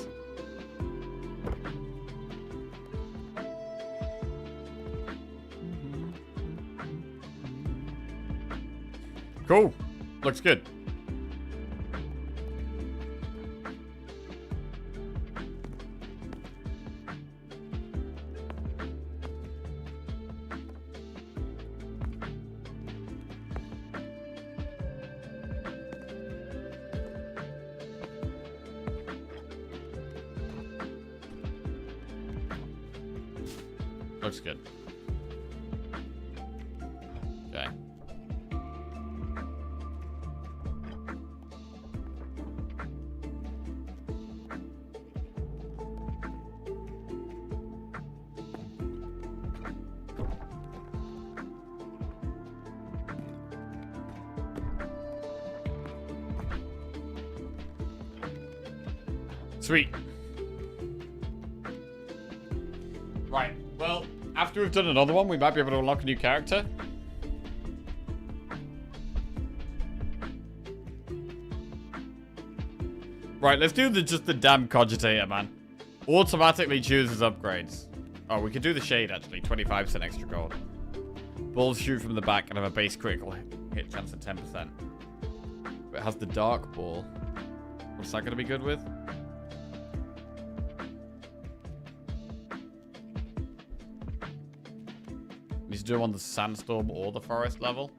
Cool. Looks good. Looks good. Okay. Sweet. Right, well, after we've done another one, we might be able to unlock a new character. Right, let's do just the damn cogitator, man. Automatically chooses upgrades. Oh, we could do the shade, actually. 25% extra gold. Balls shoot from the back and have a base critical hit chance of 10%. But it has the dark ball. What's that going to be good with? Needs to do them on the sandstorm or the forest level.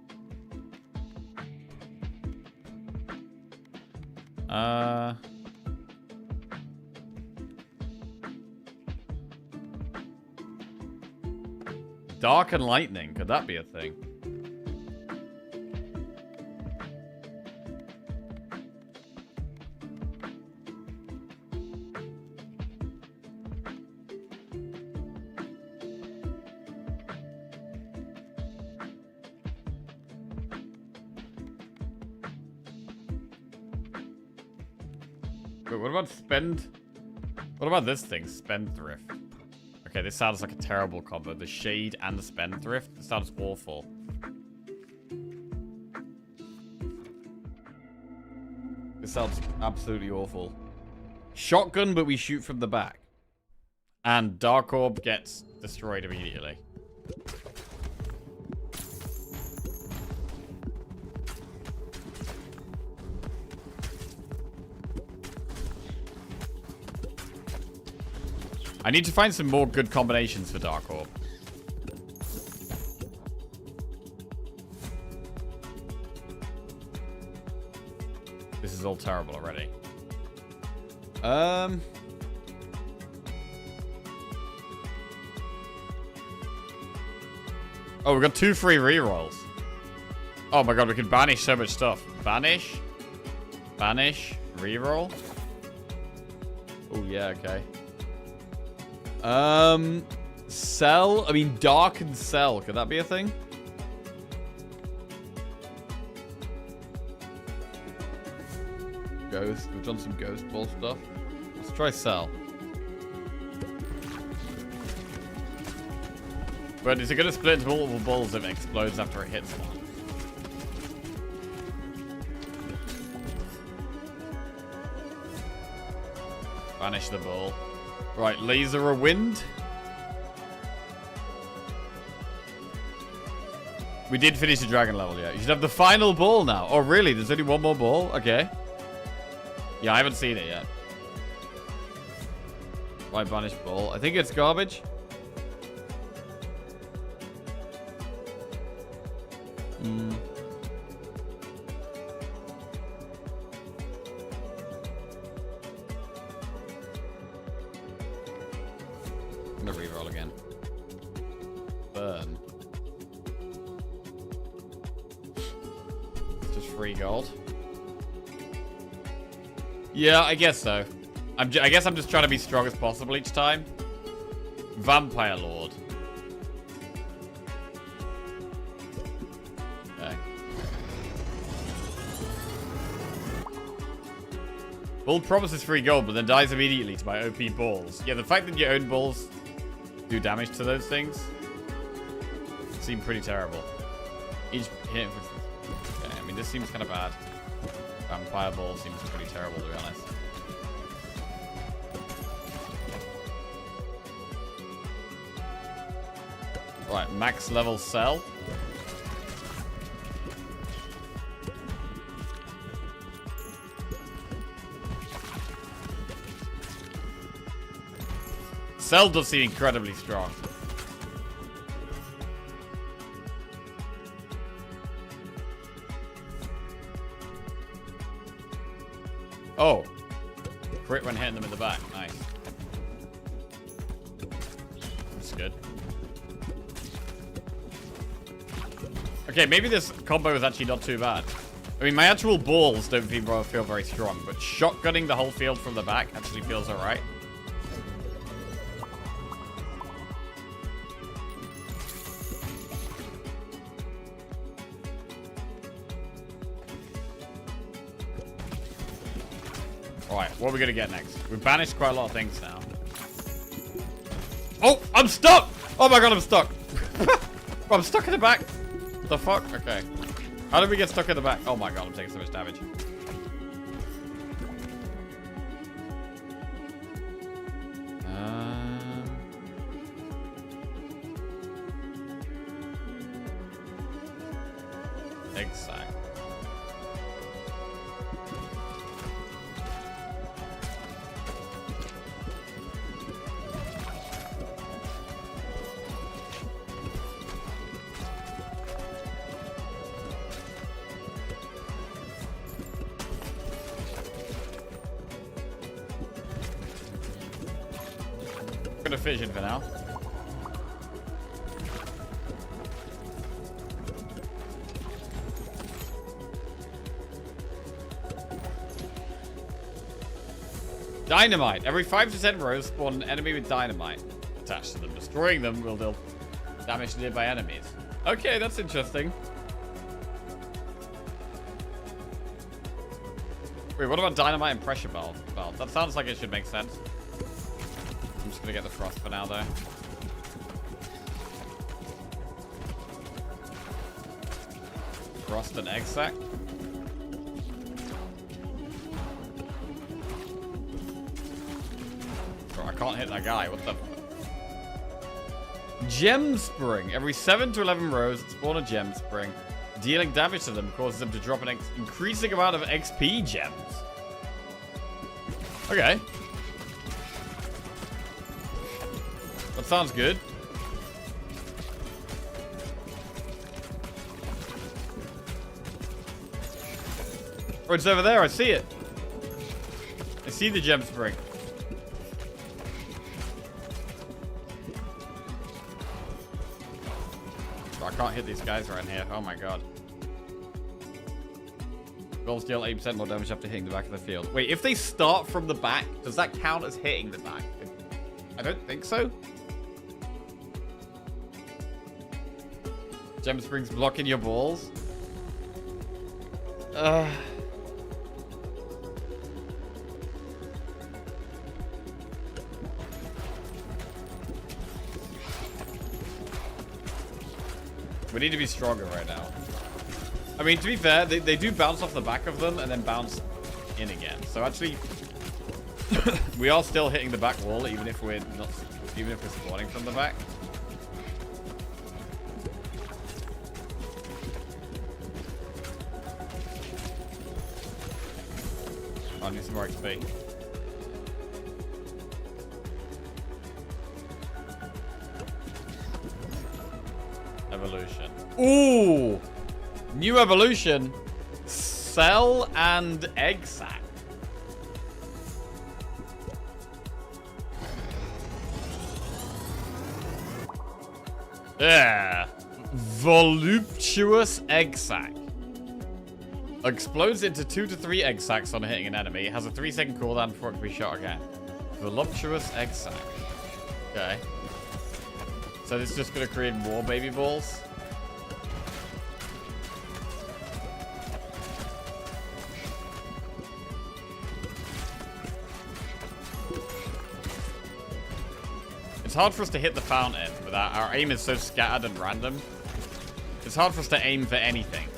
Dark and lightning, could that be a thing? Wait, what about spend? What about this thing? Spendthrift. Okay, this sounds like a terrible combo. The shade and the spendthrift. This sounds awful. This sounds absolutely awful. Shotgun, but we shoot from the back. And Dark Orb gets destroyed immediately. I need to find some more good combinations for Dark Orb. This is all terrible already. Oh, we got 2 free rerolls. Oh my god, we can banish so much stuff. Banish. Banish. Reroll. Oh yeah, okay. Sell? I mean, dark and sell. Could that be a thing? Ghost. We've done some ghost ball stuff. Let's try sell. But is it going to split into multiple balls if it explodes after it hits one? banish the ball. Right, laser a wind. We did finish the dragon level, yeah. You should have the final ball now. Oh, really? There's only one more ball? Okay. Yeah, I haven't seen it yet. Right, banish ball. I think it's garbage. Hmm. I'm gonna reroll again. Burn. It's just free gold. Yeah, I guess so. I guess I'm just trying to be strong as possible each time. Vampire Lord. Okay. Bull promises free gold, but then dies immediately to my OP balls. Yeah, the fact that your own balls do damage to those things seem pretty terrible. Each hit. Okay, I mean, this seems kind of bad. Vampire ball seems pretty terrible, to be honest. Right, max level cell. Cell does seem incredibly strong. Oh. Crit when hitting them in the back. Nice. That's good. Okay, maybe this combo is actually not too bad. I mean, my actual balls don't feel very strong, but shotgunning the whole field from the back actually feels alright. Alright, what are we gonna get next? We've banished quite a lot of things now. Oh, I'm stuck! Oh my god, I'm stuck! I'm stuck in the back! What the fuck? Okay. How did we get stuck in the back? Oh my god, I'm taking so much damage. Egg sack. Gonna fission for now. Dynamite. Every 5% rows spawn an enemy with dynamite attached to them. Destroying them will deal damage to nearby enemies. Okay, that's interesting. Wait, what about dynamite and pressure valve? Well, that sounds like it should make sense. I'm just gonna get the frost for now, though. Frost and egg sack. Bro, I can't hit that guy. What the? Gem spring. Every 7 to 11 rows, spawn a gem spring. Dealing damage to them causes them to drop an increasing amount of XP gems. Okay. That sounds good. Oh, it's over there. I see it. I see the gem spring. Oh, I can't hit these guys around here. Oh my god. Golds deal 8% more damage after hitting the back of the field. Wait, if they start from the back, does that count as hitting the back? I don't think so. Gem springs blocking your balls. We need to be stronger right now. I mean, to be fair, they do bounce off the back of them and then bounce in again. So actually, We are still hitting the back wall, even if we're not, even if we're spawning from the back. I need some more XP. Evolution. Ooh! New evolution. Cell and egg sac. Yeah. Voluptuous egg sac. Explodes into 2 to 3 egg sacs on hitting an enemy. It has a 3-second cooldown before it can be shot again. Voluptuous egg sac. Okay. So this is just going to create more baby balls. It's hard for us to hit the fountain without our aim is so scattered and random. It's hard for us to aim for anything.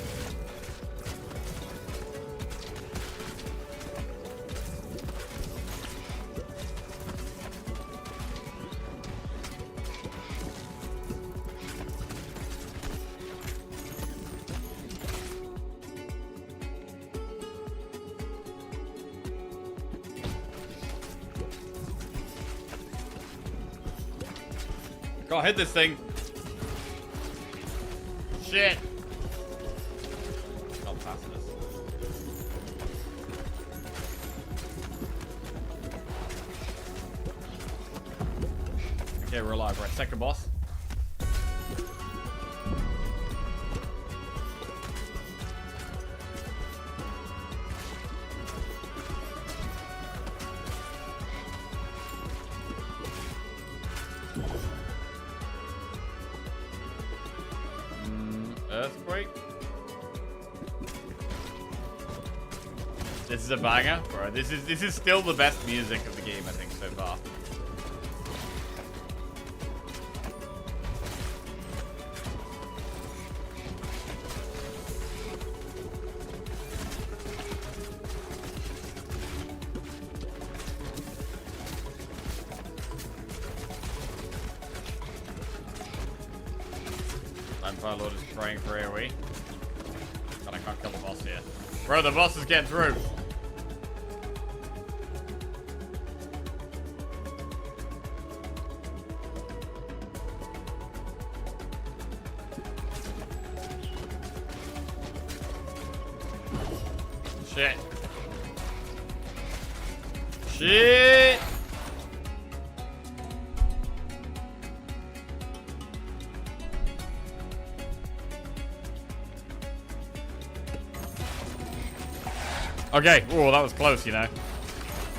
Go hit this thing. Shit. Not fast enough. Okay, we're alive. Right, second boss. Earthquake. This is a banger, bro. This is still the best music of the game, I think, so far. Vampire Lord is praying for AoE. God, I can't kill the boss here. Bro, the boss is getting through. Shit. Shit. Okay. Oh, that was close, you know.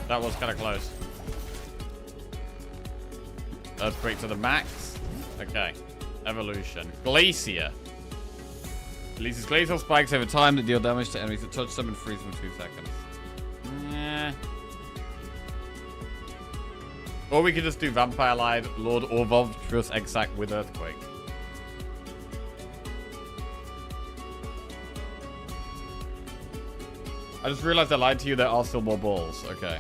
That was kind of close. Earthquake to the max. Okay. Evolution. Glacier. Releases glacial spikes over time that deal damage to enemies that touch them and freeze them in 2 seconds. Yeah. Or we could just do Vampire Lord or Voluptuous Egg Sac with Earthquake. I just realized I lied to you. There are still more balls. Okay.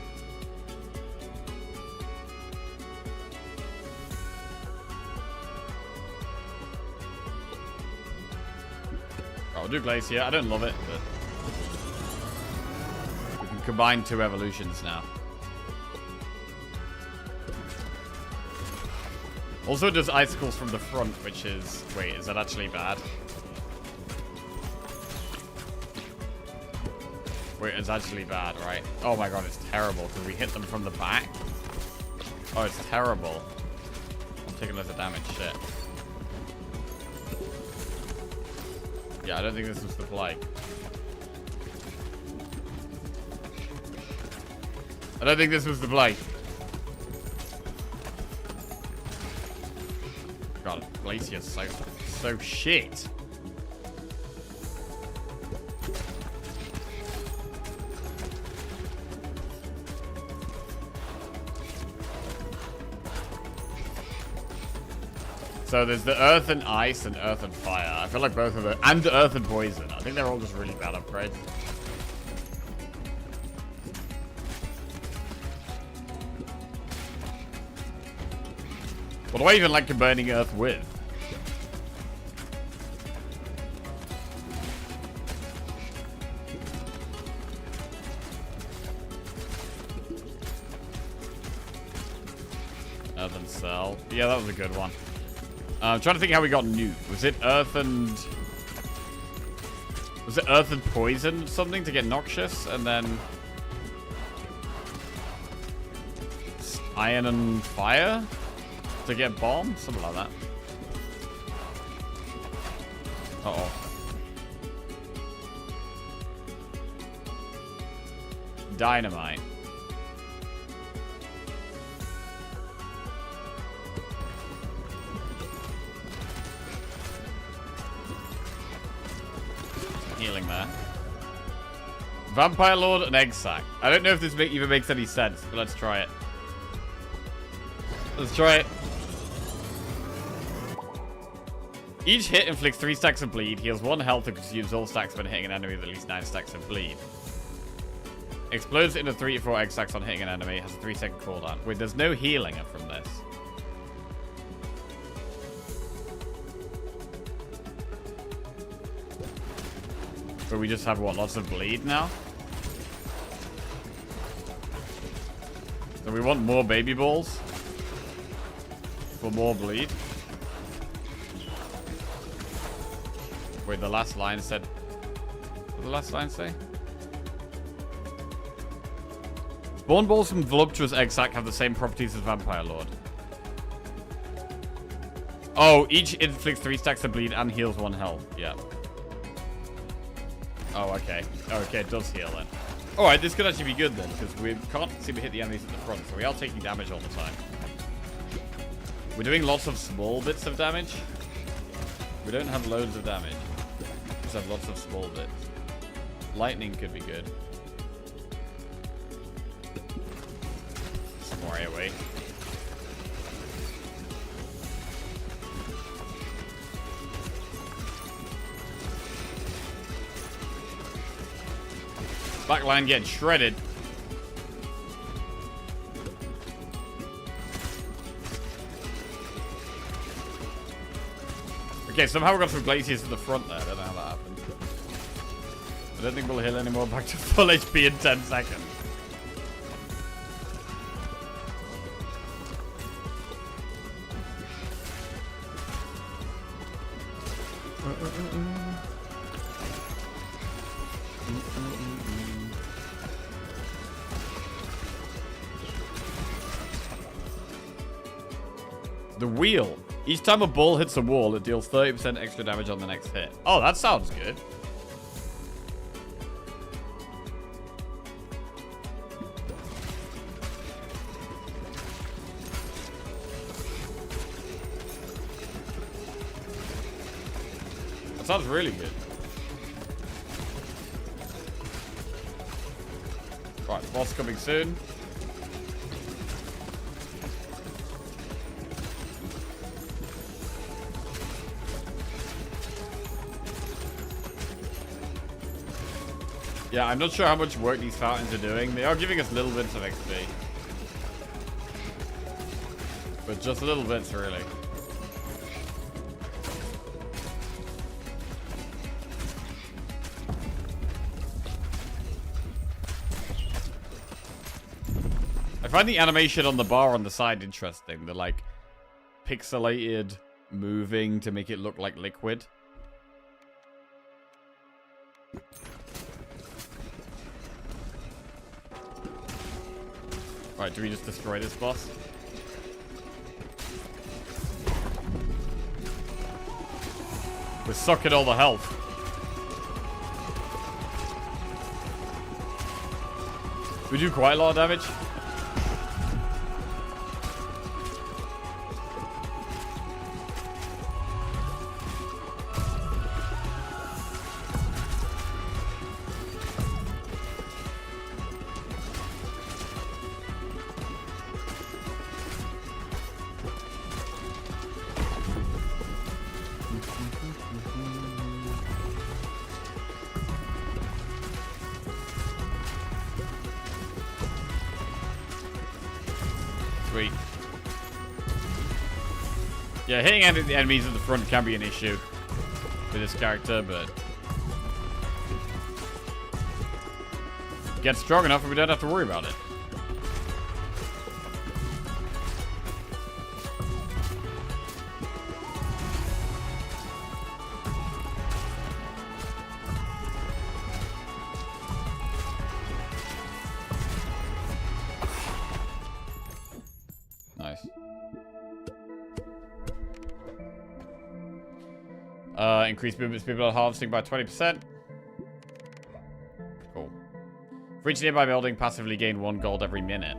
I'll do Glacier. I don't love it, but we can combine 2 evolutions now. Also, it does icicles from the front, which is... Wait, is that actually bad? Wait, it's actually bad, right? Oh my god, it's terrible because we hit them from the back. Oh, it's terrible. I'm taking loads of damage, shit. Yeah, I don't think this was the play. I don't think this was the play. God, Glacier's so shit. So there's the earth and ice and earth and fire. I feel like both of them, and earth and poison. I think they're all just really bad upgrades. What do I even like combining Earth with? Earth and Cell. Yeah, that was a good one. I'm trying to think how we got Nuke. Was it Earth and... Was it Earth and Poison or something to get Noxious? And then... Iron and Fire? To get Bomb? Something like that. Uh-oh. Dynamite. Healing there. Vampire Lord and Egg Sack. I don't know if this even makes any sense, but let's try it. Let's try it. Each hit inflicts 3 stacks of bleed, heals 1 health, and consumes all stacks when hitting an enemy with at least 9 stacks of bleed. Explodes into 3 to 4 egg stacks on hitting an enemy, has a 3-second cooldown. Wait, there's no healing from this. So we just have, what, lots of bleed now? So we want more baby balls? For more bleed? Wait, the last line said... What did the last line say? Spawn balls from Voluptuous Egg Sack have the same properties as Vampire Lord. Oh, each inflicts 3 stacks of bleed and heals 1 health. Yeah. Oh, okay. Okay, it does heal then. Alright, this could actually be good then, because we can't seem to hit the enemies at the front, so we are taking damage all the time. We're doing lots of small bits of damage. We don't have loads of damage. We just have lots of small bits. Lightning could be good. Some more AoE. Backline getting shredded. Okay, somehow we got some glaciers at the front there. I don't know how that happened. I don't think we'll heal anymore back to full HP in 10 seconds. The wheel. Each time a ball hits a wall, it deals 30% extra damage on the next hit. Oh, that sounds good. That sounds really good. Right, boss coming soon. Yeah, I'm not sure how much work these fountains are doing. They are giving us little bits of XP. But just little bits, really. I find the animation on the bar on the side interesting. The, like, pixelated moving to make it look like liquid. Right, do we just destroy this boss? We're sucking all the health. We do quite a lot of damage. Yeah, hitting enemies at the front can be an issue with this character, but get strong enough and we don't have to worry about it. Nice. Increase movement speed while harvesting by 20%. Cool. For each nearby building, passively gain 1 gold every minute.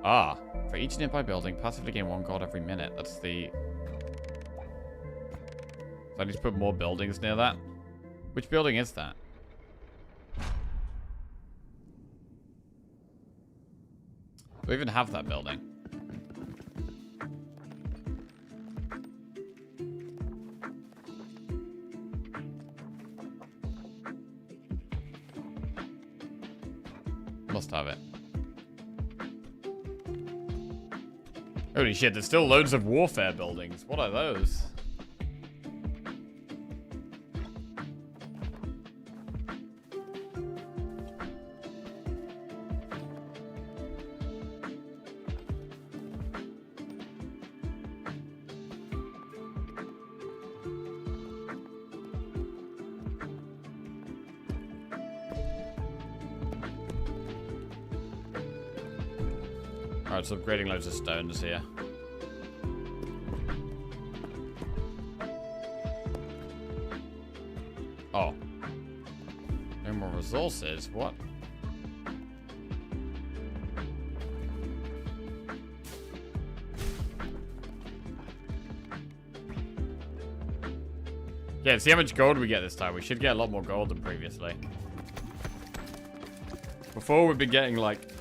Ah. For each nearby building, passively gain 1 gold every minute. That's the... So I need to put more buildings near that. Which building is that? Do we even have that building? Must have it. Holy shit, there's still loads of warfare buildings. What are those? Alright, so upgrading loads of stones here. Oh. No more resources? What? Yeah, see how much gold we get this time. We should get a lot more gold than previously. Before we've been getting like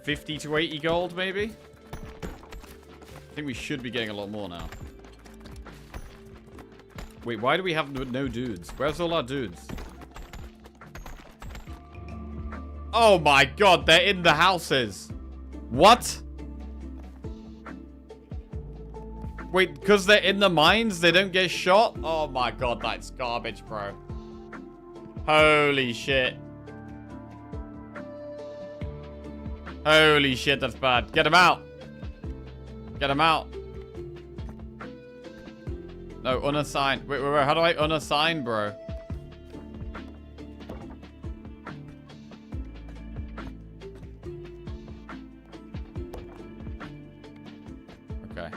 50 to 80 gold, maybe? I think we should be getting a lot more now. Wait, why do we have no dudes? Where's all our dudes? Oh my god, they're in the houses. What? Wait, because they're in the mines, they don't get shot? Oh my god, that's garbage, bro. Holy shit. Holy shit, that's bad. Get him out. Get him out. No, unassigned. Wait, how do I unassign, bro? Okay.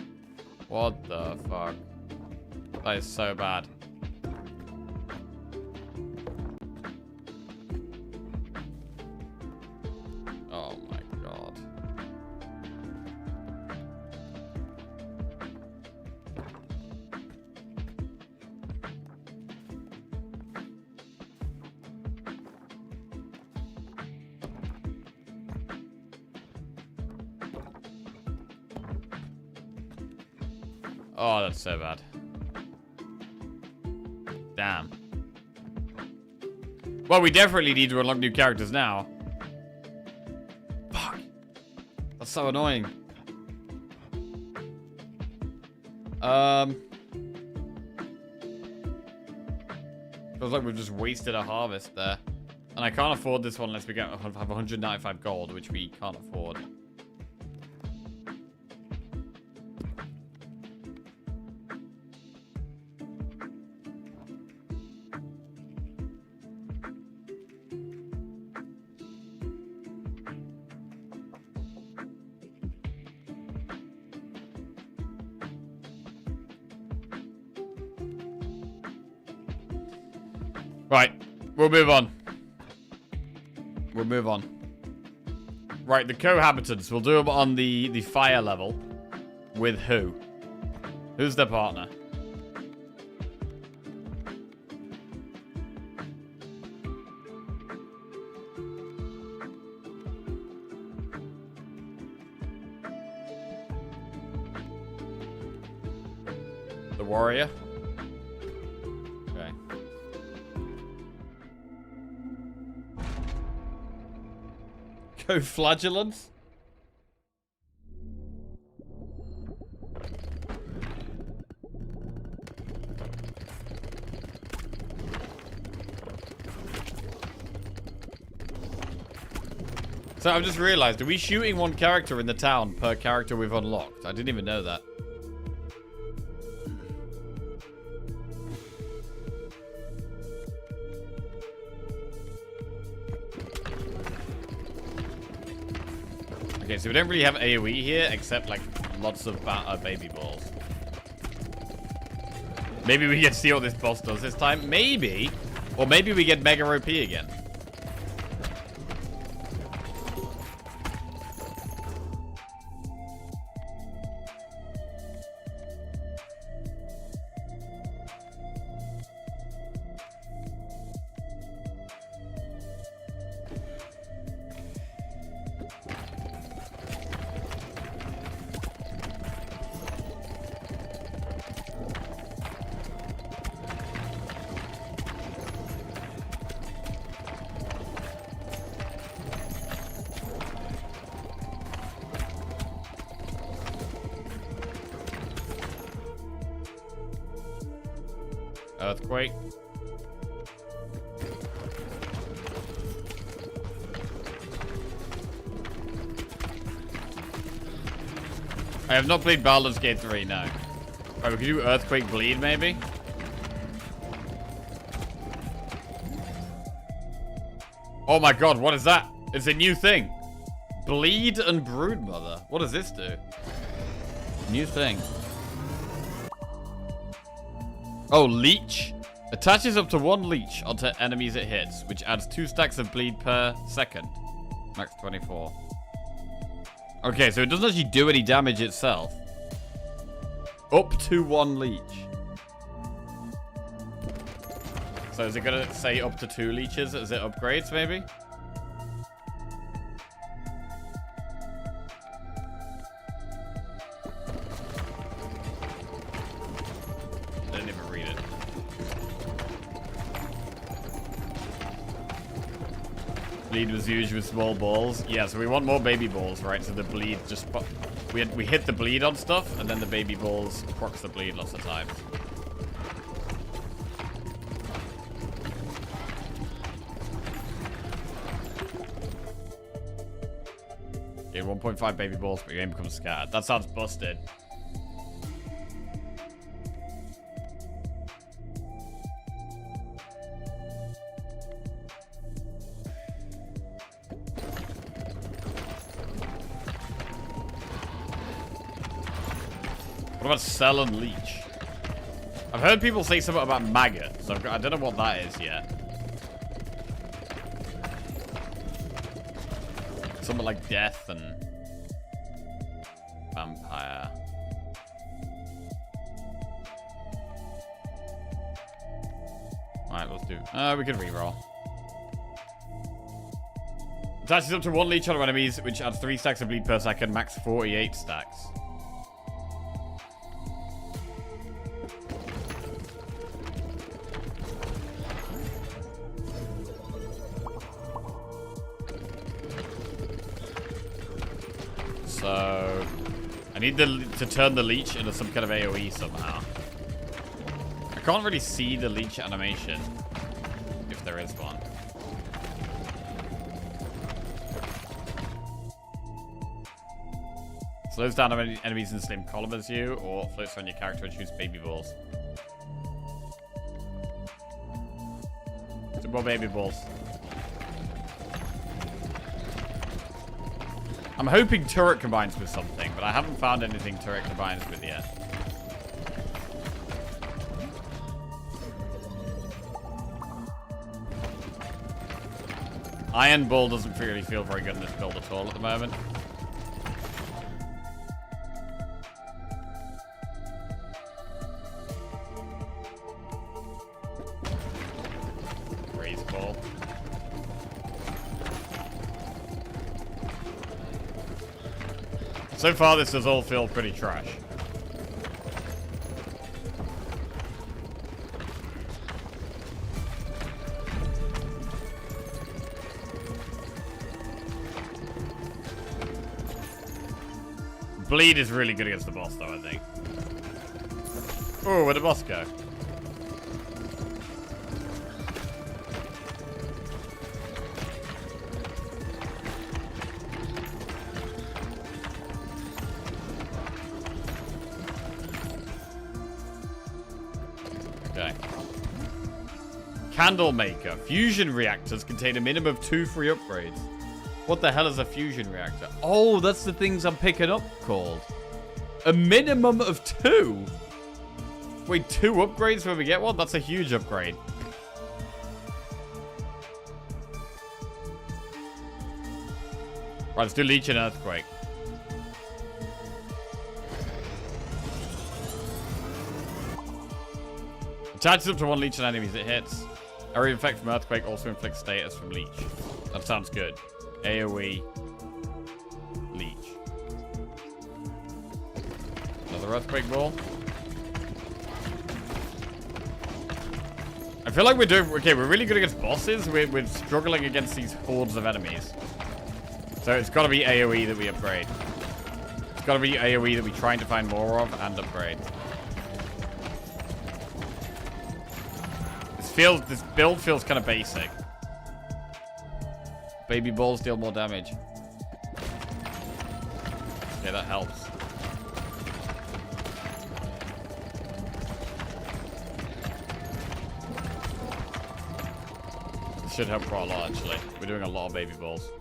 What the fuck? That is so bad. Oh my god. Oh, that's so bad. Damn. Well, we definitely need to unlock new characters now. Fuck. That's so annoying. Feels like we've just wasted a harvest there. And I can't afford this one unless we have 195 gold, which we can't afford. Right, we'll move on. We'll move on. Right, the cohabitants. We'll do them on the fire level. With who? Who's their partner? The warrior? Okay. Co-flagellants? So I've just realized, are we shooting one character in the town per character we've unlocked? I didn't even know that. Okay, so we don't really have AoE here, except like lots of baby balls. Maybe we get to see what this boss does this time. Maybe. Or maybe we get Mega OP again. Earthquake. I have not played Baldur's Gate 3, no. Alright, we could do Earthquake Bleed, maybe? Oh my god, what is that? It's a new thing. Bleed and Broodmother. What does this do? New thing. Oh, Leech. Attaches up to 1 leech onto enemies it hits, which adds 2 stacks of bleed per second. Max 24. Okay, so it doesn't actually do any damage itself. Up to 1 leech. So is it gonna say up to 2 leeches as it upgrades, maybe? Bleed was used with small balls. Yeah, so we want more baby balls, right? So the bleed just... We hit the bleed on stuff, and then the baby balls procs the bleed lots of times. Okay, 1.5 baby balls, but your game becomes scattered. That sounds busted. What about Cell and Leech? I've heard people say something about Maggot, so I don't know what that is yet. Something like Death and Vampire. Alright, let's do... we can reroll. Attaches up to 1 leech on enemies, which adds 3 stacks of bleed per second, max 48 stacks. So, I need to turn the leech into some kind of AoE somehow. I can't really see the leech animation, if there is one. Slows down enemies in the same column as you, or floats around your character and shoots baby balls. 2 more baby balls. I'm hoping turret combines with something, but I haven't found anything turret combines with yet. Iron Bull doesn't really feel very good in this build at all at the moment. Raise Ball. So far, this does all feel pretty trash. Bleed is really good against the boss, though, I think. Oh, where'd the boss go? Okay. Candle maker. Fusion reactors contain a minimum of 2 free upgrades. What the hell is a fusion reactor? Oh, that's the things I'm picking up called. A minimum of 2? Wait, 2 upgrades when we get one? That's a huge upgrade. Right, let's do Leech and Earthquake. Attaches up to 1 Leech on enemies it hits. Area effect from Earthquake also inflicts status from Leech. That sounds good. AoE. Leech. Another Earthquake ball. I feel like we're doing... Okay, we're really good against bosses. We're struggling against these hordes of enemies. So it's got to be AoE that we upgrade. It's got to be AoE that we're trying to find more of and upgrade. This build feels kind of basic. Baby balls deal more damage. Okay, that helps. This should help quite a lot, actually. We're doing a lot of baby balls.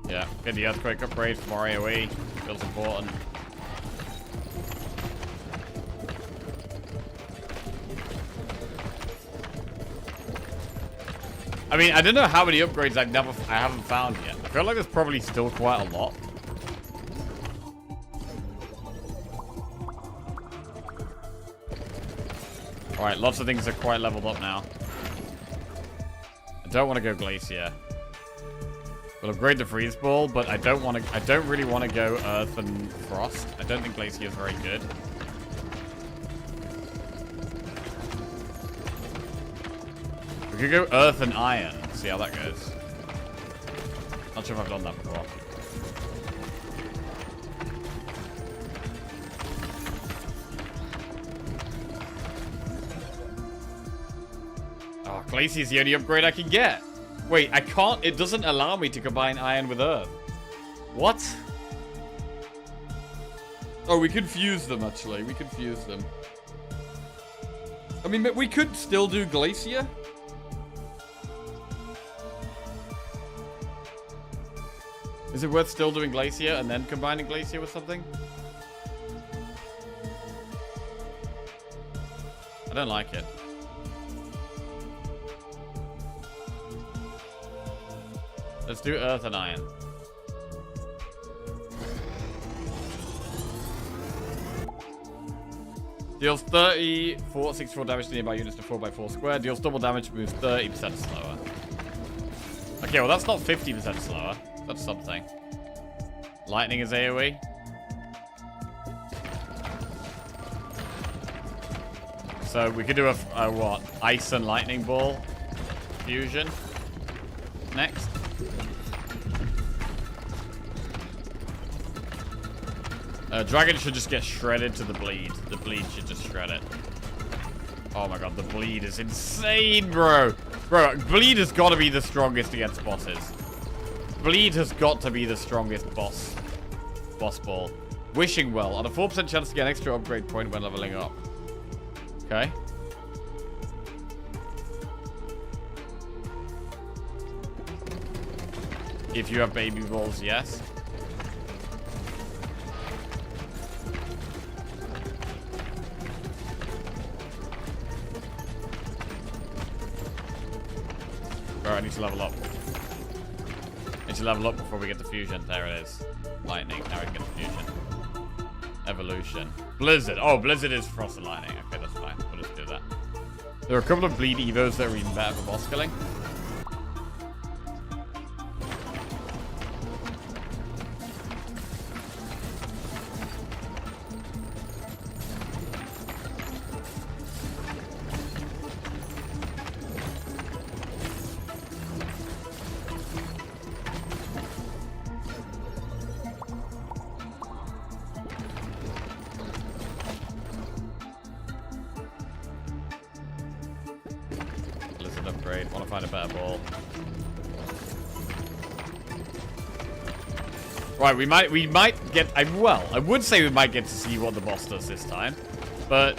Yeah, get the Earthquake upgrade from our AoE. Feels important. I mean, I don't know how many upgrades I haven't found yet. I feel like there's probably still quite a lot. Alright, lots of things are quite leveled up now. I don't want to go Glacier. We'll upgrade the Freeze Ball, but I don't really want to go Earth and Frost. I don't think Glacier is very good. We could go Earth and Iron. See how that goes. Not sure if I've done that before. Oh, Glacier is the only upgrade I can get. Wait, I can't... It doesn't allow me to combine Iron with Earth. What? Oh, we could fuse them, actually. We could fuse them. I mean, we could still do Glacier. Is it worth still doing Glacier and then combining Glacier with something? I don't like it. Let's do Earth and Iron. Deals 64 damage to nearby units to 4x4 square. Deals double damage, moves 30% slower. Okay, well that's not 50% slower. That's something. Lightning is AoE. So we could do a what? Ice and Lightning Ball fusion. Next. Dragon should just get shredded to the bleed. The bleed should just shred it. Oh my god, the bleed is insane, bro. Bro, bleed has got to be the strongest against bosses. Bleed has got to be the strongest boss ball. Wishing Well. On a 4% chance to get an extra upgrade point when leveling up. Okay. If you have baby balls, yes. Alright, I need to level up. I need to level up before we get the fusion. There it is. Lightning. Now we can get the fusion. Evolution. Blizzard. Oh, Blizzard is Frost and Lightning. Okay, that's fine. We'll just do that. There are a couple of Bleed Evos that are even better for boss killing. upgrade. Want to find a better ball. Right, we might get... well, I would say we might get to see what the boss does this time. But...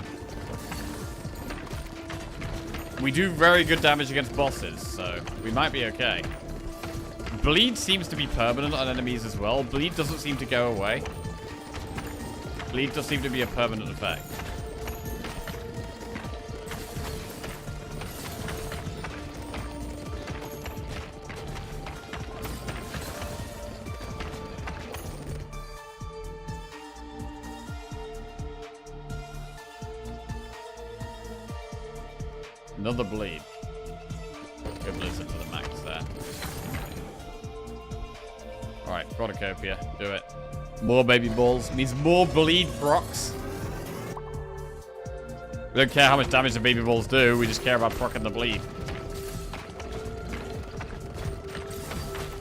we do very good damage against bosses, so we might be okay. Bleed seems to be permanent on enemies as well. Bleed doesn't seem to go away. Bleed does seem to be a permanent effect. Another bleed. Good listen to the max there. Alright, cornucopia. Do it. More baby balls means more bleed procs. We don't care how much damage the baby balls do, we just care about procking the bleed.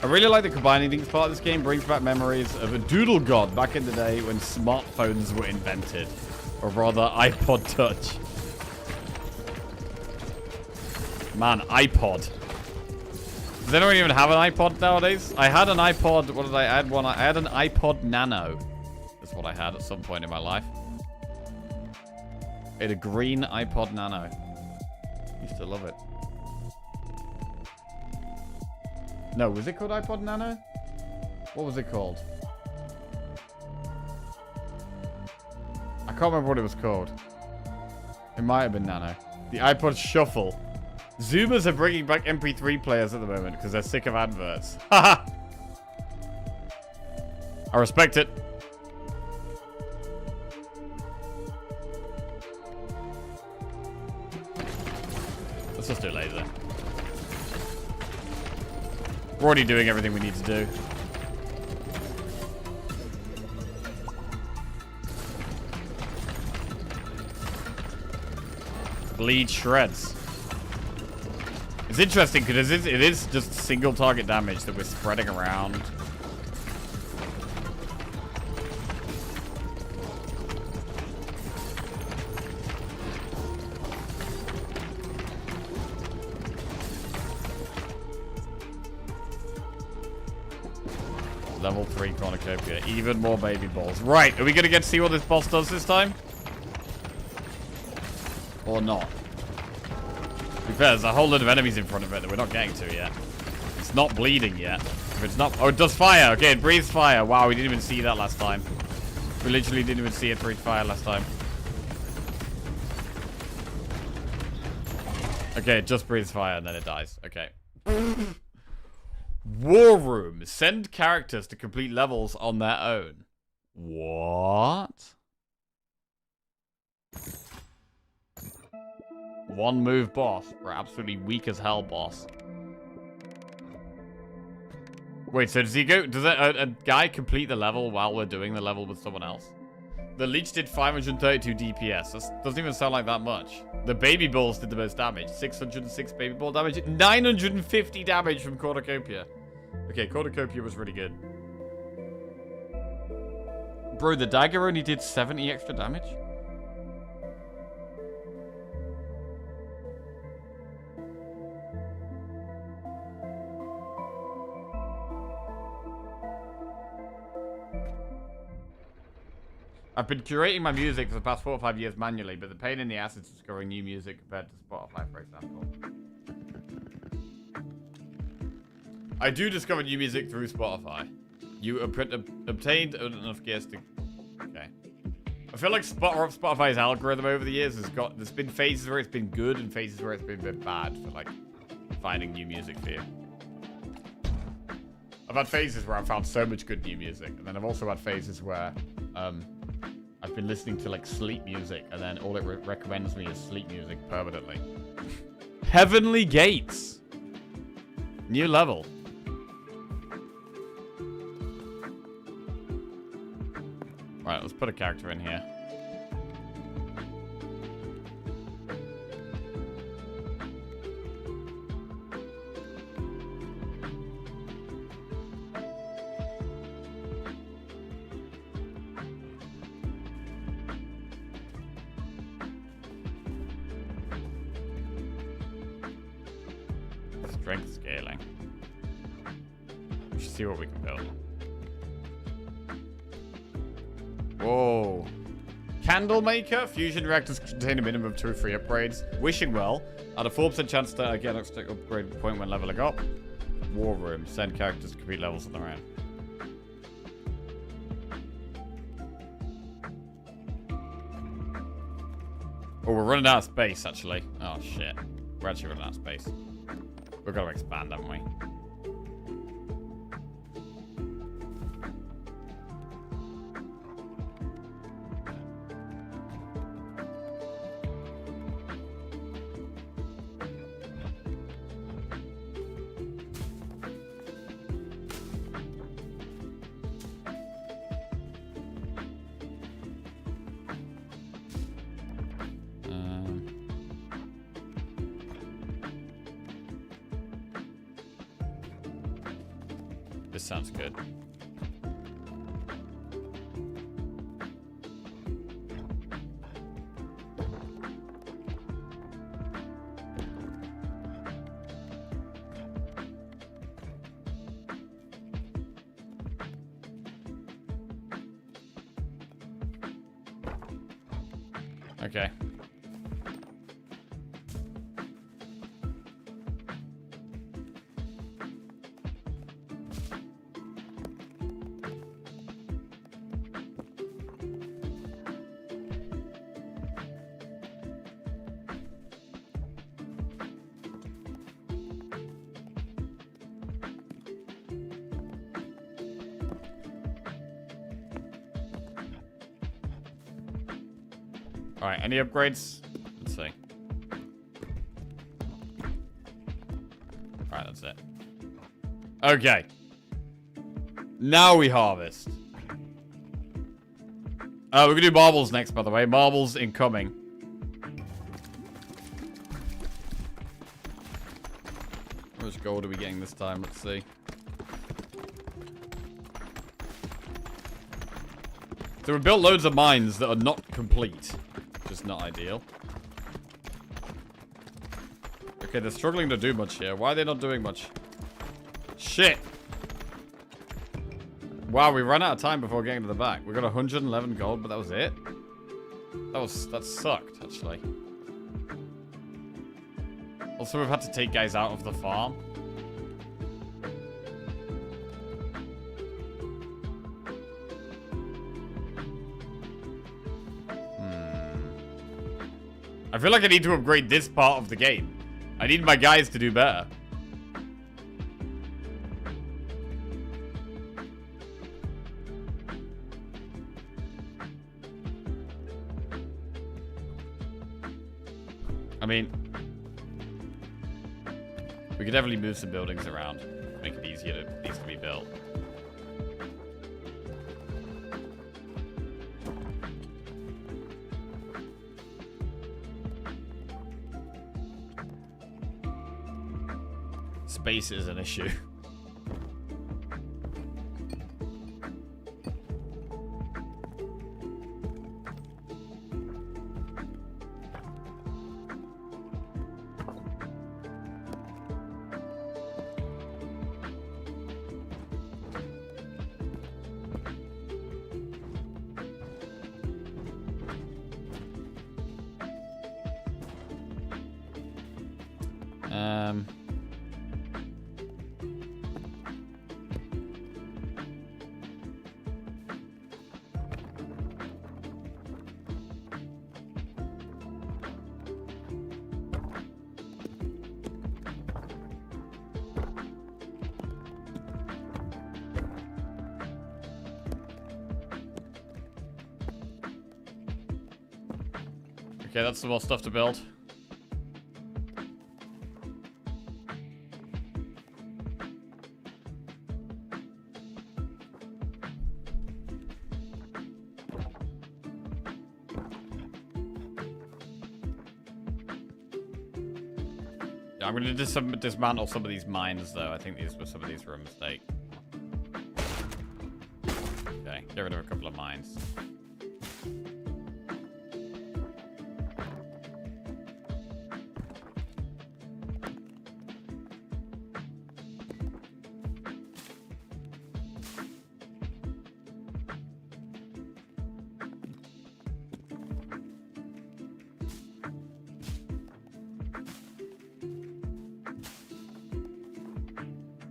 I really like the combining things part of this game. Brings back memories of a doodle god back in the day when smartphones were invented. Or rather, iPod Touch. Man, iPod. Does anyone even have an iPod nowadays? I had an iPod. What did I add? I had an iPod Nano. That's what I had at some point in my life. I had a green iPod Nano. Used to love it. No, was it called iPod Nano? What was it called? I can't remember what it was called. It might have been Nano. The iPod Shuffle. Zoomers are bringing back MP3 players at the moment because they're sick of adverts. Haha! I respect it. Let's just do laser. We're already doing everything we need to do. Bleed shreds. It's interesting because it is just single target damage that we're spreading around. Level 3 cornucopia. Even more baby balls. Right, are we going to get to see what this boss does this time? Or not? To be fair, there's a whole lot of enemies in front of it that we're not getting to yet. It's not bleeding yet. If it's not... oh, it does fire. Okay, it breathes fire. Wow, we didn't even see that last time. We literally didn't even see it breathe fire last time. Okay, it just breathes fire and then it dies. Okay. War Room. Send characters to complete levels on their own. What? One move boss. We're absolutely weak as hell boss. Wait, so does he go... does a guy complete the level while we're doing the level with someone else? The leech did 532 DPS. That doesn't even sound like that much. The baby balls did the most damage. 606 baby ball damage. 950 damage from Cornucopia. Okay, Cornucopia was really good. Bro, the dagger only did 70 extra damage? I've been curating my music for the past 4 or 5 years manually, but the pain in the ass is discovering new music compared to Spotify, for example. I do discover new music through Spotify. You obtained enough gears to... okay. I feel like Spotify's algorithm over the years has got... there's been phases where it's been good and phases where it's been a bit bad for, like, finding new music for you. I've had phases where I've found so much good new music, and then I've also had phases where, I've been listening to, like, sleep music, and then all it recommends me is sleep music permanently. Heavenly Gates! New level. Right, let's put a character in here. Strength scaling. We should see what we can build. Whoa. Candle maker. Fusion reactors contain a minimum of 2 or 3 upgrades. Wishing well. At a 4% chance to get an upgrade point when leveling up. War room. Send characters to complete levels on their own. Oh, we're running out of space, actually. Oh, shit. We're actually running out of space. We've got to expand, haven't we? This sounds good. Okay. Alright, any upgrades? Let's see. Alright, that's it. Okay. Now we harvest. We're gonna do marbles next, by the way. Marbles incoming. How much gold are we getting this time? Let's see. So we built loads of mines that are not complete. Just not ideal. Okay, they're struggling to do much here. Why are they not doing much? Shit! Wow, we ran out of time before getting to the back. We got 111 gold, but that was it? That sucked, actually. Also, we've had to take guys out of the farm. I feel like I need to upgrade this part of the game. I need my guys to do better. I mean, we could definitely move some buildings around, make it easier for these to be built. Space is an issue. Okay, that's some more stuff to build. Yeah, I'm going to dismantle some of these mines, though. I think some of these were a mistake. Okay, get rid of a couple of mines.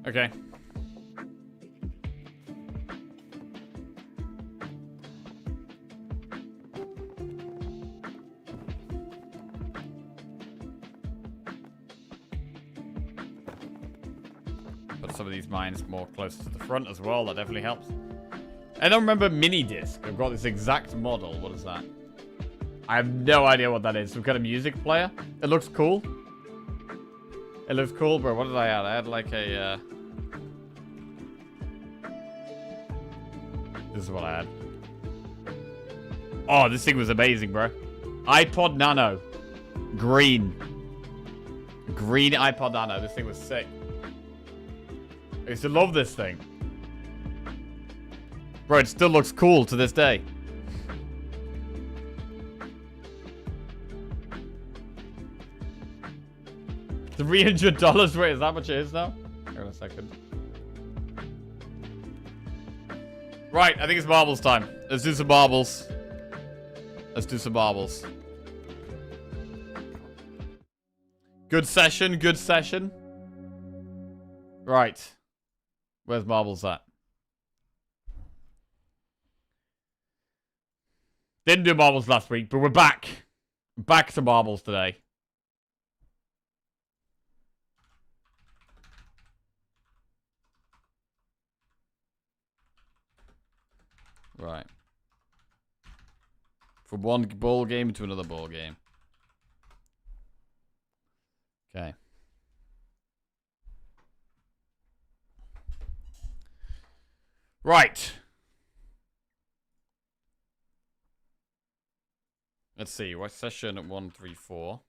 Okay. Put some of these mines more closer to the front as well. That definitely helps. I don't remember mini disc. I've got this exact model. What is that? I have no idea what that is. Some kind of music player. It looks cool. It looks cool, bro. What did I add? I had like a... This is what I had. Oh, this thing was amazing, bro. iPod Nano. Green. Green iPod Nano. This thing was sick. I used to love this thing. Bro, it still looks cool to this day. $300? Wait, is that much it is now? Hang on a second. Right, I think it's marbles time. Let's do some marbles. Let's do some marbles. Good session, good session. Right. Where's marbles at? Didn't do marbles last week, but we're back. Back to marbles today. Right. From one ball game to another ball game. Okay. Right. Let's see. What session at 134?